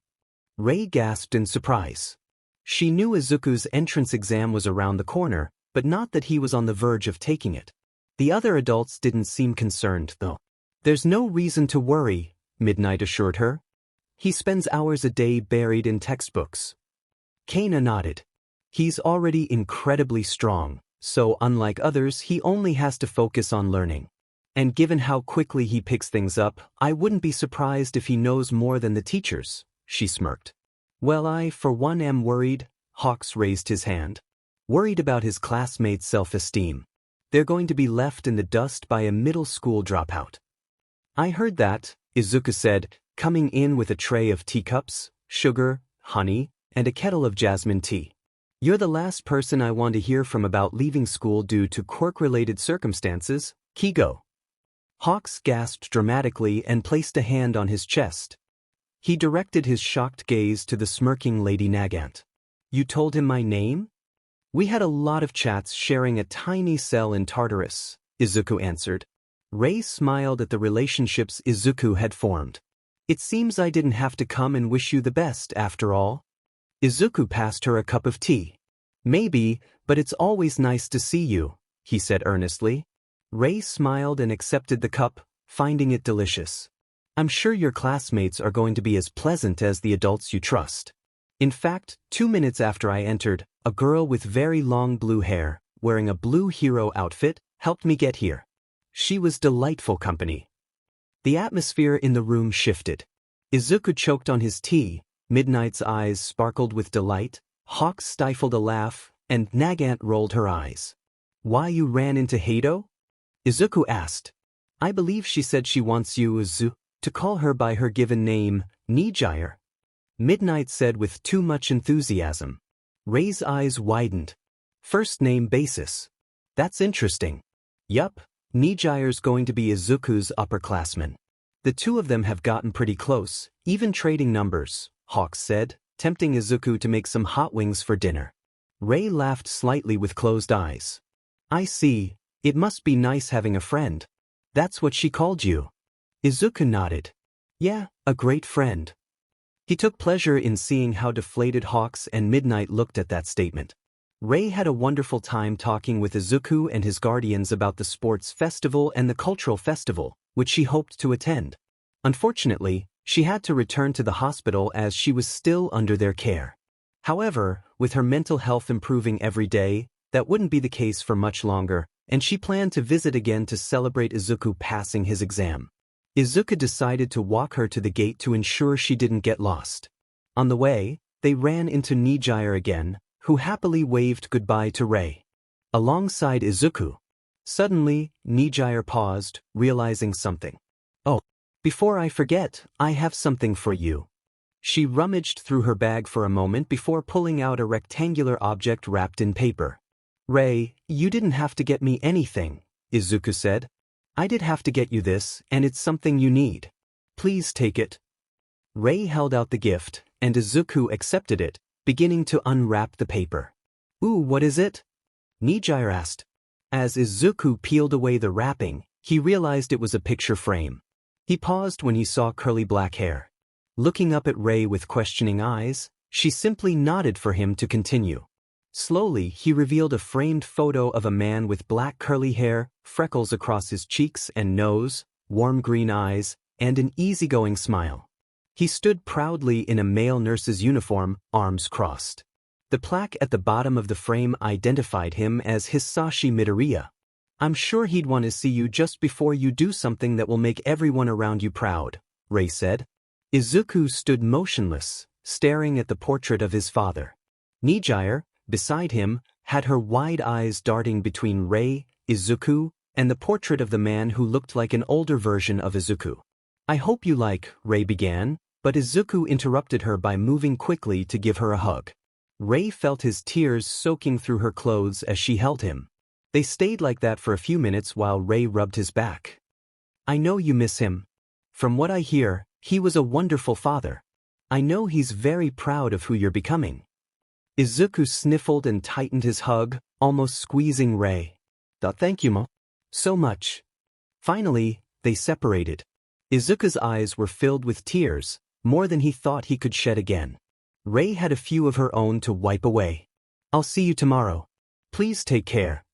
Ray gasped in surprise. She knew Izuku's entrance exam was around the corner, but not that he was on the verge of taking it. The other adults didn't seem concerned, though. There's no reason to worry, Midnight assured her. He spends hours a day buried in textbooks. Kana nodded. He's already incredibly strong, so unlike others he only has to focus on learning. And given how quickly he picks things up, I wouldn't be surprised if he knows more than the teachers, she smirked. Well, I, for one, am worried, Hawks raised his hand. Worried about his classmates' self-esteem. They're going to be left in the dust by a middle school dropout. I heard that, Izuku said, coming in with a tray of teacups, sugar, honey, and a kettle of jasmine tea. You're the last person I want to hear from about leaving school due to quirk-related circumstances, Kigo. Hawks gasped dramatically and placed a hand on his chest. He directed his shocked gaze to the smirking Lady Nagant. You told him my name? We had a lot of chats sharing a tiny cell in Tartarus, Izuku answered. Ray smiled at the relationships Izuku had formed. It seems I didn't have to come and wish you the best after all. Izuku passed her a cup of tea. Maybe, but it's always nice to see you, he said earnestly. Ray smiled and accepted the cup, finding it delicious. I'm sure your classmates are going to be as pleasant as the adults you trust. In fact, 2 minutes after I entered, a girl with very long blue hair, wearing a blue hero outfit, helped me get here. She was delightful company. The atmosphere in the room shifted. Izuku choked on his tea, Midnight's eyes sparkled with delight, Hawks stifled a laugh, and Nagant rolled her eyes. Why you ran into Hado? Izuku asked. I believe she said she wants you, to call her by her given name, Nijire. Midnight said with too much enthusiasm. Ray's eyes widened. First name basis. That's interesting. Yup, Nijire's going to be Izuku's upperclassman. The two of them have gotten pretty close, even trading numbers, Hawks said, tempting Izuku to make some hot wings for dinner. Ray laughed slightly with closed eyes. I see, it must be nice having a friend. That's what she called you. Izuku nodded. Yeah, a great friend. He took pleasure in seeing how deflated Hawks and Midnight looked at that statement. Ray had a wonderful time talking with Izuku and his guardians about the sports festival and the cultural festival, which she hoped to attend. Unfortunately, she had to return to the hospital as she was still under their care. However, with her mental health improving every day, that wouldn't be the case for much longer, and she planned to visit again to celebrate Izuku passing his exam. Izuku decided to walk her to the gate to ensure she didn't get lost. On the way, they ran into Nijire again, who happily waved goodbye to Ray. Alongside Izuku. Suddenly, Nijire paused, realizing something. Oh, before I forget, I have something for you. She rummaged through her bag for a moment before pulling out a rectangular object wrapped in paper. Ray, you didn't have to get me anything, Izuku said. I did have to get you this, and it's something you need. Please take it. Ray held out the gift, and Izuku accepted it, beginning to unwrap the paper. Ooh, what is it? Nijire asked. As Izuku peeled away the wrapping, he realized it was a picture frame. He paused when he saw curly black hair. Looking up at Ray with questioning eyes, she simply nodded for him to continue. Slowly, he revealed a framed photo of a man with black curly hair, freckles across his cheeks and nose, warm green eyes, and an easygoing smile. He stood proudly in a male nurse's uniform, arms crossed. The plaque at the bottom of the frame identified him as Hisashi Midoriya. I'm sure he'd want to see you just before you do something that will make everyone around you proud, Ray said. Izuku stood motionless, staring at the portrait of his father. Nijire, beside him, had her wide eyes darting between Ray, Izuku, and the portrait of the man who looked like an older version of Izuku. I hope you like, Ray began, but Izuku interrupted her by moving quickly to give her a hug. Ray felt his tears soaking through her clothes as she held him. They stayed like that for a few minutes while Ray rubbed his back. I know you miss him. From what I hear, he was a wonderful father. I know he's very proud of who you're becoming. Izuku sniffled and tightened his hug, almost squeezing Ray. Thank you, so much. Finally, they separated. Izuku's eyes were filled with tears, more than he thought he could shed again. Ray had a few of her own to wipe away. I'll see you tomorrow. Please take care.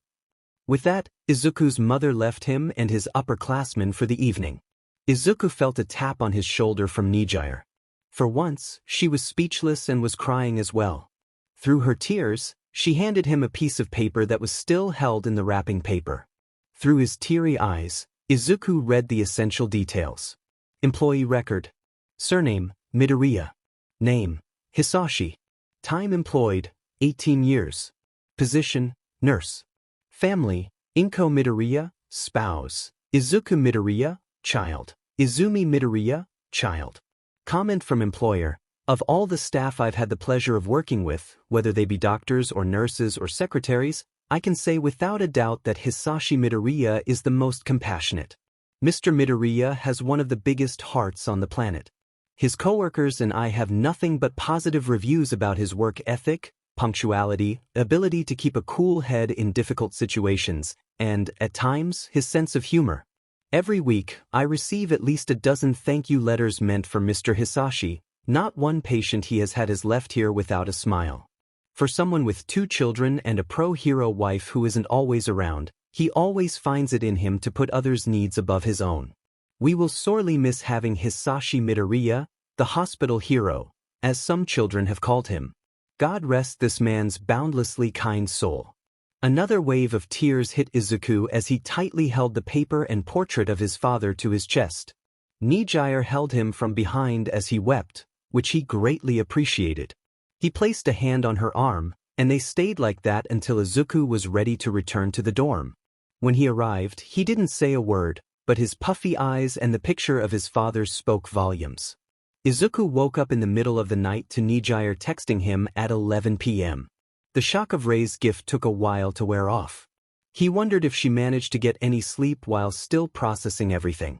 With that, Izuku's mother left him and his upperclassmen for the evening. Izuku felt a tap on his shoulder from Nijire. For once, she was speechless and was crying as well. Through her tears, she handed him a piece of paper that was still held in the wrapping paper. Through his teary eyes, Izuku read the essential details. Employee record. Surname, Midoriya. Name, Hisashi. Time employed, 18 years. Position, nurse. Family, Inko Midoriya, spouse. Izuku Midoriya, child. Izumi Midoriya, child. Comment from employer. Of all the staff I've had the pleasure of working with, whether they be doctors or nurses or secretaries, I can say without a doubt that Hisashi Midoriya is the most compassionate. Mr. Midoriya has one of the biggest hearts on the planet. His coworkers and I have nothing but positive reviews about his work ethic, punctuality, ability to keep a cool head in difficult situations, and, at times, his sense of humor. Every week, I receive at least a dozen thank you letters meant for Mr. Hisashi. Not one patient he has had has left here without a smile. For someone with 2 children and a pro-hero wife who isn't always around, he always finds it in him to put others' needs above his own. We will sorely miss having Hisashi Midoriya, the hospital hero, as some children have called him. God rest this man's boundlessly kind soul. Another wave of tears hit Izuku as he tightly held the paper and portrait of his father to his chest. Nijire held him from behind as he wept, which he greatly appreciated. He placed a hand on her arm, and they stayed like that until Izuku was ready to return to the dorm. When he arrived, he didn't say a word, but his puffy eyes and the picture of his father spoke volumes. Izuku woke up in the middle of the night to Nijire texting him at 11 p.m. The shock of Ray's gift took a while to wear off. He wondered if she managed to get any sleep while still processing everything.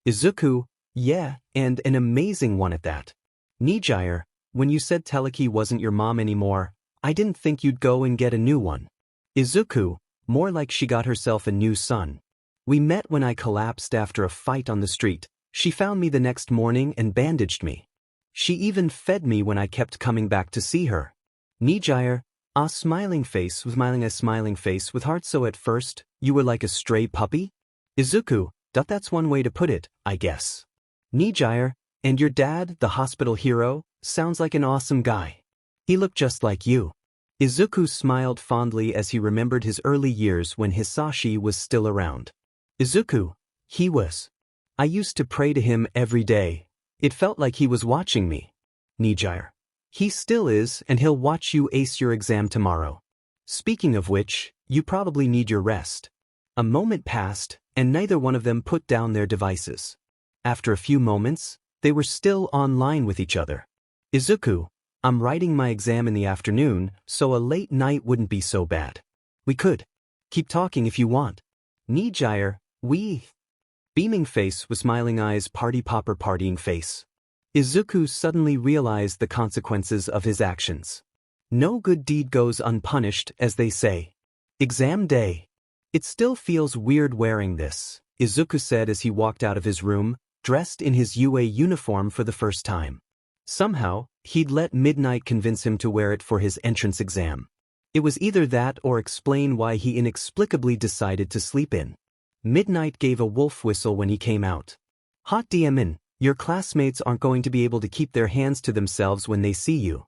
Izuku, yeah, and an amazing one at that. Nijire, when you said Teleki wasn't your mom anymore, I didn't think you'd go and get a new one. Izuku, more like she got herself a new son. We met when I collapsed after a fight on the street. She found me the next morning and bandaged me. She even fed me when I kept coming back to see her. Nijire, a smiling face with heart. So at first, you were like a stray puppy? Izuku, that's one way to put it, I guess. Nijire, and your dad, the hospital hero, sounds like an awesome guy. He looked just like you. Izuku smiled fondly as he remembered his early years when Hisashi was still around. Izuku, he was. I used to pray to him every day. It felt like he was watching me. Nijire. He still is, and he'll watch you ace your exam tomorrow. Speaking of which, you probably need your rest. A moment passed, and neither one of them put down their devices. After a few moments, they were still online with each other. Izuku, I'm writing my exam in the afternoon, so a late night wouldn't be so bad. We could keep talking if you want. Nijire, beaming face with smiling eyes, party popper partying face. Izuku suddenly realized the consequences of his actions. No good deed goes unpunished, as they say. Exam day. It still feels weird wearing this, Izuku said as he walked out of his room, dressed in his UA uniform for the first time. Somehow, he'd let midnight convince him to wear it for his entrance exam. It was either that or explain why he inexplicably decided to sleep in. Midnight gave a wolf whistle when he came out. Hot DMin, your classmates aren't going to be able to keep their hands to themselves when they see you.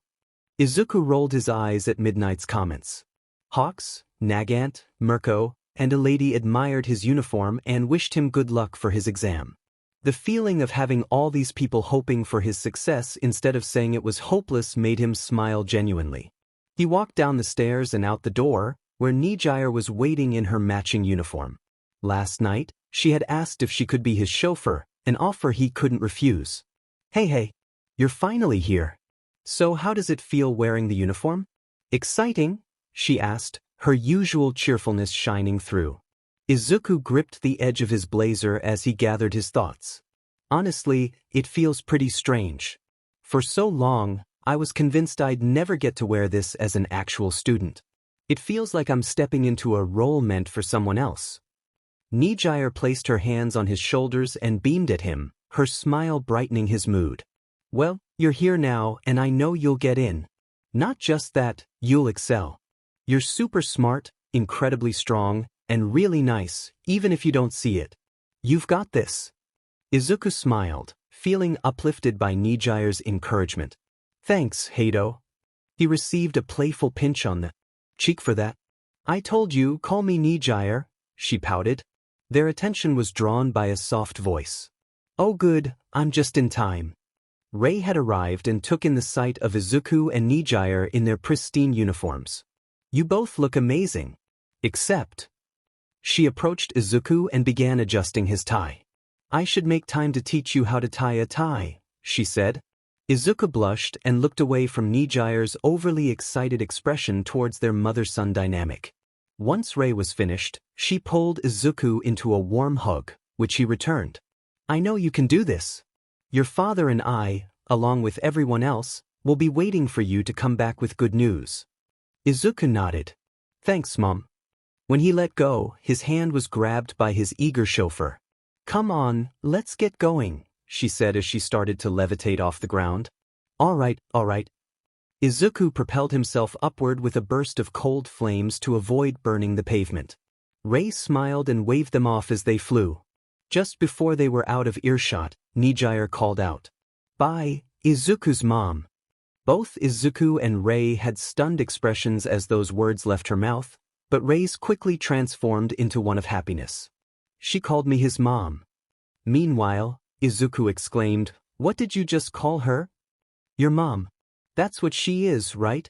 Izuku rolled his eyes at Midnight's comments. Hawks, Nagant, Mirko, and a lady admired his uniform and wished him good luck for his exam. The feeling of having all these people hoping for his success instead of saying it was hopeless made him smile genuinely. He walked down the stairs and out the door, where Nijire was waiting in her matching uniform. Last night, she had asked if she could be his chauffeur, an offer he couldn't refuse. Hey, you're finally here. So how does it feel wearing the uniform? Exciting? She asked, her usual cheerfulness shining through. Izuku gripped the edge of his blazer as he gathered his thoughts. Honestly, it feels pretty strange. For so long, I was convinced I'd never get to wear this as an actual student. It feels like I'm stepping into a role meant for someone else. Nijire placed her hands on his shoulders and beamed at him, her smile brightening his mood. Well, you're here now and I know you'll get in. Not just that, you'll excel. You're super smart, incredibly strong, and really nice, even if you don't see it. You've got this. Izuku smiled, feeling uplifted by Nijire's encouragement. Thanks, Heido. He received a playful pinch on the cheek for that. I told you, call me Nijire, she pouted. Their attention was drawn by a soft voice. Oh good, I'm just in time. Rei had arrived and took in the sight of Izuku and Nijire in their pristine uniforms. You both look amazing. Except. She approached Izuku and began adjusting his tie. I should make time to teach you how to tie a tie, she said. Izuku blushed and looked away from Nijire's overly excited expression towards their mother-son dynamic. Once Rei was finished, she pulled Izuku into a warm hug, which he returned. I know you can do this. Your father and I, along with everyone else, will be waiting for you to come back with good news. Izuku nodded. Thanks, Mom. When he let go, his hand was grabbed by his eager chauffeur. Come on, let's get going, she said as she started to levitate off the ground. All right. Izuku propelled himself upward with a burst of cold flames to avoid burning the pavement. Rei smiled and waved them off as they flew. Just before they were out of earshot, Nijire called out. Bye, Izuku's mom. Both Izuku and Rei had stunned expressions as those words left her mouth, but Rei's quickly transformed into one of happiness. She called me his mom. Meanwhile, Izuku exclaimed, What did you just call her? Your mom. That's what she is, right?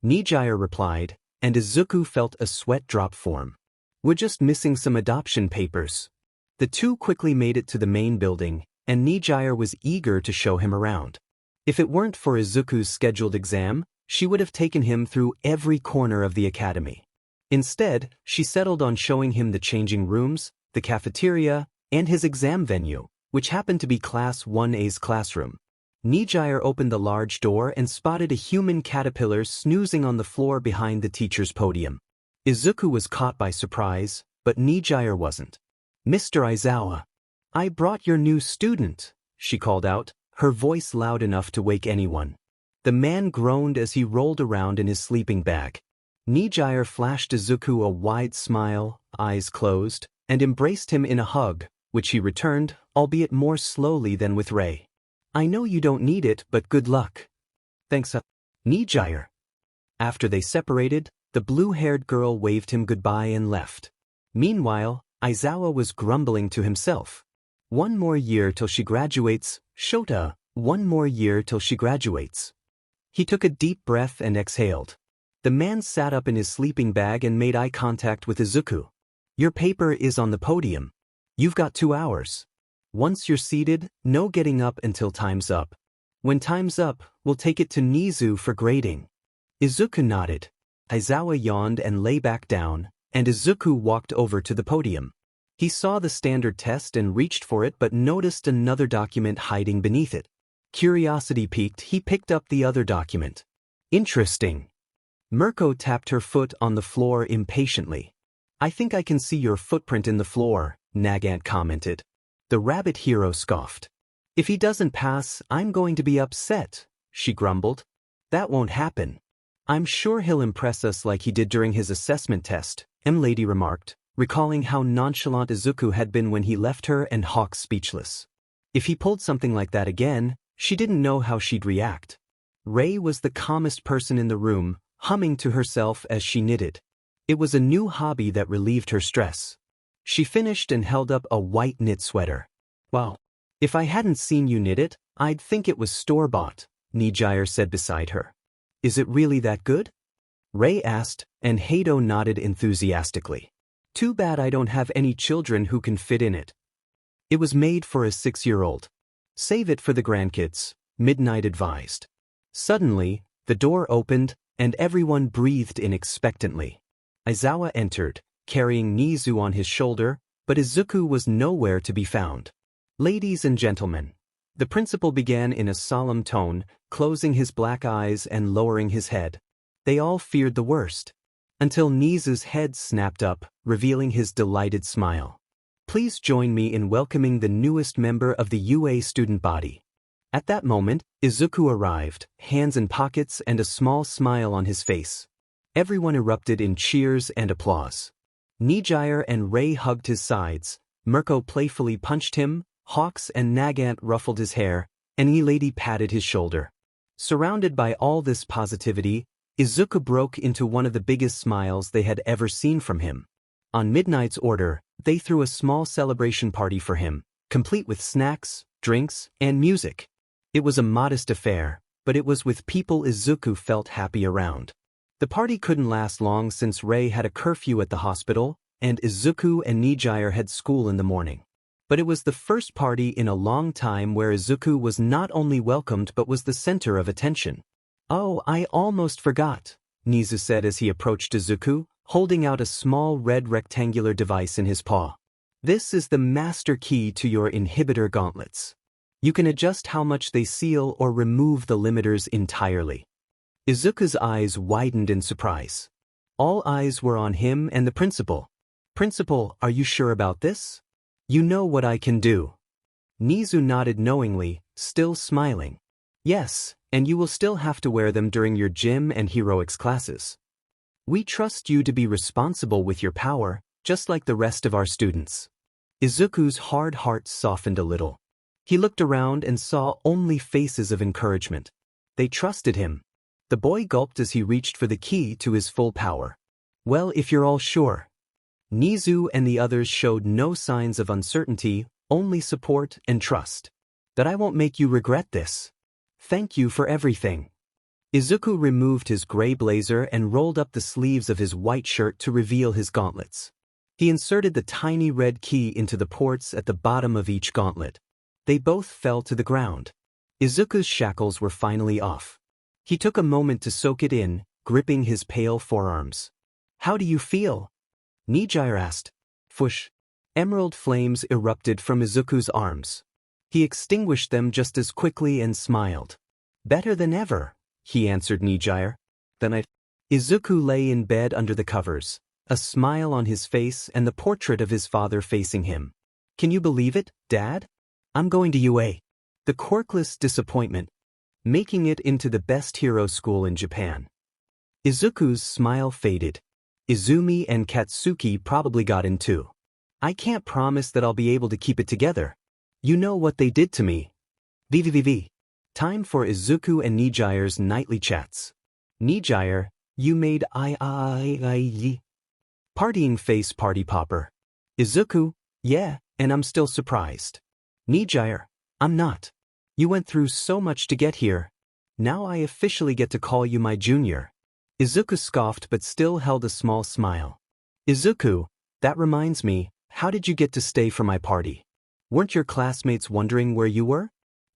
Nijire replied, and Izuku felt a sweat drop form. We're just missing some adoption papers. The two quickly made it to the main building, and Nijire was eager to show him around. If it weren't for Izuku's scheduled exam, she would have taken him through every corner of the academy. Instead, she settled on showing him the changing rooms, the cafeteria, and his exam venue, which happened to be Class 1A's classroom. Nijire opened the large door and spotted a human caterpillar snoozing on the floor behind the teacher's podium. Izuku was caught by surprise, but Nijire wasn't. Mr. Aizawa. I brought your new student, she called out, her voice loud enough to wake anyone. The man groaned as he rolled around in his sleeping bag. Nijire flashed Izuku a wide smile, eyes closed, and embraced him in a hug, which he returned, albeit more slowly than with Rei. I know you don't need it, but good luck. Thanks, Nijire. After they separated, the blue-haired girl waved him goodbye and left. Meanwhile, Aizawa was grumbling to himself. 1 more year till she graduates, Shota, 1 more year till she graduates. He took a deep breath and exhaled. The man sat up in his sleeping bag and made eye contact with Izuku. Your paper is on the podium. You've got 2 hours. Once you're seated, no getting up until time's up. When time's up, we'll take it to Nizu for grading. Izuku nodded. Aizawa yawned and lay back down, and Izuku walked over to the podium. He saw the standard test and reached for it but noticed another document hiding beneath it. Curiosity piqued, he picked up the other document. Interesting. Mirko tapped her foot on the floor impatiently. I think I can see your footprint in the floor, Nagant commented. The rabbit hero scoffed. If he doesn't pass, I'm going to be upset, she grumbled. That won't happen. I'm sure he'll impress us like he did during his assessment test, M-Lady remarked, recalling how nonchalant Izuku had been when he left her and Hawk speechless. If he pulled something like that again, she didn't know how she'd react. Rei was the calmest person in the room, humming to herself as she knitted. It was a new hobby that relieved her stress. She finished and held up a white knit sweater. Wow. If I hadn't seen you knit it, I'd think it was store-bought, Nijire said beside her. Is it really that good? Rei asked, and Hato nodded enthusiastically. Too bad I don't have any children who can fit in it. It was made for a 6-year-old. Save it for the grandkids, Midnight advised. Suddenly, the door opened, and everyone breathed in expectantly. Aizawa entered, carrying Nizu on his shoulder, but Izuku was nowhere to be found. Ladies and gentlemen, the principal began in a solemn tone, closing his black eyes and lowering his head. They all feared the worst. Until Nizu's head snapped up, revealing his delighted smile. Please join me in welcoming the newest member of the UA student body. At that moment, Izuku arrived, hands in pockets and a small smile on his face. Everyone erupted in cheers and applause. Nijire and Rei hugged his sides, Mirko playfully punched him, Hawks and Nagant ruffled his hair, and E-Lady patted his shoulder. Surrounded by all this positivity, Izuku broke into one of the biggest smiles they had ever seen from him. On Midnight's order, they threw a small celebration party for him, complete with snacks, drinks, and music. It was a modest affair, but it was with people Izuku felt happy around. The party couldn't last long since Rei had a curfew at the hospital, and Izuku and Nijire had school in the morning. But it was the first party in a long time where Izuku was not only welcomed but was the center of attention. Oh, I almost forgot, Nizu said as he approached Izuku, holding out a small red rectangular device in his paw. This is the master key to your inhibitor gauntlets. You can adjust how much they seal or remove the limiters entirely. Izuku's eyes widened in surprise. All eyes were on him and the principal. Principal, are you sure about this? You know what I can do. Nizu nodded knowingly, still smiling. Yes, and you will still have to wear them during your gym and heroics classes. We trust you to be responsible with your power, just like the rest of our students. Izuku's hard heart softened a little. He looked around and saw only faces of encouragement. They trusted him. The boy gulped as he reached for the key to his full power. Well, if you're all sure. Nizu and the others showed no signs of uncertainty, only support and trust. That I won't make you regret this. Thank you for everything. Izuku removed his gray blazer and rolled up the sleeves of his white shirt to reveal his gauntlets. He inserted the tiny red key into the ports at the bottom of each gauntlet. They both fell to the ground. Izuku's shackles were finally off. He took a moment to soak it in, gripping his pale forearms. How do you feel? Nijire asked. Fush. Emerald flames erupted from Izuku's arms. He extinguished them just as quickly and smiled. Better than ever, he answered Nijire. Then Izuku lay in bed under the covers, a smile on his face and the portrait of his father facing him. Can you believe it, Dad? I'm going to UA. The quirkless disappointment, making it into the best hero school in Japan. Izuku's smile faded. Izumi and Katsuki probably got in too. I can't promise that I'll be able to keep it together. You know what they did to me. VVVV. Time for Izuku and Nijire's nightly chats. Nijire, you made I. Partying face party popper. Izuku, yeah, and I'm still surprised. Nijire, I'm not. You went through so much to get here. Now I officially get to call you my junior. Izuku scoffed but still held a small smile. Izuku, that reminds me, how did you get to stay for my party? Weren't your classmates wondering where you were?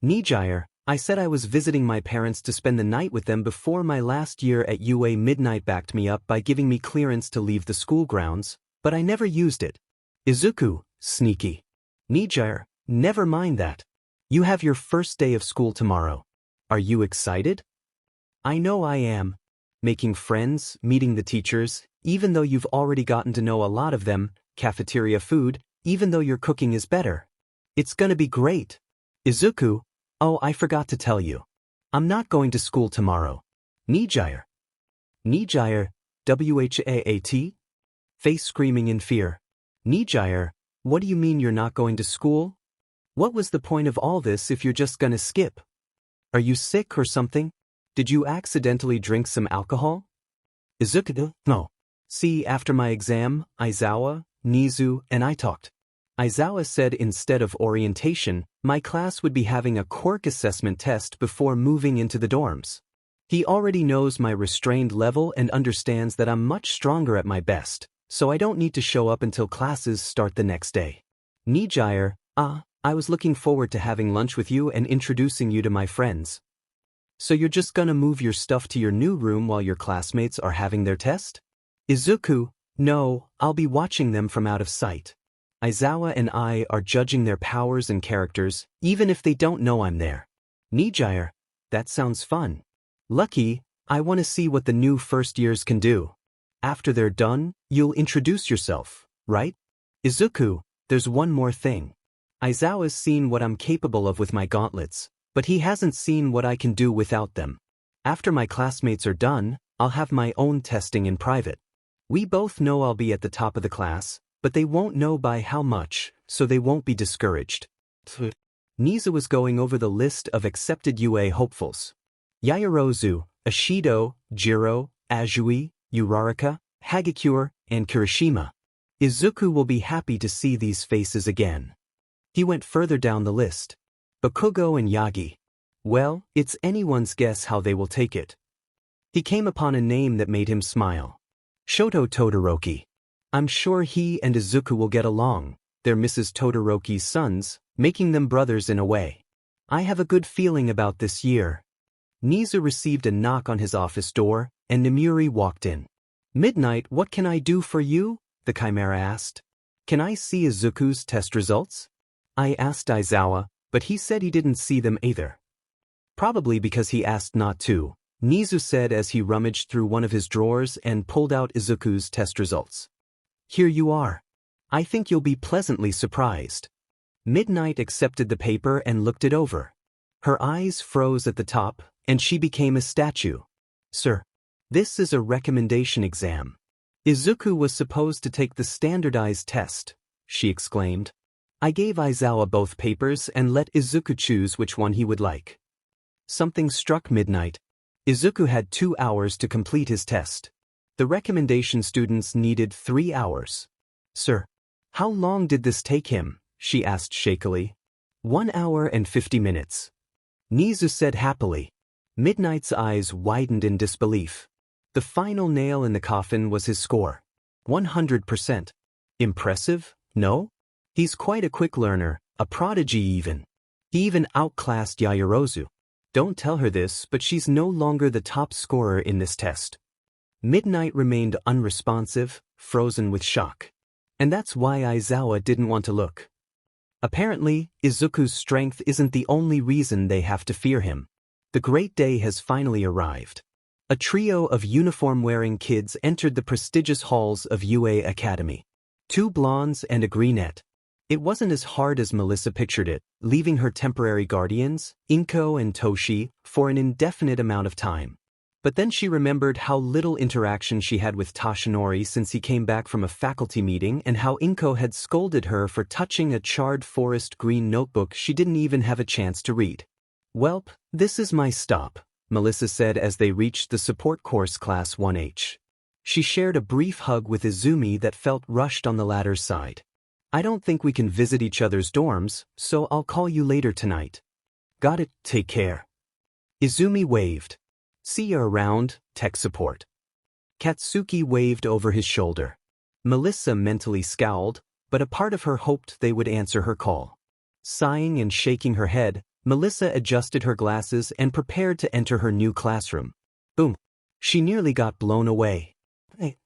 Nijire, I said I was visiting my parents to spend the night with them before my last year at UA. Midnight backed me up by giving me clearance to leave the school grounds, but I never used it. Izuku, sneaky. Nijire, never mind that. You have your first day of school tomorrow. Are you excited? I know I am. Making friends, meeting the teachers, even though you've already gotten to know a lot of them, cafeteria food, even though your cooking is better. It's gonna be great. Izuku, oh, I forgot to tell you. I'm not going to school tomorrow. Nijire. Nijire, WHAAT? Face screaming in fear. Nijire, what do you mean you're not going to school? What was the point of all this if you're just gonna skip? Are you sick or something? Did you accidentally drink some alcohol? Izuku, no. See, after my exam, Aizawa, Nizu, and I talked. Aizawa said instead of orientation, my class would be having a quirk assessment test before moving into the dorms. He already knows my restrained level and understands that I'm much stronger at my best, so I don't need to show up until classes start the next day. Nijire, I was looking forward to having lunch with you and introducing you to my friends. So you're just gonna move your stuff to your new room while your classmates are having their test? Izuku, no, I'll be watching them from out of sight. Aizawa and I are judging their powers and characters, even if they don't know I'm there. Nijire, that sounds fun. Lucky, I want to see what the new first years can do. After they're done, you'll introduce yourself, right? Izuku, there's one more thing. Aizawa's seen what I'm capable of with my gauntlets, but he hasn't seen what I can do without them. After my classmates are done, I'll have my own testing in private. We both know I'll be at the top of the class, but they won't know by how much, so they won't be discouraged. Nizu was going over the list of accepted UA hopefuls. Yaoyorozu, Ashido, Jiro, Azui, Uraraka, Hagakure, and Kirishima. Izuku will be happy to see these faces again. He went further down the list. Bakugo and Yagi. Well, it's anyone's guess how they will take it. He came upon a name that made him smile. Shoto Todoroki. I'm sure he and Izuku will get along. They're Mrs. Todoroki's sons, making them brothers in a way. I have a good feeling about this year. Nizu received a knock on his office door, and Nemuri walked in. Midnight, what can I do for you? The Chimera asked. Can I see Izuku's test results? I asked Aizawa, but he said he didn't see them either. Probably because he asked not to, Nizu said as he rummaged through one of his drawers and pulled out Izuku's test results. Here you are. I think you'll be pleasantly surprised. Midnight accepted the paper and looked it over. Her eyes froze at the top, and she became a statue. Sir, this is a recommendation exam. Izuku was supposed to take the standardized test, she exclaimed. I gave Aizawa both papers and let Izuku choose which one he would like. Something struck Midnight. Izuku had 2 hours to complete his test. The recommendation students needed 3 hours. Sir, how long did this take him? She asked shakily. 1 hour and 50 minutes. Nizu said happily. Midnight's eyes widened in disbelief. The final nail in the coffin was his score. 100%. Impressive, no? He's quite a quick learner, a prodigy even. He even outclassed Yaoyorozu. Don't tell her this, but she's no longer the top scorer in this test. Midnight remained unresponsive, frozen with shock. And that's why Aizawa didn't want to look. Apparently, Izuku's strength isn't the only reason they have to fear him. The great day has finally arrived. A trio of uniform-wearing kids entered the prestigious halls of UA Academy. 2 blondes and a brunette. It wasn't as hard as Melissa pictured it, leaving her temporary guardians, Inko and Toshi, for an indefinite amount of time. But then she remembered how little interaction she had with Toshinori since he came back from a faculty meeting and how Inko had scolded her for touching a charred forest green notebook she didn't even have a chance to read. "Welp, this is my stop," Melissa said as they reached the support course class 1H. She shared a brief hug with Izumi that felt rushed on the latter's side. "I don't think we can visit each other's dorms, so I'll call you later tonight." "Got it, take care." Izumi waved. "See you around, tech support." Katsuki waved over his shoulder. Melissa mentally scowled, but a part of her hoped they would answer her call. Sighing and shaking her head, Melissa adjusted her glasses and prepared to enter her new classroom. Boom! She nearly got blown away. "Hey!"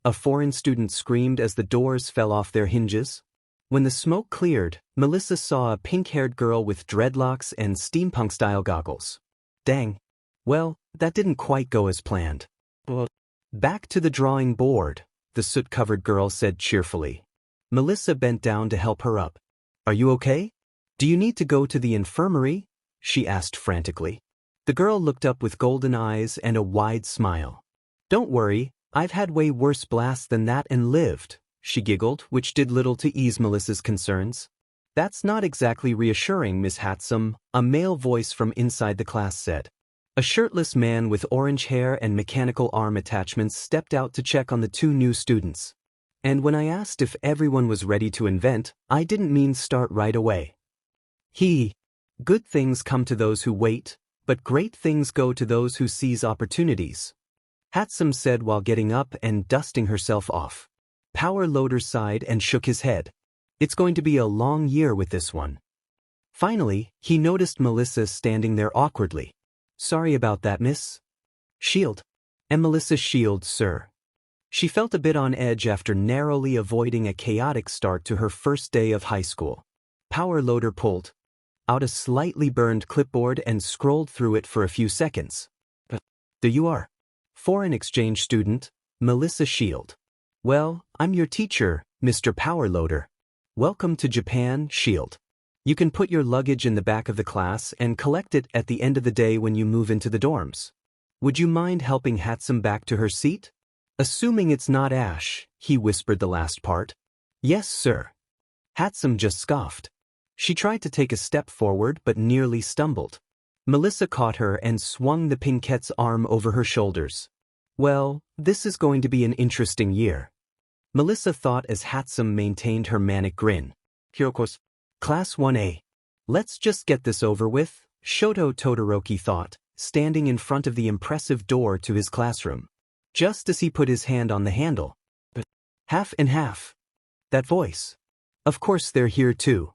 A foreign student screamed as the doors fell off their hinges. When the smoke cleared, Melissa saw a pink-haired girl with dreadlocks and steampunk-style goggles. Dang. Well, that didn't quite go as planned. "Back to the drawing board," the soot-covered girl said cheerfully. Melissa bent down to help her up. "Are you okay? Do you need to go to the infirmary?" she asked frantically. The girl looked up with golden eyes and a wide smile. "Don't worry, I've had way worse blasts than that and lived," she giggled, which did little to ease Melissa's concerns. "That's not exactly reassuring, Miss Hatsum," a male voice from inside the class said. A shirtless man with orange hair and mechanical arm attachments stepped out to check on the two new students. "And when I asked if everyone was ready to invent, I didn't mean start right away. Good things come to those who wait, but great things go to those who seize opportunities," Hatsum said while getting up and dusting herself off. Power Loader sighed and shook his head. "It's going to be a long year with this one." Finally, he noticed Melissa standing there awkwardly. "Sorry about that, miss." "Shield." "And Melissa's shield, sir." She felt a bit on edge after narrowly avoiding a chaotic start to her first day of high school. Power Loader pulled out a slightly burned clipboard and scrolled through it for a few seconds. "There you are. Foreign exchange student, Melissa Shield." "Well, I'm your teacher, Mr. Power Loader. Welcome to Japan, Shield. You can put your luggage in the back of the class and collect it at the end of the day when you move into the dorms. Would you mind helping Hatsum back to her seat?" "Assuming it's not Ash," he whispered the last part. "Yes, sir." Hatsum just scoffed. She tried to take a step forward but nearly stumbled. Melissa caught her and swung the pinkette's arm over her shoulders. "Well, this is going to be an interesting year," Melissa thought as Hatsum maintained her manic grin. "Hyoko's Class 1A. Let's just get this over with," Shoto Todoroki thought, standing in front of the impressive door to his classroom. Just as he put his hand on the handle. "But half and half. That voice. Of course they're here too."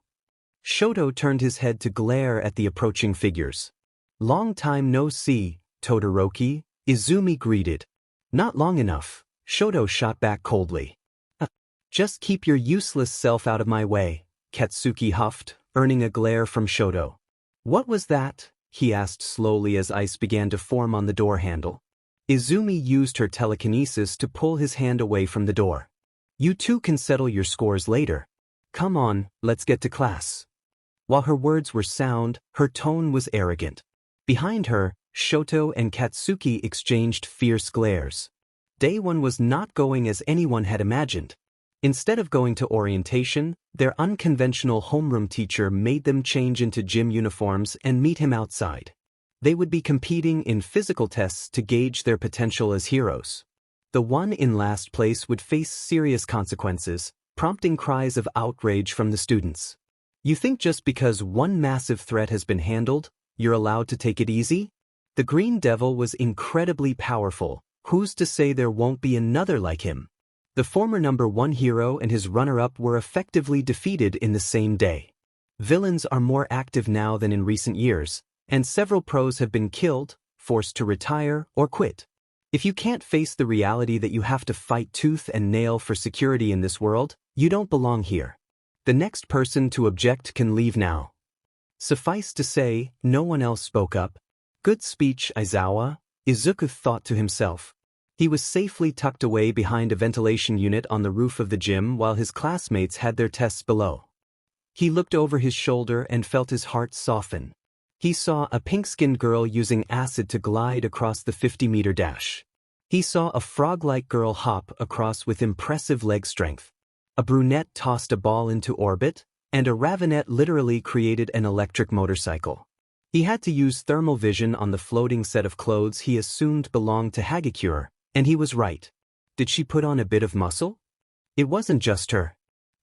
Shoto turned his head to glare at the approaching figures. "Long time no see, Todoroki," Izumi greeted. "Not long enough," Shoto shot back coldly. "Just keep your useless self out of my way," Katsuki huffed, earning a glare from Shoto. "What was that?" he asked slowly as ice began to form on the door handle. Izumi used her telekinesis to pull his hand away from the door. "You two can settle your scores later. Come on, let's get to class." While her words were sound, her tone was arrogant. Behind her, Shoto and Katsuki exchanged fierce glares. Day one was not going as anyone had imagined. Instead of going to orientation, their unconventional homeroom teacher made them change into gym uniforms and meet him outside. They would be competing in physical tests to gauge their potential as heroes. The one in last place would face serious consequences, prompting cries of outrage from the students. "You think just because one massive threat has been handled, you're allowed to take it easy?" The Green Devil was incredibly powerful. Who's to say there won't be another like him? The former #1 hero and his runner-up were effectively defeated in the same day. Villains are more active now than in recent years, and several pros have been killed, forced to retire, or quit. If you can't face the reality that you have to fight tooth and nail for security in this world, you don't belong here. The next person to object can leave now. Suffice to say, no one else spoke up. Good speech, Aizawa, Izuku thought to himself. He was safely tucked away behind a ventilation unit on the roof of the gym while his classmates had their tests below. He looked over his shoulder and felt his heart soften. He saw a pink-skinned girl using acid to glide across the 50-meter dash. He saw a frog-like girl hop across with impressive leg strength. A brunette tossed a ball into orbit, and a ravinette literally created an electric motorcycle. He had to use thermal vision on the floating set of clothes he assumed belonged to Hagakure, and he was right. Did she put on a bit of muscle? It wasn't just her.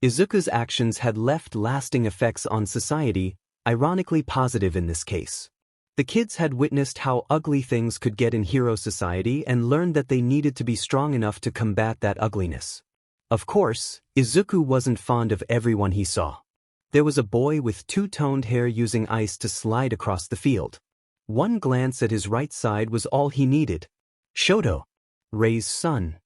Izuku's actions had left lasting effects on society, ironically positive in this case. The kids had witnessed how ugly things could get in hero society and learned that they needed to be strong enough to combat that ugliness. Of course, Izuku wasn't fond of everyone he saw. There was a boy with two-toned hair using ice to slide across the field. One glance at his right side was all he needed. Shoto, Rei's son.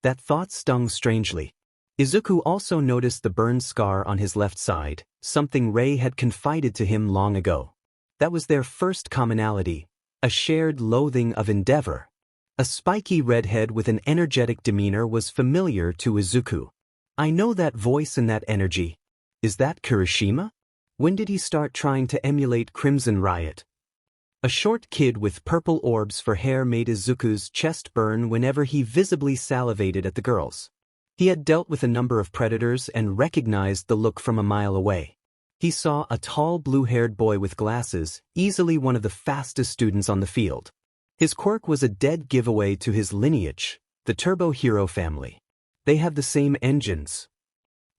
That thought stung strangely. Izuku also noticed the burn scar on his left side, something Rei had confided to him long ago. That was their first commonality, a shared loathing of endeavor. A spiky redhead with an energetic demeanor was familiar to Izuku. I know that voice and that energy. Is that Kirishima? When did he start trying to emulate Crimson Riot? A short kid with purple orbs for hair made Izuku's chest burn whenever he visibly salivated at the girls. He had dealt with a number of predators and recognized the look from a mile away. He saw a tall blue-haired boy with glasses, easily one of the fastest students on the field. His quirk was a dead giveaway to his lineage, the Turbo Hero family. They have the same engines.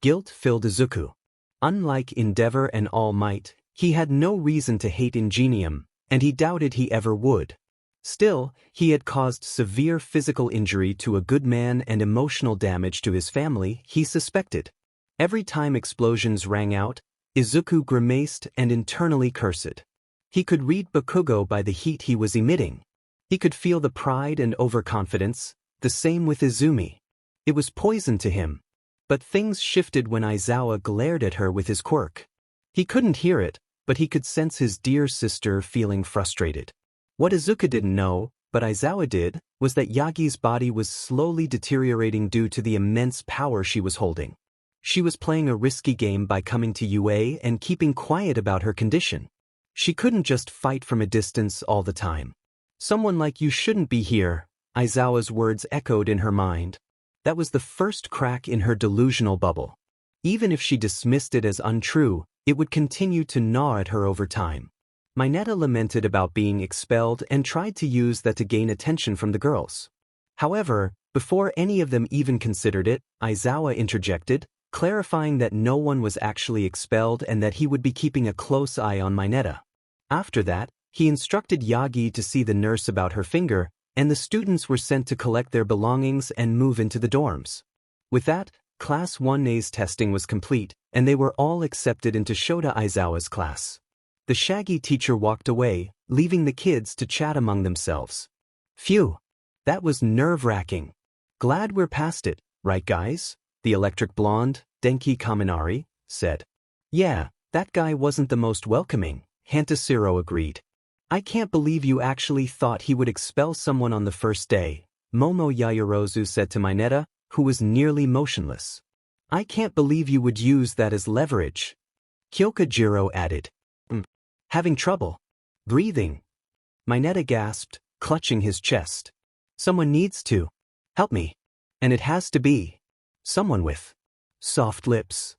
Guilt filled Izuku. Unlike Endeavor and All Might, he had no reason to hate Ingenium, and he doubted he ever would. Still, he had caused severe physical injury to a good man and emotional damage to his family, he suspected. Every time explosions rang out, Izuku grimaced and internally cursed. He could read Bakugo by the heat he was emitting. He could feel the pride and overconfidence, the same with Izumi. It was poison to him. But things shifted when Aizawa glared at her with his quirk. He couldn't hear it, but he could sense his dear sister feeling frustrated. What Izuku didn't know, but Aizawa did, was that Yagi's body was slowly deteriorating due to the immense power she was holding. She was playing a risky game by coming to UA and keeping quiet about her condition. She couldn't just fight from a distance all the time. Someone like you shouldn't be here, Aizawa's words echoed in her mind. That was the first crack in her delusional bubble. Even if she dismissed it as untrue, it would continue to gnaw at her over time. Mineta lamented about being expelled and tried to use that to gain attention from the girls. However, before any of them even considered it, Aizawa interjected, clarifying that no one was actually expelled and that he would be keeping a close eye on Mineta. After that, he instructed Yagi to see the nurse about her finger, and the students were sent to collect their belongings and move into the dorms. With that, Class 1A's testing was complete, and they were all accepted into Shota Aizawa's class. The shaggy teacher walked away, leaving the kids to chat among themselves. Phew! That was nerve-wracking. Glad we're past it, right guys? The electric blonde, Denki Kaminari, said. Yeah, that guy wasn't the most welcoming, Hantashiro agreed. I can't believe you actually thought he would expel someone on the first day, Momo Yaoyorozu said to Mineta, who was nearly motionless. I can't believe you would use that as leverage. Kyokajiro added. Having trouble breathing. Mineta gasped, clutching his chest. Someone needs to help me. And it has to be someone with soft lips.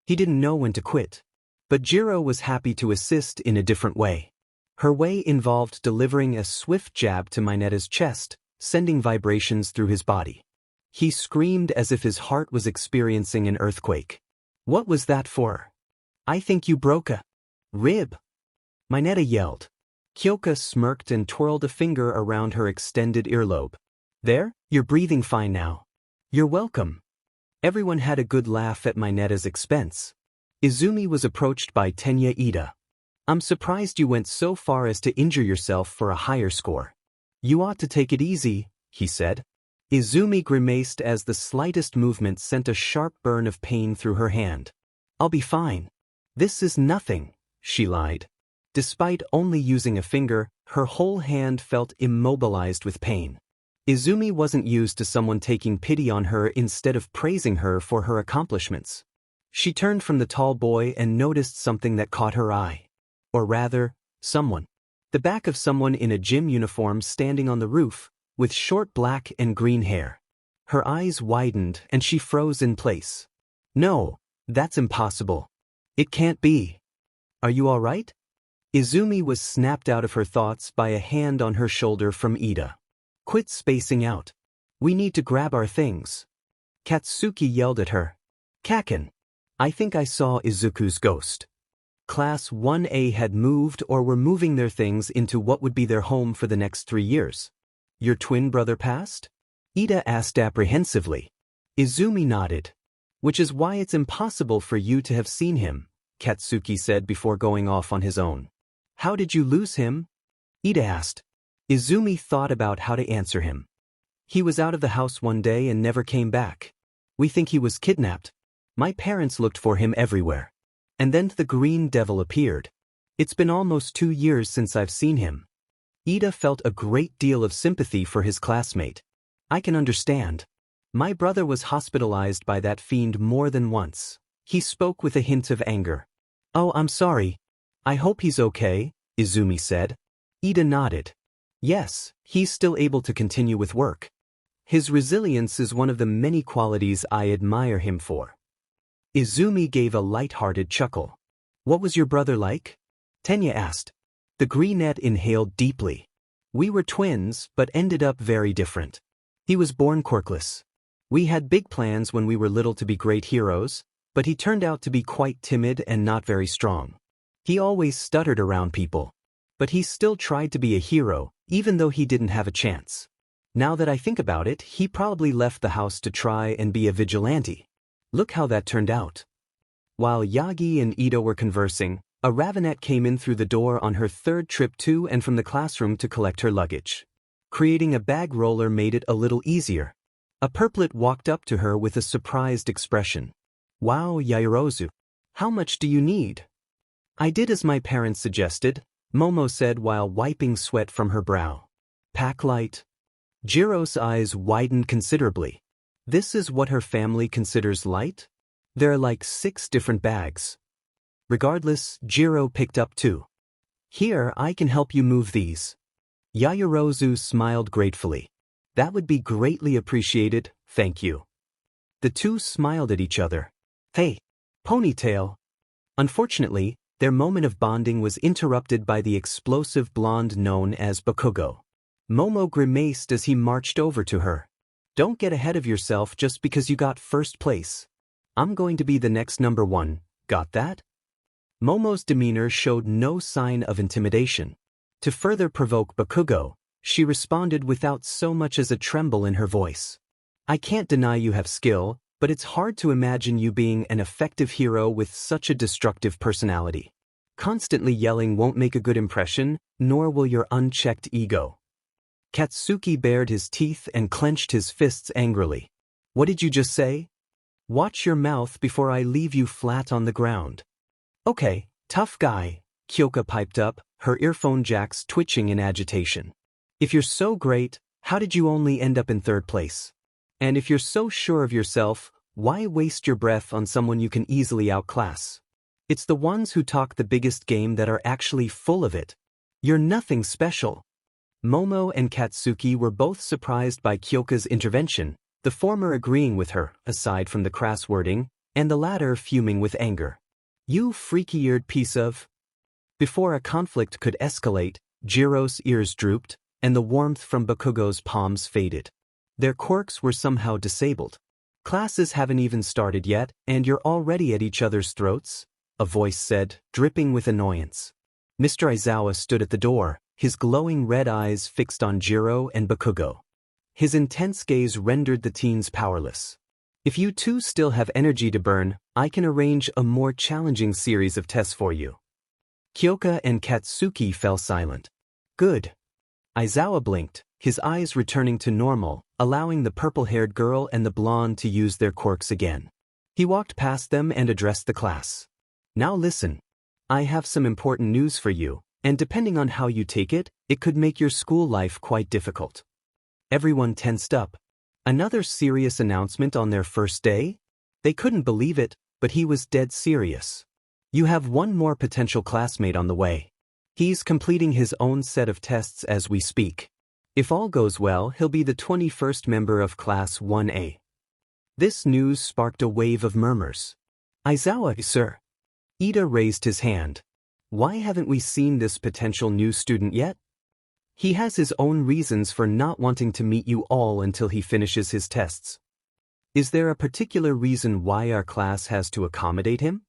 He didn't know when to quit. But Jiro was happy to assist in a different way. Her way involved delivering a swift jab to Mineta's chest, sending vibrations through his body. He screamed as if his heart was experiencing an earthquake. What was that for? I think you broke a rib. Mineta yelled. Kyoka smirked and twirled a finger around her extended earlobe. There, you're breathing fine now. You're welcome. Everyone had a good laugh at Mineta's expense. Izumi was approached by Tenya Ida. I'm surprised you went so far as to injure yourself for a higher score. You ought to take it easy, he said. Izumi grimaced as the slightest movement sent a sharp burn of pain through her hand. I'll be fine. This is nothing, she lied. Despite only using a finger, her whole hand felt immobilized with pain. Izumi wasn't used to someone taking pity on her instead of praising her for her accomplishments. She turned from the tall boy and noticed something that caught her eye. Or rather, someone. The back of someone in a gym uniform standing on the roof, with short black and green hair. Her eyes widened and she froze in place. No, that's impossible. It can't be. Are you all right? Izumi was snapped out of her thoughts by a hand on her shoulder from Ida. Quit spacing out. We need to grab our things. Katsuki yelled at her. Kaken. I think I saw Izuku's ghost. Class 1A had moved or were moving their things into what would be their home for the next 3 years. Your twin brother passed? Ida asked apprehensively. Izumi nodded. Which is why it's impossible for you to have seen him, Katsuki said before going off on his own. How did you lose him? Ida asked. Izumi thought about how to answer him. He was out of the house one day and never came back. We think he was kidnapped. My parents looked for him everywhere. And then the green devil appeared. It's been almost 2 years since I've seen him. Ida felt a great deal of sympathy for his classmate. I can understand. My brother was hospitalized by that fiend more than once. He spoke with a hint of anger. Oh, I'm sorry. I hope he's okay, Izumi said. Ida nodded. Yes, he's still able to continue with work. His resilience is one of the many qualities I admire him for. Izumi gave a light-hearted chuckle. What was your brother like? Tenya asked. The greenette inhaled deeply. We were twins, but ended up very different. He was born quirkless. We had big plans when we were little to be great heroes, but he turned out to be quite timid and not very strong. He always stuttered around people. But he still tried to be a hero, even though he didn't have a chance. Now that I think about it, he probably left the house to try and be a vigilante. Look how that turned out. While Yagi and Ito were conversing, a ravenette came in through the door on her 3rd trip to and from the classroom to collect her luggage. Creating a bag roller made it a little easier. A purplet walked up to her with a surprised expression. Wow, Yaoyorozu. How much do you need? I did as my parents suggested, Momo said while wiping sweat from her brow. Pack light. Jiro's eyes widened considerably. This is what her family considers light? There are like 6 different bags. Regardless, Jiro picked up 2. Here, I can help you move these. Yaoyorozu smiled gratefully. That would be greatly appreciated, thank you. The two smiled at each other. Hey, ponytail. Unfortunately, their moment of bonding was interrupted by the explosive blonde known as Bakugo. Momo grimaced as he marched over to her. Don't get ahead of yourself just because you got 1st place. I'm going to be the next number 1, got that? Momo's demeanor showed no sign of intimidation. To further provoke Bakugo, she responded without so much as a tremble in her voice. I can't deny you have skill, but it's hard to imagine you being an effective hero with such a destructive personality. Constantly yelling won't make a good impression, nor will your unchecked ego. Katsuki bared his teeth and clenched his fists angrily. What did you just say? Watch your mouth before I leave you flat on the ground. Okay, tough guy, Kyoka piped up, her earphone jacks twitching in agitation. If you're so great, how did you only end up in 3rd place? And if you're so sure of yourself, why waste your breath on someone you can easily outclass? It's the ones who talk the biggest game that are actually full of it. You're nothing special. Momo and Katsuki were both surprised by Kyoka's intervention, the former agreeing with her, aside from the crass wording, and the latter fuming with anger. You freaky-eared piece of... Before a conflict could escalate, Jiro's ears drooped, and the warmth from Bakugo's palms faded. Their quirks were somehow disabled. Classes haven't even started yet, and you're already at each other's throats, a voice said, dripping with annoyance. Mr. Aizawa stood at the door, his glowing red eyes fixed on Jiro and Bakugo. His intense gaze rendered the teens powerless. If you two still have energy to burn, I can arrange a more challenging series of tests for you. Kyoka and Katsuki fell silent. Good. Aizawa blinked, his eyes returning to normal, allowing the purple-haired girl and the blonde to use their quirks again. He walked past them and addressed the class. Now listen. I have some important news for you, and depending on how you take it, it could make your school life quite difficult. Everyone tensed up. Another serious announcement on their first day? They couldn't believe it, but he was dead serious. You have one more potential classmate on the way. He's completing his own set of tests as we speak. If all goes well, he'll be the 21st member of Class 1A. This news sparked a wave of murmurs. Aizawa, sir. Ida raised his hand. Why haven't we seen this potential new student yet? He has his own reasons for not wanting to meet you all until he finishes his tests. Is there a particular reason why our class has to accommodate him?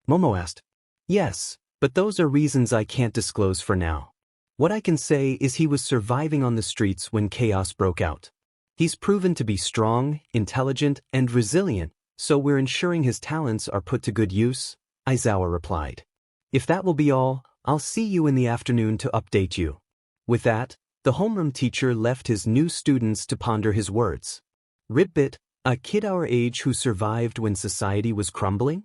Momo asked. Yes, but those are reasons I can't disclose for now. What I can say is he was surviving on the streets when chaos broke out. He's proven to be strong, intelligent, and resilient, so we're ensuring his talents are put to good use, Aizawa replied. If that will be all, I'll see you in the afternoon to update you. With that, the homeroom teacher left his new students to ponder his words. Ribbit, a kid our age who survived when society was crumbling?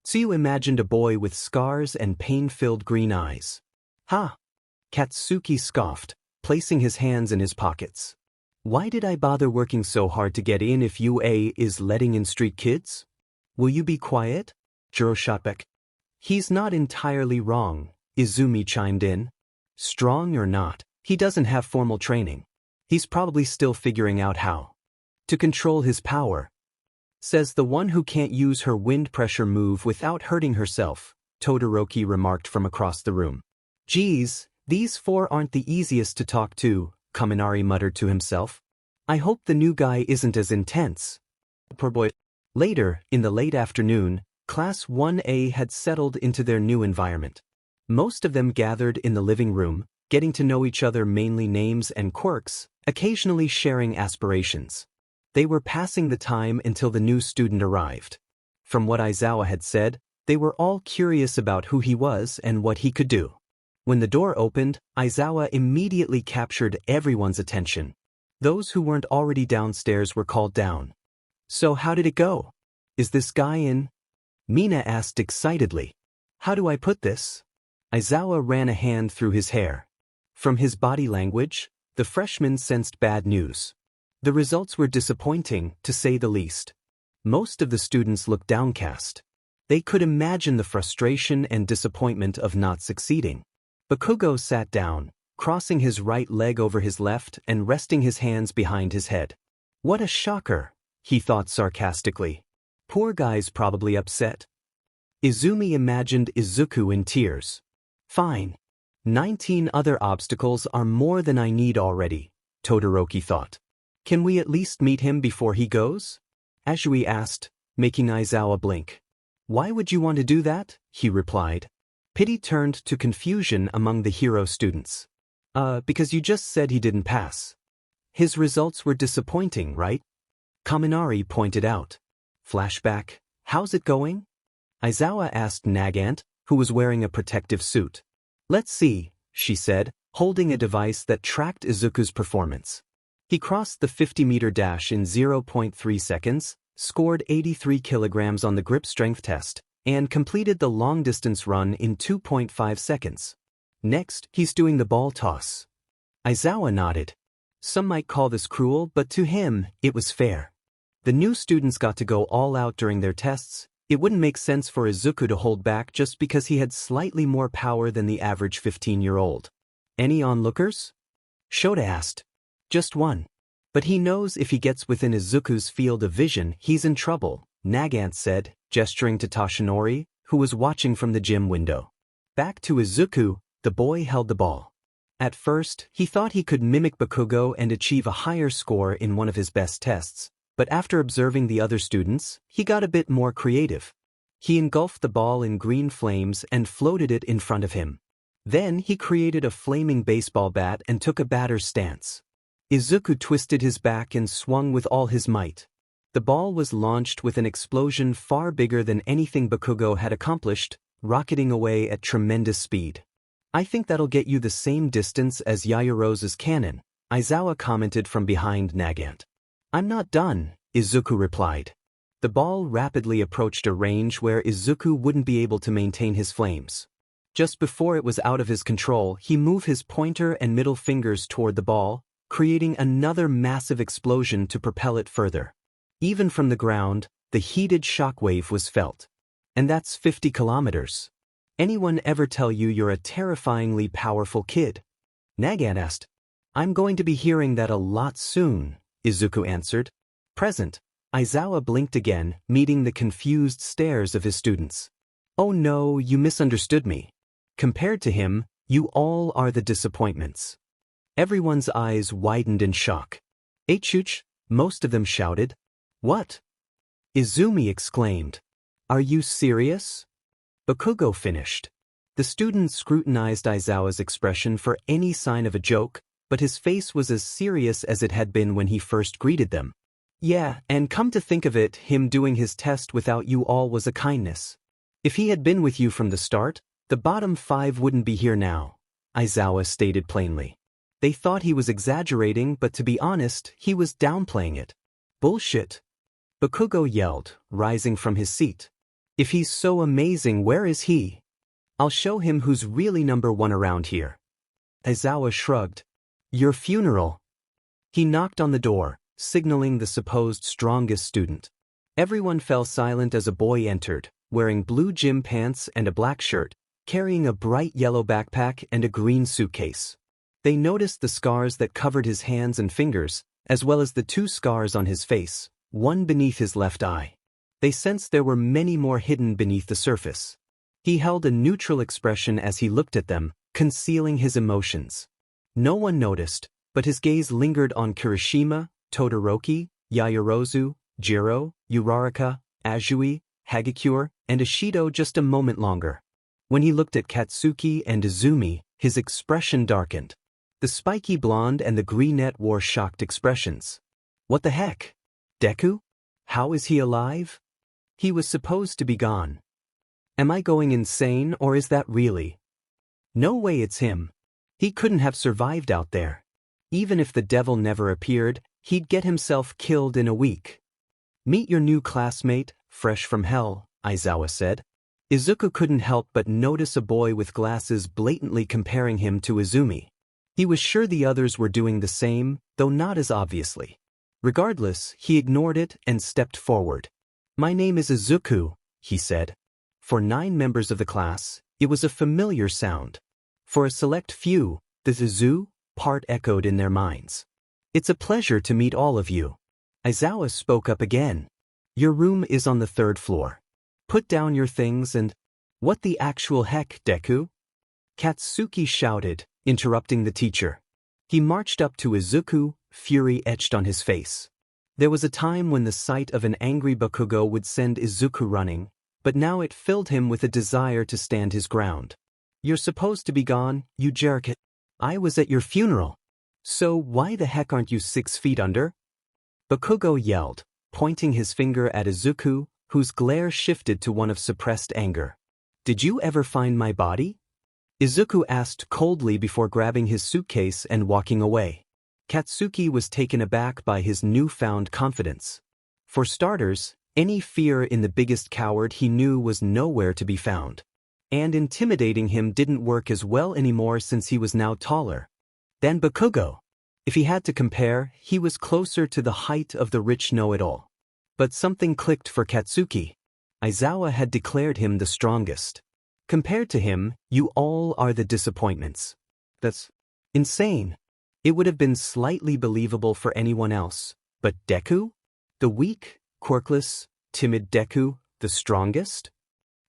Tsuyu imagined a boy with scars and pain-filled green eyes. Ha! Katsuki scoffed, placing his hands in his pockets. Why did I bother working so hard to get in if UA is letting in street kids? Will you be quiet? Jiro shot back. He's not entirely wrong, Izumi chimed in. Strong or not, he doesn't have formal training. He's probably still figuring out how to control his power. Says the one who can't use her wind pressure move without hurting herself, Todoroki remarked from across the room. Geez, these four aren't the easiest to talk to, Kaminari muttered to himself. I hope the new guy isn't as intense. Poor boy. Later, in the late afternoon, Class 1A had settled into their new environment. Most of them gathered in the living room, getting to know each other, mainly names and quirks, occasionally sharing aspirations. They were passing the time until the new student arrived. From what Aizawa had said, they were all curious about who he was and what he could do. When the door opened, Aizawa immediately captured everyone's attention. Those who weren't already downstairs were called down. So how did it go? Is this guy in? Mina asked excitedly. How do I put this? Aizawa ran a hand through his hair. From his body language, the freshman sensed bad news. The results were disappointing, to say the least. Most of the students looked downcast. They could imagine the frustration and disappointment of not succeeding. Bakugo sat down, crossing his right leg over his left and resting his hands behind his head. What a shocker, he thought sarcastically. Poor guy's probably upset. Izumi imagined Izuku in tears. Fine. 19 other obstacles are more than I need already, Todoroki thought. Can we at least meet him before he goes? Azui asked, making Aizawa blink. Why would you want to do that? He replied. Pity turned to confusion among the hero students. Because you just said he didn't pass. His results were disappointing, right? Kaminari pointed out. Flashback, how's it going? Aizawa asked Nagant, who was wearing a protective suit. Let's see, she said, holding a device that tracked Izuku's performance. He crossed the 50-meter dash in 0.3 seconds, scored 83 kilograms on the grip strength test, and completed the long-distance run in 2.5 seconds. Next, he's doing the ball toss. Aizawa nodded. Some might call this cruel, but to him, it was fair. The new students got to go all out during their tests. It wouldn't make sense for Izuku to hold back just because he had slightly more power than the average 15-year-old. Any onlookers? Shota asked. Just one. But he knows if he gets within Izuku's field of vision, he's in trouble, Nagant said, gesturing to Toshinori, who was watching from the gym window. Back to Izuku, the boy held the ball. At first, he thought he could mimic Bakugo and achieve a higher score in one of his best tests, but after observing the other students, he got a bit more creative. He engulfed the ball in green flames and floated it in front of him. Then he created a flaming baseball bat and took a batter's stance. Izuku twisted his back and swung with all his might. The ball was launched with an explosion far bigger than anything Bakugo had accomplished, rocketing away at tremendous speed. I think that'll get you the same distance as Yaoyorozu's cannon, Aizawa commented from behind Nagant. I'm not done, Izuku replied. The ball rapidly approached a range where Izuku wouldn't be able to maintain his flames. Just before it was out of his control, he moved his pointer and middle fingers toward the ball, creating another massive explosion to propel it further. Even from the ground, the heated shockwave was felt. And that's 50 kilometers. Anyone ever tell you you're a terrifyingly powerful kid? Nagan asked. I'm going to be hearing that a lot soon, Izuku answered. Present. Aizawa blinked again, meeting the confused stares of his students. Oh no, you misunderstood me. Compared to him, you all are the disappointments. Everyone's eyes widened in shock. Eichuch, most of them shouted. What? Izumi exclaimed. Are you serious? Bakugo finished. The students scrutinized Aizawa's expression for any sign of a joke, but his face was as serious as it had been when he first greeted them. Yeah, and come to think of it, him doing his test without you all was a kindness. If he had been with you from the start, the bottom 5 wouldn't be here now, Aizawa stated plainly. They thought he was exaggerating, but to be honest, he was downplaying it. Bullshit. Bakugo yelled, rising from his seat. If he's so amazing, where is he? I'll show him who's really number 1 around here. Aizawa shrugged. Your funeral. He knocked on the door, signaling the supposed strongest student. Everyone fell silent as a boy entered, wearing blue gym pants and a black shirt, carrying a bright yellow backpack and a green suitcase. They noticed the scars that covered his hands and fingers, as well as the 2 scars on his face, one beneath his left eye. They sensed there were many more hidden beneath the surface. He held a neutral expression as he looked at them, concealing his emotions. No one noticed, but his gaze lingered on Kirishima, Todoroki, Yaoyorozu, Jiro, Uraraka, Azui, Hagakure, and Ashido just a moment longer. When he looked at Katsuki and Izumi, his expression darkened. The spiky blonde and the brunette wore shocked expressions. What the heck? Deku? How is he alive? He was supposed to be gone. Am I going insane, or is that really? No way it's him. He couldn't have survived out there. Even if the devil never appeared, he'd get himself killed in a week. Meet your new classmate, fresh from hell, Aizawa said. Izuku couldn't help but notice a boy with glasses blatantly comparing him to Izumi. He was sure the others were doing the same, though not as obviously. Regardless, he ignored it and stepped forward. My name is Izuku, he said. For 9 members of the class, it was a familiar sound. For a select few, the Izu part echoed in their minds. It's a pleasure to meet all of you. Aizawa spoke up again. Your room is on the 3rd floor. Put down your things and… What the actual heck, Deku? Katsuki shouted, interrupting the teacher. He marched up to Izuku, fury etched on his face. There was a time when the sight of an angry Bakugo would send Izuku running, but now it filled him with a desire to stand his ground. You're supposed to be gone, you jerk. I was at your funeral. So why the heck aren't you 6 feet under? Bakugo yelled, pointing his finger at Izuku, whose glare shifted to one of suppressed anger. Did you ever find my body? Izuku asked coldly before grabbing his suitcase and walking away. Katsuki was taken aback by his newfound confidence. For starters, any fear in the biggest coward he knew was nowhere to be found. And intimidating him didn't work as well anymore since he was now taller than Bakugo. If he had to compare, he was closer to the height of the rich know-it-all. But something clicked for Katsuki. Aizawa had declared him the strongest. Compared to him, you all are the disappointments. That's insane. It would have been slightly believable for anyone else, but Deku? The weak, quirkless, timid Deku, the strongest?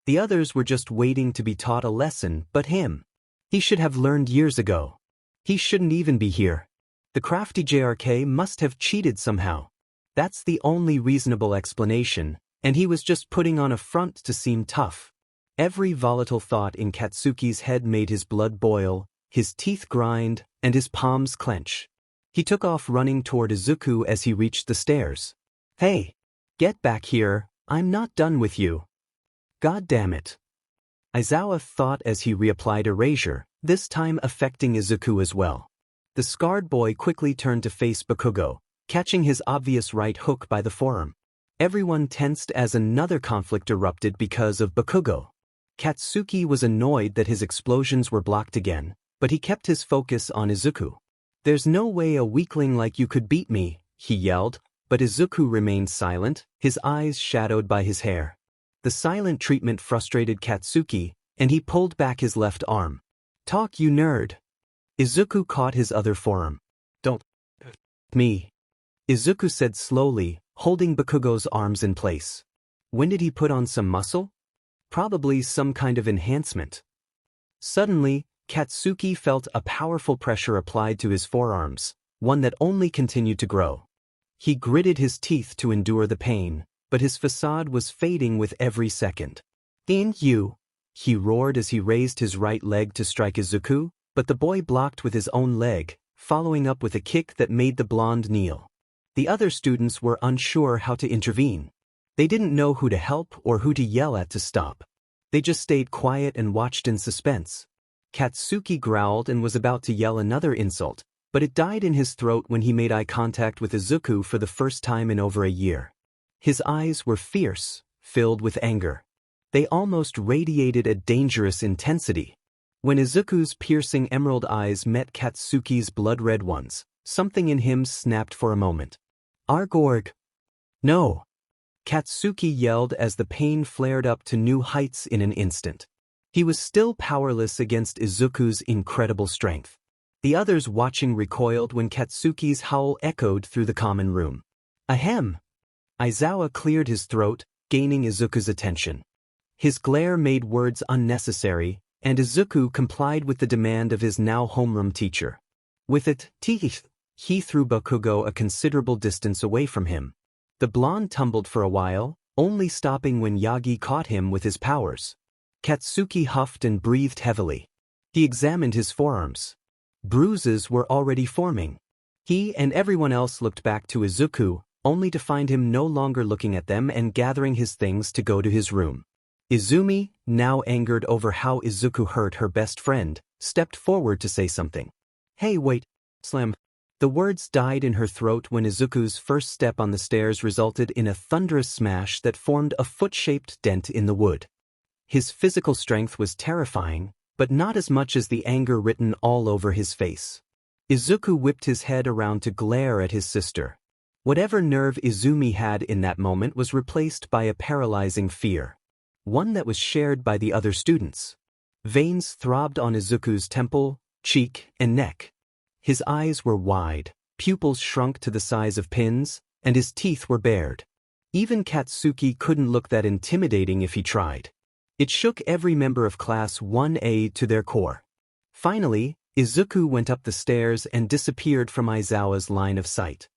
The others were just waiting to be taught a lesson, but him. He should have learned years ago. He shouldn't even be here. The crafty JRK must have cheated somehow. That's the only reasonable explanation, and he was just putting on a front to seem tough. Every volatile thought in Katsuki's head made his blood boil, his teeth grind, and his palms clench. He took off running toward Izuku as he reached the stairs. Hey! Get back here, I'm not done with you. God damn it. Aizawa thought as he reapplied erasure, this time affecting Izuku as well. The scarred boy quickly turned to face Bakugo, catching his obvious right hook by the forearm. Everyone tensed as another conflict erupted because of Bakugo. Katsuki was annoyed that his explosions were blocked again, but he kept his focus on Izuku. There's no way a weakling like you could beat me, he yelled, but Izuku remained silent, his eyes shadowed by his hair. The silent treatment frustrated Katsuki, and he pulled back his left arm. "Talk, you nerd." Izuku caught his other forearm. "Don't me," Izuku said slowly, holding Bakugo's arms in place. When did he put on some muscle? Probably some kind of enhancement. Suddenly, Katsuki felt a powerful pressure applied to his forearms, one that only continued to grow. He gritted his teeth to endure the pain, but his facade was fading with every second. "In you," he roared as he raised his right leg to strike Izuku, but the boy blocked with his own leg, following up with a kick that made the blonde kneel. The other students were unsure how to intervene. They didn't know who to help or who to yell at to stop. They just stayed quiet and watched in suspense. Katsuki growled and was about to yell another insult, but it died in his throat when he made eye contact with Izuku for the first time in over a year. His eyes were fierce, filled with anger. They almost radiated a dangerous intensity. When Izuku's piercing emerald eyes met Katsuki's blood-red ones, something in him snapped for a moment. "Argorg!" "No!" Katsuki yelled as the pain flared up to new heights in an instant. He was still powerless against Izuku's incredible strength. The others watching recoiled when Katsuki's howl echoed through the common room. "Ahem!" Aizawa cleared his throat, gaining Izuku's attention. His glare made words unnecessary, and Izuku complied with the demand of his now homeroom teacher. With it, he threw Bakugo a considerable distance away from him. The blonde tumbled for a while, only stopping when Yagi caught him with his powers. Katsuki huffed and breathed heavily. He examined his forearms. Bruises were already forming. He and everyone else looked back to Izuku, only to find him no longer looking at them and gathering his things to go to his room. Izumi, now angered over how Izuku hurt her best friend, stepped forward to say something. "Hey, wait, Slam." The words died in her throat when Izuku's first step on the stairs resulted in a thunderous smash that formed a foot-shaped dent in the wood. His physical strength was terrifying, but not as much as the anger written all over his face. Izuku whipped his head around to glare at his sister. Whatever nerve Izumi had in that moment was replaced by a paralyzing fear, one that was shared by the other students. Veins throbbed on Izuku's temple, cheek, and neck. His eyes were wide, pupils shrunk to the size of pins, and his teeth were bared. Even Katsuki couldn't look that intimidating if he tried. It shook every member of Class 1A to their core. Finally, Izuku went up the stairs and disappeared from Aizawa's line of sight.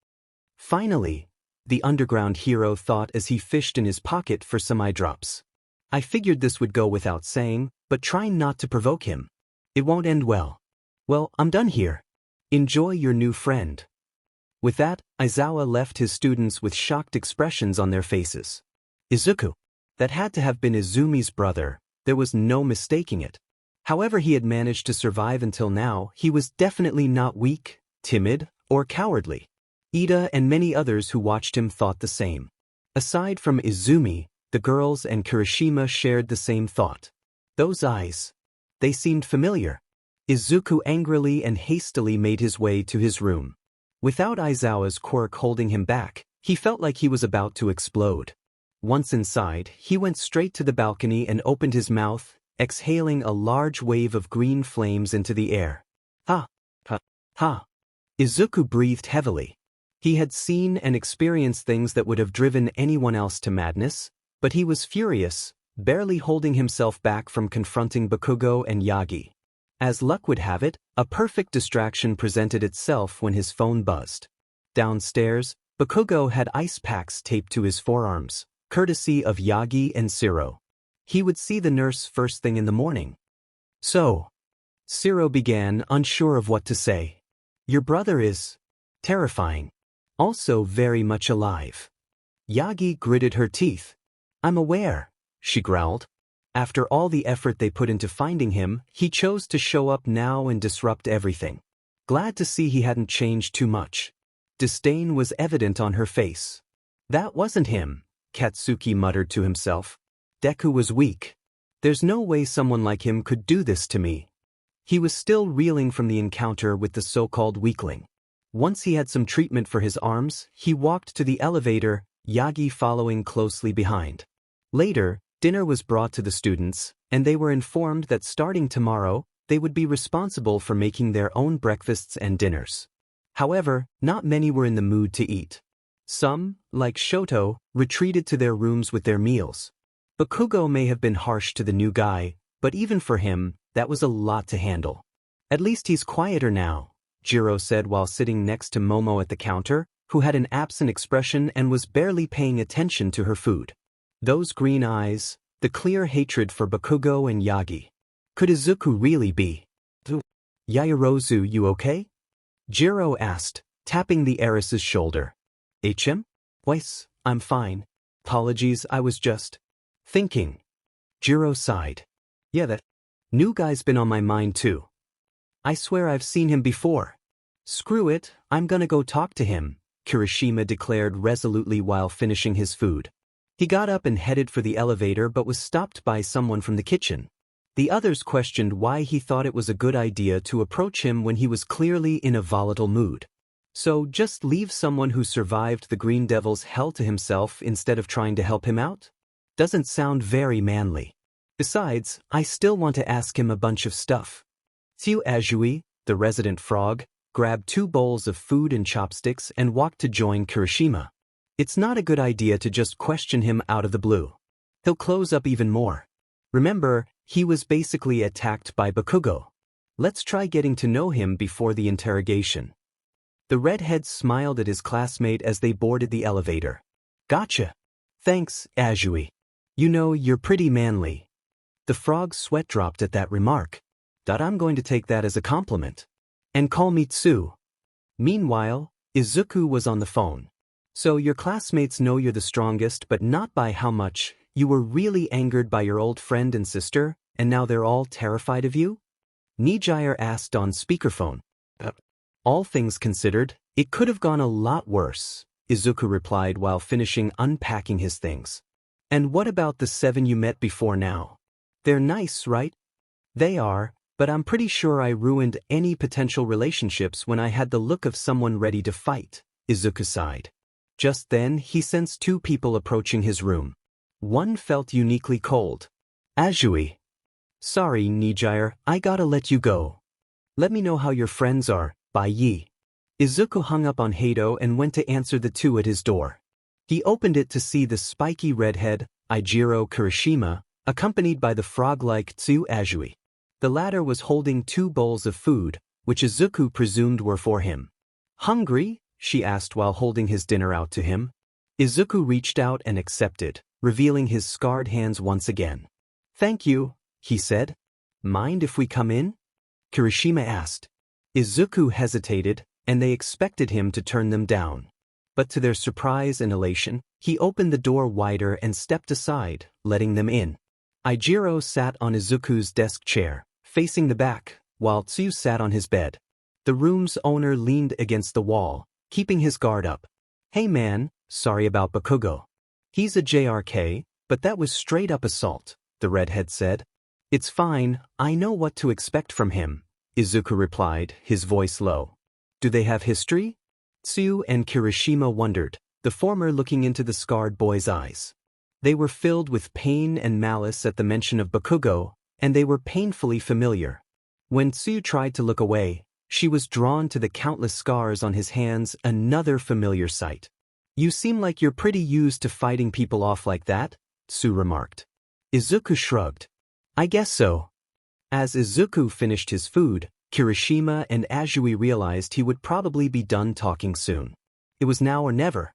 "Finally," the underground hero thought as he fished in his pocket for some eye drops. "I figured this would go without saying, but try not to provoke him. It won't end well. Well, I'm done here. Enjoy your new friend." With that, Aizawa left his students with shocked expressions on their faces. Izuku. That had to have been Izumi's brother, there was no mistaking it. However he had managed to survive until now, he was definitely not weak, timid, or cowardly. Ida and many others who watched him thought the same. Aside from Izumi, the girls and Kirishima shared the same thought. Those eyes. They seemed familiar. Izuku angrily and hastily made his way to his room. Without Aizawa's quirk holding him back, he felt like he was about to explode. Once inside, he went straight to the balcony and opened his mouth, exhaling a large wave of green flames into the air. Ha! Ha! Ha! Izuku breathed heavily. He had seen and experienced things that would have driven anyone else to madness, but he was furious, barely holding himself back from confronting Bakugo and Yagi. As luck would have it, a perfect distraction presented itself when his phone buzzed. Downstairs, Bakugo had ice packs taped to his forearms, courtesy of Yagi and Shiro. He would see the nurse first thing in the morning. "So," Shiro began, unsure of what to say. "Your brother is terrifying. Also very much alive." Yagi gritted her teeth. "I'm aware," she growled. After all the effort they put into finding him, he chose to show up now and disrupt everything. Glad to see he hadn't changed too much. Disdain was evident on her face. "That wasn't him," Katsuki muttered to himself. "Deku was weak. There's no way someone like him could do this to me." He was still reeling from the encounter with the so-called weakling. Once he had some treatment for his arms, he walked to the elevator, Yagi following closely behind. Later, Dinner was brought to the students, and they were informed that starting tomorrow, they would be responsible for making their own breakfasts and dinners. However, not many were in the mood to eat. Some, like Shoto, retreated to their rooms with their meals. Bakugo may have been harsh to the new guy, but even for him, that was a lot to handle. At least he's quieter now, Jiro said while sitting next to Momo at the counter, who had an absent expression and was barely paying attention to her food. Those green eyes, the clear hatred for Bakugo and Yagi. Could Izuku really be? Yaoyorozu, you okay? Jiro asked, tapping the heiress's shoulder. Yes, I'm fine. Apologies, I was just thinking. Jiro sighed. Yeah, that new guy's been on my mind too. I swear I've seen him before. Screw it, I'm gonna go talk to him, Kirishima declared resolutely while finishing his food. He got up and headed for the elevator but was stopped by someone from the kitchen. The others questioned why he thought it was a good idea to approach him when he was clearly in a volatile mood. So just leave someone who survived the Green Devil's hell to himself instead of trying to help him out? Doesn't sound very manly. Besides, I still want to ask him a bunch of stuff. Tsu Azui, the resident frog, grabbed 2 bowls of food and chopsticks and walked to join Kirishima. It's not a good idea to just question him out of the blue. He'll close up even more. Remember, he was basically attacked by Bakugo. Let's try getting to know him before the interrogation. The redhead smiled at his classmate as they boarded the elevator. Gotcha. Thanks, Azui. You know, you're pretty manly. The frog's sweat dropped at that remark. I'm going to take that as a compliment. And call me Tsu. Meanwhile, Izuku was on the phone. So your classmates know you're the strongest, but not by how much. You were really angered by your old friend and sister, and now they're all terrified of you? Nijire asked on speakerphone. All things considered, it could have gone a lot worse, Izuku replied while finishing unpacking his things. And what about the 7 you met before now? They're nice, right? They are, but I'm pretty sure I ruined any potential relationships when I had the look of someone ready to fight, Izuku sighed. Just then, he sensed 2 people approaching his room. One felt uniquely cold. Azui. Sorry, Nijire, I gotta let you go. Let me know how your friends are, bye ye. Izuku hung up on Hato and went to answer the 2 at his door. He opened it to see the spiky redhead, Ijiro Kirishima, accompanied by the frog-like Tsu Azui. The latter was holding 2 bowls of food, which Izuku presumed were for him. Hungry? She asked while holding his dinner out to him. Izuku reached out and accepted, revealing his scarred hands once again. Thank you, he said. Mind if we come in? Kirishima asked. Izuku hesitated, and they expected him to turn them down. But to their surprise and elation, he opened the door wider and stepped aside, letting them in. Ijiro sat on Izuku's desk chair, facing the back, while Tsu sat on his bed. The room's owner leaned against the wall, keeping his guard up. Hey man, sorry about Bakugo. He's a JRK, but that was straight up assault, the redhead said. It's fine, I know what to expect from him, Izuku replied, his voice low. Do they have history? Tsu and Kirishima wondered, the former looking into the scarred boy's eyes. They were filled with pain and malice at the mention of Bakugo, and they were painfully familiar. When Tsu tried to look away, she was drawn to the countless scars on his hands, another familiar sight. You seem like you're pretty used to fighting people off like that, Tsu remarked. Izuku shrugged. I guess so. As Izuku finished his food, Kirishima and Azui realized he would probably be done talking soon. It was now or never.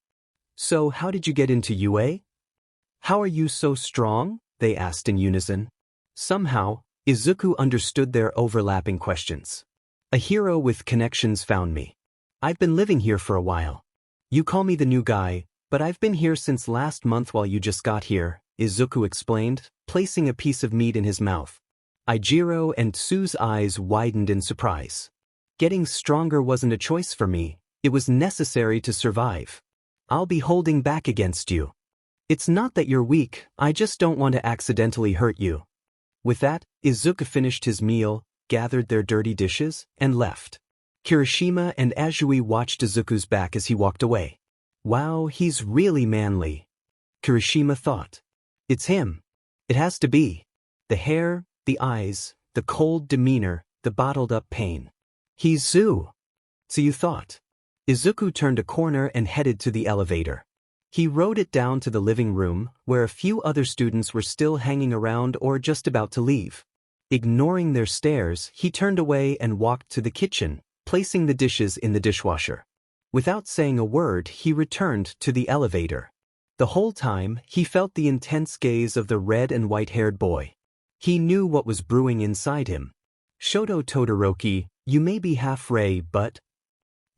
So how did you get into UA? How are you so strong? They asked in unison. Somehow, Izuku understood their overlapping questions. A hero with connections found me. I've been living here for a while. You call me the new guy, but I've been here since last month while you just got here, Izuku explained, placing a piece of meat in his mouth. Ijiro and Tsu's eyes widened in surprise. Getting stronger wasn't a choice for me, it was necessary to survive. I'll be holding back against you. It's not that you're weak, I just don't want to accidentally hurt you. With that, Izuku finished his meal, gathered their dirty dishes, and left. Kirishima and Azui watched Izuku's back as he walked away. Wow, he's really manly. Kirishima thought. It's him. It has to be. The hair, the eyes, the cold demeanor, the bottled-up pain. He's Zu. So you thought. Izuku turned a corner and headed to the elevator. He rode it down to the living room, where a few other students were still hanging around or just about to leave. Ignoring their stares, he turned away and walked to the kitchen, placing the dishes in the dishwasher. Without saying a word, he returned to the elevator. The whole time, he felt the intense gaze of the red and white-haired boy. He knew what was brewing inside him. Shoto Todoroki, you may be half-Ray, but…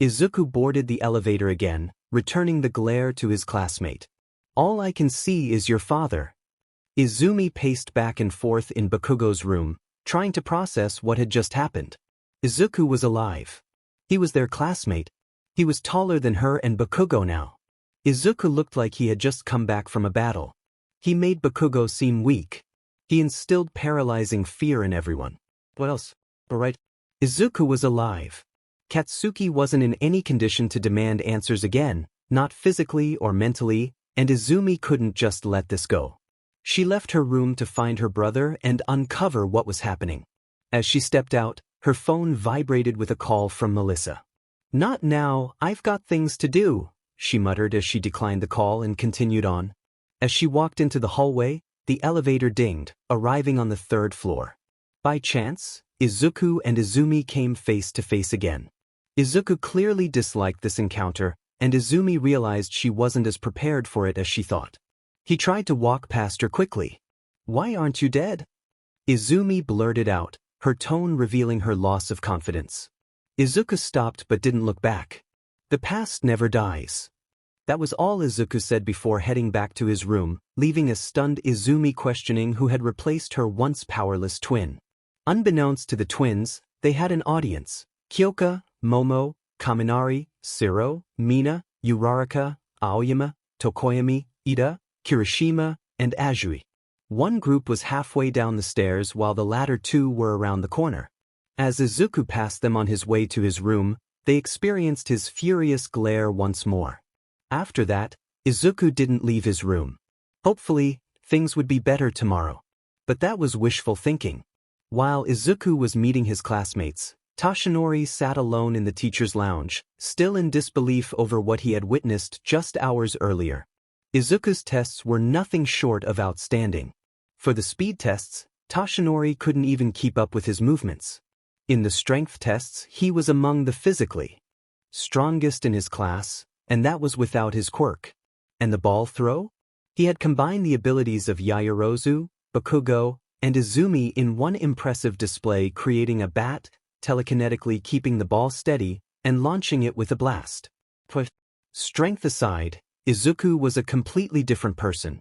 Izuku boarded the elevator again, returning the glare to his classmate. All I can see is your father. Izumi paced back and forth in Bakugo's room, trying to process what had just happened. Izuku was alive. He was their classmate. He was taller than her and Bakugo now. Izuku looked like he had just come back from a battle. He made Bakugo seem weak. He instilled paralyzing fear in everyone. What else? All right. Izuku was alive. Katsuki wasn't in any condition to demand answers again, not physically or mentally, and Izumi couldn't just let this go. She left her room to find her brother and uncover what was happening. As she stepped out, her phone vibrated with a call from Melissa. Not now, I've got things to do, she muttered as she declined the call and continued on. As she walked into the hallway, the elevator dinged, arriving on the 3rd floor. By chance, Izuku and Izumi came face to face again. Izuku clearly disliked this encounter, and Izumi realized she wasn't as prepared for it as she thought. He tried to walk past her quickly. Why aren't you dead? Izumi blurted out, her tone revealing her loss of confidence. Izuku stopped but didn't look back. The past never dies. That was all Izuku said before heading back to his room, leaving a stunned Izumi questioning who had replaced her once powerless twin. Unbeknownst to the twins, they had an audience. Kyoka, Momo, Kaminari, Siro, Mina, Uraraka, Aoyama, Tokoyami, Ida, Kirishima, and Azui. One group was halfway down the stairs while the latter two were around the corner. As Izuku passed them on his way to his room, they experienced his furious glare once more. After that, Izuku didn't leave his room. Hopefully, things would be better tomorrow. But that was wishful thinking. While Izuku was meeting his classmates, Toshinori sat alone in the teacher's lounge, still in disbelief over what he had witnessed just hours earlier. Izuku's tests were nothing short of outstanding. For the speed tests, Toshinori couldn't even keep up with his movements. In the strength tests, he was among the physically strongest in his class, and that was without his quirk. And the ball throw? He had combined the abilities of Yaoyorozu, Bakugo, and Izumi in one impressive display, creating a bat, telekinetically keeping the ball steady, and launching it with a blast. Strength aside, Izuku was a completely different person.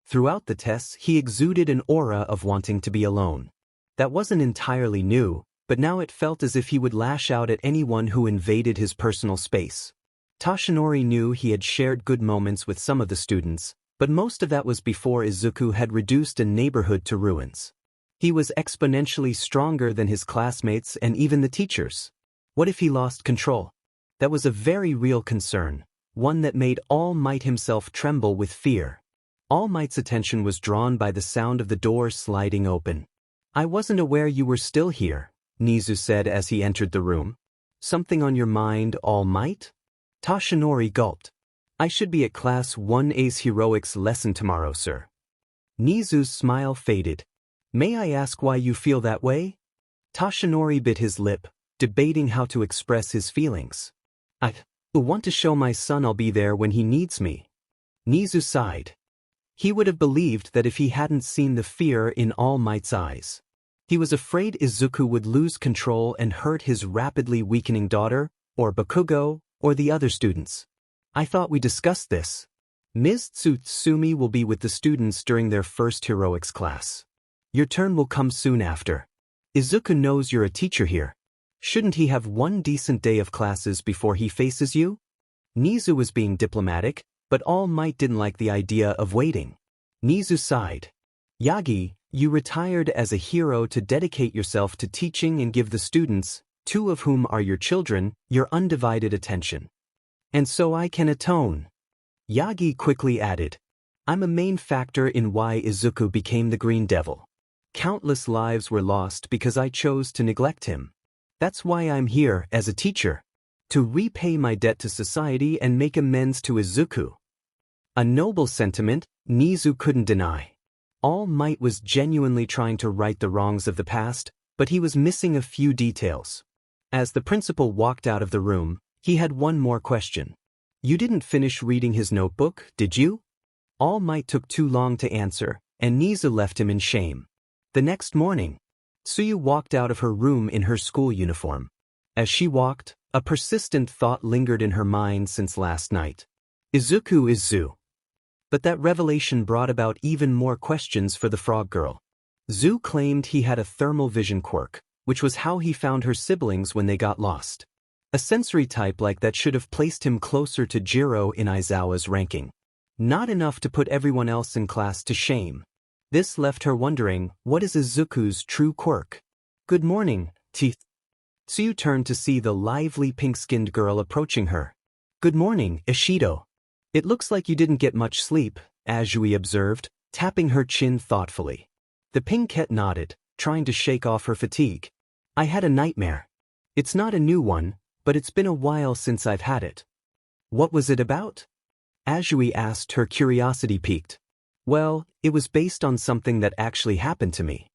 Throughout the tests, he exuded an aura of wanting to be alone. That wasn't entirely new, but now it felt as if he would lash out at anyone who invaded his personal space. Toshinori knew he had shared good moments with some of the students, but most of that was before Izuku had reduced a neighborhood to ruins. He was exponentially stronger than his classmates and even the teachers. What if he lost control? That was a very real concern, one that made All Might himself tremble with fear. All Might's attention was drawn by the sound of the door sliding open. I wasn't aware you were still here, Nizu said as he entered the room. Something on your mind, All Might? Toshinori gulped. I should be at Class 1A's Heroics lesson tomorrow, sir. Nizu's smile faded. May I ask why you feel that way? Toshinori bit his lip, debating how to express his feelings. I want to show my son I'll be there when he needs me. Nizu sighed. He would have believed that if he hadn't seen the fear in All Might's eyes. He was afraid Izuku would lose control and hurt his rapidly weakening daughter, or Bakugo, or the other students. I thought we discussed this. Ms. Tsutsumi will be with the students during their first heroics class. Your turn will come soon after. Izuku knows you're a teacher here. Shouldn't he have one decent day of classes before he faces you? Nizu was being diplomatic, but All Might didn't like the idea of waiting. Nizu sighed. Yagi, you retired as a hero to dedicate yourself to teaching and give the students, two of whom are your children, your undivided attention. And so I can atone. Yagi quickly added. I'm a main factor in why Izuku became the Green Devil. Countless lives were lost because I chose to neglect him. That's why I'm here as a teacher. To repay my debt to society and make amends to Izuku. A noble sentiment, Nizu couldn't deny. All Might was genuinely trying to right the wrongs of the past, but he was missing a few details. As the principal walked out of the room, he had one more question. You didn't finish reading his notebook, did you? All Might took too long to answer, and Nizu left him in shame. The next morning, Tsuyu walked out of her room in her school uniform. As she walked, a persistent thought lingered in her mind since last night. Izuku is Zu. But that revelation brought about even more questions for the frog girl. Zu claimed he had a thermal vision quirk, which was how he found her siblings when they got lost. A sensory type like that should have placed him closer to Jiro in Aizawa's ranking. Not enough to put everyone else in class to shame. This left her wondering, what is Izuku's true quirk? Good morning, Teeth. Tsuyu turned to see the lively pink-skinned girl approaching her. Good morning, Ishido. It looks like you didn't get much sleep, Azui observed, tapping her chin thoughtfully. The pinkette nodded, trying to shake off her fatigue. I had a nightmare. It's not a new one, but it's been a while since I've had it. What was it about? Azui asked, her curiosity piqued. Well, it was based on something that actually happened to me.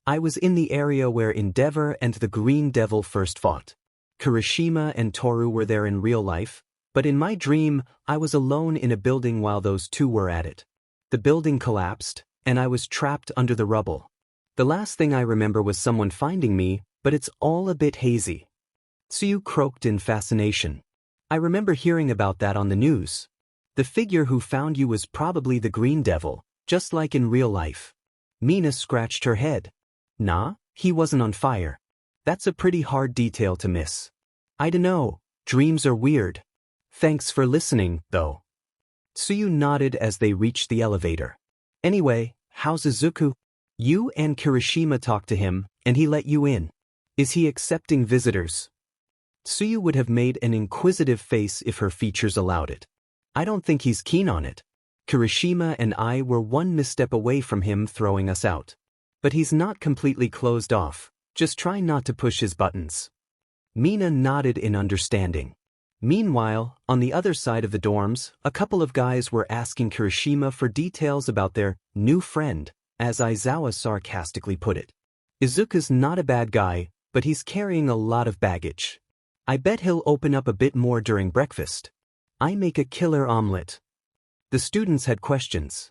I was in the area where Endeavor and the Green Devil first fought. Kirishima and Toru were there in real life, but in my dream, I was alone in a building while those two were at it. The building collapsed, and I was trapped under the rubble. The last thing I remember was someone finding me, but it's all a bit hazy. Tsuyu croaked in fascination. I remember hearing about that on the news. The figure who found you was probably the Green Devil, just like in real life. Mina scratched her head. Nah, he wasn't on fire. That's a pretty hard detail to miss. I dunno, dreams are weird. Thanks for listening, though. Tsuyu nodded as they reached the elevator. Anyway, how's Izuku? You and Kirishima talked to him, and he let you in. Is he accepting visitors? Tsuyu would have made an inquisitive face if her features allowed it. I don't think he's keen on it. Kirishima and I were one misstep away from him throwing us out. But he's not completely closed off, just try not to push his buttons. Mina nodded in understanding. Meanwhile, on the other side of the dorms, a couple of guys were asking Kirishima for details about their new friend, as Aizawa sarcastically put it. Izuku's not a bad guy, but he's carrying a lot of baggage. I bet he'll open up a bit more during breakfast. I make a killer omelet. The students had questions.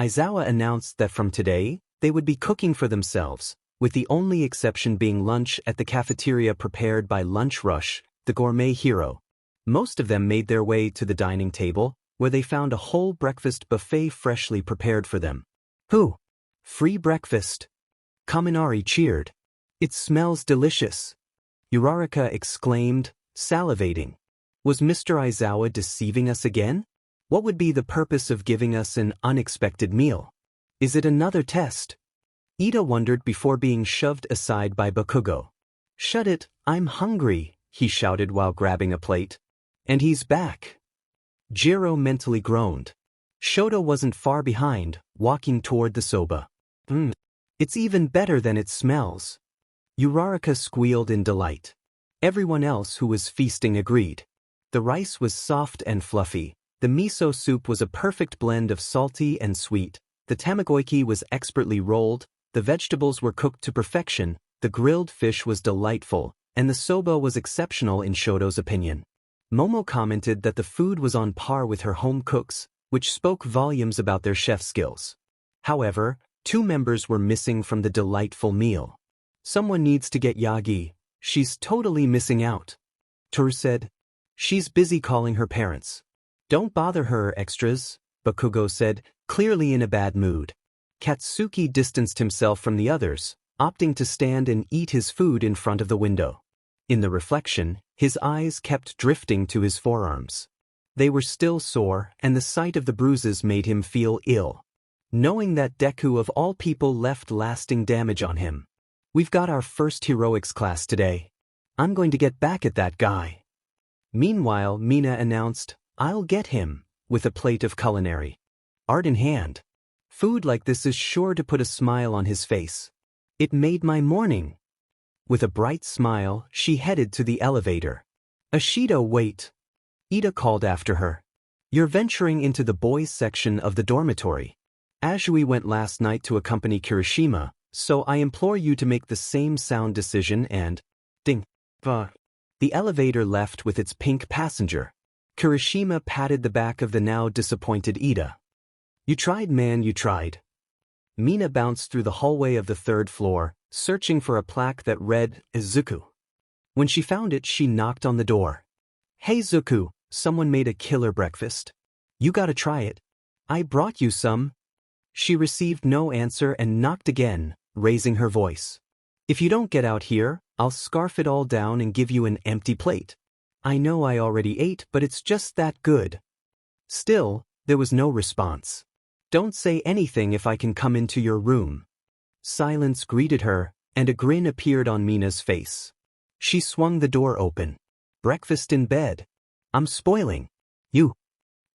Aizawa announced that from today, they would be cooking for themselves, with the only exception being lunch at the cafeteria prepared by Lunch Rush, the gourmet hero. Most of them made their way to the dining table, where they found a whole breakfast buffet freshly prepared for them. Whew! Free breakfast! Kaminari cheered. It smells delicious. Uraraka exclaimed, salivating. Was Mr. Aizawa deceiving us again? What would be the purpose of giving us an unexpected meal? Is it another test? Ida wondered before being shoved aside by Bakugo. Shut it, I'm hungry, he shouted while grabbing a plate. And he's back. Jiro mentally groaned. Shoto wasn't far behind, walking toward the soba. It's even better than it smells. Uraraka squealed in delight. Everyone else who was feasting agreed. The rice was soft and fluffy, the miso soup was a perfect blend of salty and sweet, the tamagoyaki was expertly rolled, the vegetables were cooked to perfection, the grilled fish was delightful, and the soba was exceptional in Shoto's opinion. Momo commented that the food was on par with her home cooks, which spoke volumes about their chef skills. However, 2 members were missing from the delightful meal. Someone needs to get Yagi, she's totally missing out. Toru said. She's busy calling her parents. Don't bother her, extras, Bakugo said, clearly in a bad mood. Katsuki distanced himself from the others, opting to stand and eat his food in front of the window. In the reflection, his eyes kept drifting to his forearms. They were still sore, and the sight of the bruises made him feel ill. Knowing that Deku of all people left lasting damage on him. We've got our first heroics class today. I'm going to get back at that guy. Meanwhile, Mina announced, I'll get him, with a plate of culinary. art in hand. Food like this is sure to put a smile on his face. It made my morning. With a bright smile, she headed to the elevator. Ashido, wait. Ida called after her. You're venturing into the boys' section of the dormitory. Azui went last night to accompany Kirishima, so I implore you to make the same sound decision and… Ding. The elevator left with its pink passenger. Kirishima patted the back of the now disappointed Ida. You tried, man, you tried. Mina bounced through the hallway of the third floor, searching for a plaque that read, Izuku. When she found it, she knocked on the door. Hey Zuku, someone made a killer breakfast. You gotta try it. I brought you some. She received no answer and knocked again, raising her voice. If you don't get out here, I'll scarf it all down and give you an empty plate. I know I already ate, but it's just that good. Still, there was no response. Don't say anything if I can come into your room. Silence greeted her, and a grin appeared on Mina's face. She swung the door open. Breakfast in bed. I'm spoiling. You.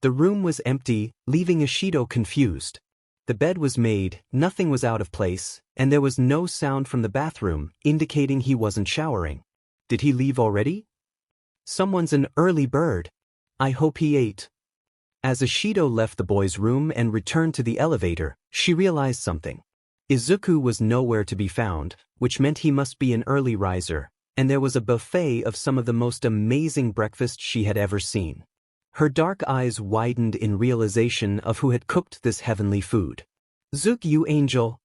The room was empty, leaving Ashido confused. The bed was made, nothing was out of place, and there was no sound from the bathroom, indicating he wasn't showering. Did he leave already? Someone's an early bird. I hope he ate. As Ashido left the boys' room and returned to the elevator, she realized something. Izuku was nowhere to be found, which meant he must be an early riser, and there was a buffet of some of the most amazing breakfast she had ever seen. Her dark eyes widened in realization of who had cooked this heavenly food. Zuku, you angel.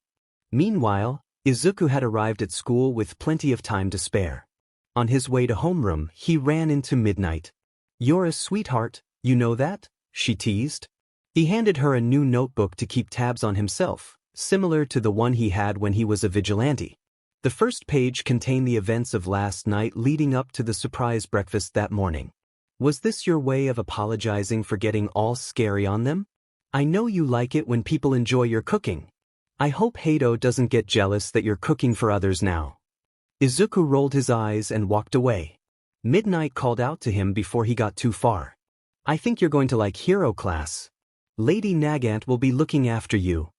Meanwhile, Izuku had arrived at school with plenty of time to spare. On his way to homeroom, he ran into Midnight. You're a sweetheart, you know that? She teased. He handed her a new notebook to keep tabs on himself, similar to the one he had when he was a vigilante. The first page contained the events of last night leading up to the surprise breakfast that morning. Was this your way of apologizing for getting all scary on them? I know you like it when people enjoy your cooking. I hope Hato doesn't get jealous that you're cooking for others now. Izuku rolled his eyes and walked away. Midnight called out to him before he got too far. I think you're going to like Hero Class. Lady Nagant will be looking after you.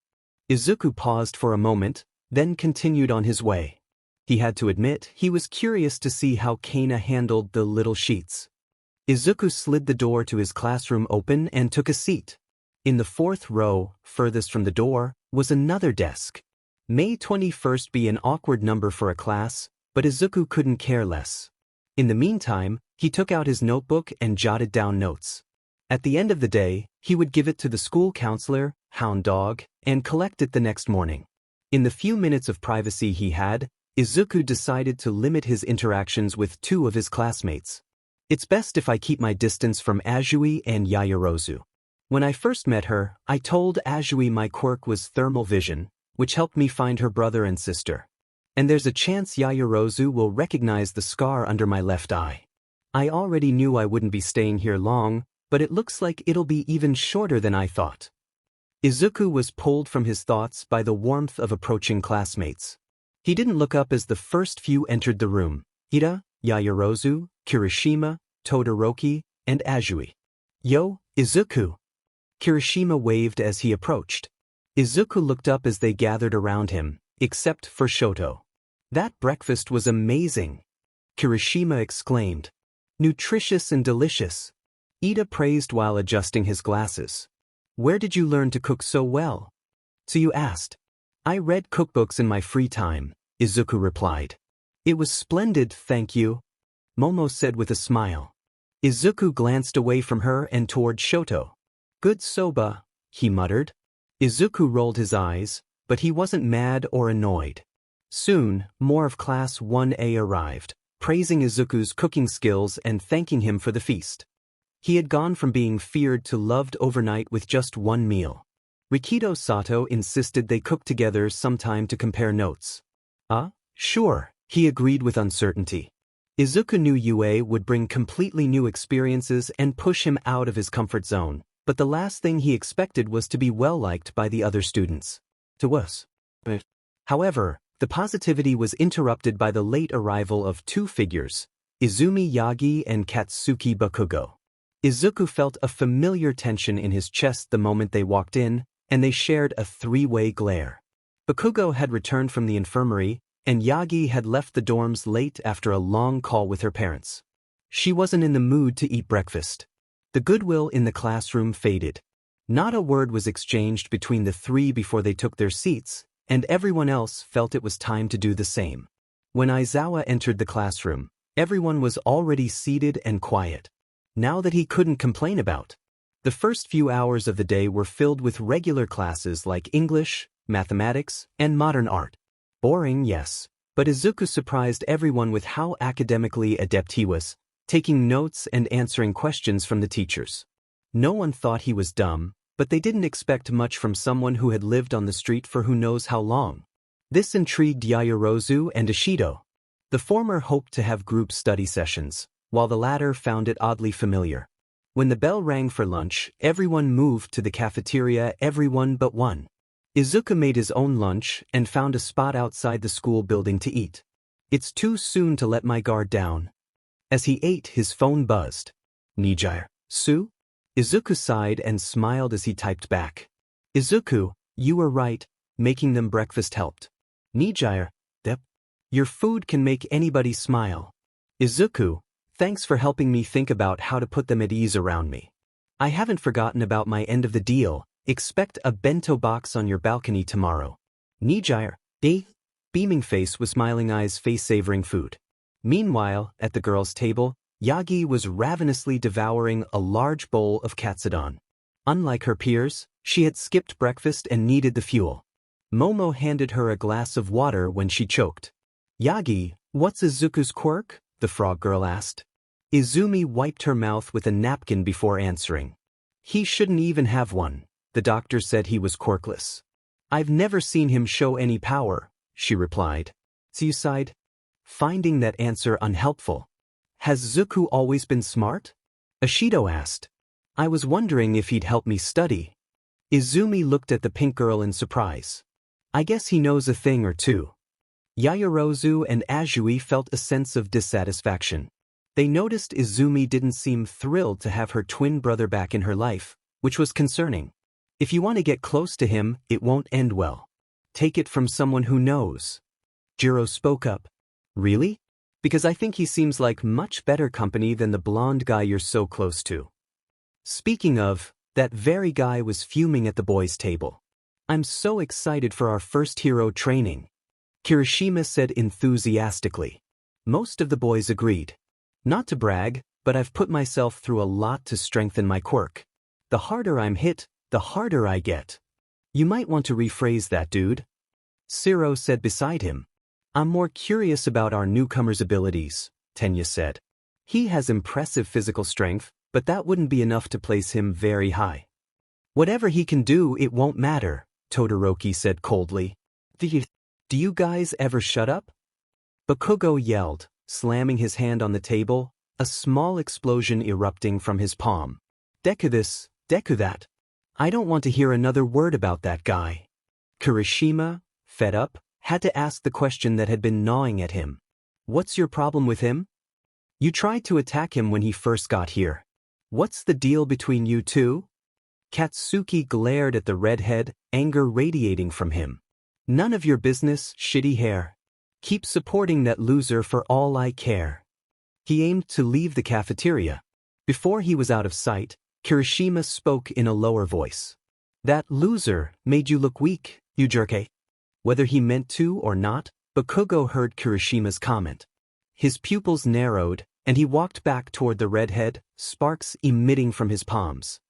Izuku paused for a moment, then continued on his way. He had to admit he was curious to see how Kana handled the little sheets. Izuku slid the door to his classroom open and took a seat. In the fourth row, furthest from the door, was another desk. May 21st be an awkward number for a class, but Izuku couldn't care less. In the meantime, he took out his notebook and jotted down notes. At the end of the day, he would give it to the school counselor, Hound Dog, and collect it the next morning. In the few minutes of privacy he had, Izuku decided to limit his interactions with two of his classmates. It's best if I keep my distance from Azui and Yaoyorozu. When I first met her, I told Azui my quirk was thermal vision, which helped me find her brother and sister. And there's a chance Yaoyorozu will recognize the scar under my left eye. I already knew I wouldn't be staying here long, but it looks like it'll be even shorter than I thought. Izuku was pulled from his thoughts by the warmth of approaching classmates. He didn't look up as the first few entered the room: Ida, Yaoyorozu, Kirishima, Todoroki, and Azui. Yo, Izuku! Kirishima waved as he approached. Izuku looked up as they gathered around him, except for Shoto. That breakfast was amazing! Kirishima exclaimed. Nutritious and delicious. Ida praised while adjusting his glasses. Where did you learn to cook so well? Tsuyu asked. I read cookbooks in my free time, Izuku replied. It was splendid, thank you, Momo said with a smile. Izuku glanced away from her and toward Shoto. Good soba, he muttered. Izuku rolled his eyes, but he wasn't mad or annoyed. Soon, more of Class 1A arrived, praising Izuku's cooking skills and thanking him for the feast. He had gone from being feared to loved overnight with just one meal. Rikido Sato insisted they cook together sometime to compare notes. Sure, he agreed with uncertainty. Izuku knew UA would bring completely new experiences and push him out of his comfort zone, but the last thing he expected was to be well-liked by the other students. To us. However, the positivity was interrupted by the late arrival of two figures, Izumi Yagi and Katsuki Bakugo. Izuku felt a familiar tension in his chest the moment they walked in, and they shared a three-way glare. Bakugo had returned from the infirmary, and Yagi had left the dorms late after a long call with her parents. She wasn't in the mood to eat breakfast. The goodwill in the classroom faded. Not a word was exchanged between the three before they took their seats, and everyone else felt it was time to do the same. When Aizawa entered the classroom, everyone was already seated and quiet. Now that he couldn't complain about. The first few hours of the day were filled with regular classes like English, mathematics, and modern art. Boring, yes, but Izuku surprised everyone with how academically adept he was, taking notes and answering questions from the teachers. No one thought he was dumb, but they didn't expect much from someone who had lived on the street for who knows how long. This intrigued Yaoyorozu and Ishido. The former hoped to have group study sessions, while the latter found it oddly familiar. When the bell rang for lunch, everyone moved to the cafeteria, everyone but one. Izuku made his own lunch and found a spot outside the school building to eat. It's too soon to let my guard down. As he ate, his phone buzzed. Nijire, Su? Izuku sighed and smiled as he typed back. Izuku, you were right, making them breakfast helped. Nijire, Dep. Your food can make anybody smile. Izuku, thanks for helping me think about how to put them at ease around me. I haven't forgotten about my end of the deal. Expect a bento box on your balcony tomorrow. Nijire, beaming face with smiling eyes face-savoring food. Meanwhile, at the girls' table, Yagi was ravenously devouring a large bowl of katsudon. Unlike her peers, she had skipped breakfast and needed the fuel. Momo handed her a glass of water when she choked. Yagi, what's Izuku's quirk? The frog girl asked. Izumi wiped her mouth with a napkin before answering. He shouldn't even have one. The doctor said he was quirkless. I've never seen him show any power, she replied. Tsu sighed, finding that answer unhelpful. Has Zuku always been smart? Ishido asked. I was wondering if he'd help me study. Izumi looked at the pink girl in surprise. I guess he knows a thing or two. Yaoyorozu and Azui felt a sense of dissatisfaction. They noticed Izumi didn't seem thrilled to have her twin brother back in her life, which was concerning. If you want to get close to him, it won't end well. Take it from someone who knows. Jiro spoke up. Really? Because I think he seems like much better company than the blonde guy you're so close to. Speaking of, that very guy was fuming at the boys' table. I'm so excited for our first hero training. Kirishima said enthusiastically. Most of the boys agreed. Not to brag, but I've put myself through a lot to strengthen my quirk. The harder I'm hit, the harder I get. You might want to rephrase that, dude. Siro said beside him. I'm more curious about our newcomer's abilities, Tenya said. He has impressive physical strength, but that wouldn't be enough to place him very high. Whatever he can do, it won't matter, Todoroki said coldly. Do you guys ever shut up? Bakugo yelled, slamming his hand on the table, a small explosion erupting from his palm. Deku this, Deku that. I don't want to hear another word about that guy. Kirishima, fed up, had to ask the question that had been gnawing at him. What's your problem with him? You tried to attack him when he first got here. What's the deal between you two? Katsuki glared at the redhead, anger radiating from him. None of your business, shitty hair. Keep supporting that loser for all I care. He aimed to leave the cafeteria. Before he was out of sight, Kirishima spoke in a lower voice. That loser made you look weak, you jerk. Whether he meant to or not, Bakugo heard Kirishima's comment. His pupils narrowed, and he walked back toward the redhead, sparks emitting from his palms.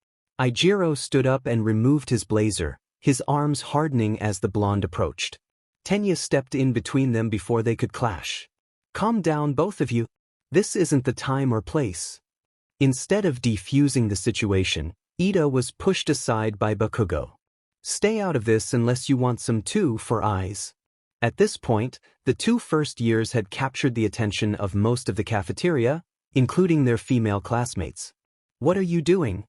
Ijiro stood up and removed his blazer, his arms hardening as the blonde approached. Tenya stepped in between them before they could clash. Calm down, both of you. This isn't the time or place. Instead of defusing the situation, Ida was pushed aside by Bakugo. Stay out of this unless you want some two for eyes. At this point, the two first years had captured the attention of most of the cafeteria, including their female classmates. What are you doing?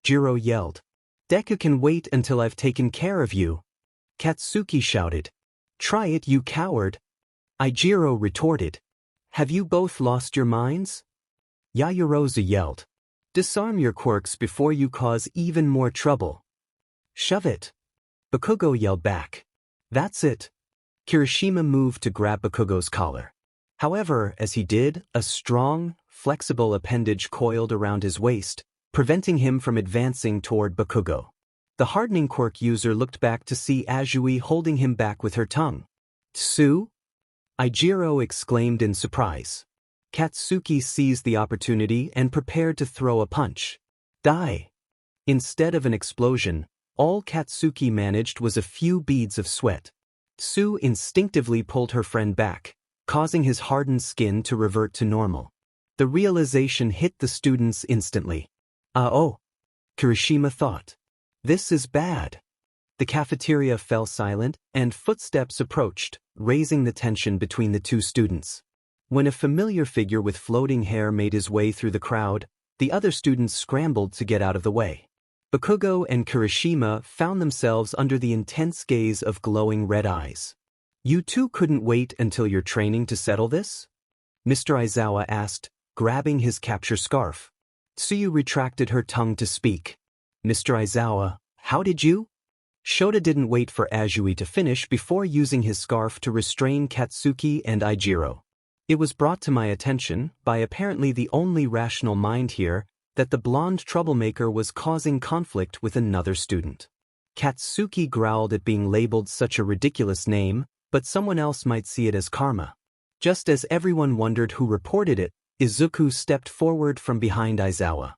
Jiro yelled. Deku can wait until I've taken care of you. Katsuki shouted. Try it, you coward. Ijiro retorted. Have you both lost your minds? Yaoyorozu yelled. Disarm your quirks before you cause even more trouble. Shove it. Bakugo yelled back. That's it. Kirishima moved to grab Bakugo's collar. However, as he did, a strong, flexible appendage coiled around his waist, preventing him from advancing toward Bakugo. The hardening quirk user looked back to see Izumi holding him back with her tongue. Tsu? Ijiro exclaimed in surprise. Katsuki seized the opportunity and prepared to throw a punch. Die! Instead of an explosion, all Katsuki managed was a few beads of sweat. Tsu instinctively pulled her friend back, causing his hardened skin to revert to normal. The realization hit the students instantly. Oh, Kirishima thought. This is bad. The cafeteria fell silent, and footsteps approached, raising the tension between the two students. When a familiar figure with floating hair made his way through the crowd, the other students scrambled to get out of the way. Bakugo and Kirishima found themselves under the intense gaze of glowing red eyes. You two couldn't wait until your training to settle this? Mr. Aizawa asked, grabbing his capture scarf. Tsuyu retracted her tongue to speak. Mr. Aizawa, how did you? Shota didn't wait for Izumi to finish before using his scarf to restrain Katsuki and Ijiro. It was brought to my attention, by apparently the only rational mind here, that the blonde troublemaker was causing conflict with another student. Katsuki growled at being labeled such a ridiculous name, but someone else might see it as karma. Just as everyone wondered who reported it, Izuku stepped forward from behind Aizawa.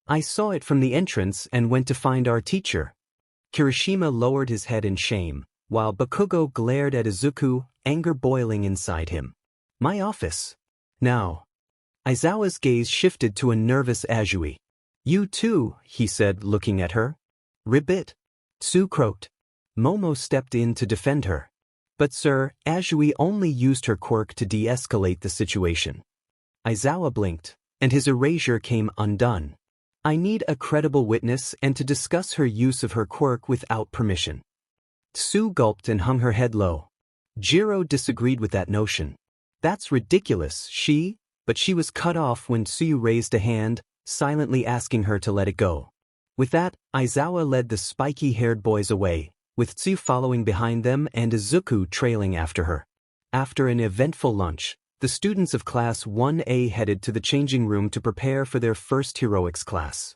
I saw it from the entrance and went to find our teacher. Kirishima lowered his head in shame, while Bakugo glared at Izuku, anger boiling inside him. My office. Now. Aizawa's gaze shifted to a nervous Izumi. You too, he said, looking at her. Ribbit. Tsu croaked. Momo stepped in to defend her. But sir, Izumi only used her quirk to de-escalate the situation. Aizawa blinked, and his erasure came undone. I need a credible witness and to discuss her use of her quirk without permission. Tsu gulped and hung her head low. Jiro disagreed with that notion. That's ridiculous, but she was cut off when Tsuyu raised a hand, silently asking her to let it go. With that, Aizawa led the spiky-haired boys away, with Tsuyu following behind them and Izuku trailing after her. After an eventful lunch, the students of Class 1A headed to the changing room to prepare for their first heroics class.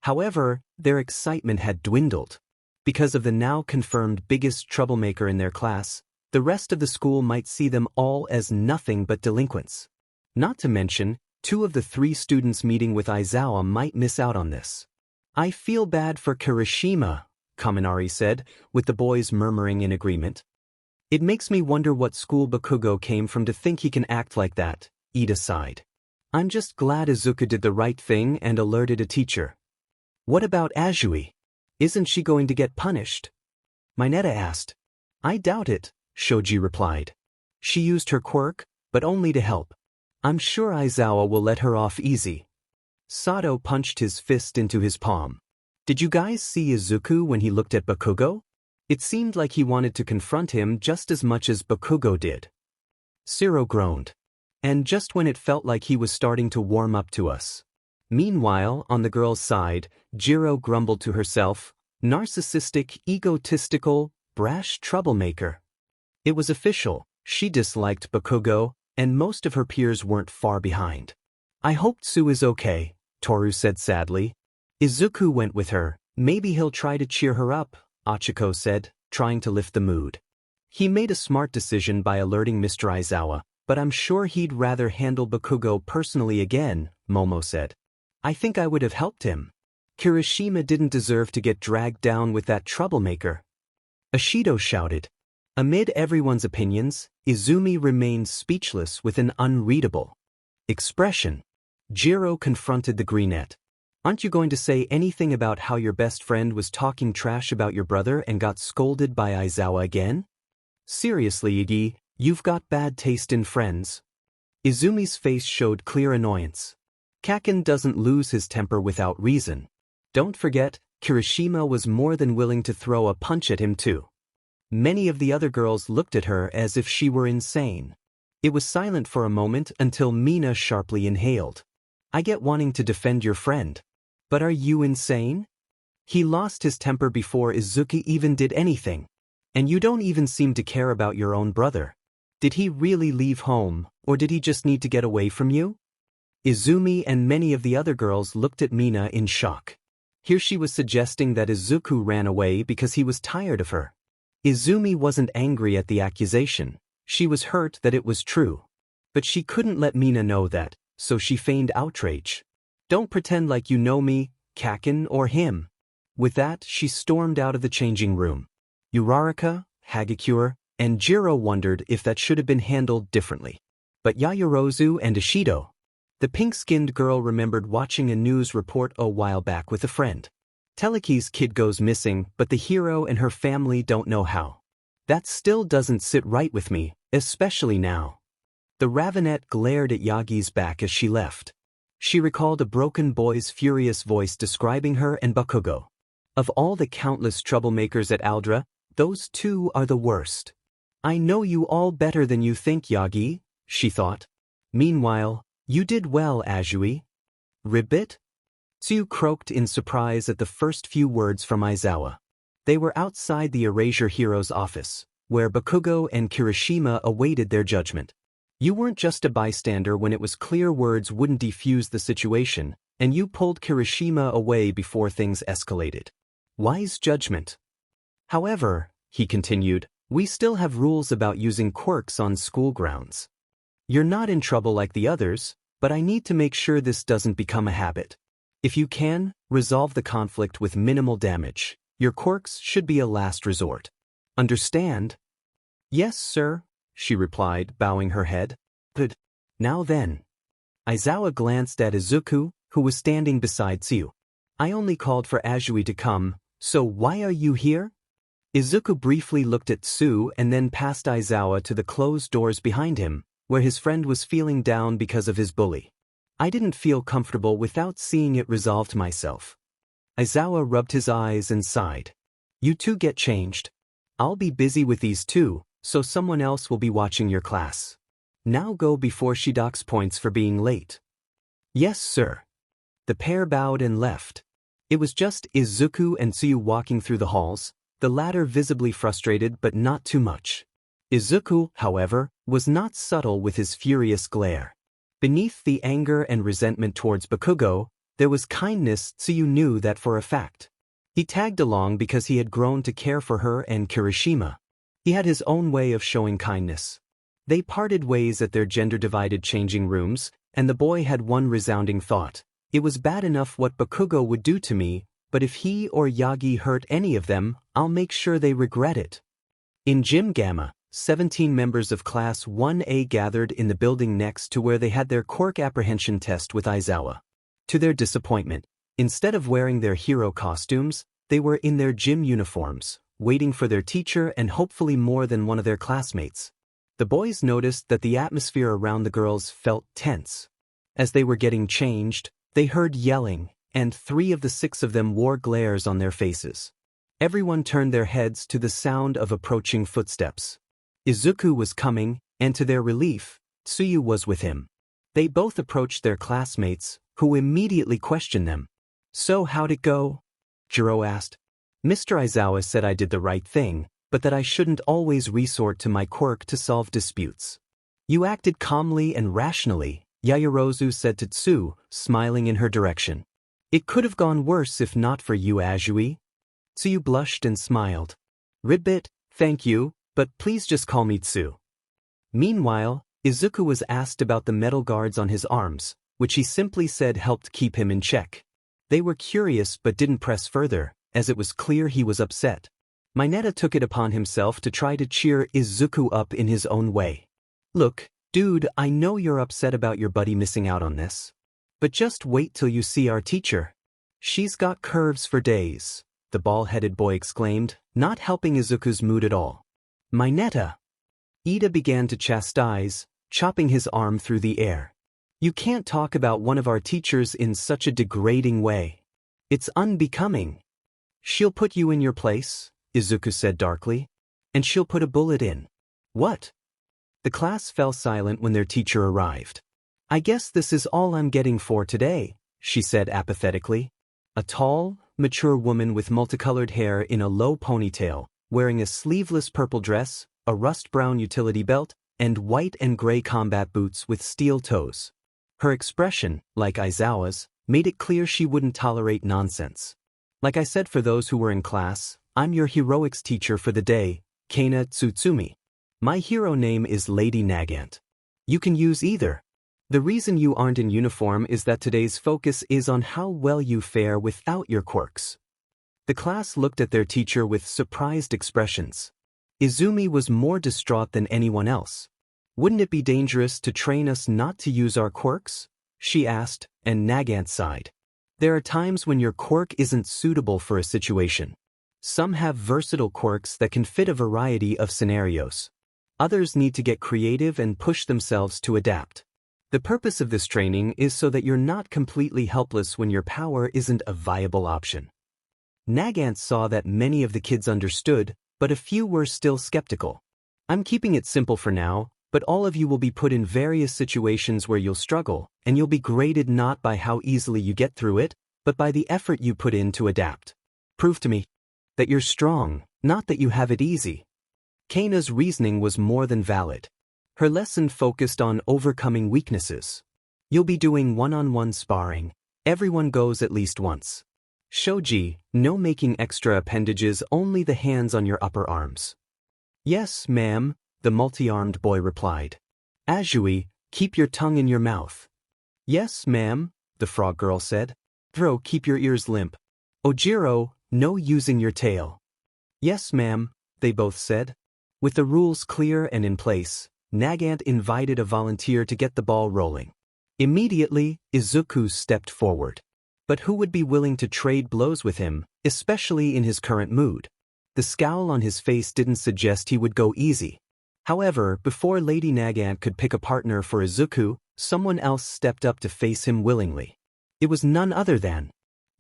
However, their excitement had dwindled. Because of the now confirmed biggest troublemaker in their class, the rest of the school might see them all as nothing but delinquents. Not to mention, 2 of the 3 students meeting with Aizawa might miss out on this. I feel bad for Kirishima, Kaminari said, with the boys murmuring in agreement. It makes me wonder what school Bakugo came from to think he can act like that, Ida sighed. I'm just glad Izuku did the right thing and alerted a teacher. What about Izumi? Isn't she going to get punished? Mineta asked. I doubt it, Shoji replied. She used her quirk, but only to help. I'm sure Aizawa will let her off easy. Sato punched his fist into his palm. Did you guys see Izuku when he looked at Bakugo? It seemed like he wanted to confront him just as much as Bakugo did. Shiro groaned. And just when it felt like he was starting to warm up to us. Meanwhile, on the girl's side, Jiro grumbled to herself, narcissistic, egotistical, brash troublemaker. It was official, she disliked Bakugo, and most of her peers weren't far behind. I hope Tsu is okay, Toru said sadly. Izuku went with her, maybe he'll try to cheer her up, Achiko said, trying to lift the mood. He made a smart decision by alerting Mr. Aizawa, but I'm sure he'd rather handle Bakugo personally again, Momo said. I think I would have helped him. Kirishima didn't deserve to get dragged down with that troublemaker. Ashido shouted. Amid everyone's opinions, Izumi remained speechless with an unreadable expression. Jiro confronted the greenette. Aren't you going to say anything about how your best friend was talking trash about your brother and got scolded by Aizawa again? Seriously, Iggy, you've got bad taste in friends. Izumi's face showed clear annoyance. Kaken doesn't lose his temper without reason. Don't forget, Kirishima was more than willing to throw a punch at him too. Many of the other girls looked at her as if she were insane. It was silent for a moment until Mina sharply inhaled. I get wanting to defend your friend. But are you insane? He lost his temper before Izuku even did anything. And you don't even seem to care about your own brother. Did he really leave home, or did he just need to get away from you? Izumi and many of the other girls looked at Mina in shock. Here she was suggesting that Izuku ran away because he was tired of her. Izumi wasn't angry at the accusation. She was hurt that it was true. But she couldn't let Mina know that, so she feigned outrage. Don't pretend like you know me, Kaken or him. With that, she stormed out of the changing room. Uraraka, Hagakure, and Jiro wondered if that should have been handled differently. But Yaoyorozu and Ishido, the pink-skinned girl, remembered watching a news report a while back with a friend. Teleki's kid goes missing, but the hero and her family don't know how. That still doesn't sit right with me, especially now. The Ravenet glared at Yagi's back as she left. She recalled a broken boy's furious voice describing her and Bakugo. Of all the countless troublemakers at Aldra, those two are the worst. I know you all better than you think, Yagi, she thought. Meanwhile, you did well, Azui. Ribbit? Tsuyu croaked in surprise at the first few words from Aizawa. They were outside the Erasure Hero's office, where Bakugo and Kirishima awaited their judgment. You weren't just a bystander when it was clear words wouldn't defuse the situation, and you pulled Kirishima away before things escalated. Wise judgment. However, he continued, we still have rules about using quirks on school grounds. You're not in trouble like the others, but I need to make sure this doesn't become a habit. If you can, resolve the conflict with minimal damage. Your quirks should be a last resort. Understand? Yes, sir, she replied, bowing her head. Good. Now then. Aizawa glanced at Izuku, who was standing beside Tsuyu. I only called for Azui to come, so why are you here? Izuku briefly looked at Tsu and then passed Aizawa to the closed doors behind him, where his friend was feeling down because of his bully. I didn't feel comfortable without seeing it resolved myself. Aizawa rubbed his eyes and sighed. You two get changed. I'll be busy with these two, so someone else will be watching your class. Now go before she docks points for being late. Yes, sir. The pair bowed and left. It was just Izuku and Tsuyu walking through the halls, the latter visibly frustrated but not too much. Izuku, however, was not subtle with his furious glare. Beneath the anger and resentment towards Bakugo, there was kindness. Tsuyu knew that for a fact. He tagged along because he had grown to care for her and Kirishima. He had his own way of showing kindness. They parted ways at their gender-divided changing rooms, and the boy had one resounding thought. It was bad enough what Bakugo would do to me, but if he or Yagi hurt any of them, I'll make sure they regret it. In Gym Gamma, 17 members of Class 1A gathered in the building next to where they had their quirk apprehension test with Aizawa. To their disappointment, instead of wearing their hero costumes, they were in their gym uniforms, waiting for their teacher and hopefully more than one of their classmates. The boys noticed that the atmosphere around the girls felt tense. As they were getting changed, they heard yelling, and 3 of the 6 of them wore glares on their faces. Everyone turned their heads to the sound of approaching footsteps. Izuku was coming, and to their relief, Tsuyu was with him. They both approached their classmates, who immediately questioned them. So how'd it go? Jiro asked. Mr. Aizawa said I did the right thing, but that I shouldn't always resort to my quirk to solve disputes. You acted calmly and rationally, Yaoyorozu said to Tsu, smiling in her direction. It could have gone worse if not for you, Azui. Tsuyu blushed and smiled. Ribbit, thank you, but please just call me Tsu. Meanwhile, Izuku was asked about the metal guards on his arms, which he simply said helped keep him in check. They were curious but didn't press further, as it was clear he was upset. Mineta took it upon himself to try to cheer Izuku up in his own way. Look, dude, I know you're upset about your buddy missing out on this. But just wait till you see our teacher. She's got curves for days, the bald-headed boy exclaimed, not helping Izuku's mood at all. Mineta. Ida began to chastise, chopping his arm through the air. You can't talk about one of our teachers in such a degrading way. It's unbecoming. She'll put you in your place, Izuku said darkly. And she'll put a bullet in. What? The class fell silent when their teacher arrived. I guess this is all I'm getting for today, she said apathetically. A tall, mature woman with multicolored hair in a low ponytail, wearing a sleeveless purple dress, a rust-brown utility belt, and white and gray combat boots with steel toes. Her expression, like Aizawa's, made it clear she wouldn't tolerate nonsense. Like I said for those who were in class, I'm your heroics teacher for the day, Kana Tsutsumi. My hero name is Lady Nagant. You can use either. The reason you aren't in uniform is that today's focus is on how well you fare without your quirks. The class looked at their teacher with surprised expressions. Izumi was more distraught than anyone else. Wouldn't it be dangerous to train us not to use our quirks? She asked, and Nagant sighed. There are times when your quirk isn't suitable for a situation. Some have versatile quirks that can fit a variety of scenarios. Others need to get creative and push themselves to adapt. The purpose of this training is so that you're not completely helpless when your power isn't a viable option. Nagant saw that many of the kids understood, but a few were still skeptical. I'm keeping it simple for now, but all of you will be put in various situations where you'll struggle, and you'll be graded not by how easily you get through it, but by the effort you put in to adapt. Prove to me that you're strong, not that you have it easy. Kana's reasoning was more than valid. Her lesson focused on overcoming weaknesses. You'll be doing one-on-one sparring. Everyone goes at least once. Shoji, no making extra appendages, only the hands on your upper arms. Yes, ma'am, the multi-armed boy replied. Azui, keep your tongue in your mouth. Yes, ma'am, the frog girl said. Thro, keep your ears limp. Ojiro, no using your tail. Yes, ma'am, they both said. With the rules clear and in place, Nagant invited a volunteer to get the ball rolling. Immediately, Izuku stepped forward. But who would be willing to trade blows with him, especially in his current mood? The scowl on his face didn't suggest he would go easy. However, before Lady Nagant could pick a partner for Izuku, someone else stepped up to face him willingly. It was none other than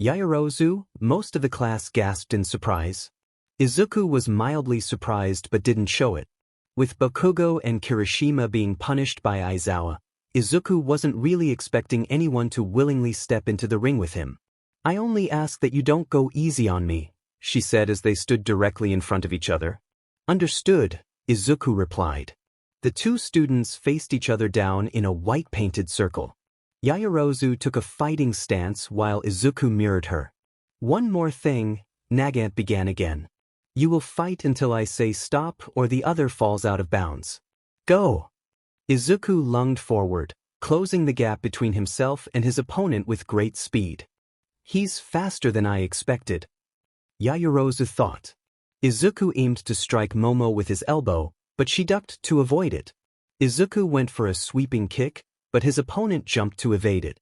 Yaoyorozu. Most of the class gasped in surprise. Izuku was mildly surprised but didn't show it. With Bakugo and Kirishima being punished by Aizawa, Izuku wasn't really expecting anyone to willingly step into the ring with him. I only ask that you don't go easy on me, she said as they stood directly in front of each other. Understood, Izuku replied. The two students faced each other down in a white-painted circle. Yaoyorozu took a fighting stance while Izuku mirrored her. One more thing, Nagant began again. You will fight until I say stop or the other falls out of bounds. Go! Izuku lunged forward, closing the gap between himself and his opponent with great speed. He's faster than I expected, Yaoyorozu thought. Izuku aimed to strike Momo with his elbow, but she ducked to avoid it. Izuku went for a sweeping kick, but his opponent jumped to evade it.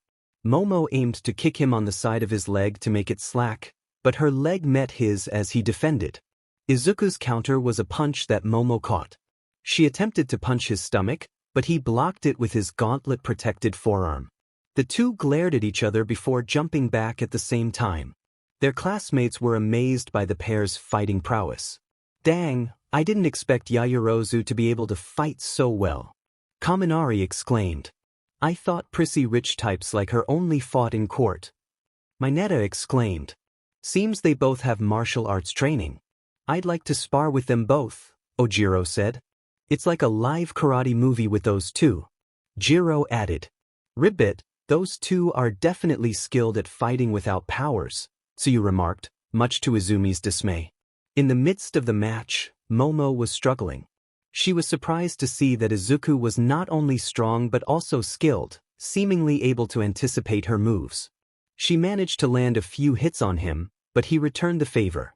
Momo aimed to kick him on the side of his leg to make it slack, but her leg met his as he defended. Izuku's counter was a punch that Momo caught. She attempted to punch his stomach, but he blocked it with his gauntlet-protected forearm. The two glared at each other before jumping back at the same time. Their classmates were amazed by the pair's fighting prowess. Dang, I didn't expect Yaoyorozu to be able to fight so well. Kaminari exclaimed. I thought prissy rich types like her only fought in court. Mineta exclaimed. Seems they both have martial arts training. I'd like to spar with them both, Ojiro said. It's like a live karate movie with those two. Jiro added. Ribbit, those two are definitely skilled at fighting without powers, Tsuyu remarked, much to Izumi's dismay. In the midst of the match, Momo was struggling. She was surprised to see that Izuku was not only strong but also skilled, seemingly able to anticipate her moves. She managed to land a few hits on him, but he returned the favor.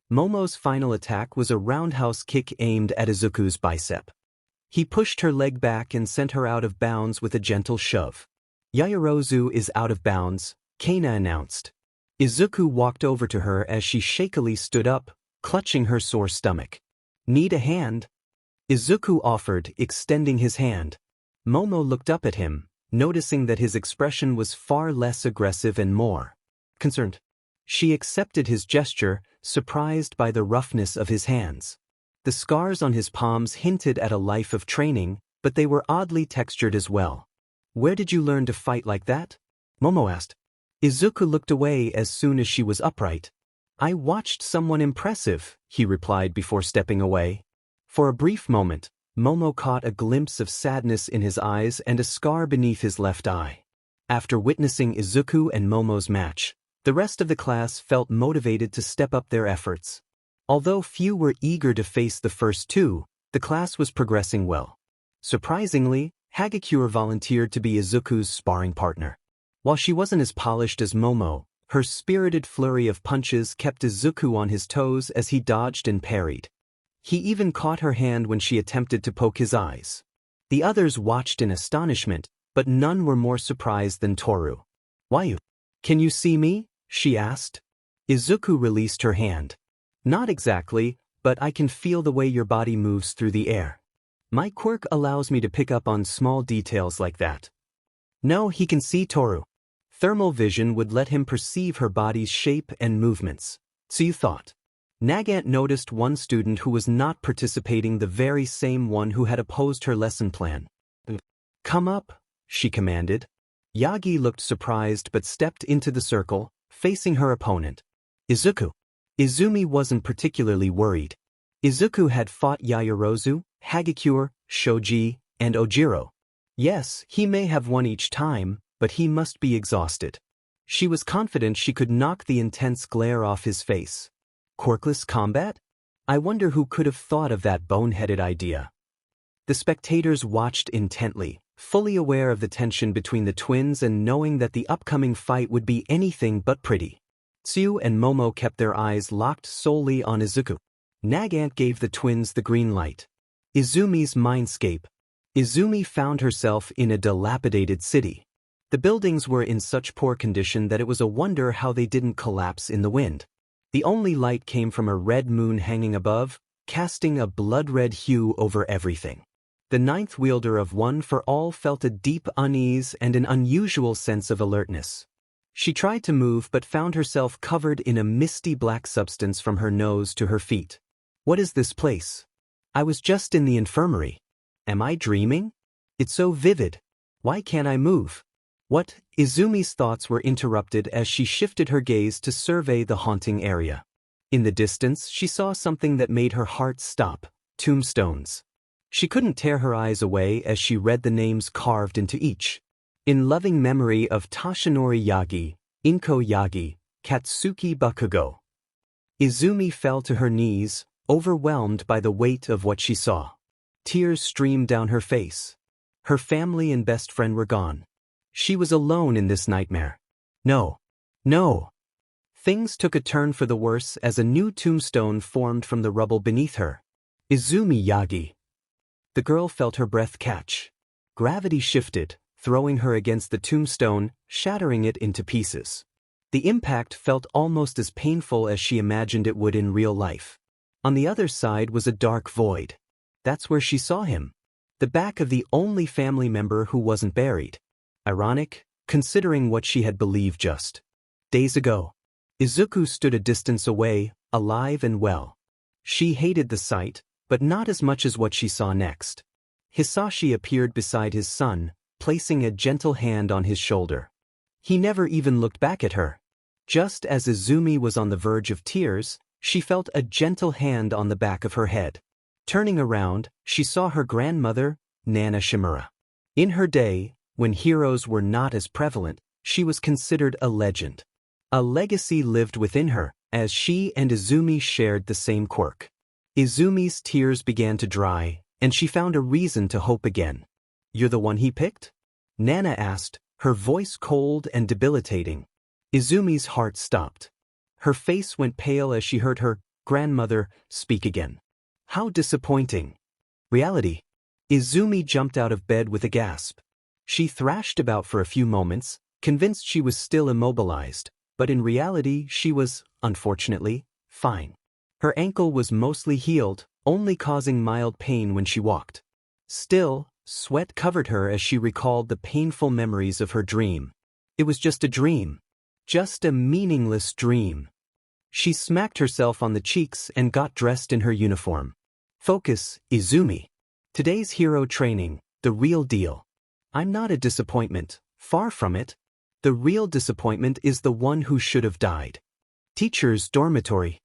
Momo's final attack was a roundhouse kick aimed at Izuku's bicep. He pushed her leg back and sent her out of bounds with a gentle shove. Yaoyorozu is out of bounds, Kana announced. Izuku walked over to her as she shakily stood up, clutching her sore stomach. Need a hand? Izuku offered, extending his hand. Momo looked up at him, noticing that his expression was far less aggressive and more concerned. She accepted his gesture, surprised by the roughness of his hands. The scars on his palms hinted at a life of training, but they were oddly textured as well. Where did you learn to fight like that? Momo asked. Izuku looked away as soon as she was upright. I watched someone impressive, he replied before stepping away. For a brief moment, Momo caught a glimpse of sadness in his eyes and a scar beneath his left eye. After witnessing Izuku and Momo's match, the rest of the class felt motivated to step up their efforts. Although few were eager to face the first two, the class was progressing well. Surprisingly, Hagakure volunteered to be Izuku's sparring partner. While she wasn't as polished as Momo, her spirited flurry of punches kept Izuku on his toes as he dodged and parried. He even caught her hand when she attempted to poke his eyes. The others watched in astonishment, but none were more surprised than Toru. "Why? Can you see me?" she asked. Izuku released her hand. "Not exactly, but I can feel the way your body moves through the air. My quirk allows me to pick up on small details like that." No, he can see Toru. Thermal vision would let him perceive her body's shape and movements. So you thought. Nagant noticed one student who was not participating, the very same one who had opposed her lesson plan. "Come up," she commanded. Yagi looked surprised but stepped into the circle, facing her opponent. Izuku. Izumi wasn't particularly worried. Izuku had fought Yaoyorozu, Hagakure, Shoji, and Ojiro. Yes, he may have won each time, but he must be exhausted. She was confident she could knock the intense glare off his face. Quirkless combat? I wonder who could have thought of that boneheaded idea. The spectators watched intently, fully aware of the tension between the twins and knowing that the upcoming fight would be anything but pretty. Tsuyu and Momo kept their eyes locked solely on Izuku. Nagant gave the twins the green light. Izumi's mindscape. Izumi found herself in a dilapidated city. The buildings were in such poor condition that it was a wonder how they didn't collapse in the wind. The only light came from a red moon hanging above, casting a blood-red hue over everything. The ninth wielder of One for All felt a deep unease and an unusual sense of alertness. She tried to move but found herself covered in a misty black substance from her nose to her feet. What is this place? I was just in the infirmary. Am I dreaming? It's so vivid. Why can't I move? What? Izumi's thoughts were interrupted as she shifted her gaze to survey the haunting area. In the distance, she saw something that made her heart stop: tombstones. She couldn't tear her eyes away as she read the names carved into each. In loving memory of Toshinori Yagi, Inko Yagi, Katsuki Bakugo. Izumi fell to her knees, overwhelmed by the weight of what she saw. Tears streamed down her face. Her family and best friend were gone. She was alone in this nightmare. No. No. Things took a turn for the worse as a new tombstone formed from the rubble beneath her. Izumi Yagi. The girl felt her breath catch. Gravity shifted, throwing her against the tombstone, shattering it into pieces. The impact felt almost as painful as she imagined it would in real life. On the other side was a dark void. That's where she saw him. The back of the only family member who wasn't buried. Ironic, considering what she had believed just days ago. Izuku stood a distance away, alive and well. She hated the sight, but not as much as what she saw next. Hisashi appeared beside his son, placing a gentle hand on his shoulder. He never even looked back at her. Just as Izumi was on the verge of tears, she felt a gentle hand on the back of her head. Turning around, she saw her grandmother, Nana Shimura. In her day, when heroes were not as prevalent, she was considered a legend. A legacy lived within her, as she and Izumi shared the same quirk. Izumi's tears began to dry, and she found a reason to hope again. "You're the one he picked?" Nana asked, her voice cold and debilitating. Izumi's heart stopped. Her face went pale as she heard her grandmother speak again. How disappointing. Reality. Izumi jumped out of bed with a gasp. She thrashed about for a few moments, convinced she was still immobilized, but in reality she was, unfortunately, fine. Her ankle was mostly healed, only causing mild pain when she walked. Still, sweat covered her as she recalled the painful memories of her dream. It was just a dream. Just a meaningless dream. She smacked herself on the cheeks and got dressed in her uniform. Focus, Izumi. Today's hero training, the real deal. I'm not a disappointment, far from it. The real disappointment is the one who should have died. Teacher's dormitory.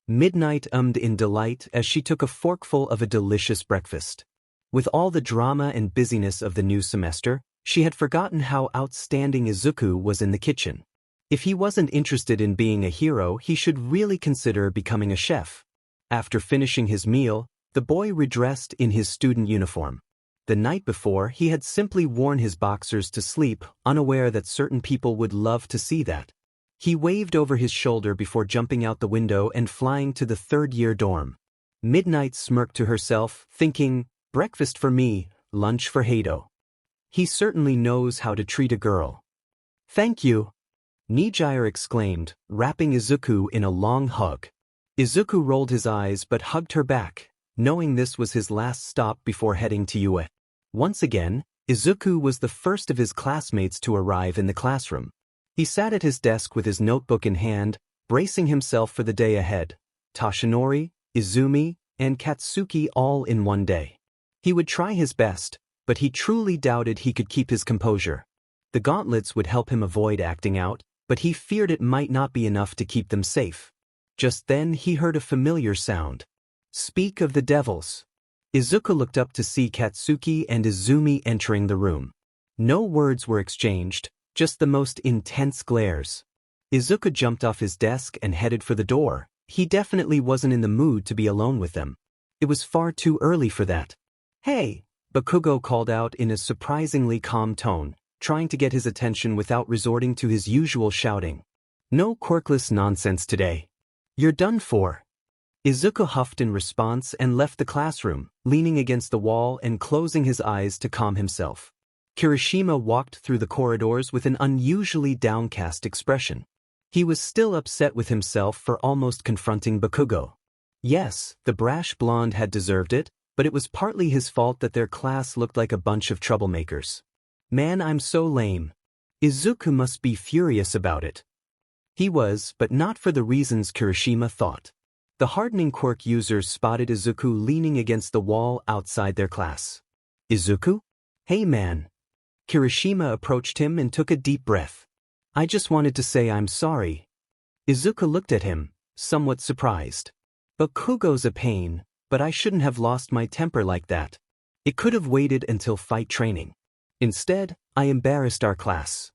Midnight ummed in delight as she took a forkful of a delicious breakfast. With all the drama and busyness of the new semester, she had forgotten how outstanding Izuku was in the kitchen. If he wasn't interested in being a hero, he should really consider becoming a chef. After finishing his meal, the boy redressed in his student uniform. The night before, he had simply worn his boxers to sleep, unaware that certain people would love to see that. He waved over his shoulder before jumping out the window and flying to the third-year dorm. Midnight smirked to herself, thinking, breakfast for me, lunch for Hado. He certainly knows how to treat a girl. Thank you, Nijire exclaimed, wrapping Izuku in a long hug. Izuku rolled his eyes but hugged her back, knowing this was his last stop before heading to UA. Once again, Izuku was the first of his classmates to arrive in the classroom. He sat at his desk with his notebook in hand, bracing himself for the day ahead. Toshinori, Izumi, and Katsuki all in one day. He would try his best, but he truly doubted he could keep his composure. The gauntlets would help him avoid acting out, but he feared it might not be enough to keep them safe. Just then he heard a familiar sound. Speak of the devils. Izuku looked up to see Katsuki and Izumi entering the room. No words were exchanged, just the most intense glares. Izuku jumped off his desk and headed for the door. He definitely wasn't in the mood to be alone with them. It was far too early for that. Hey, Bakugo called out in a surprisingly calm tone, trying to get his attention without resorting to his usual shouting. No quirkless nonsense today. You're done for. Izuku huffed in response and left the classroom, leaning against the wall and closing his eyes to calm himself. Kirishima walked through the corridors with an unusually downcast expression. He was still upset with himself for almost confronting Bakugo. Yes, the brash blonde had deserved it, but it was partly his fault that their class looked like a bunch of troublemakers. Man, I'm so lame. Izuku must be furious about it. He was, but not for the reasons Kirishima thought. The hardening quirk users spotted Izuku leaning against the wall outside their class. Izuku? Hey man. Kirishima approached him and took a deep breath. I just wanted to say I'm sorry. Izuku looked at him, somewhat surprised. Bakugo's a pain, but I shouldn't have lost my temper like that. It could have waited until fight training. Instead, I embarrassed our class.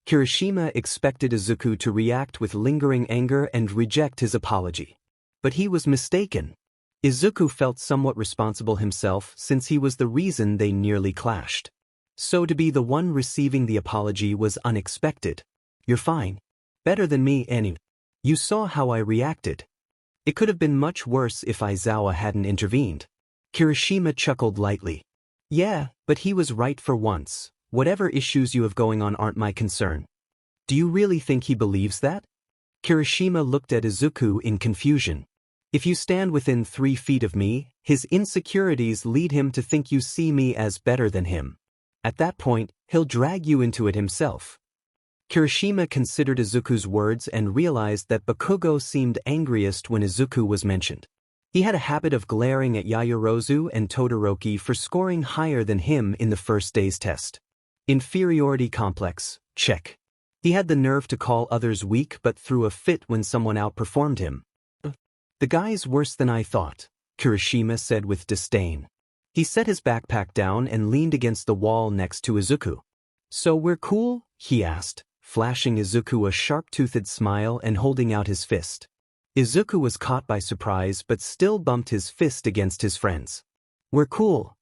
Kirishima expected Izuku to react with lingering anger and reject his apology. But he was mistaken. Izuku felt somewhat responsible himself since he was the reason they nearly clashed. So to be the one receiving the apology was unexpected. You're fine. Better than me anyway. You saw how I reacted. It could have been much worse if Aizawa hadn't intervened. Kirishima chuckled lightly. Yeah, but he was right for once. Whatever issues you have going on aren't my concern. Do you really think he believes that? Kirishima looked at Izuku in confusion. If you stand within 3 feet of me, his insecurities lead him to think you see me as better than him. At that point, he'll drag you into it himself. Kirishima considered Izuku's words and realized that Bakugo seemed angriest when Izuku was mentioned. He had a habit of glaring at Yayorozu and Todoroki for scoring higher than him in the first day's test. Inferiority complex, check. He had the nerve to call others weak but threw a fit when someone outperformed him. The guy's worse than I thought, Kirishima said with disdain. He set his backpack down and leaned against the wall next to Izuku. So we're cool? He asked, flashing Izuku a sharp-toothed smile and holding out his fist. Izuku was caught by surprise but still bumped his fist against his friend's. We're cool.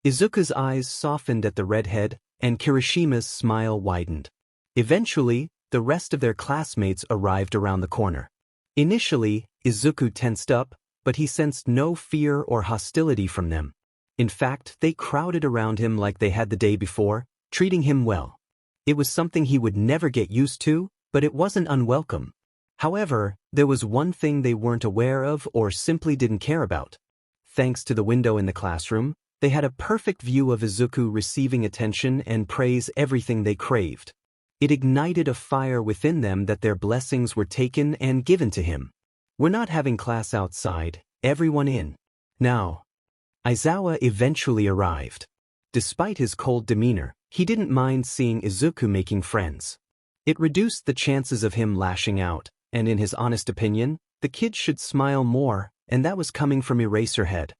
Izuku's eyes softened at the redhead, and Kirishima's smile widened. Eventually, the rest of their classmates arrived around the corner. Initially, Izuku tensed up, but he sensed no fear or hostility from them. In fact, they crowded around him like they had the day before, treating him well. It was something he would never get used to, but it wasn't unwelcome. However, there was one thing they weren't aware of or simply didn't care about. Thanks to the window in the classroom, they had a perfect view of Izuku receiving attention and praise everything they craved. It ignited a fire within them that their blessings were taken and given to him. We're not having class outside, everyone in. Now. Aizawa eventually arrived. Despite his cold demeanor, He didn't mind seeing Izuku making friends. It reduced the chances of him lashing out, and in his honest opinion, the kid should smile more, and that was coming from Eraserhead.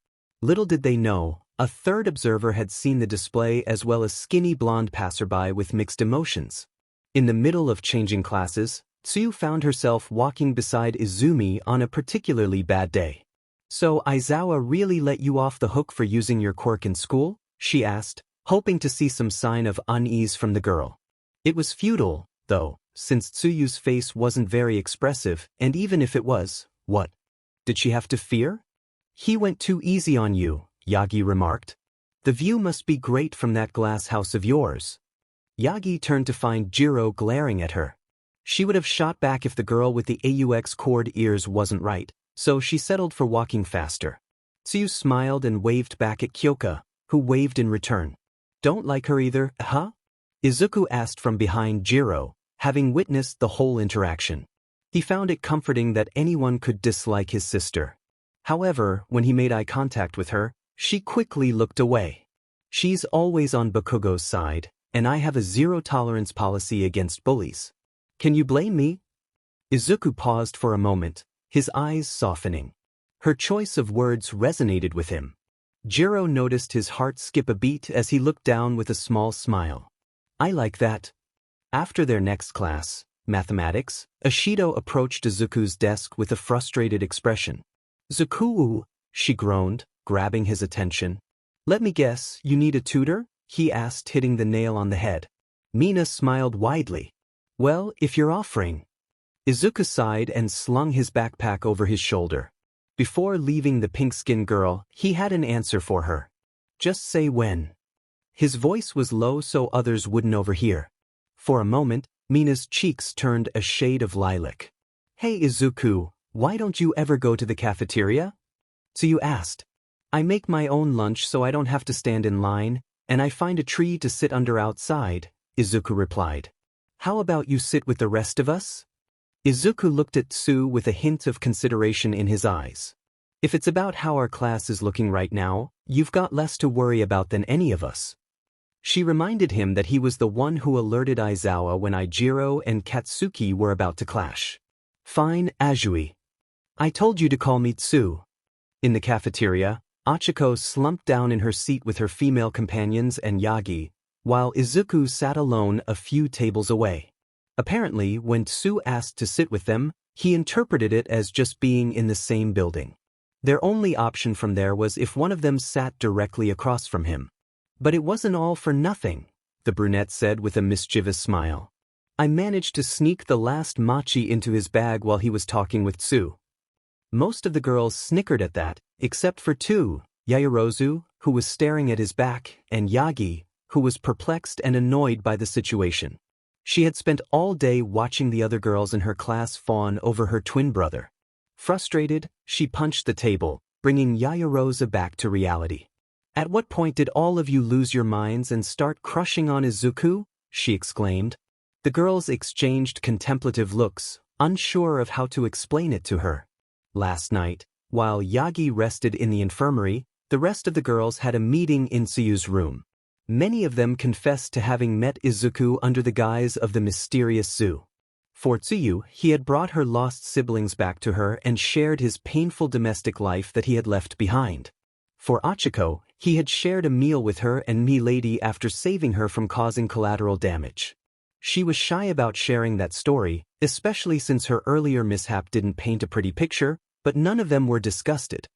Little did they know, a third observer had seen the display as well as skinny blonde passerby with mixed emotions. In the middle of changing classes, Tsuyu found herself walking beside Izumi on a particularly bad day. "So Aizawa really let you off the hook for using your quirk in school?" she asked, hoping to see some sign of unease from the girl. It was futile, though, since Tsuyu's face wasn't very expressive, and even if it was, what did she have to fear? "He went too easy on you," Yagi remarked. "The view must be great from that glass house of yours." Yagi turned to find Jiro glaring at her. She would have shot back if the girl with the AUX cord ears wasn't right, so she settled for walking faster. Tsuyu smiled and waved back at Kyoka, who waved in return. "Don't like her either, huh?" Izuku asked from behind Jiro, having witnessed the whole interaction. He found it comforting that anyone could dislike his sister. However, when he made eye contact with her, she quickly looked away. "She's always on Bakugo's side, and I have a zero-tolerance policy against bullies. Can you blame me?" Izuku paused for a moment, his eyes softening. Her choice of words resonated with him. Jiro noticed his heart skip a beat as he looked down with a small smile. "I like that." After their next class, mathematics, Ashido approached Izuku's desk with a frustrated expression. "Zuku," she groaned, grabbing his attention. "Let me guess, you need a tutor?" he asked, hitting the nail on the head. Mina smiled widely. "Well, if you're offering." Izuku sighed and slung his backpack over his shoulder. Before leaving the pink-skinned girl, he had an answer for her. "Just say when." His voice was low so others wouldn't overhear. For a moment, Mina's cheeks turned a shade of lilac. "Hey Izuku, why don't you ever go to the cafeteria?" Tsuyu asked. "I make my own lunch so I don't have to stand in line, and I find a tree to sit under outside," Izuku replied. "How about you sit with the rest of us?" Izuku looked at Tsu with a hint of consideration in his eyes. "If it's about how our class is looking right now, you've got less to worry about than any of us." She reminded him that he was the one who alerted Aizawa when Ijiro and Katsuki were about to clash. "Fine, Azui. I told you to call me Tsu." In the cafeteria, Achiko slumped down in her seat with her female companions and Yagi, while Izuku sat alone a few tables away. Apparently, when Tsu asked to sit with them, he interpreted it as just being in the same building. Their only option from there was if one of them sat directly across from him. "But it wasn't all for nothing," the brunette said with a mischievous smile. "I managed to sneak the last machi into his bag while he was talking with Tsu." Most of the girls snickered at that, except for two, Yaoyorozu, who was staring at his back, and Yagi, who was perplexed and annoyed by the situation. She had spent all day watching the other girls in her class fawn over her twin brother. Frustrated, she punched the table, bringing Yaoyorozu back to reality. "At what point did all of you lose your minds and start crushing on Izuku?" she exclaimed. The girls exchanged contemplative looks, unsure of how to explain it to her. Last night, while Yagi rested in the infirmary, the rest of the girls had a meeting in Tsuyu's room. Many of them confessed to having met Izuku under the guise of the mysterious Tsu. For Tsuyu, he had brought her lost siblings back to her and shared his painful domestic life that he had left behind. For Achiko, he had shared a meal with her and Milady after saving her from causing collateral damage. She was shy about sharing that story, especially since her earlier mishap didn't paint a pretty picture, but none of them were disgusted.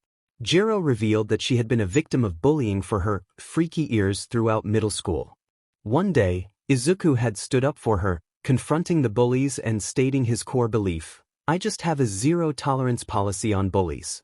Jiro revealed that she had been a victim of bullying for her freaky ears throughout middle school. One day, Izuku had stood up for her, confronting the bullies and stating his core belief: "I just have a zero-tolerance policy on bullies."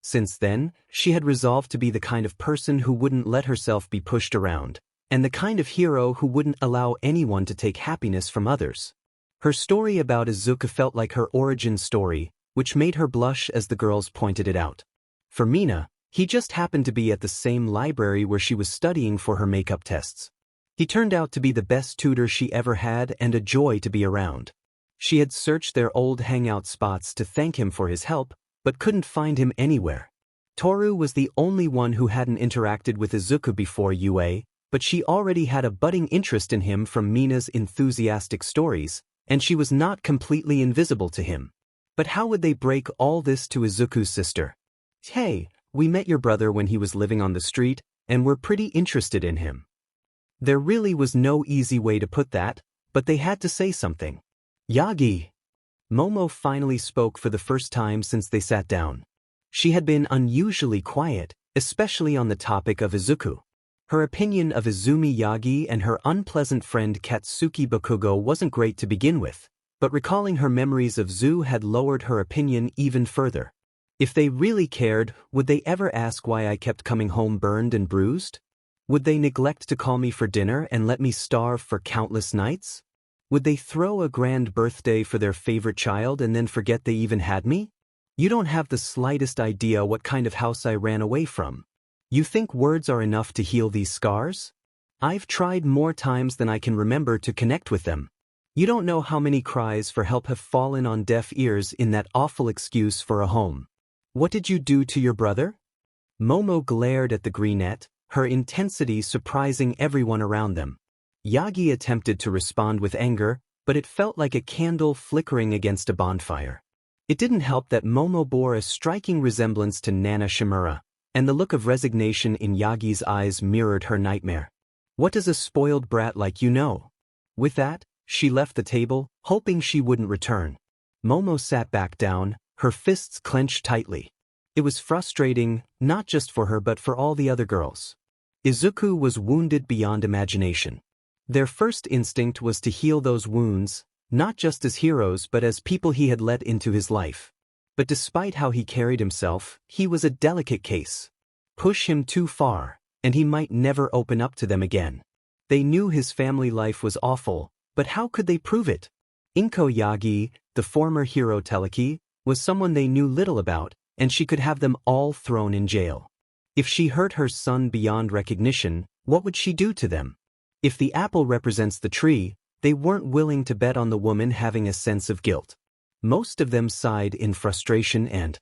Since then, she had resolved to be the kind of person who wouldn't let herself be pushed around, and the kind of hero who wouldn't allow anyone to take happiness from others. Her story about Izuku felt like her origin story, which made her blush as the girls pointed it out. For Mina, he just happened to be at the same library where she was studying for her makeup tests. He turned out to be the best tutor she ever had and a joy to be around. She had searched their old hangout spots to thank him for his help, but couldn't find him anywhere. Toru was the only one who hadn't interacted with Izuku before UA, But she already had a budding interest in him from Mina's enthusiastic stories, and she was not completely invisible to him. But how would they break all this to Izuku's sister? Hey, we met your brother when he was living on the street, and we're pretty interested in him. There really was no easy way to put that, but they had to say something. Yagi. Momo finally spoke for the first time since they sat down. She had been unusually quiet, especially on the topic of Izuku. Her opinion of Izumi Yagi and her unpleasant friend Katsuki Bakugo wasn't great to begin with, but recalling her memories of Zu had lowered her opinion even further. If they really cared, would they ever ask why I kept coming home burned and bruised? Would they neglect to call me for dinner and let me starve for countless nights? Would they throw a grand birthday for their favorite child and then forget they even had me? You don't have the slightest idea what kind of house I ran away from. You think words are enough to heal these scars? I've tried more times than I can remember to connect with them. You don't know how many cries for help have fallen on deaf ears in that awful excuse for a home. What did you do to your brother? Momo glared at the greenette, her intensity surprising everyone around them. Yagi attempted to respond with anger, but it felt like a candle flickering against a bonfire. It didn't help that Momo bore a striking resemblance to Nana Shimura, and the look of resignation in Yagi's eyes mirrored her nightmare. What does a spoiled brat like you know? With that, she left the table, hoping she wouldn't return. Momo sat back down, her fists clenched tightly. It was frustrating, not just for her but for all the other girls. Izuku was wounded beyond imagination. Their first instinct was to heal those wounds, not just as heroes but as people he had let into his life. But despite how he carried himself, he was a delicate case. Push him too far, and he might never open up to them again. They knew his family life was awful, but how could they prove it? Inko Yagi, the former hero Teleki, was someone they knew little about, and she could have them all thrown in jail. If she hurt her son beyond recognition, what would she do to them? If the apple represents the tree, they weren't willing to bet on the woman having a sense of guilt. Most of them sighed in frustration and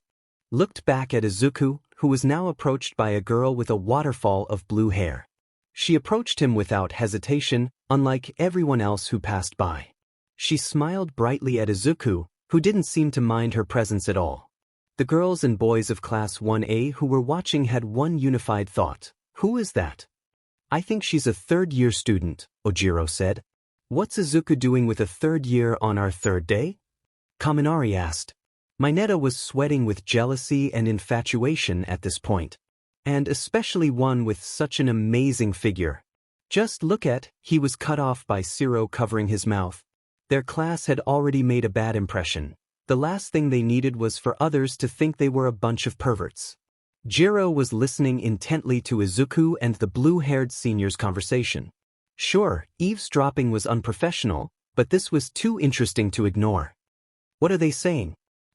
looked back at Izuku, who was now approached by a girl with a waterfall of blue hair. She approached him without hesitation, unlike everyone else who passed by. She smiled brightly at Izuku, who didn't seem to mind her presence at all. The girls and boys of Class 1A who were watching had one unified thought. Who is that? I think she's a third-year student, Ojiro said. What's Izuku doing with a third year on our third day? Kaminari asked. Mineta was sweating with jealousy and infatuation at this point. And especially one with such an amazing figure. Just look at, he was cut off by Siro covering his mouth. Their class had already made a bad impression. The last thing they needed was for others to think they were a bunch of perverts. Jiro was listening intently to Izuku and the blue-haired senior's conversation. Sure, eavesdropping was unprofessional, but this was too interesting to ignore. What are they saying?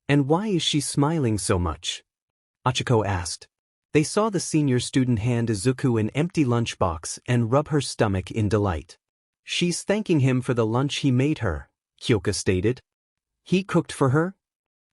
And why is she smiling so much? Achiko asked. They saw the senior student hand Izuku an empty lunchbox and rub her stomach in delight. She's thanking him for the lunch he made her, Kyoka stated. He cooked for her?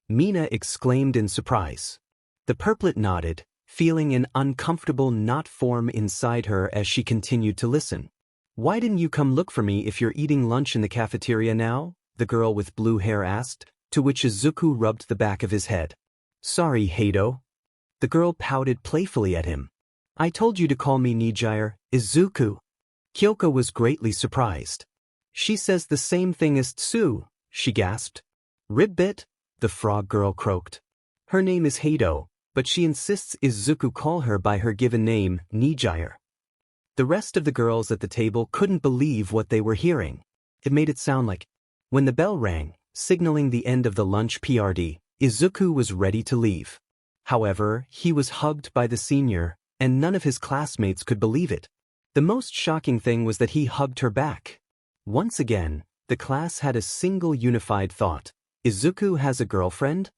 Mina exclaimed in surprise. The purplet nodded, feeling an uncomfortable knot form inside her as she continued to listen. Why didn't you come look for me if you're eating lunch in the cafeteria now? The girl with blue hair asked, to which Izuku rubbed the back of his head. Sorry, Heido. The girl pouted playfully at him. I told you to call me Nijire, Izuku. Kyoka was greatly surprised. She says the same thing as Tsu, she gasped. Ribbit? The frog girl croaked. Her name is Heido, but she insists Izuku call her by her given name, Nijire. The rest of the girls at the table couldn't believe what they were hearing. It made it sound like, when the bell rang, signaling the end of the lunch PRD, Izuku was ready to leave. However, he was hugged by the senior, and none of his classmates could believe it. The most shocking thing was that he hugged her back. Once again, the class had a single unified thought. Izuku has a girlfriend?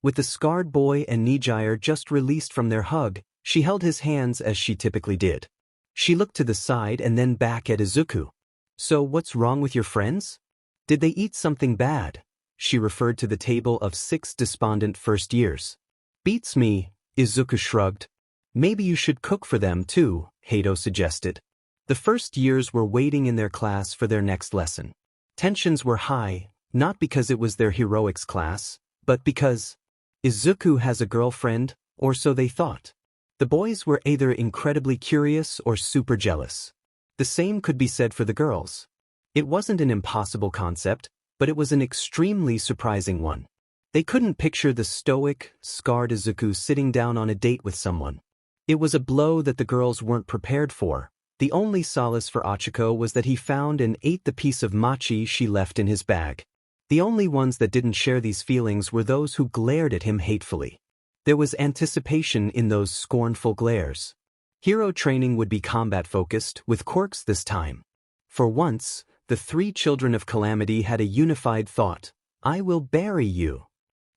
With the scarred boy and Nijire just released from their hug, she held his hands as she typically did. She looked to the side and then back at Izuku. So what's wrong with your friends? Did they eat something bad? She referred to the table of 6 despondent first years. Beats me, Izuku shrugged. Maybe you should cook for them too, Heido suggested. The first years were waiting in their class for their next lesson. Tensions were high, not because it was their heroics class, but because Izuku has a girlfriend, or so they thought. The boys were either incredibly curious or super jealous. The same could be said for the girls. It wasn't an impossible concept, but it was an extremely surprising one. They couldn't picture the stoic, scarred Izuku sitting down on a date with someone. It was a blow that the girls weren't prepared for. The only solace for Achiko was that he found and ate the piece of mochi she left in his bag. The only ones that didn't share these feelings were those who glared at him hatefully. There was anticipation in those scornful glares. Hero training would be combat-focused, with quirks this time. For once, the three children of Calamity had a unified thought: I will bury you.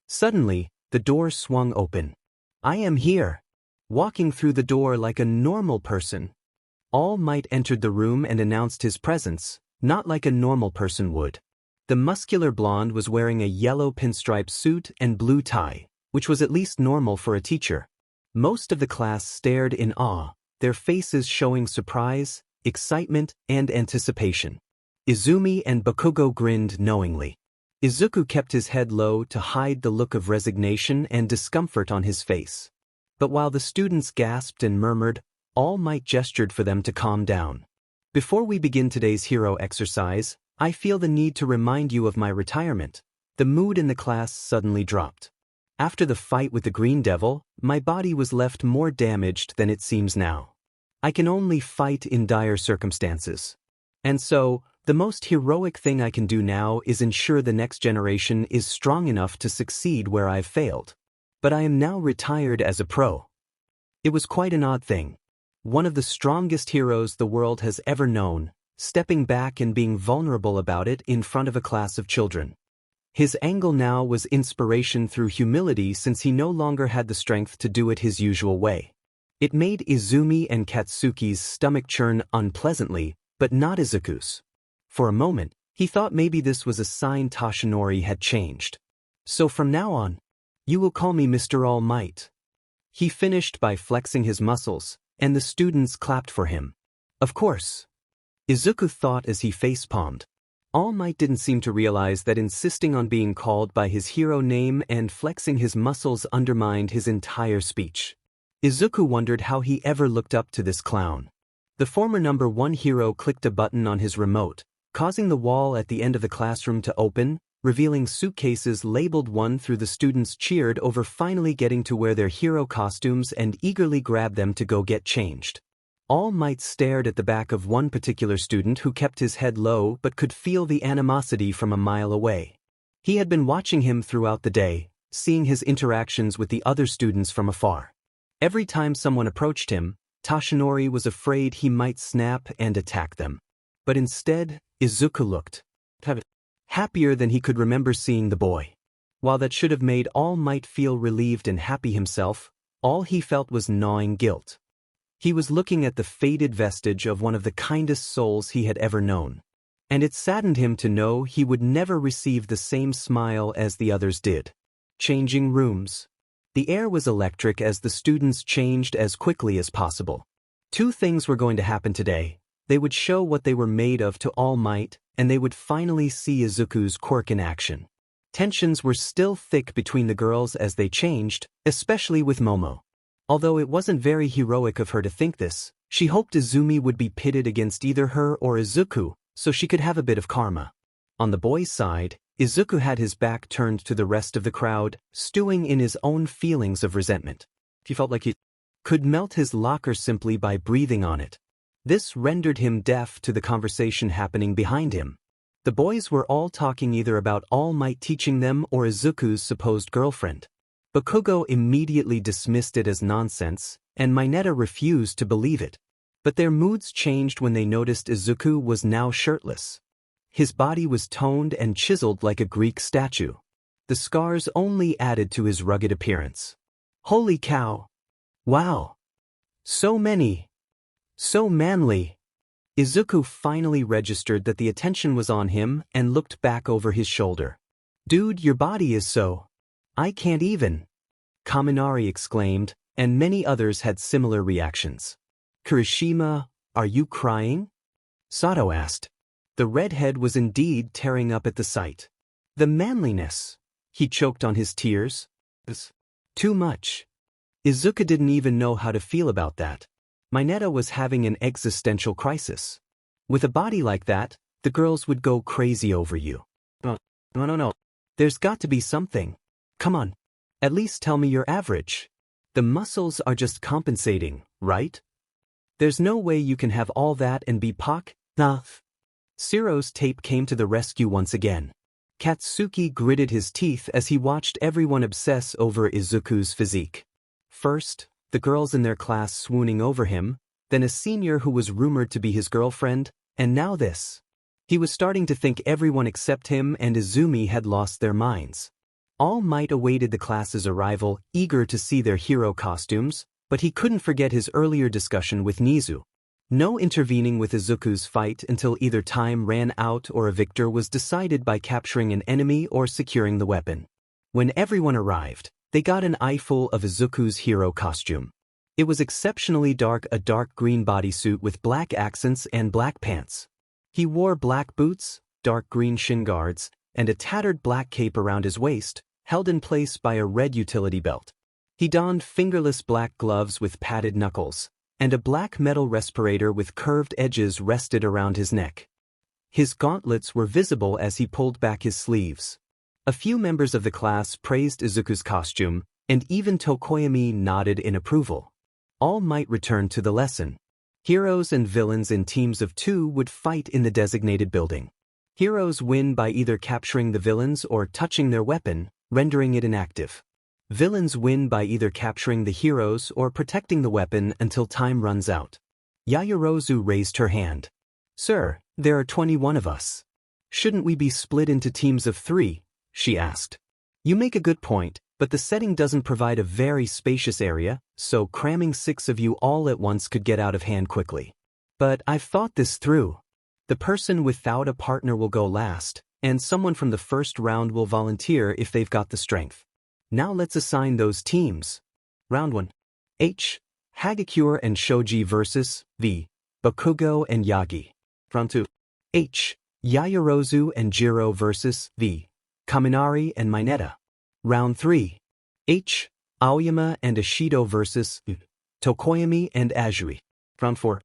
Suddenly, the door swung open. I am here. Walking through the door like a normal person. All Might entered the room and announced his presence, not like a normal person would. The muscular blonde was wearing a yellow pinstripe suit and blue tie, which was at least normal for a teacher. Most of the class stared in awe, their faces showing surprise, excitement, and anticipation. Izumi and Bakugo grinned knowingly. Izuku kept his head low to hide the look of resignation and discomfort on his face. But while the students gasped and murmured, All Might gestured for them to calm down. Before we begin today's hero exercise, I feel the need to remind you of my retirement. The mood in the class suddenly dropped. After the fight with the Green Devil, my body was left more damaged than it seems now. I can only fight in dire circumstances. And so, the most heroic thing I can do now is ensure the next generation is strong enough to succeed where I've failed. But I am now retired as a pro. It was quite an odd thing. One of the strongest heroes the world has ever known, stepping back and being vulnerable about it in front of a class of children. His angle now was inspiration through humility since he no longer had the strength to do it his usual way. It made Izumi and Katsuki's stomach churn unpleasantly, but not Izuku's. For a moment, he thought maybe this was a sign Toshinori had changed. So from now on, you will call me Mr. All Might. He finished by flexing his muscles, and the students clapped for him. Of course. Izuku thought as he facepalmed. All Might didn't seem to realize that insisting on being called by his hero name and flexing his muscles undermined his entire speech. Izuku wondered how he ever looked up to this clown. The former number 1 hero clicked a button on his remote, causing the wall at the end of the classroom to open, revealing suitcases labeled 1 through. The students cheered over finally getting to wear their hero costumes and eagerly grabbed them to go get changed. All Might stared at the back of one particular student who kept his head low but could feel the animosity from a mile away. He had been watching him throughout the day, seeing his interactions with the other students from afar. Every time someone approached him, Toshinori was afraid he might snap and attack them. But instead, Izuku looked happier than he could remember seeing the boy. While that should have made All Might feel relieved and happy himself, all he felt was gnawing guilt. He was looking at the faded vestige of one of the kindest souls he had ever known. And it saddened him to know he would never receive the same smile as the others did. Changing rooms. The air was electric as the students changed as quickly as possible. 2 things were going to happen today. They would show what they were made of to All Might, and they would finally see Izuku's quirk in action. Tensions were still thick between the girls as they changed, especially with Momo. Although it wasn't very heroic of her to think this, she hoped Izumi would be pitted against either her or Izuku, so she could have a bit of karma. On the boys' side, Izuku had his back turned to the rest of the crowd, stewing in his own feelings of resentment. He felt like he could melt his locker simply by breathing on it. This rendered him deaf to the conversation happening behind him. The boys were all talking either about All Might teaching them or Izuku's supposed girlfriend. Bakugo immediately dismissed it as nonsense, and Mineta refused to believe it. But their moods changed when they noticed Izuku was now shirtless. His body was toned and chiseled like a Greek statue. The scars only added to his rugged appearance. Holy cow! Wow! So many! So manly! Izuku finally registered that the attention was on him and looked back over his shoulder. Dude, your body is so... I can't even! Kaminari exclaimed, and many others had similar reactions. Kirishima, Are you crying? Sato asked. The redhead was indeed tearing up at the sight. The manliness. He choked on his tears. Too much. Izuku didn't even know how to feel about that. Mineta was having an existential crisis. With a body like that, the girls would go crazy over you. No. There's got to be something. Come on. At least tell me you're average. The muscles are just compensating, right? There's no way you can have all that and be Nah. Shiro's tape came to the rescue once again. Katsuki gritted his teeth as he watched everyone obsess over Izuku's physique. First, the girls in their class swooning over him, then a senior who was rumored to be his girlfriend, and now this. He was starting to think everyone except him and Izumi had lost their minds. All Might awaited the class's arrival, eager to see their hero costumes, but he couldn't forget his earlier discussion with Nizu. No intervening with Izuku's fight until either time ran out or a victor was decided by capturing an enemy or securing the weapon. When everyone arrived, they got an eyeful of Izuku's hero costume. It was exceptionally dark, a dark green bodysuit with black accents and black pants. He wore black boots, dark green shin guards, and a tattered black cape around his waist, held in place by a red utility belt. He donned fingerless black gloves with padded knuckles, and a black metal respirator with curved edges rested around his neck. His gauntlets were visible as he pulled back his sleeves. A few members of the class praised Izuku's costume, and even Tokoyami nodded in approval. All Might returned to the lesson. Heroes and villains in teams of 2 would fight in the designated building. Heroes win by either capturing the villains or touching their weapon, rendering it inactive. Villains win by either capturing the heroes or protecting the weapon until time runs out. Yaoyorozu raised her hand. Sir, there are 21 of us. Shouldn't we be split into teams of 3? She asked. You make a good point, but the setting doesn't provide a very spacious area, so cramming 6 of you all at once could get out of hand quickly. But I've thought this through. The person without a partner will go last, and someone from the first round will volunteer if they've got the strength. Now let's assign those teams. Round 1. H. Hagakure and Shoji vs. V. Bakugo and Yagi. Round 2. H. Yaoyorozu and Jiro vs. V. Kaminari and Mineta. Round 3. H. Aoyama and Ishido vs. Tokoyami and Azui. Round 4.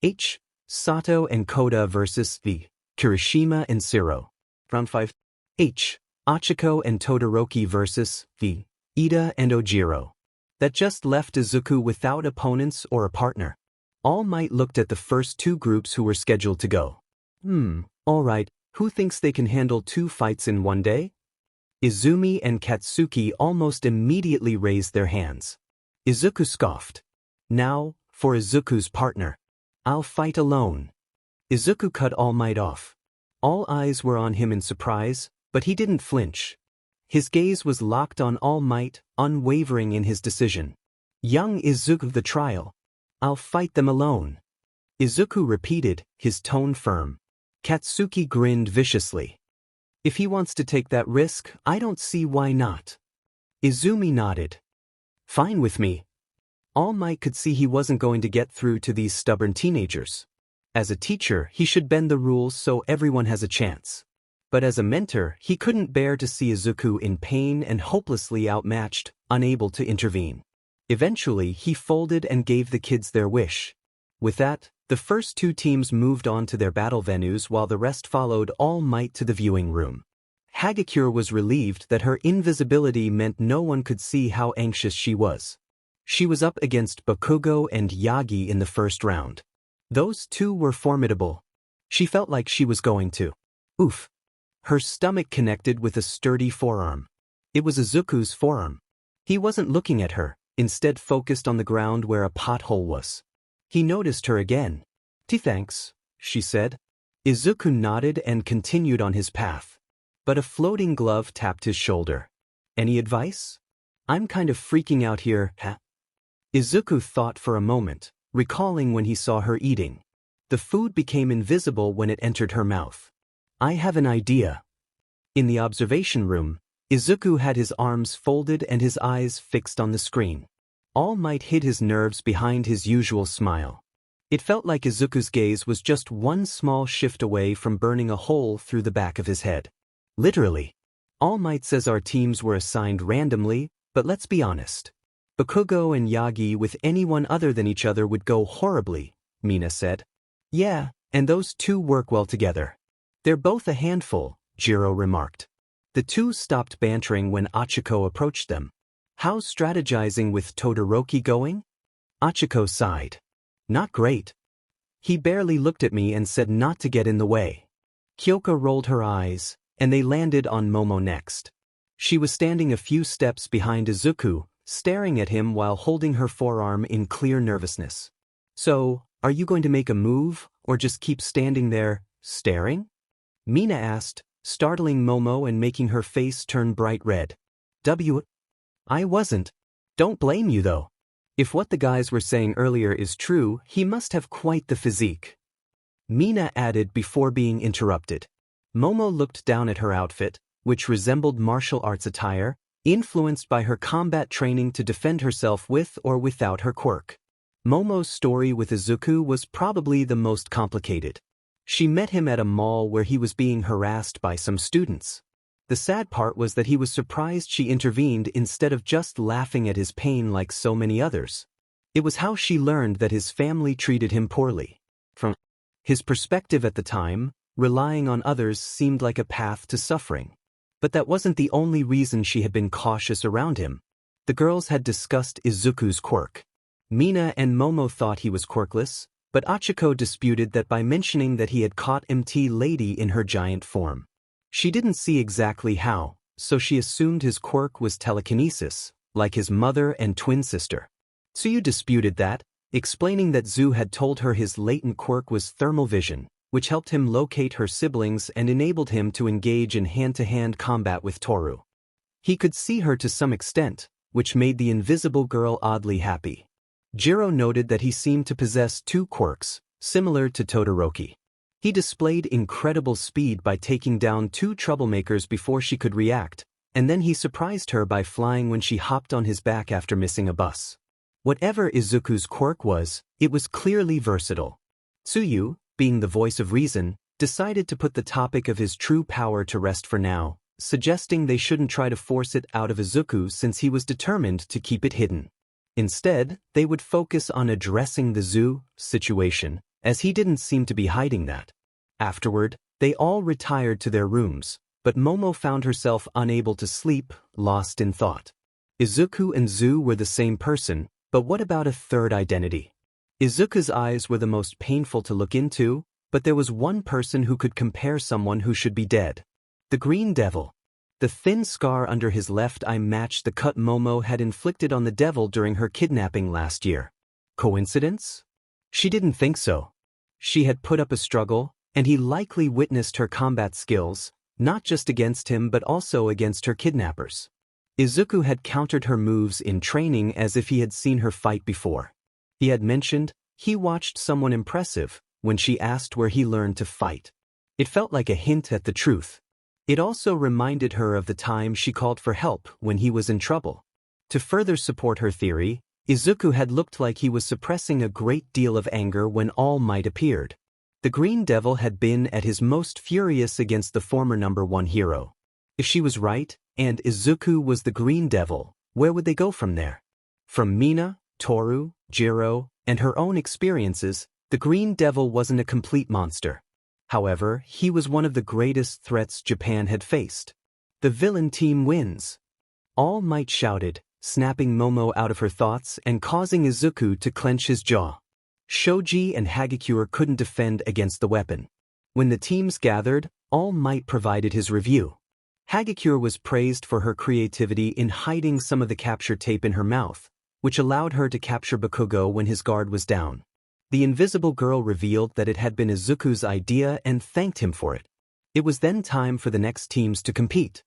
H. Sato and Koda vs. V. Kirishima and Shiro. Round 5. H. Achiko and Todoroki vs. V. Ida and Ojiro. That just left Izuku without opponents or a partner. All Might looked at the first 2 groups who were scheduled to go. Alright, who thinks they can handle 2 fights in one day? Izumi and Katsuki almost immediately raised their hands. Izuku scoffed. Now, for Izuku's partner. I'll fight alone. Izuku cut All Might off. All eyes were on him in surprise, but he didn't flinch. His gaze was locked on All Might, unwavering in his decision. Young Izuku the trial. I'll fight them alone. Izuku repeated, his tone firm. Katsuki grinned viciously. If he wants to take that risk, I don't see why not. Izumi nodded. Fine with me. All Might could see he wasn't going to get through to these stubborn teenagers. As a teacher, he should bend the rules so everyone has a chance. But as a mentor, he couldn't bear to see Izuku in pain and hopelessly outmatched, unable to intervene. Eventually, he folded and gave the kids their wish. With that, the first 2 teams moved on to their battle venues while the rest followed All Might to the viewing room. Hagakure was relieved that her invisibility meant no one could see how anxious she was. She was up against Bakugo and Yagi in the first round. Those 2 were formidable. She felt like she was going to. Oof. Her stomach connected with a sturdy forearm. It was Izuku's forearm. He wasn't looking at her, instead focused on the ground where a pothole was. He noticed her again. Thanks, she said. Izuku nodded and continued on his path. But a floating glove tapped his shoulder. Any advice? I'm kind of freaking out here, huh? Izuku thought for a moment, recalling when he saw her eating. The food became invisible when it entered her mouth. I have an idea. In the observation room, Izuku had his arms folded and his eyes fixed on the screen. All Might hid his nerves behind his usual smile. It felt like Izuku's gaze was just one small shift away from burning a hole through the back of his head. Literally. All Might says our teams were assigned randomly, but let's be honest. Bakugo and Yagi with anyone other than each other would go horribly, Mina said. Yeah, and those two work well together. They're both a handful, Jiro remarked. The two stopped bantering when Achiko approached them. How's strategizing with Todoroki going? Achiko sighed. Not great. He barely looked at me and said not to get in the way. Kyoka rolled her eyes, and they landed on Momo next. She was standing a few steps behind Izuku, staring at him while holding her forearm in clear nervousness. So, are you going to make a move, or just keep standing there, staring? Mina asked, startling Momo and making her face turn bright red. I wasn't. Don't blame you though. If what the guys were saying earlier is true, he must have quite the physique. Mina added before being interrupted. Momo looked down at her outfit, which resembled martial arts attire, influenced by her combat training to defend herself with or without her quirk. Momo's story with Izuku was probably the most complicated. She met him at a mall where he was being harassed by some students. The sad part was that he was surprised she intervened instead of just laughing at his pain like so many others. It was how she learned that his family treated him poorly. From his perspective at the time, relying on others seemed like a path to suffering. But that wasn't the only reason she had been cautious around him. The girls had discussed Izuku's quirk. Mina and Momo thought he was quirkless, but Achiko disputed that by mentioning that he had caught MT Lady in her giant form. She didn't see exactly how, so she assumed his quirk was telekinesis, like his mother and twin sister. Tsuyu disputed that, explaining that Zu had told her his latent quirk was thermal vision, which helped him locate her siblings and enabled him to engage in hand-to-hand combat with Toru. He could see her to some extent, which made the invisible girl oddly happy. Jiro noted that he seemed to possess two quirks, similar to Todoroki. He displayed incredible speed by taking down two troublemakers before she could react, and then he surprised her by flying when she hopped on his back after missing a bus. Whatever Izuku's quirk was, it was clearly versatile. Tsuyu, being the voice of reason, decided to put the topic of his true power to rest for now, suggesting they shouldn't try to force it out of Izuku since he was determined to keep it hidden. Instead, they would focus on addressing the Zu situation, as he didn't seem to be hiding that. Afterward, they all retired to their rooms, but Momo found herself unable to sleep, lost in thought. Izuku and Zu were the same person, but what about a third identity? Izuku's eyes were the most painful to look into, but there was one person who could compare someone who should be dead. The Green Devil. The thin scar under his left eye matched the cut Momo had inflicted on the devil during her kidnapping last year. Coincidence? She didn't think so. She had put up a struggle, and he likely witnessed her combat skills, not just against him but also against her kidnappers. Izuku had countered her moves in training as if he had seen her fight before. He had mentioned he watched someone impressive when she asked where he learned to fight. It felt like a hint at the truth. It also reminded her of the time she called for help when he was in trouble. To further support her theory, Izuku had looked like he was suppressing a great deal of anger when All Might appeared. The Green Devil had been at his most furious against the former #1 hero. If she was right, and Izuku was the Green Devil, where would they go from there? From Mina, Toru, Jiro, and her own experiences, the Green Devil wasn't a complete monster. However, he was one of the greatest threats Japan had faced. The villain team wins. All Might shouted, snapping Momo out of her thoughts and causing Izuku to clench his jaw. Shoji and Hagakure couldn't defend against the weapon. When the teams gathered, All Might provided his review. Hagakure was praised for her creativity in hiding some of the capture tape in her mouth, which allowed her to capture Bakugo when his guard was down. The invisible girl revealed that it had been Izuku's idea and thanked him for it. It was then time for the next teams to compete.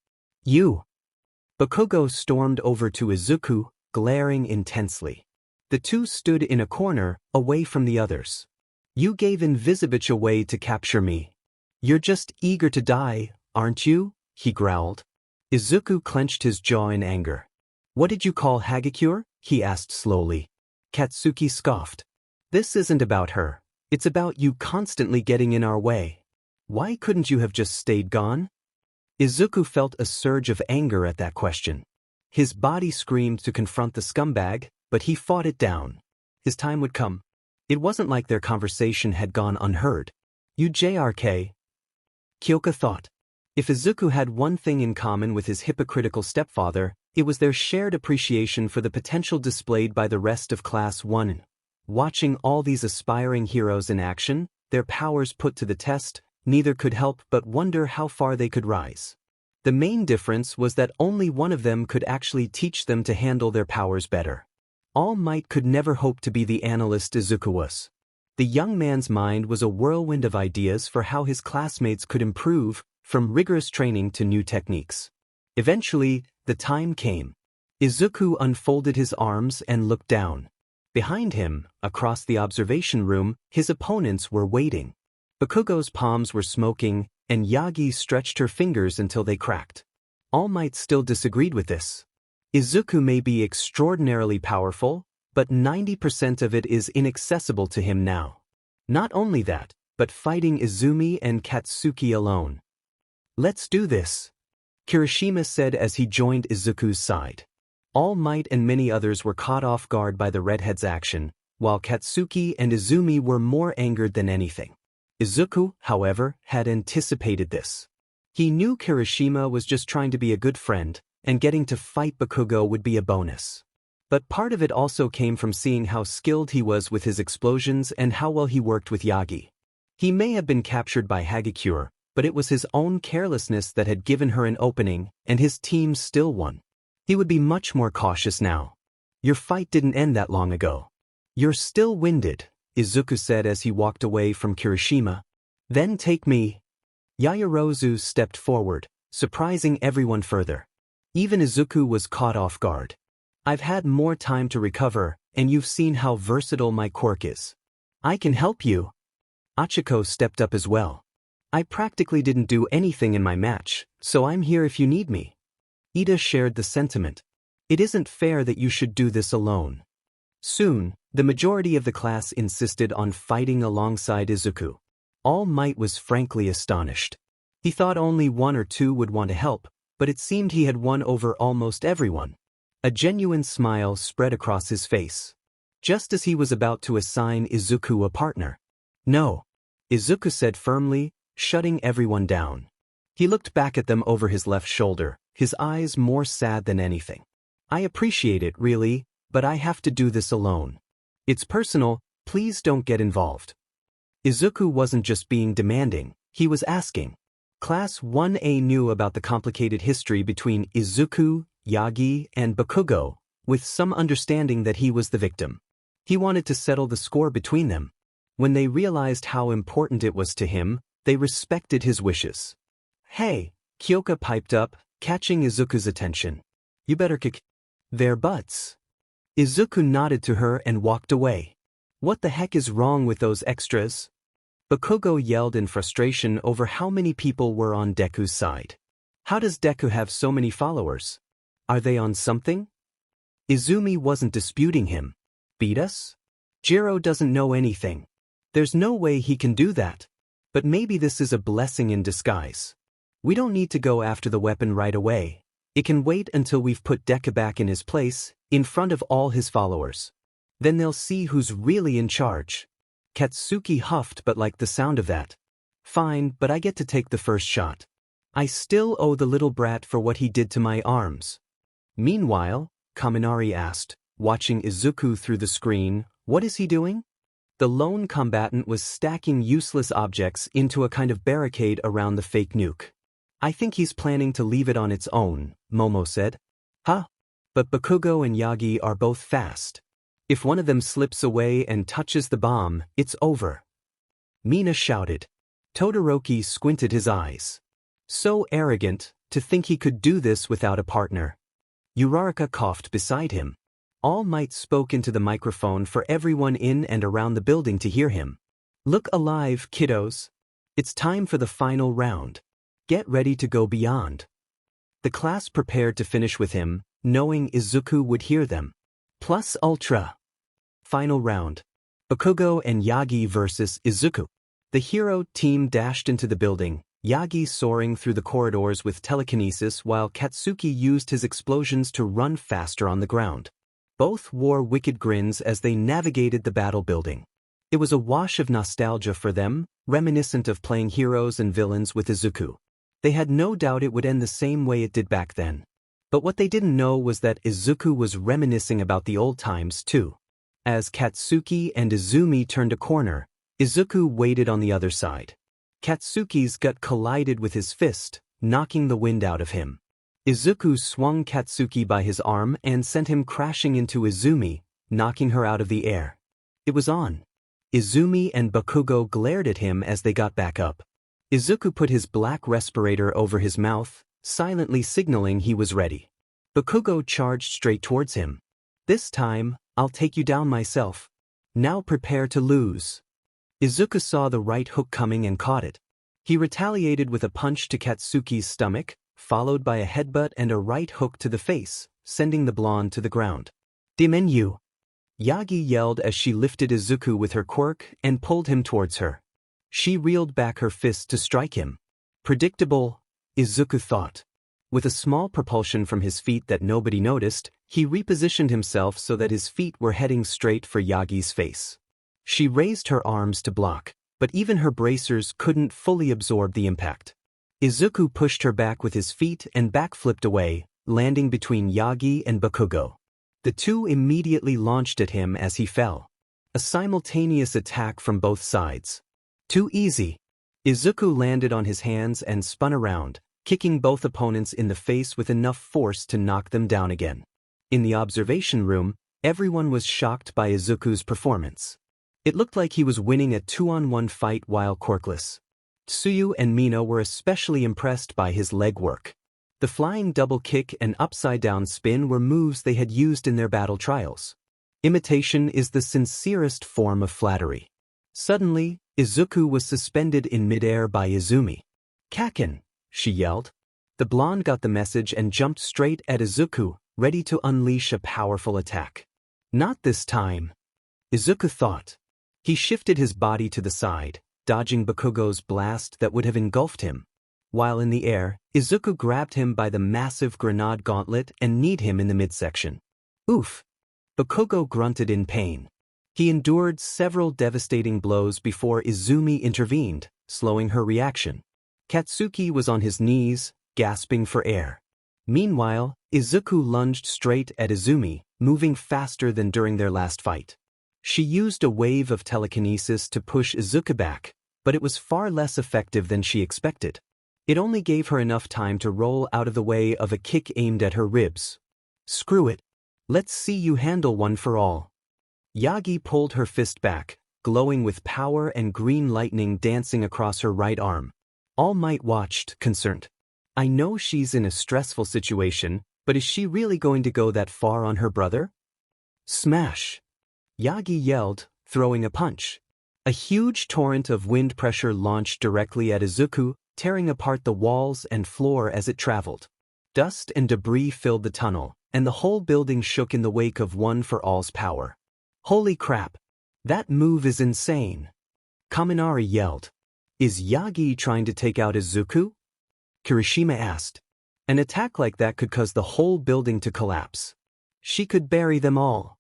Bakugo stormed over to Izuku, glaring intensely. The two stood in a corner, away from the others. You gave Invisibitch away to capture me. You're just eager to die, aren't you? He growled. Izuku clenched his jaw in anger. What did you call Hagakure? He asked slowly. Katsuki scoffed. This isn't about her. It's about you constantly getting in our way. Why couldn't you have just stayed gone? Izuku felt a surge of anger at that question. His body screamed to confront the scumbag, but he fought it down. His time would come. It wasn't like their conversation had gone unheard. You JRK? Kyoka thought. If Izuku had one thing in common with his hypocritical stepfather, it was their shared appreciation for the potential displayed by the rest of Class 1. Watching all these aspiring heroes in action, their powers put to the test, neither could help but wonder how far they could rise. The main difference was that only one of them could actually teach them to handle their powers better. All Might could never hope to be the analyst Izuku was. The young man's mind was a whirlwind of ideas for how his classmates could improve, from rigorous training to new techniques. Eventually, the time came. Izuku unfolded his arms and looked down. Behind him, across the observation room, his opponents were waiting. Bakugo's palms were smoking, and Yagi stretched her fingers until they cracked. All Might still disagreed with this. Izuku may be extraordinarily powerful, but 90% of it is inaccessible to him now. Not only that, but fighting Izumi and Katsuki alone. Let's do this, Kirishima said as he joined Izuku's side. All Might and many others were caught off guard by the redhead's action, while Katsuki and Izumi were more angered than anything. Izuku, however, had anticipated this. He knew Kirishima was just trying to be a good friend, and getting to fight Bakugo would be a bonus. But part of it also came from seeing how skilled he was with his explosions and how well he worked with Yagi. He may have been captured by Hagakure, but it was his own carelessness that had given her an opening, and his team still won. He would be much more cautious now. Your fight didn't end that long ago. You're still winded, Izuku said as he walked away from Kirishima. Then take me. Yaoyorozu stepped forward, surprising everyone further. Even Izuku was caught off guard. I've had more time to recover, and you've seen how versatile my quirk is. I can help you. Achiko stepped up as well. I practically didn't do anything in my match, so I'm here if you need me. Ida shared the sentiment. It isn't fair that you should do this alone. Soon, the majority of the class insisted on fighting alongside Izuku. All Might was frankly astonished. He thought only one or two would want to help, but it seemed he had won over almost everyone. A genuine smile spread across his face. Just as he was about to assign Izuku a partner. No, Izuku said firmly, shutting everyone down. He looked back at them over his left shoulder, his eyes more sad than anything. I appreciate it, really, but I have to do this alone. It's personal, please don't get involved. Izuku wasn't just being demanding, he was asking. Class 1A knew about the complicated history between Izuku, Yagi, and Bakugo, with some understanding that he was the victim. He wanted to settle the score between them. When they realized how important it was to him, they respected his wishes. Hey, Kyoka piped up, catching Izuku's attention. You better kick their butts. Izuku nodded to her and walked away. What the heck is wrong with those extras? Bakugo yelled in frustration over how many people were on Deku's side. How does Deku have so many followers? Are they on something? Izumi wasn't disputing him. Beat us? Jiro doesn't know anything. There's no way he can do that. But maybe this is a blessing in disguise. We don't need to go after the weapon right away. It can wait until we've put Deku back in his place, in front of all his followers. Then they'll see who's really in charge. Katsuki huffed but liked the sound of that. Fine, but I get to take the first shot. I still owe the little brat for what he did to my arms. Meanwhile, Kaminari asked, watching Izuku through the screen, what is he doing? The lone combatant was stacking useless objects into a kind of barricade around the fake nuke. I think he's planning to leave it on its own, Momo said. Huh? But Bakugo and Yagi are both fast. If one of them slips away and touches the bomb, it's over. Mina shouted. Todoroki squinted his eyes. So arrogant, to think he could do this without a partner. Uraraka coughed beside him. All Might spoke into the microphone for everyone in and around the building to hear him. Look alive, kiddos. It's time for the final round. Get ready to go beyond. The class prepared to finish with him, knowing Izuku would hear them. Plus Ultra. Final round. Bakugo and Yagi vs. Izuku. The hero team dashed into the building, Yagi soaring through the corridors with telekinesis while Katsuki used his explosions to run faster on the ground. Both wore wicked grins as they navigated the battle building. It was a wash of nostalgia for them, reminiscent of playing heroes and villains with Izuku. They had no doubt it would end the same way it did back then. But what they didn't know was that Izuku was reminiscing about the old times too. As Katsuki and Izumi turned a corner, Izuku waited on the other side. Katsuki's gut collided with his fist, knocking the wind out of him. Izuku swung Katsuki by his arm and sent him crashing into Izumi, knocking her out of the air. It was on. Izumi and Bakugo glared at him as they got back up. Izuku put his black respirator over his mouth, silently signaling he was ready. Bakugo charged straight towards him. "This time, I'll take you down myself. Now prepare to lose." Izuku saw the right hook coming and caught it. He retaliated with a punch to Katsuki's stomach, followed by a headbutt and a right hook to the face, sending the blonde to the ground. "Demon you!" Yagi yelled as she lifted Izuku with her quirk and pulled him towards her. She reeled back her fist to strike him. Predictable, Izuku thought. With a small propulsion from his feet that nobody noticed, he repositioned himself so that his feet were heading straight for Yagi's face. She raised her arms to block, but even her bracers couldn't fully absorb the impact. Izuku pushed her back with his feet and backflipped away, landing between Yagi and Bakugo. The two immediately launched at him as he fell. A simultaneous attack from both sides. Too easy. Izuku landed on his hands and spun around, kicking both opponents in the face with enough force to knock them down again. In the observation room, everyone was shocked by Izuku's performance. It looked like he was winning a 2-on-1 fight while quirkless. Tsuyu and Mino were especially impressed by his leg work. The flying double kick and upside-down spin were moves they had used in their battle trials. Imitation is the sincerest form of flattery. Suddenly, Izuku was suspended in midair by Izumi. "Kaken!" she yelled. The blonde got the message and jumped straight at Izuku, ready to unleash a powerful attack. Not this time, Izuku thought. He shifted his body to the side, dodging Bakugo's blast that would have engulfed him. While in the air, Izuku grabbed him by the massive grenade gauntlet and kneed him in the midsection. Oof! Bakugo grunted in pain. He endured several devastating blows before Izumi intervened, slowing her reaction. Katsuki was on his knees, gasping for air. Meanwhile, Izuku lunged straight at Izumi, moving faster than during their last fight. She used a wave of telekinesis to push Izuku back, but it was far less effective than she expected. It only gave her enough time to roll out of the way of a kick aimed at her ribs. "Screw it. Let's see you handle one for all." Yagi pulled her fist back, glowing with power and green lightning dancing across her right arm. All Might watched, concerned. "I know she's in a stressful situation, but is she really going to go that far on her brother?" Smash! Yagi yelled, throwing a punch. A huge torrent of wind pressure launched directly at Izuku, tearing apart the walls and floor as it traveled. Dust and debris filled the tunnel, and the whole building shook in the wake of One for All's power. "Holy crap! That move is insane!" Kaminari yelled. "Is Yagi trying to take out Izuku?" Kirishima asked. "An attack like that could cause the whole building to collapse. She could bury them all."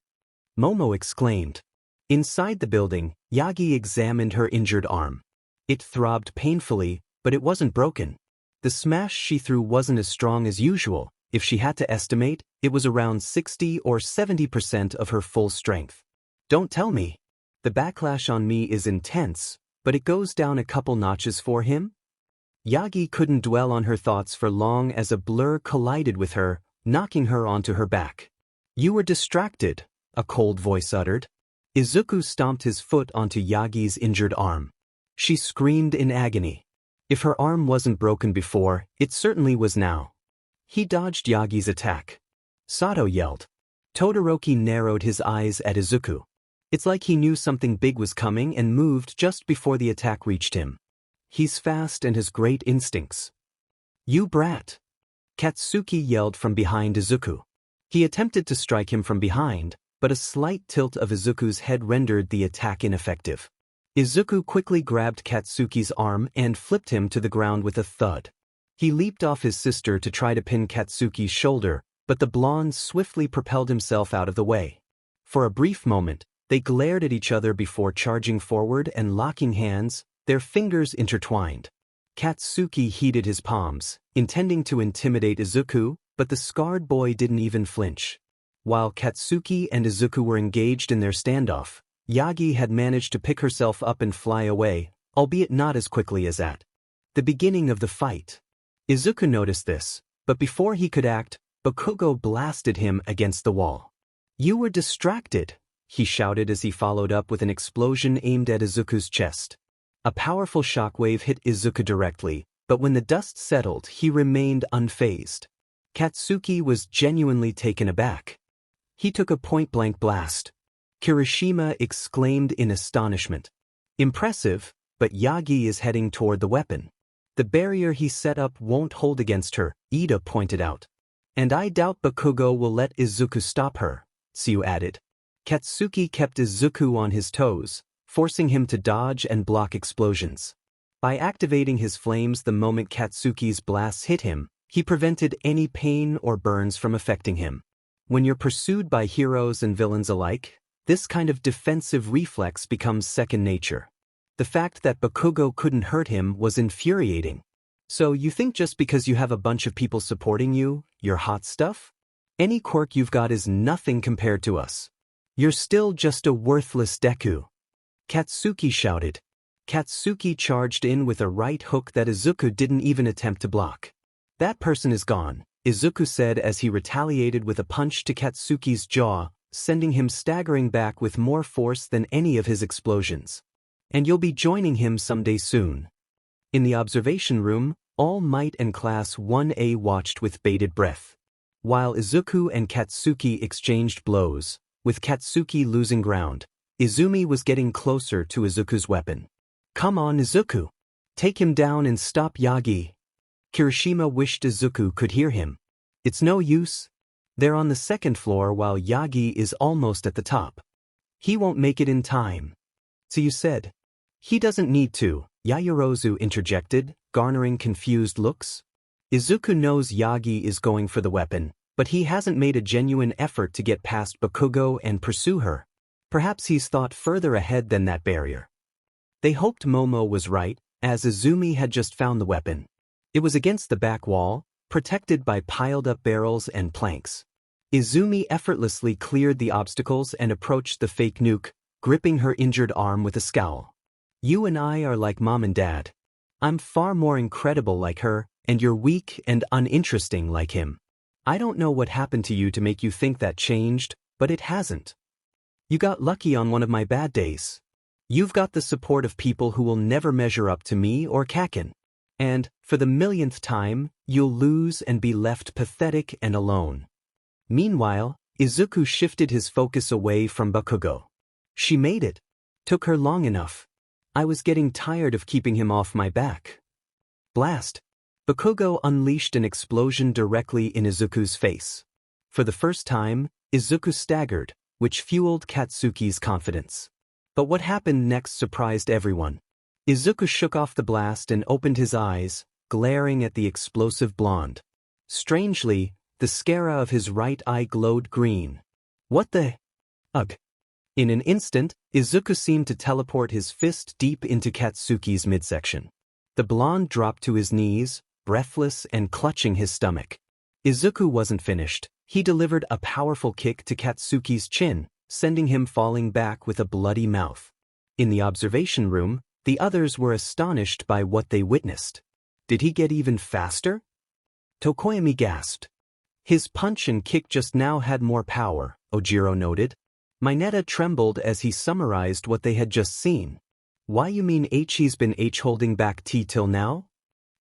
Momo exclaimed. Inside the building, Yagi examined her injured arm. It throbbed painfully, but it wasn't broken. The smash she threw wasn't as strong as usual. If she had to estimate, it was around 60 or 70% of her full strength. "Don't tell me. The backlash on me is intense, but it goes down a couple notches for him?" Yagi couldn't dwell on her thoughts for long as a blur collided with her, knocking her onto her back. "You were distracted," a cold voice uttered. Izuku stomped his foot onto Yagi's injured arm. She screamed in agony. If her arm wasn't broken before, it certainly was now. He dodged Yagi's attack. Sato yelled. Todoroki narrowed his eyes at Izuku. It's like he knew something big was coming and moved just before the attack reached him. He's fast and has great instincts. "You brat!" Katsuki yelled from behind Izuku. He attempted to strike him from behind, but a slight tilt of Izuku's head rendered the attack ineffective. Izuku quickly grabbed Katsuki's arm and flipped him to the ground with a thud. He leaped off his sister to try to pin Katsuki's shoulder, but the blonde swiftly propelled himself out of the way. For a brief moment, they glared at each other before charging forward and locking hands, their fingers intertwined. Katsuki heated his palms, intending to intimidate Izuku, but the scarred boy didn't even flinch. While Katsuki and Izuku were engaged in their standoff, Yagi had managed to pick herself up and fly away, albeit not as quickly as at the beginning of the fight. Izuku noticed this, but before he could act, Bakugo blasted him against the wall. "You were distracted," he shouted as he followed up with an explosion aimed at Izuku's chest. A powerful shockwave hit Izuku directly, but when the dust settled, he remained unfazed. Katsuki was genuinely taken aback. He took a point-blank blast. Kirishima exclaimed in astonishment. "Impressive, but Yagi is heading toward the weapon. The barrier he set up won't hold against her," Ida pointed out. "And I doubt Bakugo will let Izuku stop her," Tsuyu added. Katsuki kept Izuku on his toes, forcing him to dodge and block explosions. By activating his flames the moment Katsuki's blasts hit him, he prevented any pain or burns from affecting him. When you're pursued by heroes and villains alike, this kind of defensive reflex becomes second nature. The fact that Bakugo couldn't hurt him was infuriating. "So you think just because you have a bunch of people supporting you, you're hot stuff? Any quirk you've got is nothing compared to us. You're still just a worthless Deku," Katsuki shouted. Katsuki charged in with a right hook that Izuku didn't even attempt to block. "That person is gone," Izuku said as he retaliated with a punch to Katsuki's jaw, sending him staggering back with more force than any of his explosions. "And you'll be joining him someday soon." In the observation room, All Might and Class 1A watched with bated breath. While Izuku and Katsuki exchanged blows, with Katsuki losing ground, Izumi was getting closer to Izuku's weapon. "Come on, Izuku. Take him down and stop Yagi." Kirishima wished Izuku could hear him. "It's no use. They're on the second floor while Yagi is almost at the top. He won't make it in time." Tsuyu said. "He doesn't need to," Yaoyorozu interjected, garnering confused looks. "Izuku knows Yagi is going for the weapon, but he hasn't made a genuine effort to get past Bakugo and pursue her. Perhaps he's thought further ahead than that barrier." They hoped Momo was right, as Izumi had just found the weapon. It was against the back wall, protected by piled-up barrels and planks. Izumi effortlessly cleared the obstacles and approached the fake nuke, gripping her injured arm with a scowl. "You and I are like mom and dad. I'm far more incredible like her, and you're weak and uninteresting like him. I don't know what happened to you to make you think that changed, but it hasn't. You got lucky on one of my bad days. You've got the support of people who will never measure up to me or Kaken. And, for the millionth time, you'll lose and be left pathetic and alone." Meanwhile, Izuku shifted his focus away from Bakugo. "She made it. Took her long enough. I was getting tired of keeping him off my back." Blast! Bakugo unleashed an explosion directly in Izuku's face. For the first time, Izuku staggered, which fueled Katsuki's confidence. But what happened next surprised everyone. Izuku shook off the blast and opened his eyes, glaring at the explosive blonde. Strangely, the sclera of his right eye glowed green. "What the? Ugh." In an instant, Izuku seemed to teleport his fist deep into Katsuki's midsection. The blonde dropped to his knees, breathless and clutching his stomach. Izuku wasn't finished. He delivered a powerful kick to Katsuki's chin, sending him falling back with a bloody mouth. In the observation room, the others were astonished by what they witnessed. "Did he get even faster?" Tokoyami gasped. "His punch and kick just now had more power," Ojiro noted. Mineta trembled as he summarized what they had just seen. "Why you mean he's been holding back T till now?"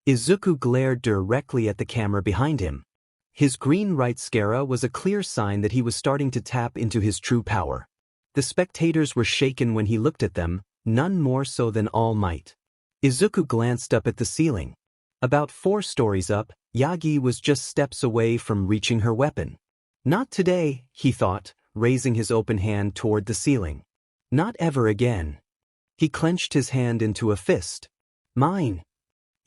Izuku glared directly at the camera behind him. His green right sclera was a clear sign that he was starting to tap into his true power. The spectators were shaken when he looked at them, none more so than All Might. Izuku glanced up at the ceiling. About 4 stories up, Yagi was just steps away from reaching her weapon. Not today, he thought, raising his open hand toward the ceiling. Not ever again. He clenched his hand into a fist. Mine.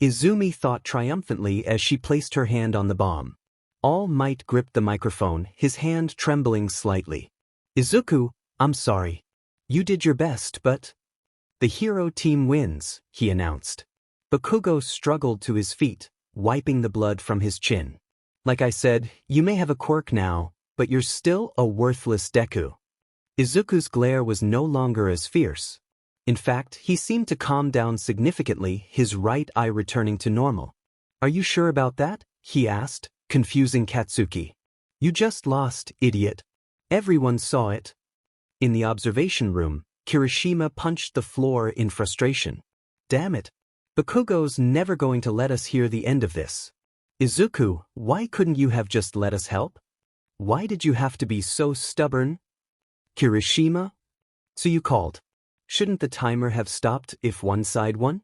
Izumi thought triumphantly as she placed her hand on the bomb. All Might gripped the microphone, his hand trembling slightly. Izuku, I'm sorry. You did your best, but… The hero team wins, he announced. Bakugo struggled to his feet, wiping the blood from his chin. Like I said, you may have a quirk now, but you're still a worthless Deku. Izuku's glare was no longer as fierce. In fact, he seemed to calm down significantly, his right eye returning to normal. Are you sure about that? He asked, confusing Katsuki. You just lost, idiot. Everyone saw it. In the observation room, Kirishima punched the floor in frustration. Damn it. Bakugo's never going to let us hear the end of this. Izuku, why couldn't you have just let us help? Why did you have to be so stubborn? Kirishima? So you called. Shouldn't the timer have stopped if one side won?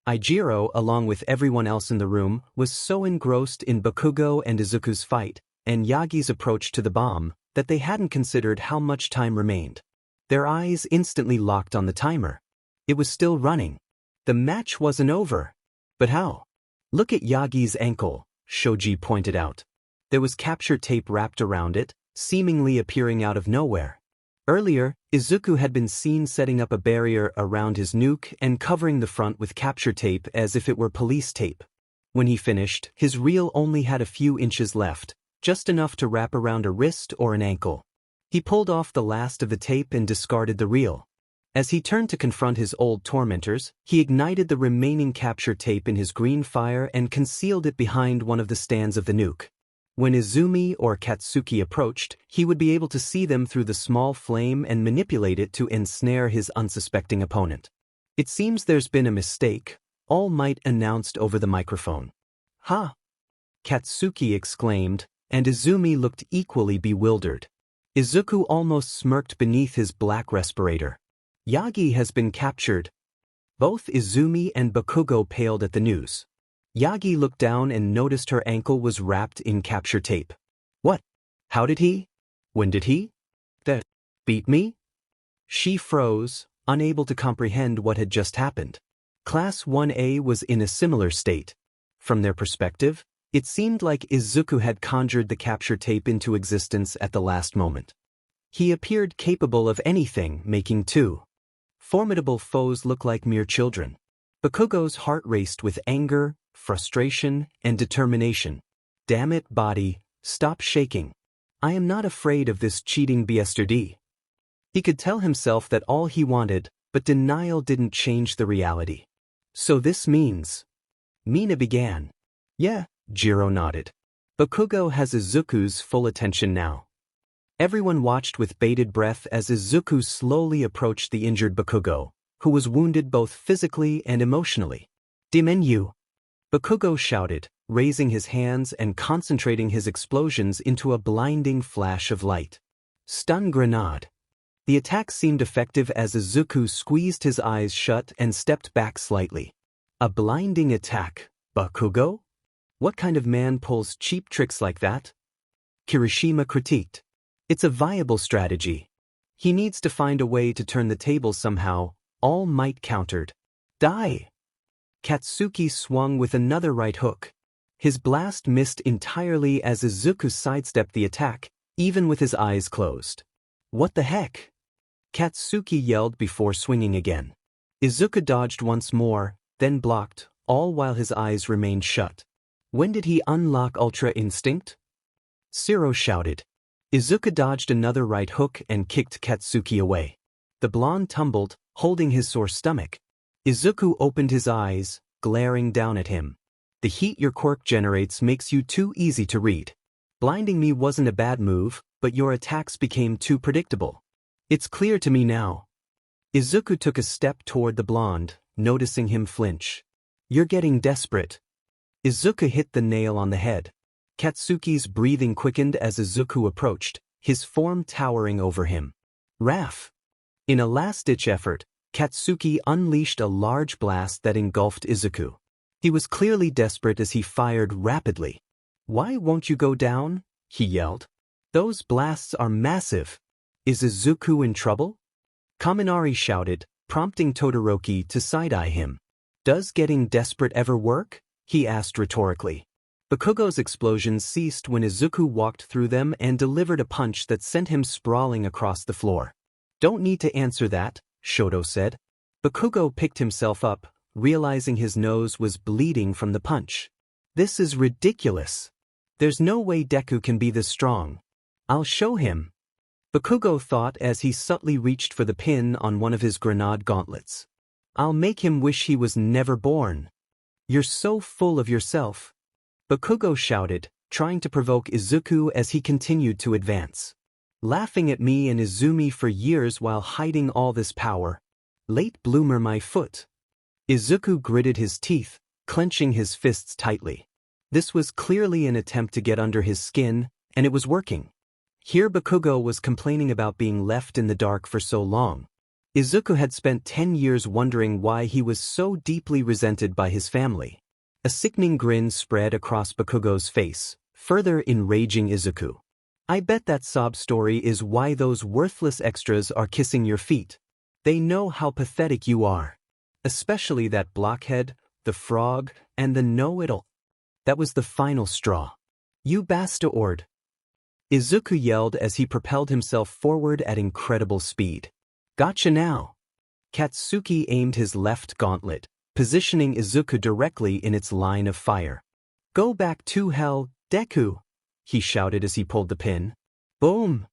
Ijiro, along with everyone else in the room, was so engrossed in Bakugo and Izuku's fight, and Yagi's approach to the bomb, that they hadn't considered how much time remained. Their eyes instantly locked on the timer. It was still running. The match wasn't over. But how? Look at Yagi's ankle, Shoji pointed out. There was capture tape wrapped around it, seemingly appearing out of nowhere. Earlier, Izuku had been seen setting up a barrier around his nuke and covering the front with capture tape as if it were police tape. When he finished, his reel only had a few inches left, just enough to wrap around a wrist or an ankle. He pulled off the last of the tape and discarded the reel. As he turned to confront his old tormentors, he ignited the remaining capture tape in his green fire and concealed it behind one of the stands of the nuke. When Izumi or Katsuki approached, he would be able to see them through the small flame and manipulate it to ensnare his unsuspecting opponent. It seems there's been a mistake, All Might announced over the microphone. Ha! Katsuki exclaimed, and Izumi looked equally bewildered. Izuku almost smirked beneath his black respirator. Yagi has been captured. Both Izumi and Bakugo paled at the news. Yagi looked down and noticed her ankle was wrapped in capture tape. What? How did he? When did he? Beat me? She froze, unable to comprehend what had just happened. Class 1A was in a similar state. From their perspective, it seemed like Izuku had conjured the capture tape into existence at the last moment. He appeared capable of anything, making two formidable foes look like mere children. Bakugo's heart raced with anger, frustration, and determination. Damn it, body, stop shaking. I am not afraid of this cheating bastard. He could tell himself that all he wanted, but denial didn't change the reality. So this means… Mina began. Yeah, Jiro nodded. Bakugo has Izuku's full attention now. Everyone watched with bated breath as Izuku slowly approached the injured Bakugo, who was wounded both physically and emotionally. Dimenu! Bakugo shouted, raising his hands and concentrating his explosions into a blinding flash of light. Stun grenade. The attack seemed effective as Izuku squeezed his eyes shut and stepped back slightly. A blinding attack, Bakugo? What kind of man pulls cheap tricks like that? Kirishima critiqued. It's a viable strategy. He needs to find a way to turn the tables somehow, All Might countered. Die! Katsuki swung with another right hook. His blast missed entirely as Izuku sidestepped the attack, even with his eyes closed. What the heck? Katsuki yelled before swinging again. Izuku dodged once more, then blocked, all while his eyes remained shut. When did he unlock Ultra Instinct? Siro shouted. Izuku dodged another right hook and kicked Katsuki away. The blonde tumbled, holding his sore stomach. Izuku opened his eyes, glaring down at him. The heat your quirk generates makes you too easy to read. Blinding me wasn't a bad move, but your attacks became too predictable. It's clear to me now. Izuku took a step toward the blonde, noticing him flinch. You're getting desperate. Izuku hit the nail on the head. Katsuki's breathing quickened as Izuku approached, his form towering over him. Raf! In a last-ditch effort, Katsuki unleashed a large blast that engulfed Izuku. He was clearly desperate as he fired rapidly. Why won't you go down? He yelled. Those blasts are massive. Is Izuku in trouble? Kaminari shouted, prompting Todoroki to side-eye him. Does getting desperate ever work? He asked rhetorically. Bakugo's explosions ceased when Izuku walked through them and delivered a punch that sent him sprawling across the floor. Don't need to answer that, Shoto said. Bakugo picked himself up, realizing his nose was bleeding from the punch. This is ridiculous. There's no way Deku can be this strong. I'll show him. Bakugo thought as he subtly reached for the pin on one of his grenade gauntlets. I'll make him wish he was never born. You're so full of yourself. Bakugo shouted, trying to provoke Izuku as he continued to advance. Laughing at me and Izumi for years while hiding all this power. Late bloomer my foot. Izuku gritted his teeth, clenching his fists tightly. This was clearly an attempt to get under his skin, and it was working. Here Bakugo was complaining about being left in the dark for so long. Izuku had spent 10 years wondering why he was so deeply resented by his family. A sickening grin spread across Bakugo's face, further enraging Izuku. I bet that sob story is why those worthless extras are kissing your feet. They know how pathetic you are. Especially that blockhead, the frog, and the know-it-all. That was the final straw. You bastard! Izuku yelled as he propelled himself forward at incredible speed. Gotcha now! Katsuki aimed his left gauntlet, positioning Izuku directly in its line of fire. Go back to hell, Deku! He shouted as he pulled the pin. Boom!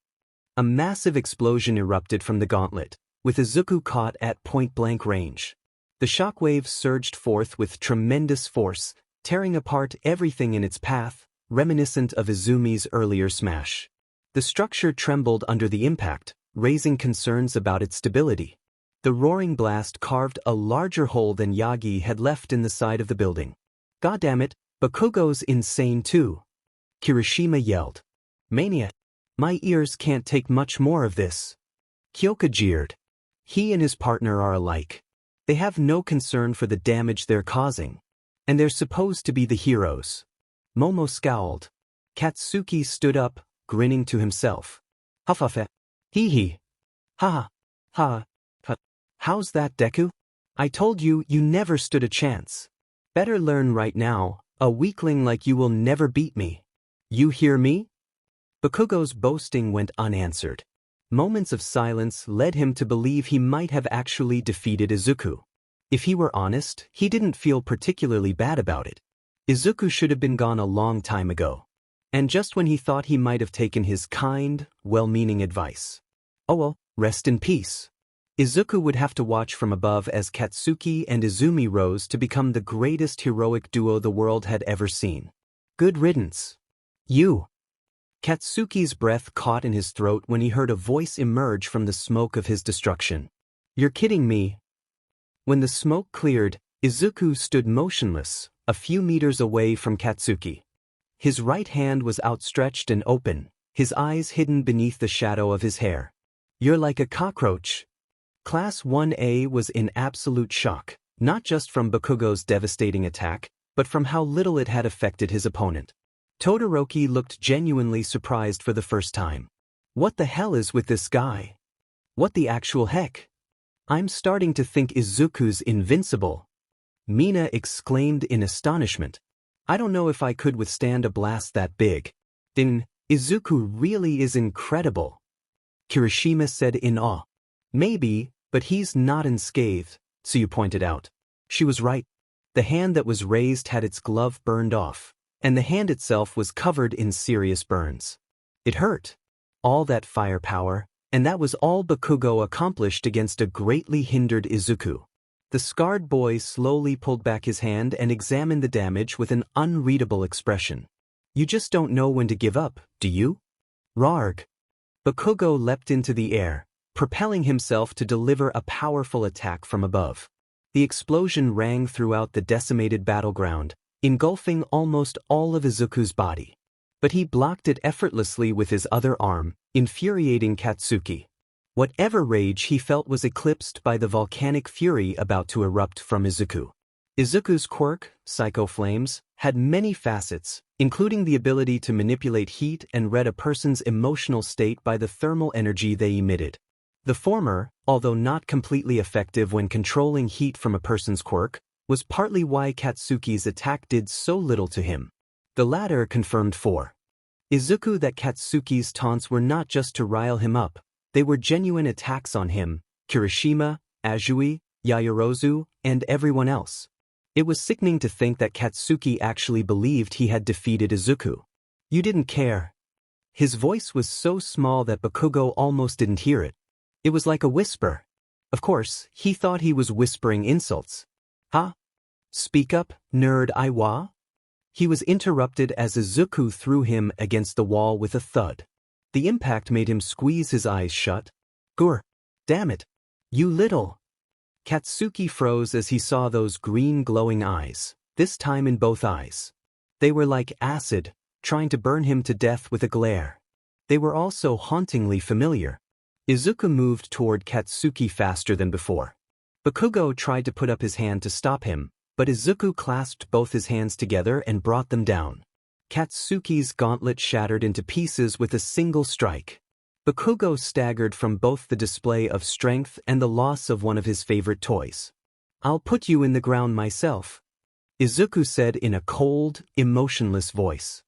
A massive explosion erupted from the gauntlet, with Izuku caught at point-blank range. The shockwaves surged forth with tremendous force, tearing apart everything in its path, reminiscent of Izumi's earlier smash. The structure trembled under the impact, raising concerns about its stability. The roaring blast carved a larger hole than Yagi had left in the side of the building. Goddammit, Bakugo's insane too. Kirishima yelled. Mania! My ears can't take much more of this. Kyoka jeered. He and his partner are alike. They have no concern for the damage they're causing. And they're supposed to be the heroes. Momo scowled. Katsuki stood up, grinning to himself. Huffuff. Hee. Ha. Ha. How's that, Deku? I told you you never stood a chance. Better learn right now, a weakling like you will never beat me. You hear me? Bakugo's boasting went unanswered. Moments of silence led him to believe he might have actually defeated Izuku. If he were honest, he didn't feel particularly bad about it. Izuku should have been gone a long time ago. And just when he thought he might have taken his kind, well-meaning advice. Oh well, rest in peace. Izuku would have to watch from above as Katsuki and Izumi rose to become the greatest heroic duo the world had ever seen. Good riddance. You. Katsuki's breath caught in his throat when he heard a voice emerge from the smoke of his destruction. You're kidding me. When the smoke cleared, Izuku stood motionless, a few meters away from Katsuki. His right hand was outstretched and open, his eyes hidden beneath the shadow of his hair. You're like a cockroach. Class 1A was in absolute shock, not just from Bakugo's devastating attack, but from how little it had affected his opponent. Todoroki looked genuinely surprised for the first time. What the hell is with this guy? What the actual heck? I'm starting to think Izuku's invincible. Mina exclaimed in astonishment. I don't know if I could withstand a blast that big. Then, Izuku really is incredible. Kirishima said in awe. Maybe, but he's not unscathed, Tsuyu pointed out. She was right. The hand that was raised had its glove burned off, and the hand itself was covered in serious burns. It hurt. All that firepower, and that was all Bakugo accomplished against a greatly hindered Izuku. The scarred boy slowly pulled back his hand and examined the damage with an unreadable expression. You just don't know when to give up, do you? Rarg. Bakugo leapt into the air, propelling himself to deliver a powerful attack from above. The explosion rang throughout the decimated battleground, engulfing almost all of Izuku's body. But he blocked it effortlessly with his other arm, infuriating Katsuki. Whatever rage he felt was eclipsed by the volcanic fury about to erupt from Izuku. Izuku's quirk, Psycho Flames, had many facets, including the ability to manipulate heat and read a person's emotional state by the thermal energy they emitted. The former, although not completely effective when controlling heat from a person's quirk, was partly why Katsuki's attack did so little to him. The latter confirmed for Izuku that Katsuki's taunts were not just to rile him up, they were genuine attacks on him, Kirishima, Azui, Yaoyorozu, and everyone else. It was sickening to think that Katsuki actually believed he had defeated Izuku. You didn't care. His voice was so small that Bakugo almost didn't hear it. It was like a whisper. Of course, he thought he was whispering insults. Huh? Speak up, nerd Iwa? He was interrupted as Izuku threw him against the wall with a thud. The impact made him squeeze his eyes shut. Gur! Damn it! You little! Katsuki froze as he saw those green glowing eyes, this time in both eyes. They were like acid, trying to burn him to death with a glare. They were also hauntingly familiar. Izuku moved toward Katsuki faster than before. Bakugo tried to put up his hand to stop him, but Izuku clasped both his hands together and brought them down. Katsuki's gauntlet shattered into pieces with a single strike. Bakugo staggered from both the display of strength and the loss of one of his favorite toys. I'll put you in the ground myself, Izuku said in a cold, emotionless voice.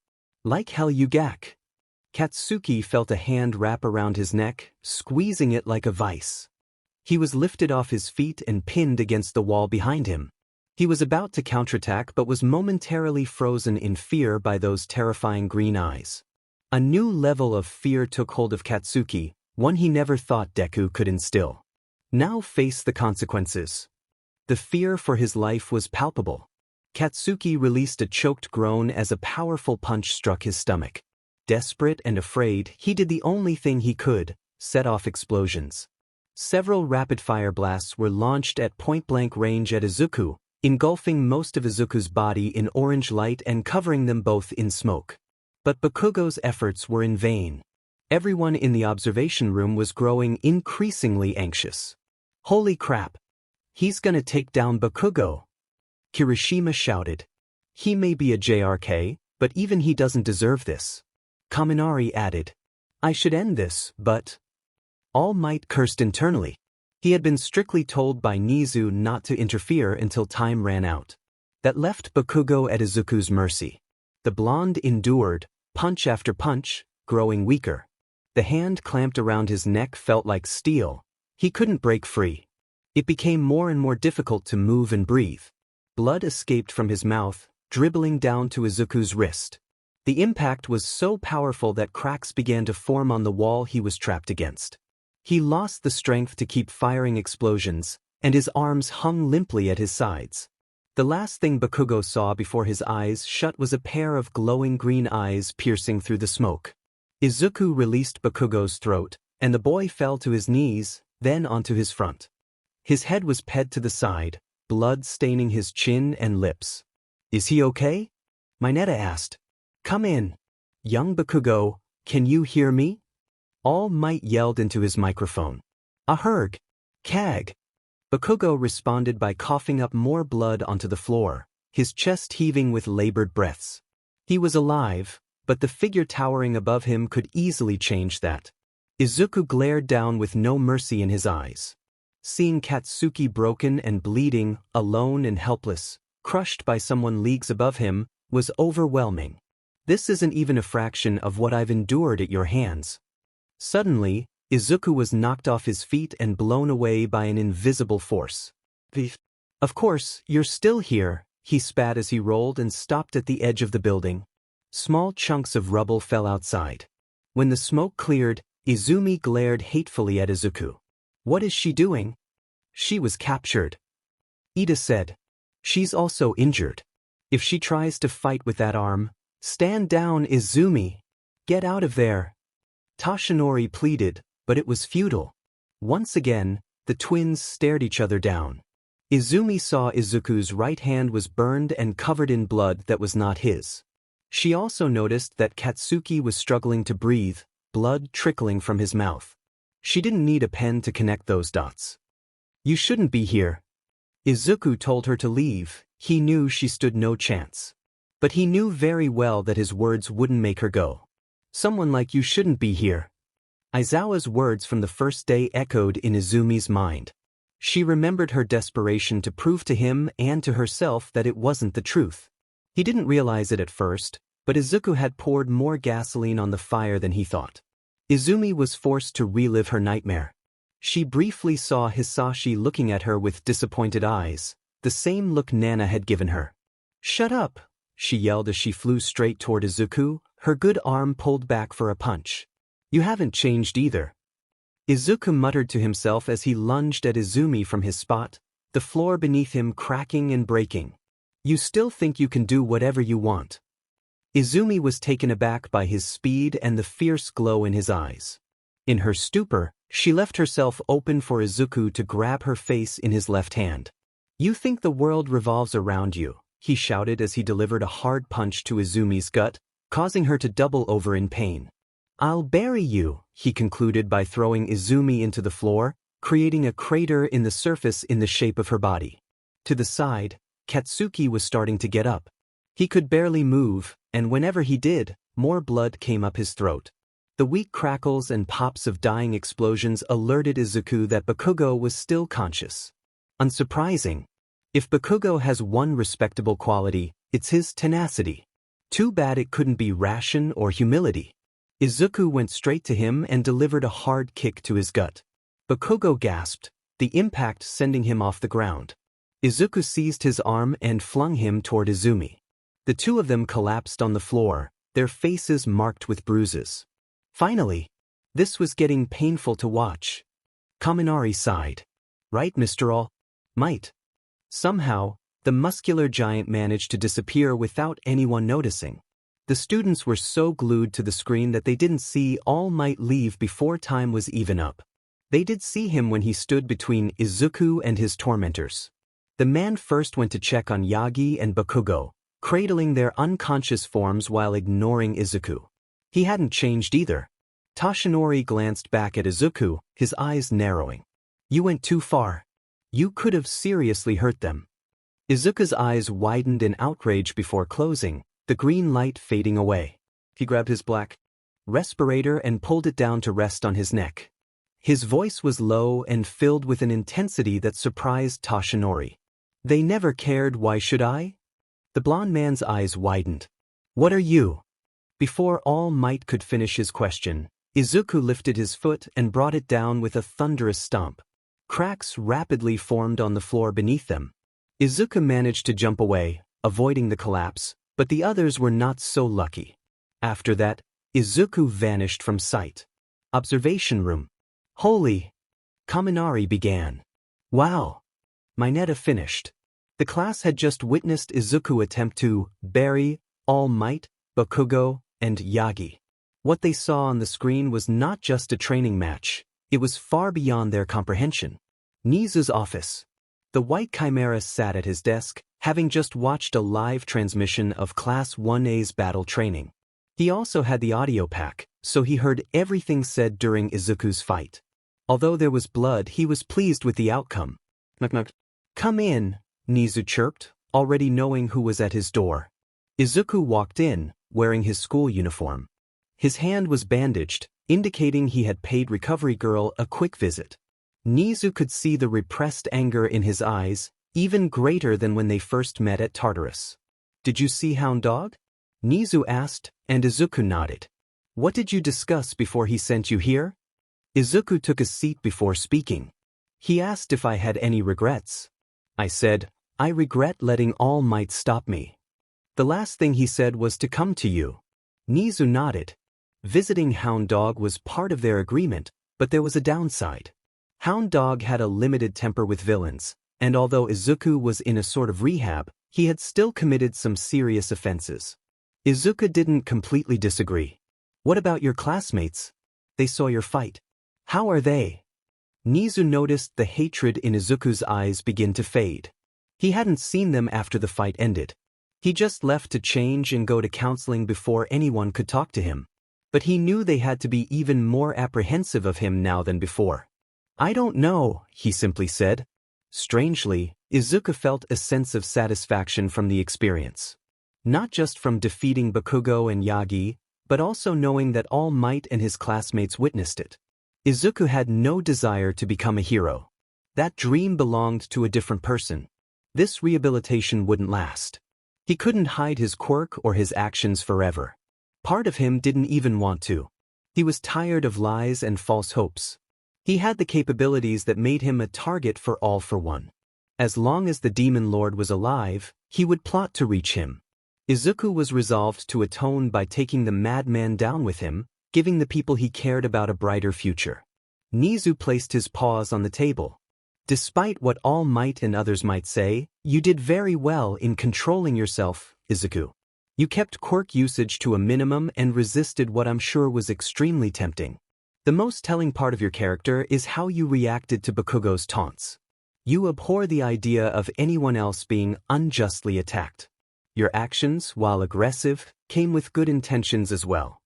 Like hell you gak. Katsuki felt a hand wrap around his neck, squeezing it like a vice. He was lifted off his feet and pinned against the wall behind him. He was about to counterattack but was momentarily frozen in fear by those terrifying green eyes. A new level of fear took hold of Katsuki, one he never thought Deku could instill. Now face the consequences. The fear for his life was palpable. Katsuki released a choked groan as a powerful punch struck his stomach. Desperate and afraid, he did the only thing he could, set off explosions. Several rapid-fire blasts were launched at point-blank range at Izuku, engulfing most of Izuku's body in orange light and covering them both in smoke. But Bakugo's efforts were in vain. Everyone in the observation room was growing increasingly anxious. Holy crap! He's gonna take down Bakugo! Kirishima shouted. He may be a JRK, but even he doesn't deserve this. Kaminari added. I should end this, but... All Might cursed internally. He had been strictly told by Nizu not to interfere until time ran out. That left Bakugo at Izuku's mercy. The blonde endured, punch after punch, growing weaker. The hand clamped around his neck felt like steel. He couldn't break free. It became more and more difficult to move and breathe. Blood escaped from his mouth, dribbling down to Izuku's wrist. The impact was so powerful that cracks began to form on the wall he was trapped against. He lost the strength to keep firing explosions, and his arms hung limply at his sides. The last thing Bakugo saw before his eyes shut was a pair of glowing green eyes piercing through the smoke. Izuku released Bakugo's throat, and the boy fell to his knees, then onto his front. His head was ped to the side, blood staining his chin and lips. Is he okay? Mineta asked. Come in. Young Bakugo, can you hear me? All Might yelled into his microphone. Ahurg. Kag. Bakugo responded by coughing up more blood onto the floor, his chest heaving with labored breaths. He was alive, but the figure towering above him could easily change that. Izuku glared down with no mercy in his eyes. Seeing Katsuki broken and bleeding, alone and helpless, crushed by someone leagues above him, was overwhelming. This isn't even a fraction of what I've endured at your hands. Suddenly, Izuku was knocked off his feet and blown away by an invisible force. Of course, you're still here, he spat as he rolled and stopped at the edge of the building. Small chunks of rubble fell outside. When the smoke cleared, Izumi glared hatefully at Izuku. What is she doing? She was captured. Ida said. She's also injured. If she tries to fight with that arm, stand down, Izumi. Get out of there. Toshinori pleaded, but it was futile. Once again, the twins stared each other down. Izumi saw Izuku's right hand was burned and covered in blood that was not his. She also noticed that Katsuki was struggling to breathe, blood trickling from his mouth. She didn't need a pen to connect those dots. You shouldn't be here. Izuku told her to leave, He knew she stood no chance. But he knew very well that his words wouldn't make her go. Someone like you shouldn't be here. Aizawa's words from the first day echoed in Izumi's mind. She remembered her desperation to prove to him and to herself that it wasn't the truth. He didn't realize it at first, but Izuku had poured more gasoline on the fire than he thought. Izumi was forced to relive her nightmare. She briefly saw Hisashi looking at her with disappointed eyes, the same look Nana had given her. "Shut up," she yelled as she flew straight toward Izuku, her good arm pulled back for a punch. "You haven't changed either." Izuku muttered to himself as he lunged at Izumi from his spot, the floor beneath him cracking and breaking. "You still think you can do whatever you want." Izumi was taken aback by his speed and the fierce glow in his eyes. In her stupor, she left herself open for Izuku to grab her face in his left hand. "You think the world revolves around you," he shouted as he delivered a hard punch to Izumi's gut, causing her to double over in pain. "I'll bury you," he concluded by throwing Izumi into the floor, creating a crater in the surface in the shape of her body. To the side, Katsuki was starting to get up. He could barely move, and whenever he did, more blood came up his throat. The weak crackles and pops of dying explosions alerted Izuku that Bakugo was still conscious. Unsurprising. If Bakugo has one respectable quality, it's his tenacity. Too bad it couldn't be ration or humility. Izuku went straight to him and delivered a hard kick to his gut. Bakugo gasped, the impact sending him off the ground. Izuku seized his arm and flung him toward Izumi. The two of them collapsed on the floor, their faces marked with bruises. Finally, this was getting painful to watch. Kaminari sighed. "Right, Mr. All Might." Somehow, the muscular giant managed to disappear without anyone noticing. The students were so glued to the screen that they didn't see All Might leave before time was even up. They did see him when he stood between Izuku and his tormentors. The man first went to check on Yagi and Bakugo, cradling their unconscious forms while ignoring Izuku. He hadn't changed either. Toshinori glanced back at Izuku, his eyes narrowing. "You went too far. You could have seriously hurt them." Izuku's eyes widened in outrage before closing, the green light fading away. He grabbed his black respirator and pulled it down to rest on his neck. His voice was low and filled with an intensity that surprised Toshinori. "They never cared, why should I?" The blond man's eyes widened. "What are you?" Before All Might could finish his question, Izuku lifted his foot and brought it down with a thunderous stomp. Cracks rapidly formed on the floor beneath them. Izuku managed to jump away, avoiding the collapse, but the others were not so lucky. After that, Izuku vanished from sight. Observation room. "Holy!" Kaminari began. "Wow!" Mineta finished. The class had just witnessed Izuku attempt to bury All Might, Bakugo, and Yagi. What they saw on the screen was not just a training match, it was far beyond their comprehension. Nizu's office. The White Chimera sat at his desk, having just watched a live transmission of Class 1A's battle training. He also had the audio pack, so he heard everything said during Izuku's fight. Although there was blood, he was pleased with the outcome. "Knock knock." "Come in," Nizu chirped, already knowing who was at his door. Izuku walked in, wearing his school uniform. His hand was bandaged, indicating he had paid Recovery Girl a quick visit. Nizu could see the repressed anger in his eyes, even greater than when they first met at Tartarus. "Did you see Hound Dog?" Nizu asked, and Izuku nodded. "What did you discuss before he sent you here?" Izuku took a seat before speaking. He asked if I had any regrets. I said, "I regret letting All Might stop me." "The last thing he said was to come to you." Nizu nodded. Visiting Hound Dog was part of their agreement, but there was a downside. Hound Dog had a limited temper with villains, and although Izuku was in a sort of rehab, he had still committed some serious offenses. Izuku didn't completely disagree. "What about your classmates? They saw your fight. How are they?" Nizu noticed the hatred in Izuku's eyes begin to fade. He hadn't seen them after the fight ended. He just left to change and go to counseling before anyone could talk to him. But he knew they had to be even more apprehensive of him now than before. "I don't know," he simply said. Strangely, Izuku felt a sense of satisfaction from the experience. Not just from defeating Bakugo and Yagi, but also knowing that All Might and his classmates witnessed it. Izuku had no desire to become a hero. That dream belonged to a different person. This rehabilitation wouldn't last. He couldn't hide his quirk or his actions forever. Part of him didn't even want to. He was tired of lies and false hopes. He had the capabilities that made him a target for All for One. As long as the Demon Lord was alive, he would plot to reach him. Izuku was resolved to atone by taking the madman down with him, giving the people he cared about a brighter future. Nizu placed his paws on the table. Despite what All Might and others might say, you did very well in controlling yourself, Izuku. You kept quirk usage to a minimum and resisted what I'm sure was extremely tempting. The most telling part of your character is how you reacted to Bakugo's taunts. You abhor the idea of anyone else being unjustly attacked. Your actions, while aggressive, came with good intentions as well.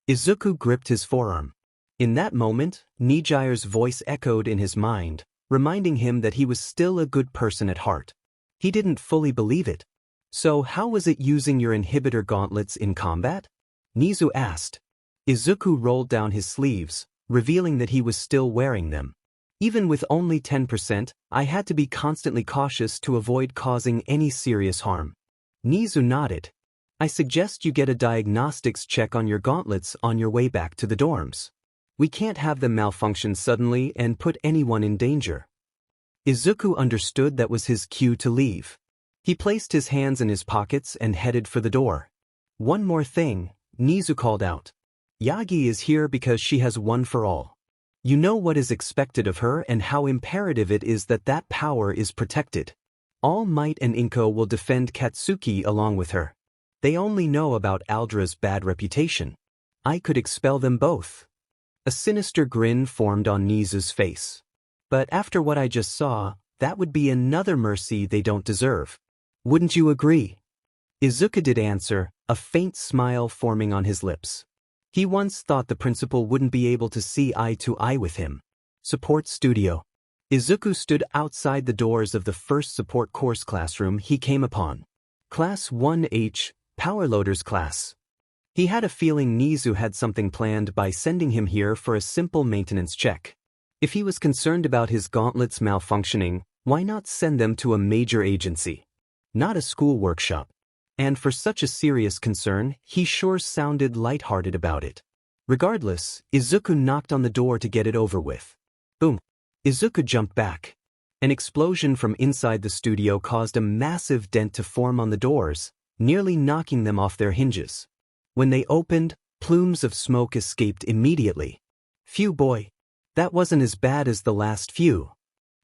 Izuku gripped his forearm. In that moment, Nijire's voice echoed in his mind, reminding him that he was still a good person at heart. He didn't fully believe it. So how was it using your inhibitor gauntlets in combat? Nizu asked. Izuku rolled down his sleeves, revealing that he was still wearing them. Even with only 10%, I had to be constantly cautious to avoid causing any serious harm. Nizu nodded. I suggest you get a diagnostics check on your gauntlets on your way back to the dorms. We can't have them malfunction suddenly and put anyone in danger. Izuku understood that was his cue to leave. He placed his hands in his pockets and headed for the door. One more thing, Nizu called out. Yagi is here because she has one for all. You know what is expected of her and how imperative it is that that power is protected. All Might and Inko will defend Katsuki along with her. They only know about Aldra's bad reputation. I could expel them both. A sinister grin formed on Nizu's face. But after what I just saw, that would be another mercy they don't deserve. Wouldn't you agree? Izuku did answer, a faint smile forming on his lips. He once thought the principal wouldn't be able to see eye to eye with him. Support studio. Izuku stood outside the doors of the first support course classroom he came upon. Class 1H, Powerloaders class. He had a feeling Nizu had something planned by sending him here for a simple maintenance check. If he was concerned about his gauntlets malfunctioning, why not send them to a major agency? Not a school workshop. And for such a serious concern, he sure sounded lighthearted about it. Regardless, Izuku knocked on the door to get it over with. Boom. Izuku jumped back. An explosion from inside the studio caused a massive dent to form on the doors, nearly knocking them off their hinges. When they opened, plumes of smoke escaped immediately. Phew boy. That wasn't as bad as the last few.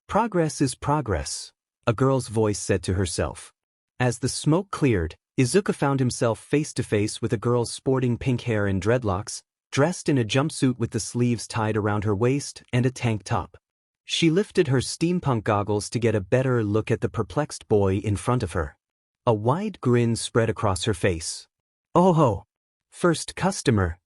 Progress is progress, a girl's voice said to herself. As the smoke cleared, Izuku found himself face to face with a girl sporting pink hair and dreadlocks, dressed in a jumpsuit with the sleeves tied around her waist and a tank top. She lifted her steampunk goggles to get a better look at the perplexed boy in front of her. A wide grin spread across her face. Oh ho! First customer.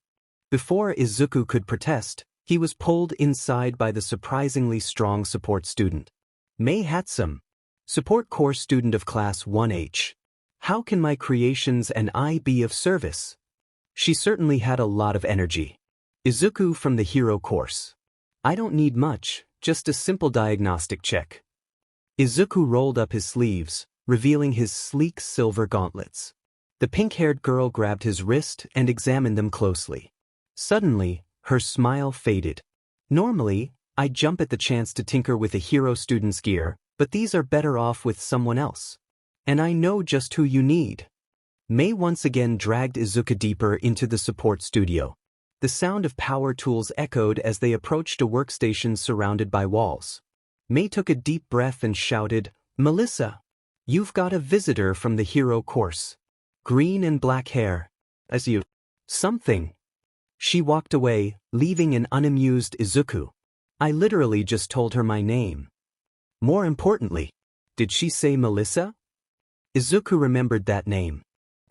Before Izuku could protest, he was pulled inside by the surprisingly strong support student. Mei Hatsum. Support course student of class 1H. How can my creations and I be of service? She certainly had a lot of energy. Izuku from the hero course. I don't need much, just a simple diagnostic check. Izuku rolled up his sleeves, revealing his sleek silver gauntlets. The pink-haired girl grabbed his wrist and examined them closely. Suddenly, her smile faded. Normally, I'd jump at the chance to tinker with a hero student's gear, but these are better off with someone else. And I know just who you need. Mei once again dragged Izuku deeper into the support studio. The sound of power tools echoed as they approached a workstation surrounded by walls. Mei took a deep breath and shouted, Melissa, you've got a visitor from the hero course. Green and black hair. As you... Something. She walked away, leaving an unamused Izuku. I literally just told her my name. More importantly, did she say Melissa? Izuku remembered that name.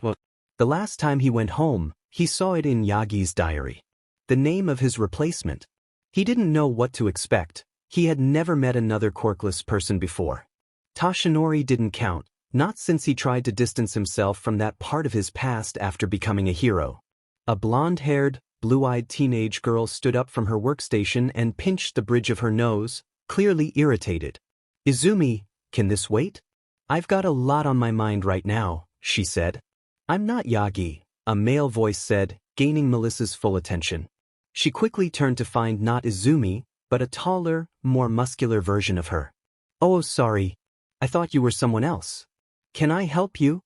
Well, the last time he went home, he saw it in Yagi's diary. The name of his replacement. He didn't know what to expect, He had never met another quirkless person before. Toshinori didn't count, not since he tried to distance himself from that part of his past after becoming a hero. A blonde-haired, blue-eyed teenage girl stood up from her workstation and pinched the bridge of her nose, clearly irritated. "Izumi, can this wait? I've got a lot on my mind right now," she said. "I'm not Yagi," a male voice said, gaining Melissa's full attention. She quickly turned to find not Izumi, but a taller, more muscular version of her. "Oh, sorry. I thought you were someone else. Can I help you?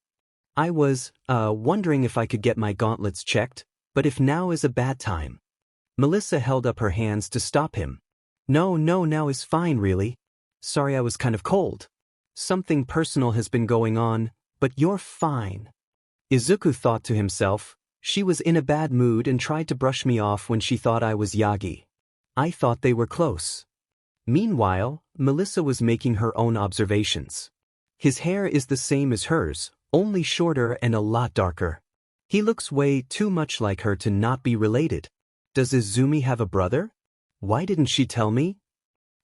I was, wondering if I could get my gauntlets checked, but if now is a bad time." Melissa held up her hands to stop him. No, now is fine really. Sorry I was kind of cold. Something personal has been going on, but you're fine." Izuku thought to himself, "She was in a bad mood and tried to brush me off when she thought I was Yagi. I thought they were close." Meanwhile, Melissa was making her own observations. "His hair is the same as hers, only shorter and a lot darker. He looks way too much like her to not be related. Does Izumi have a brother? Why didn't she tell me?"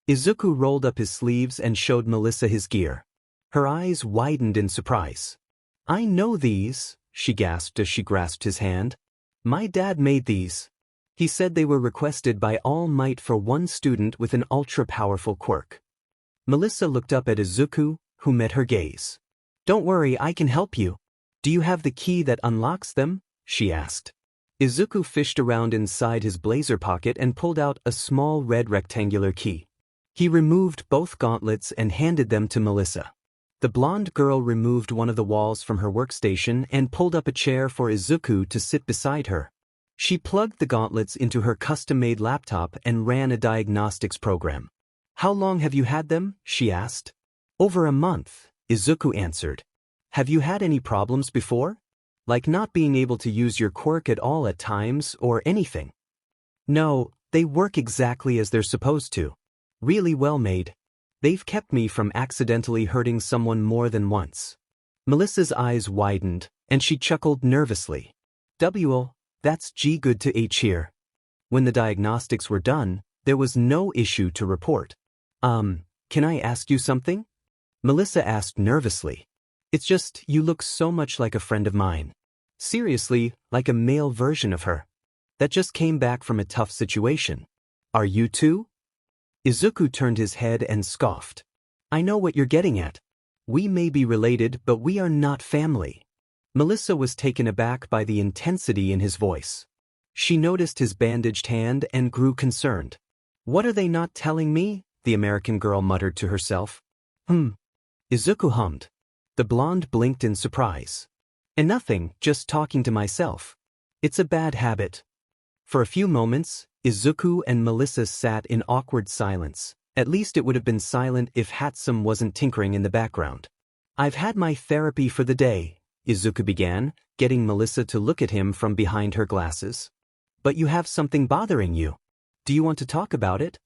Izuku rolled up his sleeves and showed Melissa his gear. Her eyes widened in surprise. "I know these," she gasped as she grasped his hand. "My dad made these. He said they were requested by All Might for one student with an ultra-powerful quirk." Melissa looked up at Izuku, who met her gaze. "Don't worry, I can help you. Do you have the key that unlocks them?" she asked. Izuku fished around inside his blazer pocket and pulled out a small red rectangular key. He removed both gauntlets and handed them to Melissa. The blonde girl removed one of the walls from her workstation and pulled up a chair for Izuku to sit beside her. She plugged the gauntlets into her custom-made laptop and ran a diagnostics program. "How long have you had them?" she asked. "Over a month," Izuku answered. "Have you had any problems before? Like not being able to use your quirk at all at times or anything?" "No, they work exactly as they're supposed to. Really well made. They've kept me from accidentally hurting someone more than once." Melissa's eyes widened, and she chuckled nervously. "Well, that's good to hear." When the diagnostics were done, there was no issue to report. Can I ask you something?" Melissa asked nervously. "It's just, you look so much like a friend of mine. Seriously, like a male version of her. That just came back from a tough situation. Are you too?" Izuku turned his head and scoffed. "I know what you're getting at. We may be related, but we are not family." Melissa was taken aback by the intensity in his voice. She noticed his bandaged hand and grew concerned. "What are they not telling me?" the American girl muttered to herself. Izuku hummed. The blonde blinked in surprise. "And nothing, just talking to myself. It's a bad habit." For a few moments, Izuku and Melissa sat in awkward silence. At least it would have been silent if Hatsum wasn't tinkering in the background. "I've had my therapy for the day," Izuku began, getting Melissa to look at him from behind her glasses. "But you have something bothering you. Do you want to talk about it?"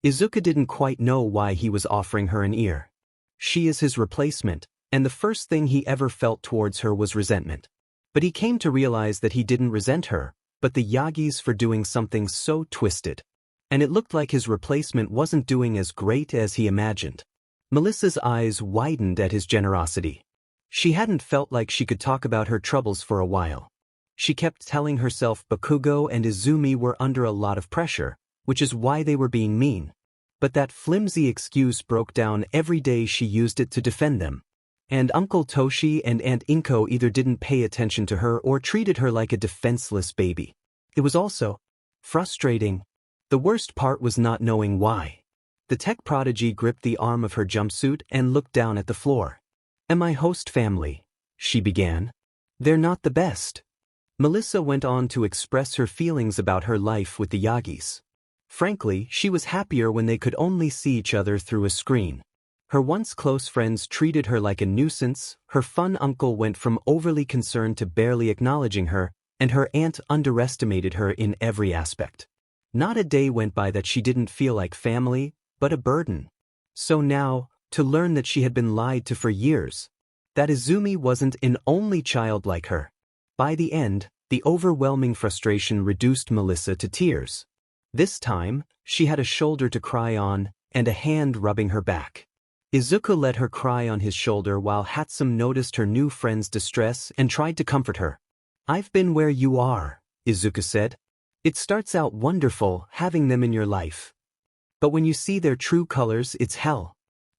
Izuku didn't quite know why he was offering her an ear. She is his replacement, and the first thing he ever felt towards her was resentment. But he came to realize that he didn't resent her, but the Yagis for doing something so twisted. And it looked like his replacement wasn't doing as great as he imagined. Melissa's eyes widened at his generosity. She hadn't felt like she could talk about her troubles for a while. She kept telling herself Bakugo and Izumi were under a lot of pressure, which is why they were being mean. But that flimsy excuse broke down every day she used it to defend them. And Uncle Toshi and Aunt Inko either didn't pay attention to her or treated her like a defenseless baby. It was also frustrating. The worst part was not knowing why. The tech prodigy gripped the arm of her jumpsuit and looked down at the floor. "My host family," she began. "They're not the best." Melissa went on to express her feelings about her life with the Yagis. Frankly, she was happier when they could only see each other through a screen. Her once close friends treated her like a nuisance, her fun uncle went from overly concerned to barely acknowledging her, and her aunt underestimated her in every aspect. Not a day went by that she didn't feel like family, but a burden. So now, to learn that she had been lied to for years, that Izumi wasn't an only child like her. By the end, the overwhelming frustration reduced Melissa to tears. This time, she had a shoulder to cry on, and a hand rubbing her back. Izuku let her cry on his shoulder while Hatsum noticed her new friend's distress and tried to comfort her. "I've been where you are," Izuku said. "It starts out wonderful having them in your life. But when you see their true colors, it's hell.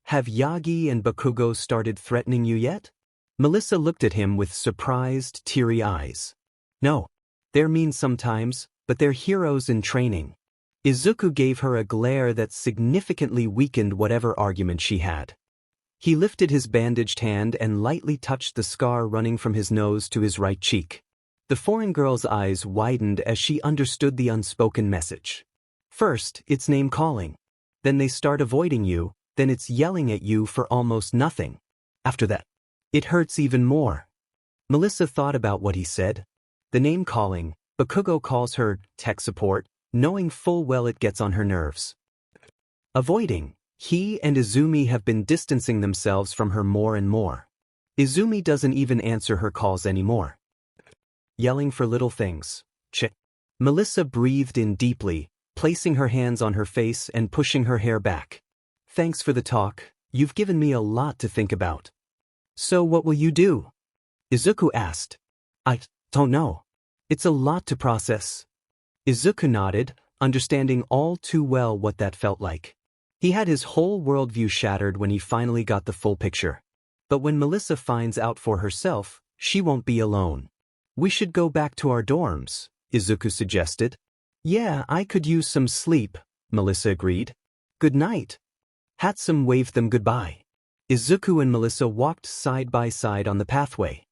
Have Yagi and Bakugo started threatening you yet?" Melissa looked at him with surprised, teary eyes. "No. They're mean sometimes, but they're heroes in training." Izuku gave her a glare that significantly weakened whatever argument she had. He lifted his bandaged hand and lightly touched the scar running from his nose to his right cheek. The foreign girl's eyes widened as she understood the unspoken message. First, it's name-calling. Then they start avoiding you, then it's yelling at you for almost nothing. After that, it hurts even more. Melissa thought about what he said. The name-calling, Bakugo calls her tech support, knowing full well it gets on her nerves. Avoiding, he and Izumi have been distancing themselves from her more and more. Izumi doesn't even answer her calls anymore. Yelling for little things. Melissa breathed in deeply, placing her hands on her face and pushing her hair back. "Thanks for the talk, you've given me a lot to think about." "So what will you do?" Izuku asked. "I don't know. It's a lot to process." Izuku nodded, understanding all too well what that felt like. He had his whole worldview shattered when he finally got the full picture. But when Melissa finds out for herself, she won't be alone. "We should go back to our dorms," Izuku suggested. "Yeah, I could use some sleep," Melissa agreed. "Good night." Hatsum waved them goodbye. Izuku and Melissa walked side by side on the pathway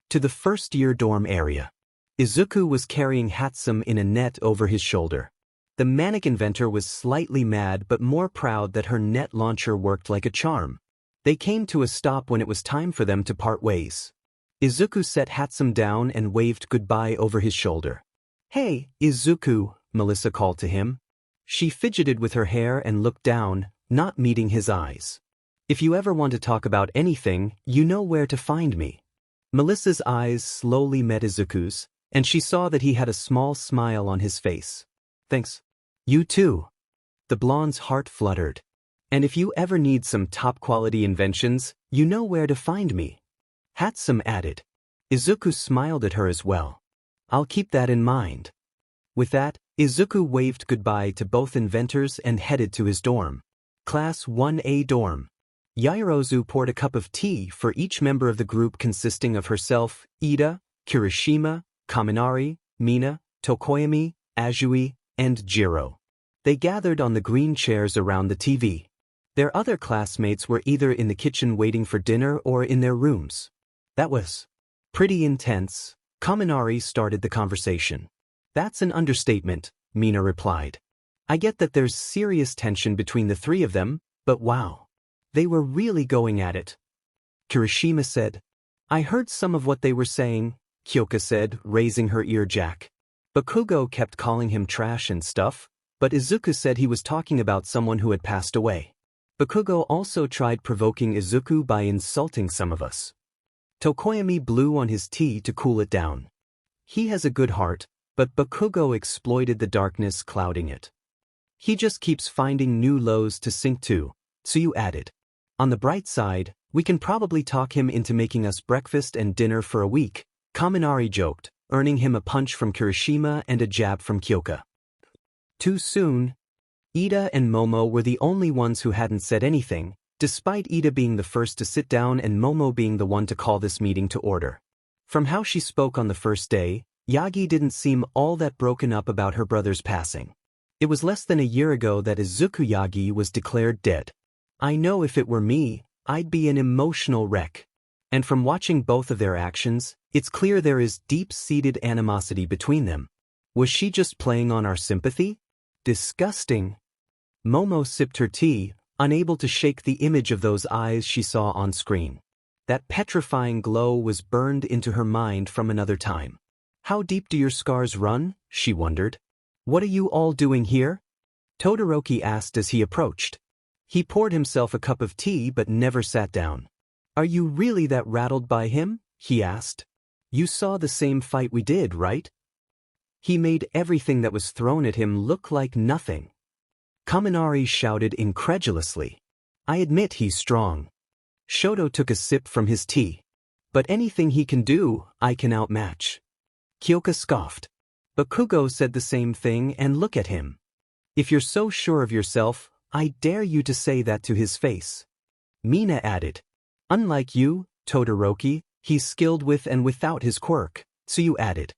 to the first-year dorm area. Izuku was carrying Hatsum in a net over his shoulder. The manic inventor was slightly mad but more proud that her net launcher worked like a charm. They came to a stop when it was time for them to part ways. Izuku set Hatsum down and waved goodbye over his shoulder. "Hey, Izuku," Melissa called to him. She fidgeted with her hair and looked down, not meeting his eyes. "If you ever want to talk about anything, you know where to find me." Melissa's eyes slowly met Izuku's, and she saw that he had a small smile on his face. "Thanks. You too." The blonde's heart fluttered. "And if you ever need some top-quality inventions, you know where to find me," Hatsum added. Izuku smiled at her as well. "I'll keep that in mind." With that, Izuku waved goodbye to both inventors and headed to his dorm. Class 1A dorm. Yairozu poured a cup of tea for each member of the group consisting of herself, Ida, Kirishima, Kaminari, Mina, Tokoyami, Azui, and Jiro. They gathered on the green chairs around the TV. Their other classmates were either in the kitchen waiting for dinner or in their rooms. That was pretty intense. Kaminari started the conversation. "That's an understatement," Mina replied. "I get that there's serious tension between the three of them, but wow. They were really going at it." Kirishima said. "I heard some of what they were saying," Kyoka said, raising her ear jack. Bakugo kept calling him trash and stuff, but Izuku said he was talking about someone who had passed away. Bakugo also tried provoking Izuku by insulting some of us. Tokoyami blew on his tea to cool it down. He has a good heart, but Bakugo exploited the darkness clouding it. He just keeps finding new lows to sink to, Tsuyu added. On the bright side, we can probably talk him into making us breakfast and dinner for a week, Kaminari joked, earning him a punch from Kirishima and a jab from Kyoka. Too soon. Ida and Momo were the only ones who hadn't said anything, despite Ida being the first to sit down and Momo being the one to call this meeting to order. From how she spoke on the first day, Yagi didn't seem all that broken up about her brother's passing. It was less than a year ago that Izuku Yagi was declared dead. I know if it were me, I'd be an emotional wreck. And from watching both of their actions, it's clear there is deep-seated animosity between them. Was she just playing on our sympathy? Disgusting. Momo sipped her tea, unable to shake the image of those eyes she saw on screen. That petrifying glow was burned into her mind from another time. How deep do your scars run? She wondered. What are you all doing here? Todoroki asked as he approached. He poured himself a cup of tea but never sat down. Are you really that rattled by him? He asked. You saw the same fight we did, right? He made everything that was thrown at him look like nothing. Kaminari shouted incredulously. I admit he's strong. Shoto took a sip from his tea. But anything he can do, I can outmatch. Kyoka scoffed. Bakugo said the same thing and look at him. If you're so sure of yourself, I dare you to say that to his face. Mina added. Unlike you, Todoroki, he's skilled with and without his quirk, so you added.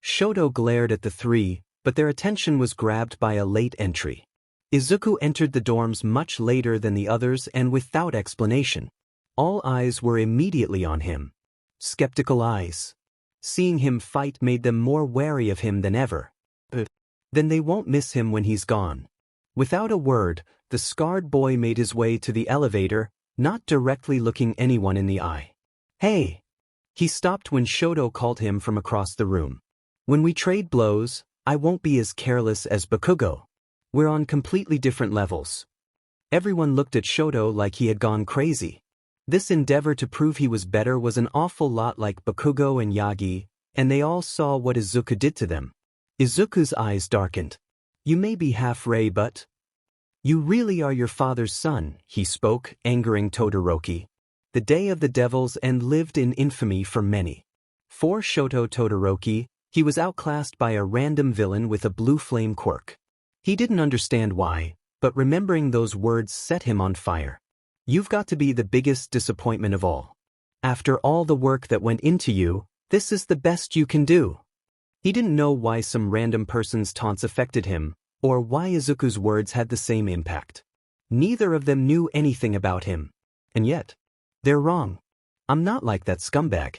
Shoto glared at the three, but their attention was grabbed by a late entry. Izuku entered the dorms much later than the others and without explanation. All eyes were immediately on him. Skeptical eyes. Seeing him fight made them more wary of him than ever. Then they won't miss him when he's gone. Without a word, the scarred boy made his way to the elevator, not directly looking anyone in the eye. Hey! He stopped when Shoto called him from across the room. When we trade blows, I won't be as careless as Bakugo. We're on completely different levels. Everyone looked at Shoto like he had gone crazy. This endeavor to prove he was better was an awful lot like Bakugo and Yagi, and they all saw what Izuku did to them. Izuku's eyes darkened. You may be half-Ray but... You really are your father's son, he spoke, angering Todoroki. The day of the devils and lived in infamy for many. For Shoto Todoroki, he was outclassed by a random villain with a blue flame quirk. He didn't understand why, but remembering those words set him on fire. You've got to be the biggest disappointment of all. After all the work that went into you, this is the best you can do. He didn't know why some random person's taunts affected him, or why Izuku's words had the same impact. Neither of them knew anything about him. And yet, they're wrong. I'm not like that scumbag.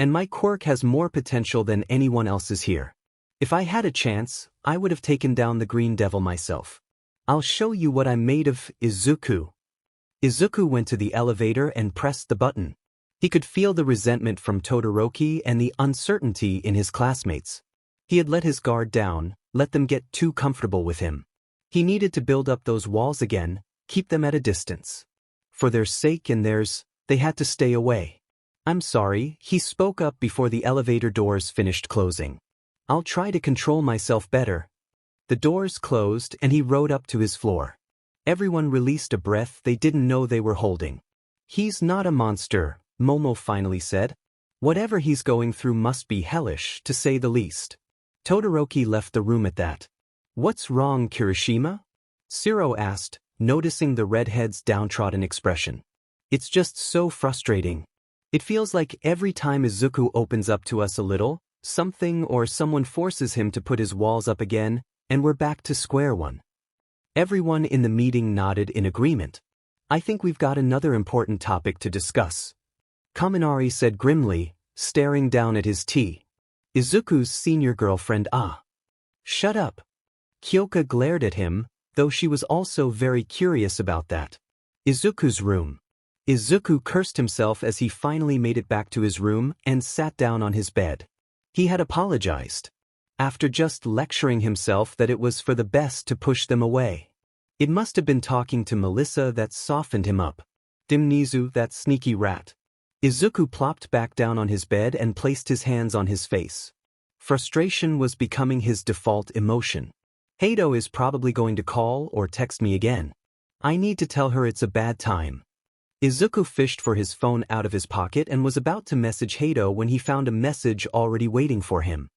And my quirk has more potential than anyone else's here. If I had a chance, I would have taken down the Green Devil myself. I'll show you what I'm made of, Izuku. Izuku went to the elevator and pressed the button. He could feel the resentment from Todoroki and the uncertainty in his classmates. He had let his guard down, let them get too comfortable with him. He needed to build up those walls again, keep them at a distance. For their sake and theirs, they had to stay away. I'm sorry, he spoke up before the elevator doors finished closing. I'll try to control myself better. The doors closed and he rode up to his floor. Everyone released a breath they didn't know they were holding. He's not a monster, Momo finally said. Whatever he's going through must be hellish, to say the least. Todoroki left the room at that. What's wrong, Kirishima? Shiro asked, noticing the redhead's downtrodden expression. It's just so frustrating. It feels like every time Izuku opens up to us a little, something or someone forces him to put his walls up again, and we're back to square one. Everyone in the meeting nodded in agreement. I think we've got another important topic to discuss. Kaminari said grimly, staring down at his tea. Izuku's senior girlfriend Shut up. Kyoka glared at him, though she was also very curious about that. Izuku's room. Izuku cursed himself as he finally made it back to his room and sat down on his bed. He had apologized. After just lecturing himself that it was for the best to push them away. It must have been talking to Melissa that softened him up. Dimnizu, that sneaky rat. Izuku plopped back down on his bed and placed his hands on his face. Frustration was becoming his default emotion. Hato is probably going to call or text me again. I need to tell her it's a bad time. Izuku fished for his phone out of his pocket and was about to message Hato when he found a message already waiting for him.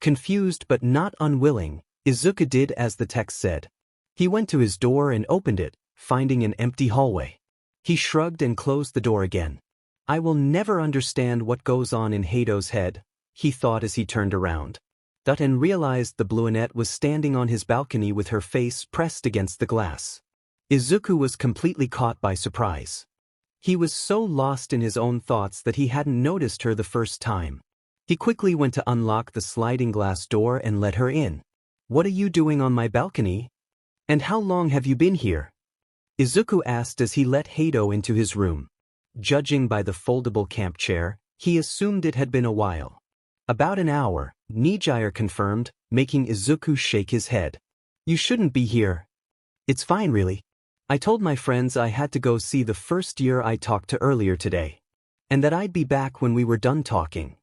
Confused but not unwilling, Izuku did as the text said. He went to his door and opened it, finding an empty hallway. He shrugged and closed the door again. I will never understand what goes on in Hato's head, he thought as he turned around. And realized the brunette was standing on his balcony with her face pressed against the glass. Izuku was completely caught by surprise. He was so lost in his own thoughts that he hadn't noticed her the first time. He quickly went to unlock the sliding glass door and let her in. What are you doing on my balcony? And how long have you been here? Izuku asked as he let Hato into his room. Judging by the foldable camp chair, he assumed it had been a while. About an hour, Nijire confirmed, making Izuku shake his head. You shouldn't be here. It's fine really. I told my friends I had to go see the first year I talked to earlier today. And that I'd be back when we were done talking.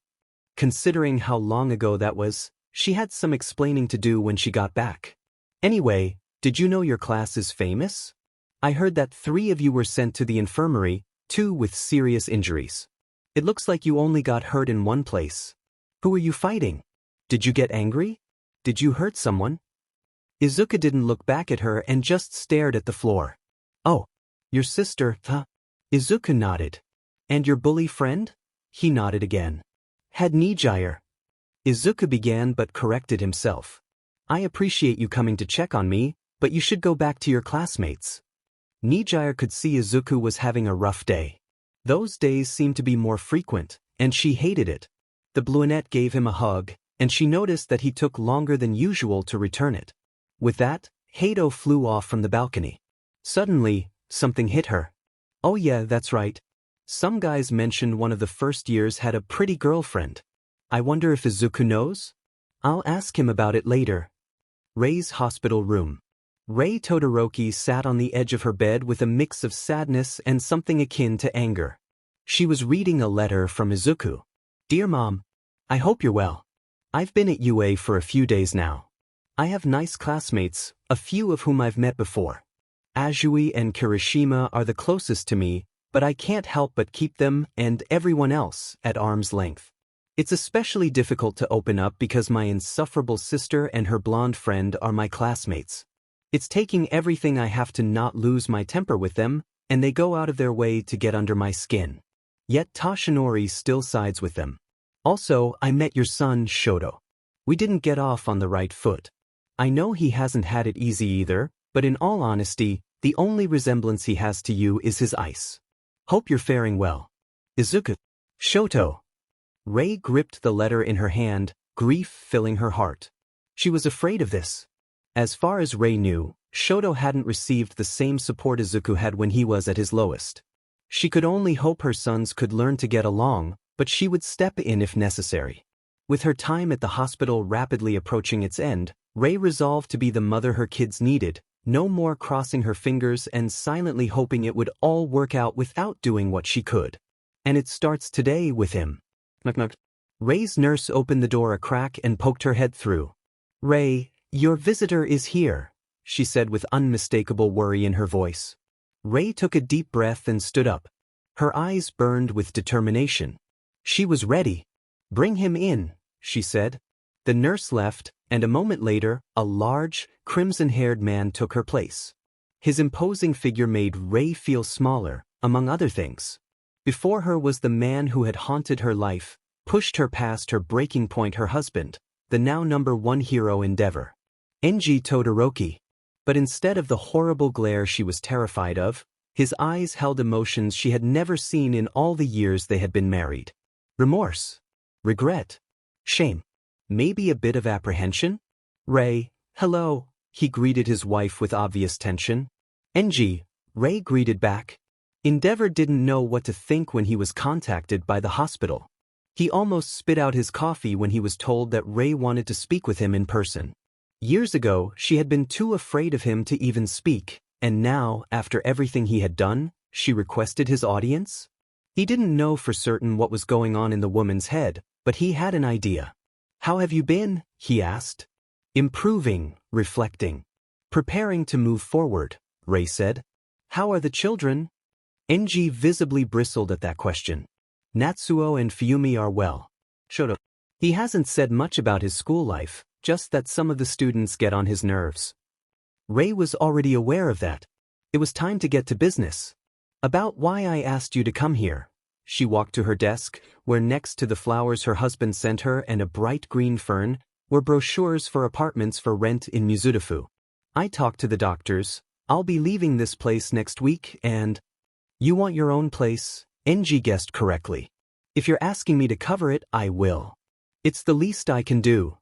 Considering how long ago that was, she had some explaining to do when she got back. Anyway, did you know your class is famous? I heard that 3 of you were sent to the infirmary, 2 with serious injuries. It looks like you only got hurt in one place. Who are you fighting? Did you get angry? Did you hurt someone? Izuku didn't look back at her and just stared at the floor. Oh, your sister, huh? Izuku nodded. And your bully friend? He nodded again. Had Nijire. Izuku began but corrected himself. I appreciate you coming to check on me, but you should go back to your classmates. Nijire could see Izuku was having a rough day. Those days seemed to be more frequent, and she hated it. The brunette gave him a hug, and she noticed that he took longer than usual to return it. With that, Hato flew off from the balcony. Suddenly, something hit her. Oh yeah, that's right. Some guys mentioned one of the first years had a pretty girlfriend. I wonder if Izuku knows? I'll ask him about it later. Rei's hospital room. Rei Todoroki sat on the edge of her bed with a mix of sadness and something akin to anger. She was reading a letter from Izuku. Dear Mom, I hope you're well. I've been at UA for a few days now. I have nice classmates, a few of whom I've met before. Azui and Kirishima are the closest to me, but I can't help but keep them and everyone else at arm's length. It's especially difficult to open up because my insufferable sister and her blonde friend are my classmates. It's taking everything I have to not lose my temper with them, and they go out of their way to get under my skin. Yet Toshinori still sides with them. Also, I met your son, Shoto. We didn't get off on the right foot. I know he hasn't had it easy either, but in all honesty, the only resemblance he has to you is his ice. Hope you're faring well. Izuku. Shoto. Rei gripped the letter in her hand, grief filling her heart. She was afraid of this. As far as Rei knew, Shoto hadn't received the same support Izuku had when he was at his lowest. She could only hope her sons could learn to get along, but she would step in if necessary. With her time at the hospital rapidly approaching its end, Rei resolved to be the mother her kids needed, no more crossing her fingers and silently hoping it would all work out without doing what she could. And it starts today with him. Knock-knock. Rei's nurse opened the door a crack and poked her head through. Rei, your visitor is here, she said with unmistakable worry in her voice. Rei took a deep breath and stood up. Her eyes burned with determination. She was ready. Bring him in, she said. The nurse left, and a moment later, a large, crimson-haired man took her place. His imposing figure made Rei feel smaller, among other things. Before her was the man who had haunted her life, pushed her past her breaking point, her husband, the now #1 hero Endeavor. Enji Todoroki. But instead of the horrible glare she was terrified of, his eyes held emotions she had never seen in all the years they had been married. Remorse. Regret. Shame. Maybe a bit of apprehension? Rei, hello, he greeted his wife with obvious tension. Enji, Rei greeted back. Endeavor didn't know what to think when he was contacted by the hospital. He almost spit out his coffee when he was told that Rei wanted to speak with him in person. Years ago, she had been too afraid of him to even speak, and now, after everything he had done, she requested his audience? He didn't know for certain what was going on in the woman's head, but he had an idea. How have you been? He asked. Improving, reflecting. Preparing to move forward, Rei said. How are the children? Enji visibly bristled at that question. Natsuo and Fuyumi are well. Shoto. He hasn't said much about his school life, just that some of the students get on his nerves. Rei was already aware of that. It was time to get to business. About why I asked you to come here. She walked to her desk, where next to the flowers her husband sent her and a bright green fern, were brochures for apartments for rent in Mizudafu. I talked to the doctors. I'll be leaving this place next week and... You want your own place? Enji guessed correctly. If you're asking me to cover it, I will. It's the least I can do.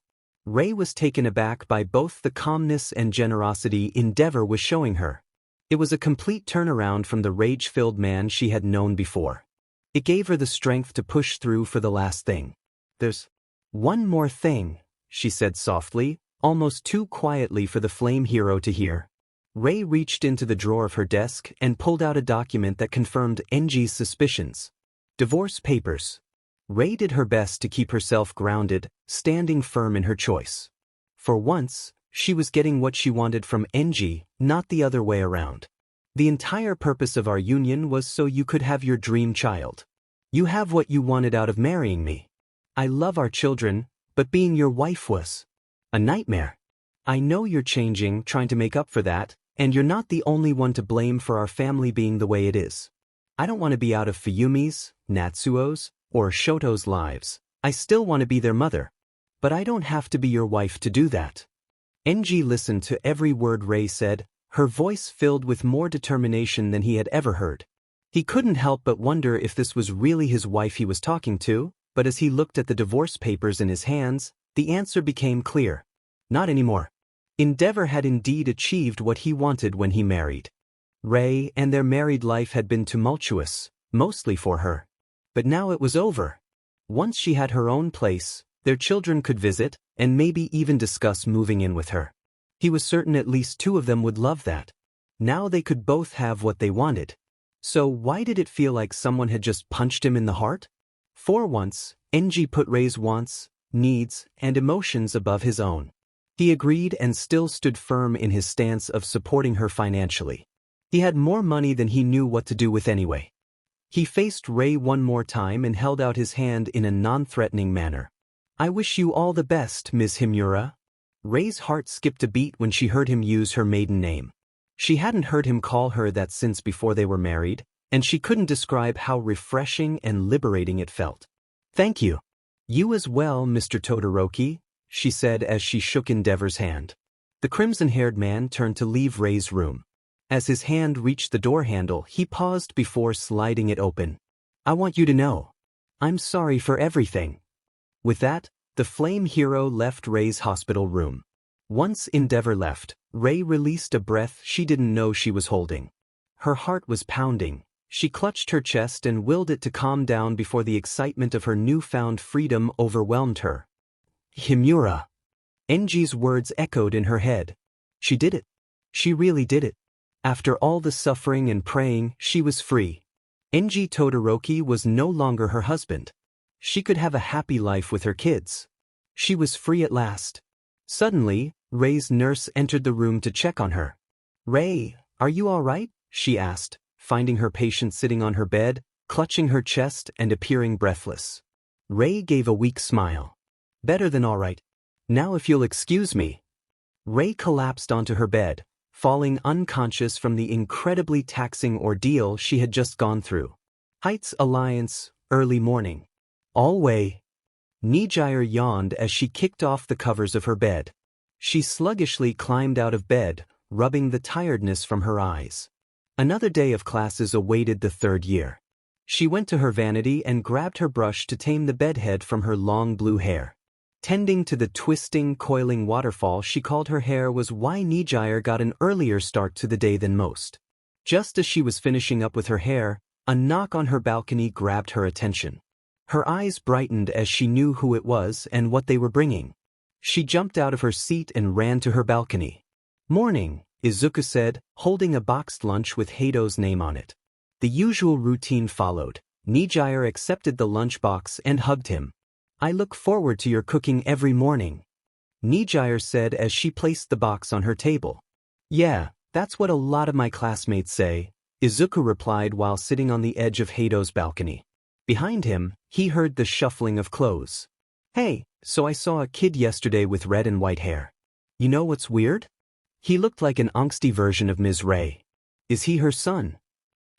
Rei was taken aback by both the calmness and generosity Endeavor was showing her. It was a complete turnaround from the rage-filled man she had known before. It gave her the strength to push through for the last thing. There's one more thing, she said softly, almost too quietly for the flame hero to hear. Rei reached into the drawer of her desk and pulled out a document that confirmed Enji's suspicions. Divorce papers. Rei did her best to keep herself grounded, standing firm in her choice. For once, she was getting what she wanted from Enji, not the other way around. The entire purpose of our union was so you could have your dream child. You have what you wanted out of marrying me. I love our children, but being your wife was a nightmare. I know you're changing, trying to make up for that, and you're not the only one to blame for our family being the way it is. I don't want to be out of Fuyumi's, Natsuo's, or Shoto's lives. I still want to be their mother. But I don't have to be your wife to do that. Enji listened to every word Rei said, her voice filled with more determination than he had ever heard. He couldn't help but wonder if this was really his wife he was talking to, but as he looked at the divorce papers in his hands, the answer became clear. Not anymore. Endeavor had indeed achieved what he wanted when he married. Rei and their married life had been tumultuous, mostly for her. But now it was over. Once she had her own place, their children could visit, and maybe even discuss moving in with her. He was certain at least two of them would love that. Now they could both have what they wanted. So why did it feel like someone had just punched him in the heart? For once, Enji put Rei's wants, needs, and emotions above his own. He agreed and still stood firm in his stance of supporting her financially. He had more money than he knew what to do with anyway. He faced Rei one more time and held out his hand in a non-threatening manner. I wish you all the best, Ms. Himura. Rei's heart skipped a beat when she heard him use her maiden name. She hadn't heard him call her that since before they were married, and she couldn't describe how refreshing and liberating it felt. Thank you. You as well, Mr. Todoroki, she said as she shook Endeavor's hand. The crimson-haired man turned to leave Rei's room. As his hand reached the door handle, he paused before sliding it open. I want you to know. I'm sorry for everything. With that, the flame hero left Rei's hospital room. Once Endeavor left, Rei released a breath she didn't know she was holding. Her heart was pounding. She clutched her chest and willed it to calm down before the excitement of her newfound freedom overwhelmed her. Himura. Enji's words echoed in her head. She did it. She really did it. After all the suffering and praying, she was free. Enji Todoroki was no longer her husband. She could have a happy life with her kids. She was free at last. Suddenly, Rei's nurse entered the room to check on her. Rei, are you all right? She asked, finding her patient sitting on her bed, clutching her chest and appearing breathless. Rei gave a weak smile. Better than all right. Now if you'll excuse me. Rei collapsed onto her bed, falling unconscious from the incredibly taxing ordeal she had just gone through. Heights Alliance, early morning. Alway. Nijire yawned as she kicked off the covers of her bed. She sluggishly climbed out of bed, rubbing the tiredness from her eyes. Another day of classes awaited the third year. She went to her vanity and grabbed her brush to tame the bedhead from her long blue hair. Tending to the twisting, coiling waterfall she called her hair was why Nijire got an earlier start to the day than most. Just as she was finishing up with her hair, a knock on her balcony grabbed her attention. Her eyes brightened as she knew who it was and what they were bringing. She jumped out of her seat and ran to her balcony. Morning, Izuku said, holding a boxed lunch with Heido's name on it. The usual routine followed. Nijire accepted the lunchbox and hugged him. I look forward to your cooking every morning, Nijire said as she placed the box on her table. Yeah, that's what a lot of my classmates say, Izuku replied while sitting on the edge of Heido's balcony. Behind him, he heard the shuffling of clothes. Hey, so I saw a kid yesterday with red and white hair. You know what's weird? He looked like an angsty version of Ms. Rei. Is he her son?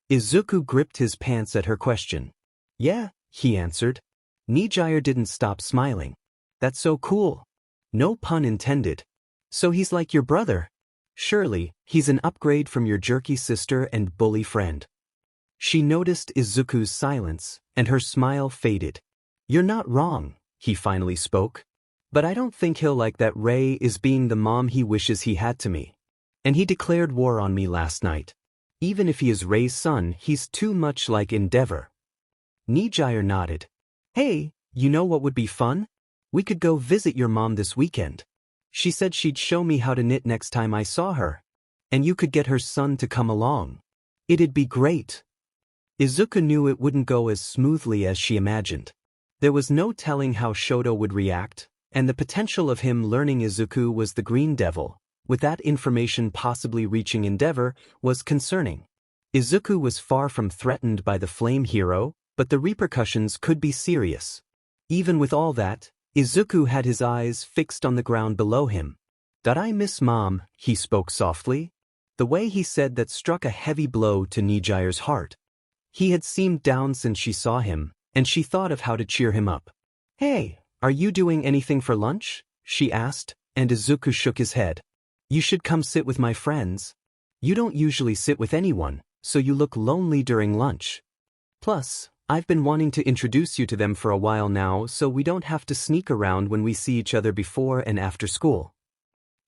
Izuku gripped his pants at her question. Yeah, he answered. Nijire didn't stop smiling. That's so cool. No pun intended. So he's like your brother. Surely, he's an upgrade from your jerky sister and bully friend. She noticed Izuku's silence, and her smile faded. You're not wrong, he finally spoke. But I don't think he'll like that Rei is being the mom he wishes he had to me. And he declared war on me last night. Even if he is Rei's son, he's too much like Endeavor. Nijire nodded. Hey, you know what would be fun? We could go visit your mom this weekend. She said she'd show me how to knit next time I saw her. And you could get her son to come along. It'd be great. Izuku knew it wouldn't go as smoothly as she imagined. There was no telling how Shoto would react, and the potential of him learning Izuku was the Green Devil, with that information possibly reaching Endeavor, was concerning. Izuku was far from threatened by the Flame Hero, but the repercussions could be serious. Even with all that, Izuku had his eyes fixed on the ground below him. "Did I miss Mom?" he spoke softly. The way he said that struck a heavy blow to Nijire's heart. He had seemed down since she saw him, and she thought of how to cheer him up. "Hey, are you doing anything for lunch?" she asked, and Izuku shook his head. "You should come sit with my friends. You don't usually sit with anyone, so you look lonely during lunch. Plus, I've been wanting to introduce you to them for a while now, so we don't have to sneak around when we see each other before and after school."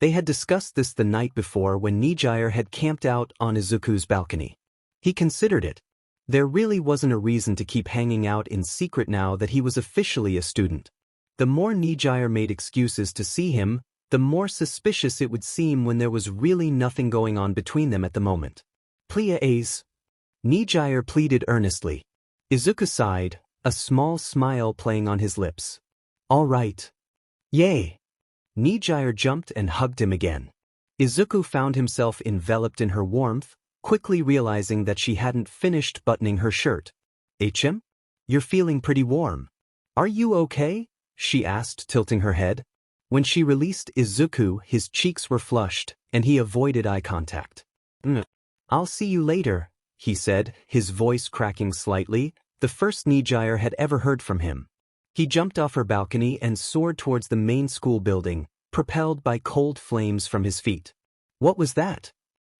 They had discussed this the night before when Nijire had camped out on Izuku's balcony. He considered it. There really wasn't a reason to keep hanging out in secret now that he was officially a student. The more Nijire made excuses to see him, the more suspicious it would seem when there was really nothing going on between them at the moment. "Please," Nijire pleaded earnestly. Izuku sighed, a small smile playing on his lips. "All right." "Yay." Nijire jumped and hugged him again. Izuku found himself enveloped in her warmth, quickly realizing that she hadn't finished buttoning her shirt. "HM? You're feeling pretty warm. Are you okay?" she asked, tilting her head. When she released Izuku, his cheeks were flushed, and he avoided eye contact. "I'll see you later," he said, his voice cracking slightly, the first Nijire had ever heard from him. He jumped off her balcony and soared towards the main school building, propelled by cold flames from his feet. "What was that?"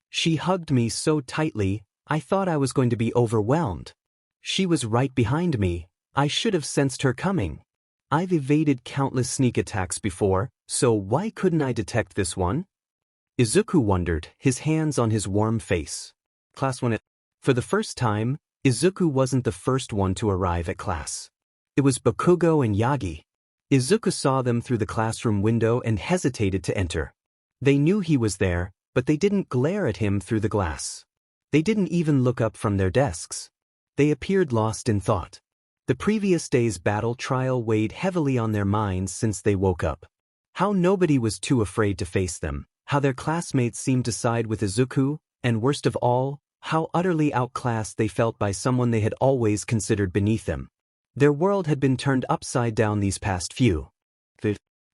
"She hugged me so tightly, I thought I was going to be overwhelmed. She was right behind me. I should have sensed her coming. I've evaded countless sneak attacks before, so why couldn't I detect this one?" Izuku wondered, his hands on his warm face. Class 1. For the first time, Izuku wasn't the first one to arrive at class. It was Bakugo and Yagi. Izuku saw them through the classroom window and hesitated to enter. They knew he was there, but they didn't glare at him through the glass. They didn't even look up from their desks. They appeared lost in thought. The previous day's battle trial weighed heavily on their minds since they woke up. How nobody was too afraid to face them, how their classmates seemed to side with Izuku, and worst of all, how utterly outclassed they felt by someone they had always considered beneath them. Their world had been turned upside down these past few.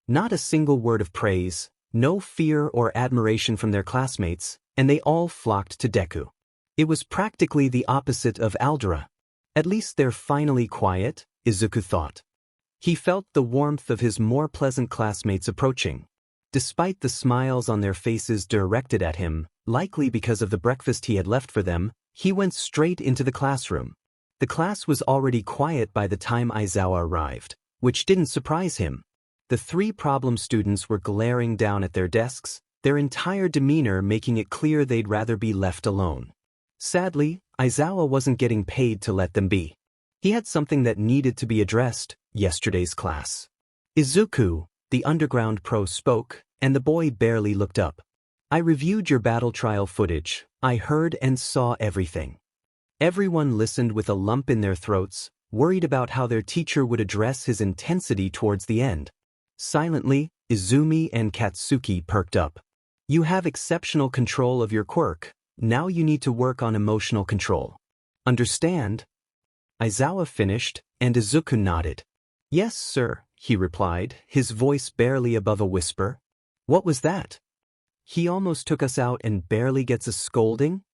Not a single word of praise, no fear or admiration from their classmates, and they all flocked to Deku. It was practically the opposite of Aldera. At least they're finally quiet, Izuku thought. He felt the warmth of his more pleasant classmates approaching. Despite the smiles on their faces directed at him, likely because of the breakfast he had left for them, he went straight into the classroom. The class was already quiet by the time Aizawa arrived, which didn't surprise him. The three problem students were glaring down at their desks, their entire demeanor making it clear they'd rather be left alone. Sadly, Aizawa wasn't getting paid to let them be. He had something that needed to be addressed, yesterday's class. "Izuku," the underground pro spoke, and the boy barely looked up. "I reviewed your battle trial footage. I heard and saw everything." Everyone listened with a lump in their throats, worried about how their teacher would address his intensity towards the end. Silently, Izumi and Katsuki perked up. "You have exceptional control of your quirk. Now you need to work on emotional control. Understand?" Aizawa finished, and Izuku nodded. "Yes, sir," he replied, his voice barely above a whisper. "What was that? He almost took us out and barely gets a scolding?"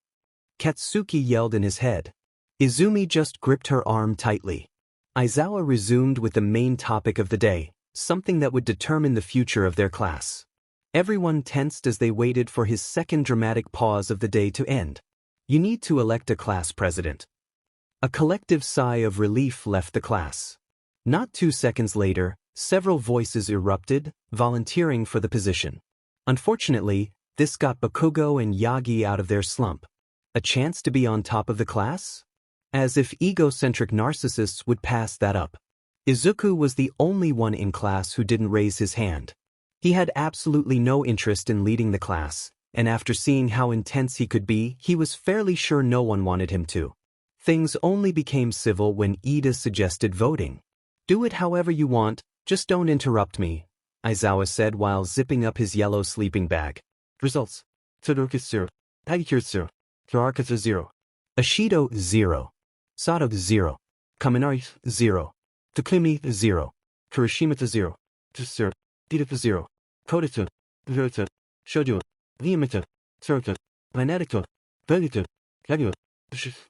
Katsuki yelled in his head. Izumi just gripped her arm tightly. Aizawa resumed with the main topic of the day, something that would determine the future of their class. Everyone tensed as they waited for his second dramatic pause of the day to end. "You need to elect a class president." A collective sigh of relief left the class. Not 2 seconds later, several voices erupted, volunteering for the position. Unfortunately, this got Bakugo and Yagi out of their slump. A chance to be on top of the class? As if egocentric narcissists would pass that up. Izuku was the only one in class who didn't raise his hand. He had absolutely no interest in leading the class, and after seeing how intense he could be, he was fairly sure no one wanted him to. Things only became civil when Ida suggested voting. Do it however you want, just don't interrupt me, Aizawa said while zipping up his yellow sleeping bag. Results. Todoroki 0. Hagakure 0. Kuraraka 0. Ashido 0. Sato 0. Kaminari 0. Takumi 0. Kurishima 0. 0. Dita 0. Kodata 0. Shoujo. Ryumata 0. Planetito 32. Kagyo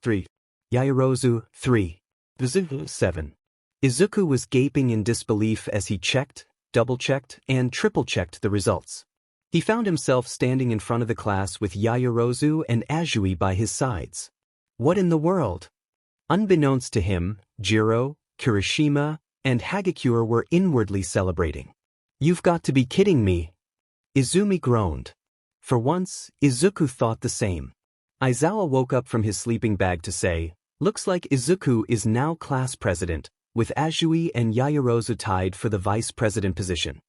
3. Yaoyorozu 3. Izuku 7. Izuku was gaping in disbelief as he checked, double-checked, and triple-checked the results. He found himself standing in front of the class with Yaoyorozu and Azui by his sides. What in the world? Unbeknownst to him, Jiro, Kirishima, and Hagakure were inwardly celebrating. You've got to be kidding me. Izumi groaned. For once, Izuku thought the same. Aizawa woke up from his sleeping bag to say, looks like Izuku is now class president, with Azui and Yaoyorozu tied for the vice president position.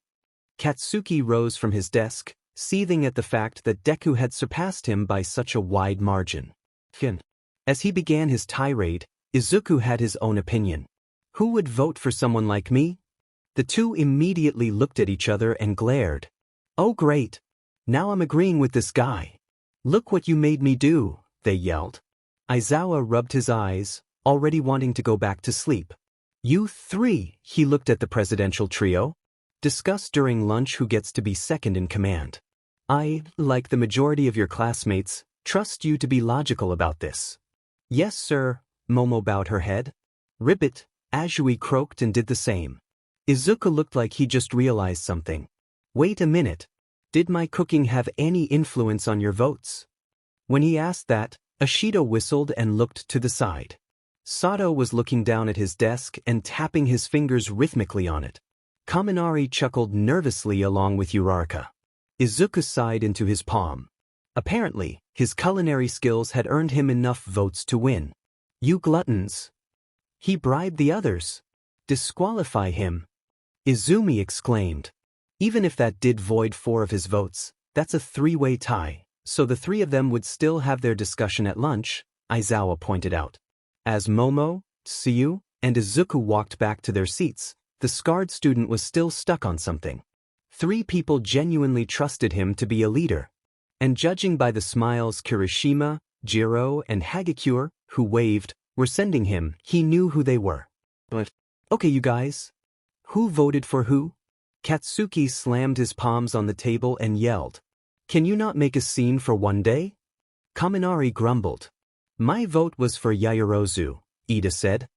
Katsuki rose from his desk, seething at the fact that Deku had surpassed him by such a wide margin. As he began his tirade, Izuku had his own opinion. Who would vote for someone like me? The two immediately looked at each other and glared. Oh great! Now I'm agreeing with this guy. Look what you made me do, they yelled. Aizawa rubbed his eyes, already wanting to go back to sleep. You three, he looked at the presidential trio. Discuss during lunch who gets to be second in command. I, like the majority of your classmates, trust you to be logical about this. Yes, sir, Momo bowed her head. Ribbit, Azui croaked and did the same. Izuku looked like he just realized something. Wait a minute. Did my cooking have any influence on your votes? When he asked that, Ashido whistled and looked to the side. Sato was looking down at his desk and tapping his fingers rhythmically on it. Kaminari chuckled nervously along with Uraraka. Izuku sighed into his palm. Apparently, his culinary skills had earned him enough votes to win. You gluttons! He bribed the others. Disqualify him! Izumi exclaimed. Even if that did void 4 of his votes, that's a 3-way tie, so the 3 of them would still have their discussion at lunch, Aizawa pointed out. As Momo, Tsuyu, and Izuku walked back to their seats, the scarred student was still stuck on something. 3 people genuinely trusted him to be a leader. And judging by the smiles Kirishima, Jiro, and Hagakure, who waved, were sending him, he knew who they were. But, okay you guys. Who voted for who? Katsuki slammed his palms on the table and yelled. Can you not make a scene for one day? Kaminari grumbled. My vote was for Yaoyorozu, Ida said.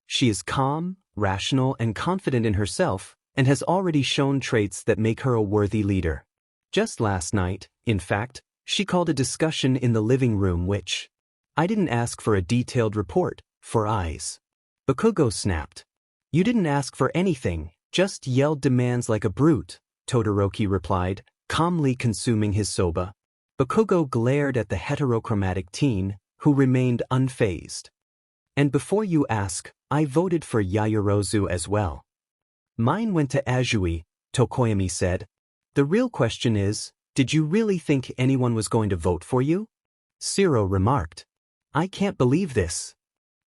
She is calm, rational, and confident in herself, and has already shown traits that make her a worthy leader. Just last night, in fact, she called a discussion in the living room which I didn't ask for a detailed report, for eyes. Bakugo snapped. You didn't ask for anything, just yelled demands like a brute, Todoroki replied, calmly consuming his soba. Bakugo glared at the heterochromatic teen, who remained unfazed. And before you ask, I voted for Yaoyorozu as well. Mine went to Azui, Tokoyami said. The real question is, did you really think anyone was going to vote for you? Shiro remarked. I can't believe this.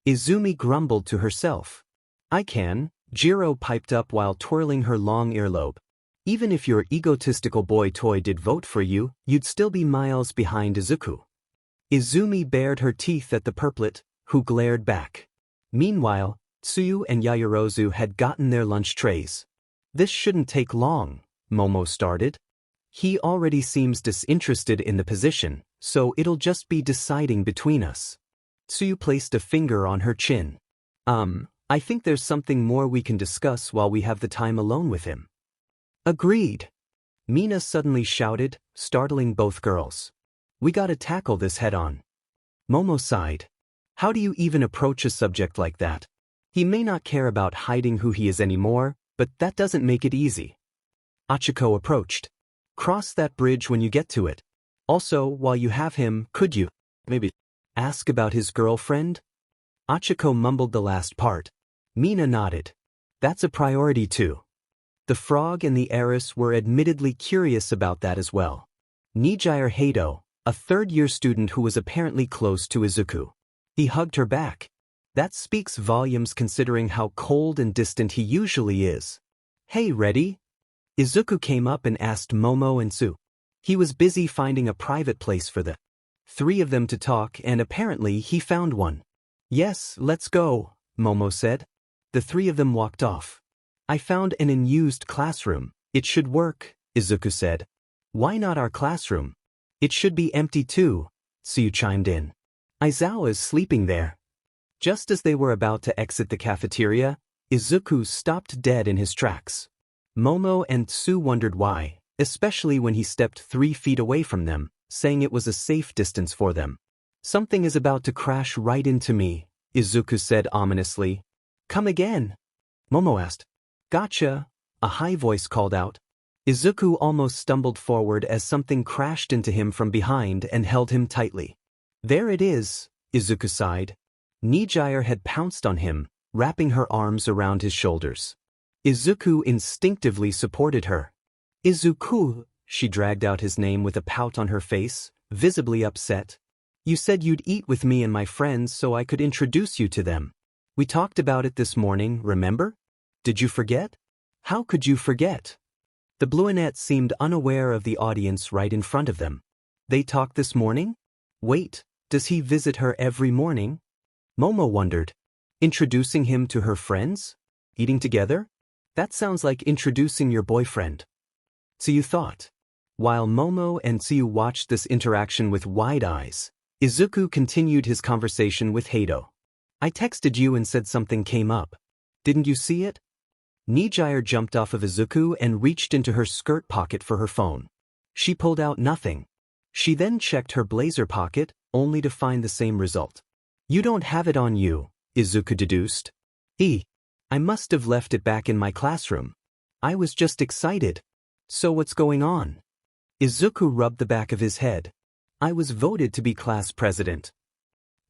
Izumi grumbled to herself. I can, Jiro piped up while twirling her long earlobe. Even if your egotistical boy toy did vote for you, you'd still be miles behind Izuku. Izumi bared her teeth at the purplet, who glared back. Meanwhile, Tsuyu and Yaoyorozu had gotten their lunch trays. This shouldn't take long, Momo started. He already seems disinterested in the position, so it'll just be deciding between us. Tsuyu placed a finger on her chin. I think there's something more we can discuss while we have the time alone with him. Agreed. Mina suddenly shouted, startling both girls. We gotta tackle this head-on. Momo sighed. How do you even approach a subject like that? He may not care about hiding who he is anymore, but that doesn't make it easy. Achiko approached. Cross that bridge when you get to it. Also, while you have him, could you, maybe, ask about his girlfriend? Achiko mumbled the last part. Mina nodded. That's a priority too. The frog and the heiress were admittedly curious about that as well. Nijire Hato, a third-year student who was apparently close to Izuku. He hugged her back. That speaks volumes considering how cold and distant he usually is. Hey, ready? Izuku came up and asked Momo and Tsu. He was busy finding a private place for the three of them to talk, and apparently he found one. Yes, let's go, Momo said. The three of them walked off. I found an unused classroom. It should work, Izuku said. Why not our classroom? It should be empty too, Tsu chimed in. Aizawa's sleeping there. Just as they were about to exit the cafeteria, Izuku stopped dead in his tracks. Momo and Tsu wondered why, especially when he stepped 3 feet away from them, saying it was a safe distance for them. Something is about to crash right into me, Izuku said ominously. Come again? Momo asked. Gotcha, a high voice called out. Izuku almost stumbled forward as something crashed into him from behind and held him tightly. There it is, Izuku sighed. Nijire had pounced on him, wrapping her arms around his shoulders. Izuku instinctively supported her. Izuku, she dragged out his name with a pout on her face, visibly upset. You said you'd eat with me and my friends so I could introduce you to them. We talked about it this morning, remember? Did you forget? How could you forget? The Blueonette seemed unaware of the audience right in front of them. They talked this morning? Wait, does he visit her every morning? Momo wondered. Introducing him to her friends? Eating together? That sounds like introducing your boyfriend. Tsuyu thought. While Momo and Tsuyu watched this interaction with wide eyes, Izuku continued his conversation with Hado. I texted you and said something came up. Didn't you see it? Nijire jumped off of Izuku and reached into her skirt pocket for her phone. She pulled out nothing. She then checked her blazer pocket, only to find the same result. You don't have it on you, Izuku deduced. I must have left it back in my classroom. I was just excited. So what's going on? Izuku rubbed the back of his head. I was voted to be class president.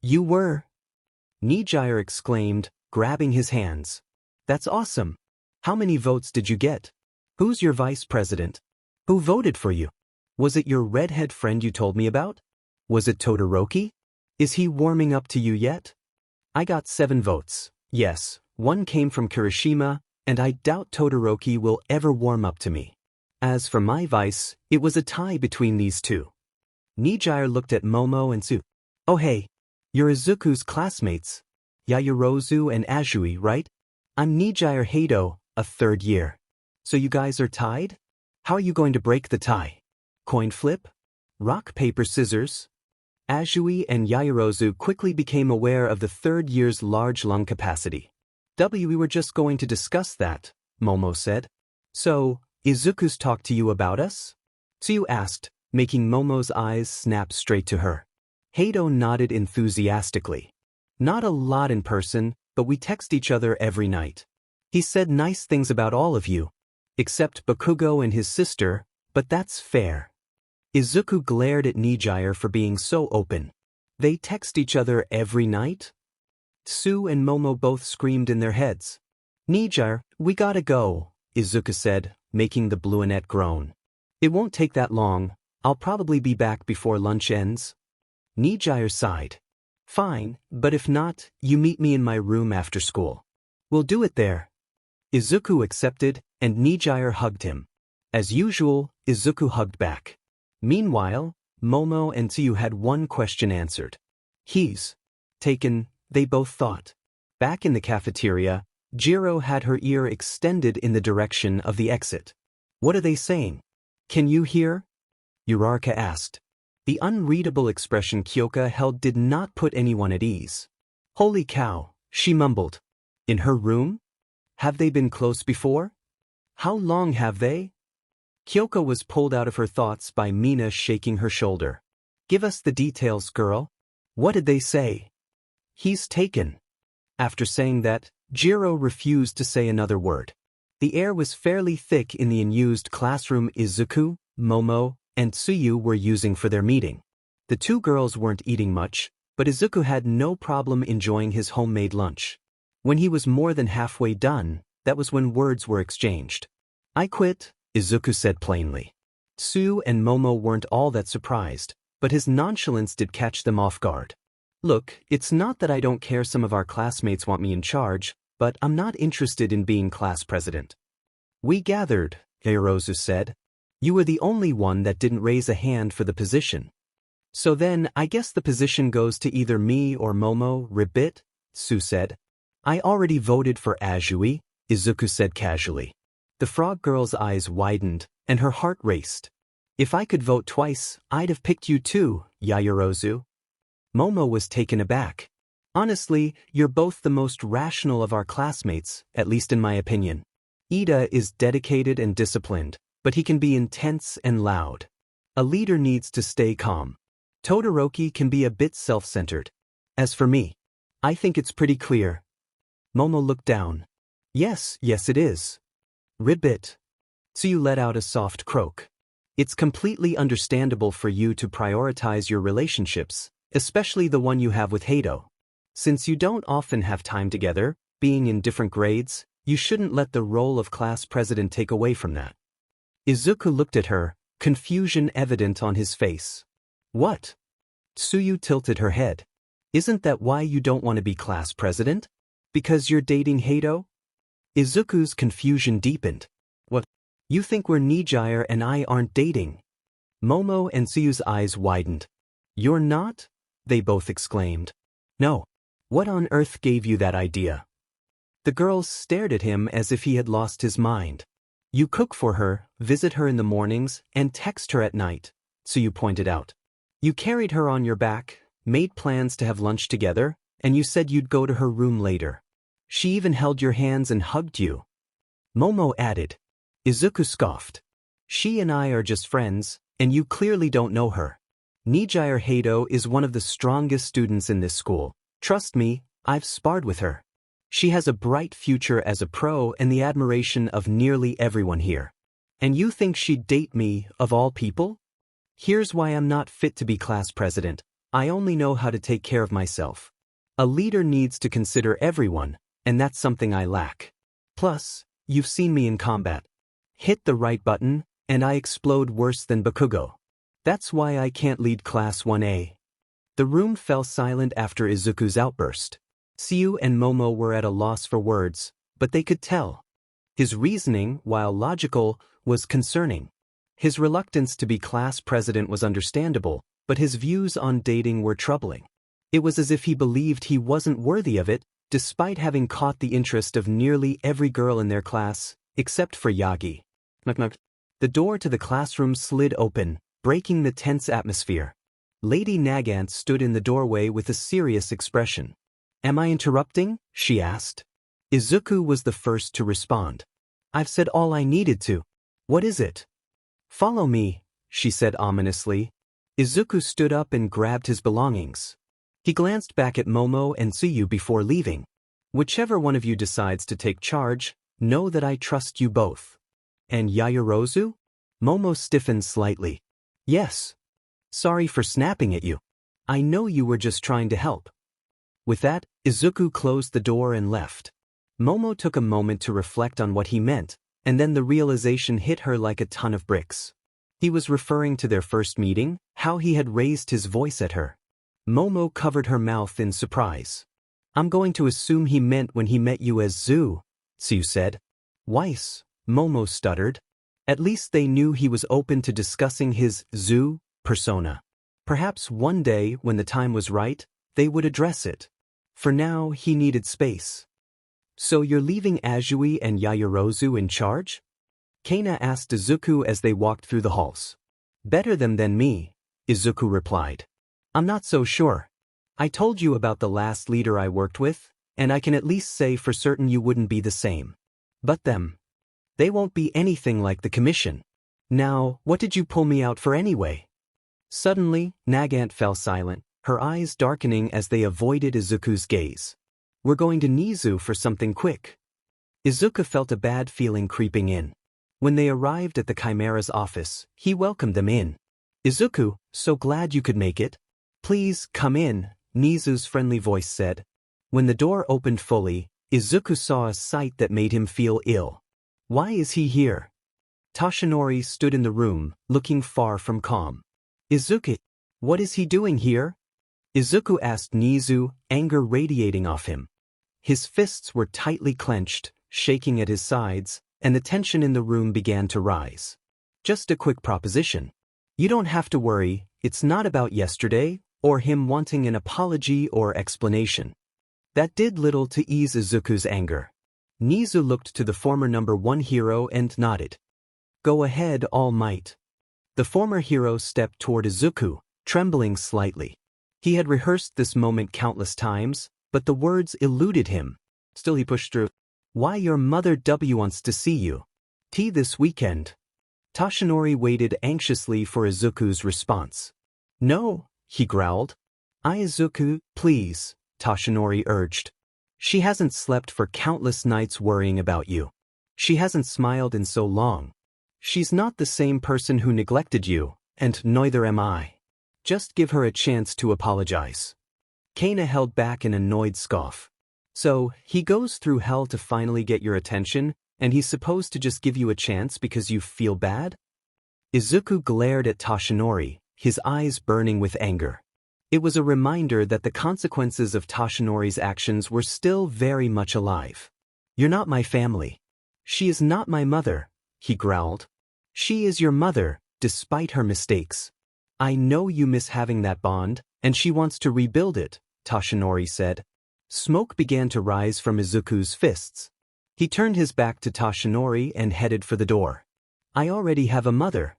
You were? Nijire exclaimed, grabbing his hands. That's awesome. How many votes did you get? Who's your vice president? Who voted for you? Was it your redhead friend you told me about? Was it Todoroki? Is he warming up to you yet? I got 7 votes. Yes, 1 came from Kirishima, and I doubt Todoroki will ever warm up to me. As for my vice, it was a tie between these two. Nijire looked at Momo and Tsu. Oh hey, you're Izuku's classmates. Yaoyorozu and Azui, right? I'm Nijire Hado, a 3rd year. So you guys are tied? How are you going to break the tie? Coin flip? Rock, paper, scissors? Azui and Yaoyorozu quickly became aware of the 3rd year's large lung capacity. We were just going to discuss that, Momo said. So, Izuku's talked to you about us? Tsuyu asked, making Momo's eyes snap straight to her. Hado nodded enthusiastically. Not a lot in person, but we text each other every night. He said nice things about all of you. Except Bakugo and his sister, but that's fair. Izuku glared at Nijire for being so open. They text each other every night? Tsu and Momo both screamed in their heads. Nijire, we gotta go, Izuku said, making the Blueonette groan. It won't take that long. I'll probably be back before lunch ends. Nijire sighed. Fine, but if not, you meet me in my room after school. We'll do it there. Izuku accepted, and Nijire hugged him. As usual, Izuku hugged back. Meanwhile, Momo and Tsuyu had one question answered. He's taken, they both thought. Back in the cafeteria, Jiro had her ear extended in the direction of the exit. What are they saying? Can you hear? Uraraka asked. The unreadable expression Kyoka held did not put anyone at ease. Holy cow, she mumbled. In her room? Have they been close before? How long have they? Kyoka was pulled out of her thoughts by Mina shaking her shoulder. Give us the details, girl. What did they say? He's taken. After saying that, Jiro refused to say another word. The air was fairly thick in the unused classroom Izuku, Momo, and Tsuyu were using for their meeting. The 2 girls weren't eating much, but Izuku had no problem enjoying his homemade lunch. When he was more than halfway done, that was when words were exchanged. I quit, Izuku said plainly. Tsu and Momo weren't all that surprised, but his nonchalance did catch them off guard. Look, it's not that I don't care some of our classmates want me in charge, but I'm not interested in being class president. We gathered, Yaoyorozu said. You were the only one that didn't raise a hand for the position. So then, I guess the position goes to either me or Momo, ribbit, Su said. I already voted for Azui, Izuku said casually. The frog girl's eyes widened, and her heart raced. If I could vote twice, I'd have picked you too, Yaoyorozu. Momo was taken aback. Honestly, you're both the most rational of our classmates, at least in my opinion. Ida is dedicated and disciplined, but he can be intense and loud. A leader needs to stay calm. Todoroki can be a bit self-centered. As for me, I think it's pretty clear. Momo looked down. Yes, it is. Ribbit. Tsuyu let out a soft croak. It's completely understandable for you to prioritize your relationships, especially the one you have with Hato. Since you don't often have time together, being in different grades, you shouldn't let the role of class president take away from that. Izuku looked at her, confusion evident on his face. What? Tsuyu tilted her head. Isn't that why you don't want to be class president? Because you're dating Hato? Izuku's confusion deepened. What? You think we're Nijire and I aren't dating? Momo and Tsuyu's eyes widened. You're not? They both exclaimed. No. What on earth gave you that idea? The girls stared at him as if he had lost his mind. You cook for her, visit her in the mornings, and text her at night, Tsuyu pointed out. You carried her on your back, made plans to have lunch together, and you said you'd go to her room later. She even held your hands and hugged you. Momo added. Izuku scoffed. She and I are just friends, and you clearly don't know her. Nijire Hato is one of the strongest students in this school. Trust me, I've sparred with her. She has a bright future as a pro and the admiration of nearly everyone here. And you think she'd date me, of all people? Here's why I'm not fit to be class president. I only know how to take care of myself. A leader needs to consider everyone, and that's something I lack. Plus, you've seen me in combat. Hit the right button, and I explode worse than Bakugo. That's why I can't lead Class 1A. The room fell silent after Izuku's outburst. Tsuyu and Momo were at a loss for words, but they could tell. His reasoning, while logical, was concerning. His reluctance to be class president was understandable, but his views on dating were troubling. It was as if he believed he wasn't worthy of it, despite having caught the interest of nearly every girl in their class, except for Yagi. The door to the classroom slid open, breaking the tense atmosphere. Lady Nagant stood in the doorway with a serious expression. Am I interrupting? She asked. Izuku was the first to respond. I've said all I needed to. What is it? Follow me, she said ominously. Izuku stood up and grabbed his belongings. He glanced back at Momo and Tsuyu before leaving. Whichever one of you decides to take charge, know that I trust you both. And Yaoyorozu? Momo stiffened slightly. Yes. Sorry for snapping at you. I know you were just trying to help. With that, Izuku closed the door and left. Momo took a moment to reflect on what he meant, and then the realization hit her like a ton of bricks. He was referring to their first meeting, how he had raised his voice at her. Momo covered her mouth in surprise. I'm going to assume he meant when he met you as Zu, Tsuyu said. Weiss, Momo stuttered. At least they knew he was open to discussing his Zu persona. Perhaps one day, when the time was right, they would address it. For now, he needed space. So you're leaving Azui and Yaoyorozu in charge? Kana asked Izuku as they walked through the halls. Better them than me, Izuku replied. I'm not so sure. I told you about the last leader I worked with, and I can at least say for certain you wouldn't be the same. But them. They won't be anything like the commission. Now, what did you pull me out for anyway? Suddenly, Nagant fell silent, her eyes darkening as they avoided Izuku's gaze. We're going to Nizu for something quick. Izuku felt a bad feeling creeping in. When they arrived at the Chimera's office, he welcomed them in. Izuku, so glad you could make it. Please, come in, Nizu's friendly voice said. When the door opened fully, Izuku saw a sight that made him feel ill. Why is he here? Toshinori stood in the room, looking far from calm. Izuku, what is he doing here? Izuku asked Nizu, anger radiating off him. His fists were tightly clenched, shaking at his sides, and the tension in the room began to rise. Just a quick proposition. You don't have to worry, it's not about yesterday, or him wanting an apology or explanation. That did little to ease Izuku's anger. Nizu looked to the former #1 hero and nodded. Go ahead, All Might. The former hero stepped toward Izuku, trembling slightly. He had rehearsed this moment countless times, but the words eluded him. Still he pushed through. Why, your mother W wants to see you. Tea this weekend. Toshinori waited anxiously for Izuku's response. No, he growled. Izuku, please, Toshinori urged. She hasn't slept for countless nights worrying about you. She hasn't smiled in so long. She's not the same person who neglected you, and neither am I. Just give her a chance to apologize. Kana held back an annoyed scoff. So, he goes through hell to finally get your attention, and he's supposed to just give you a chance because you feel bad? Izuku glared at Toshinori, his eyes burning with anger. It was a reminder that the consequences of Toshinori's actions were still very much alive. You're not my family. She is not my mother, he growled. She is your mother, despite her mistakes. I know you miss having that bond, and she wants to rebuild it, Toshinori said. Smoke began to rise from Izuku's fists. He turned his back to Toshinori and headed for the door. I already have a mother.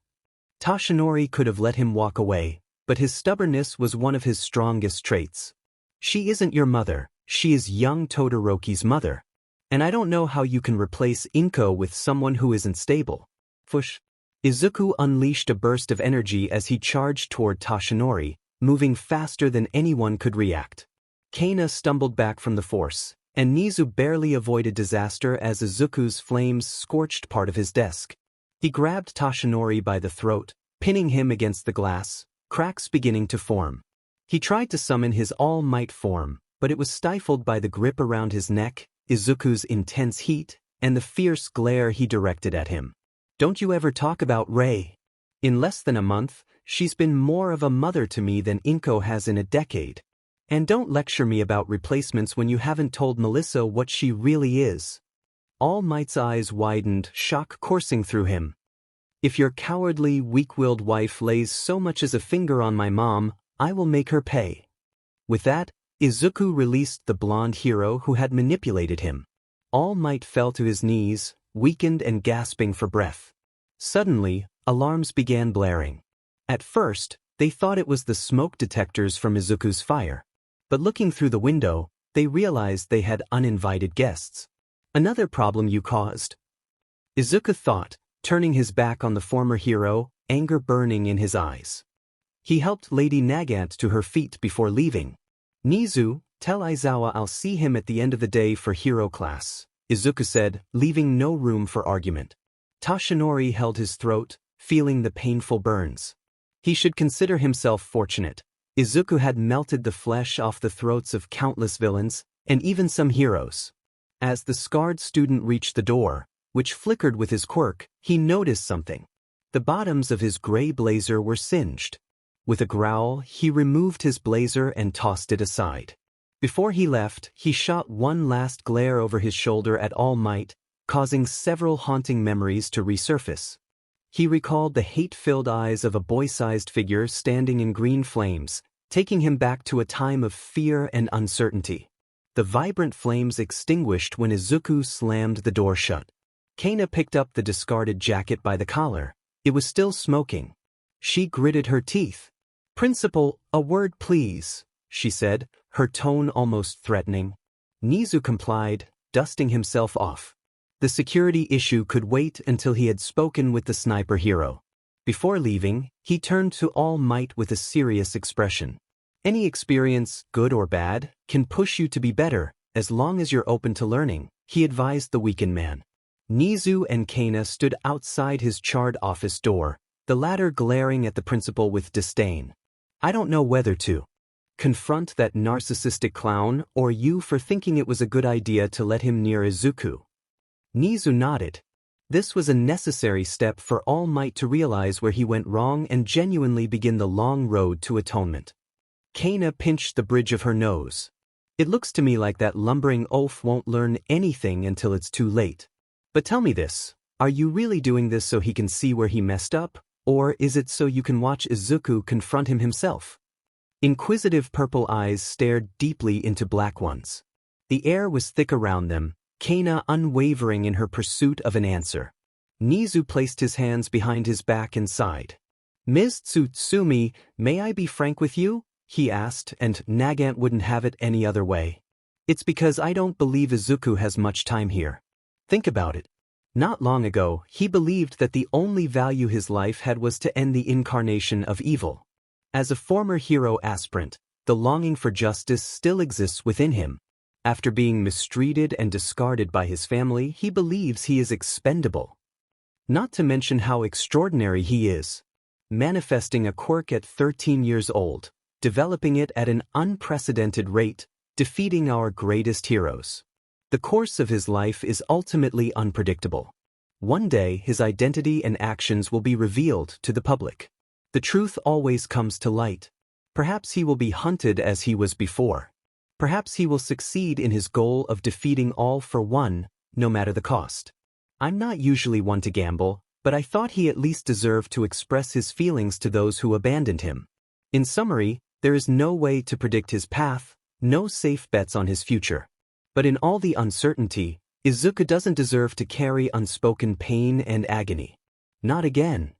Toshinori could have let him walk away, but his stubbornness was one of his strongest traits. She isn't your mother, she is young Todoroki's mother. And I don't know how you can replace Inko with someone who isn't stable. Fush. Izuku unleashed a burst of energy as he charged toward Toshinori, moving faster than anyone could react. Kana stumbled back from the force, and Nizu barely avoided disaster as Izuku's flames scorched part of his desk. He grabbed Toshinori by the throat, pinning him against the glass, cracks beginning to form. He tried to summon his all-might form, but it was stifled by the grip around his neck, Izuku's intense heat, and the fierce glare he directed at him. Don't you ever talk about Rei. In less than a month, she's been more of a mother to me than Inko has in a decade. And don't lecture me about replacements when you haven't told Melissa what she really is. All Might's eyes widened, shock coursing through him. If your cowardly, weak-willed wife lays so much as a finger on my mom, I will make her pay. With that, Izuku released the blonde hero who had manipulated him. All Might fell to his knees, weakened and gasping for breath. Suddenly, alarms began blaring. At first, they thought it was the smoke detectors from Izuku's fire. But looking through the window, they realized they had uninvited guests. Another problem you caused. Izuku thought, turning his back on the former hero, anger burning in his eyes. He helped Lady Nagant to her feet before leaving. Nizu, tell Aizawa I'll see him at the end of the day for hero class, Izuku said, leaving no room for argument. Toshinori held his throat, feeling the painful burns. He should consider himself fortunate. Izuku had melted the flesh off the throats of countless villains, and even some heroes. As the scarred student reached the door, which flickered with his quirk, he noticed something. The bottoms of his gray blazer were singed. With a growl, he removed his blazer and tossed it aside. Before he left, he shot one last glare over his shoulder at All Might, causing several haunting memories to resurface. He recalled the hate-filled eyes of a boy-sized figure standing in green flames, taking him back to a time of fear and uncertainty. The vibrant flames extinguished when Izuku slammed the door shut. Kana picked up the discarded jacket by the collar. It was still smoking. She gritted her teeth. "Principal, a word please," she said, her tone almost threatening. Nizu complied, dusting himself off. The security issue could wait until he had spoken with the sniper hero. Before leaving, he turned to All Might with a serious expression. Any experience, good or bad, can push you to be better, as long as you're open to learning, he advised the weakened man. Nizu and Kana stood outside his charred office door, the latter glaring at the principal with disdain. I don't know whether to confront that narcissistic clown or you for thinking it was a good idea to let him near Izuku. Nizu nodded. This was a necessary step for All Might to realize where he went wrong and genuinely begin the long road to atonement. Kana pinched the bridge of her nose. It looks to me like that lumbering oaf won't learn anything until it's too late. But tell me this, are you really doing this so he can see where he messed up, or is it so you can watch Izuku confront him himself? Inquisitive purple eyes stared deeply into black ones. The air was thick around them, Kana unwavering in her pursuit of an answer. Nizu placed his hands behind his back and sighed. Ms. Tsutsumi, may I be frank with you? He asked, and Nagant wouldn't have it any other way. It's because I don't believe Izuku has much time here. Think about it. Not long ago, he believed that the only value his life had was to end the incarnation of evil. As a former hero aspirant, the longing for justice still exists within him. After being mistreated and discarded by his family, he believes he is expendable. Not to mention how extraordinary he is. Manifesting a quirk at 13 years old, developing it at an unprecedented rate, defeating our greatest heroes. The course of his life is ultimately unpredictable. One day, his identity and actions will be revealed to the public. The truth always comes to light. Perhaps he will be hunted as he was before. Perhaps he will succeed in his goal of defeating all for one, no matter the cost. I'm not usually one to gamble, but I thought he at least deserved to express his feelings to those who abandoned him. In summary, there is no way to predict his path, no safe bets on his future. But in all the uncertainty, Izuku doesn't deserve to carry unspoken pain and agony. Not again.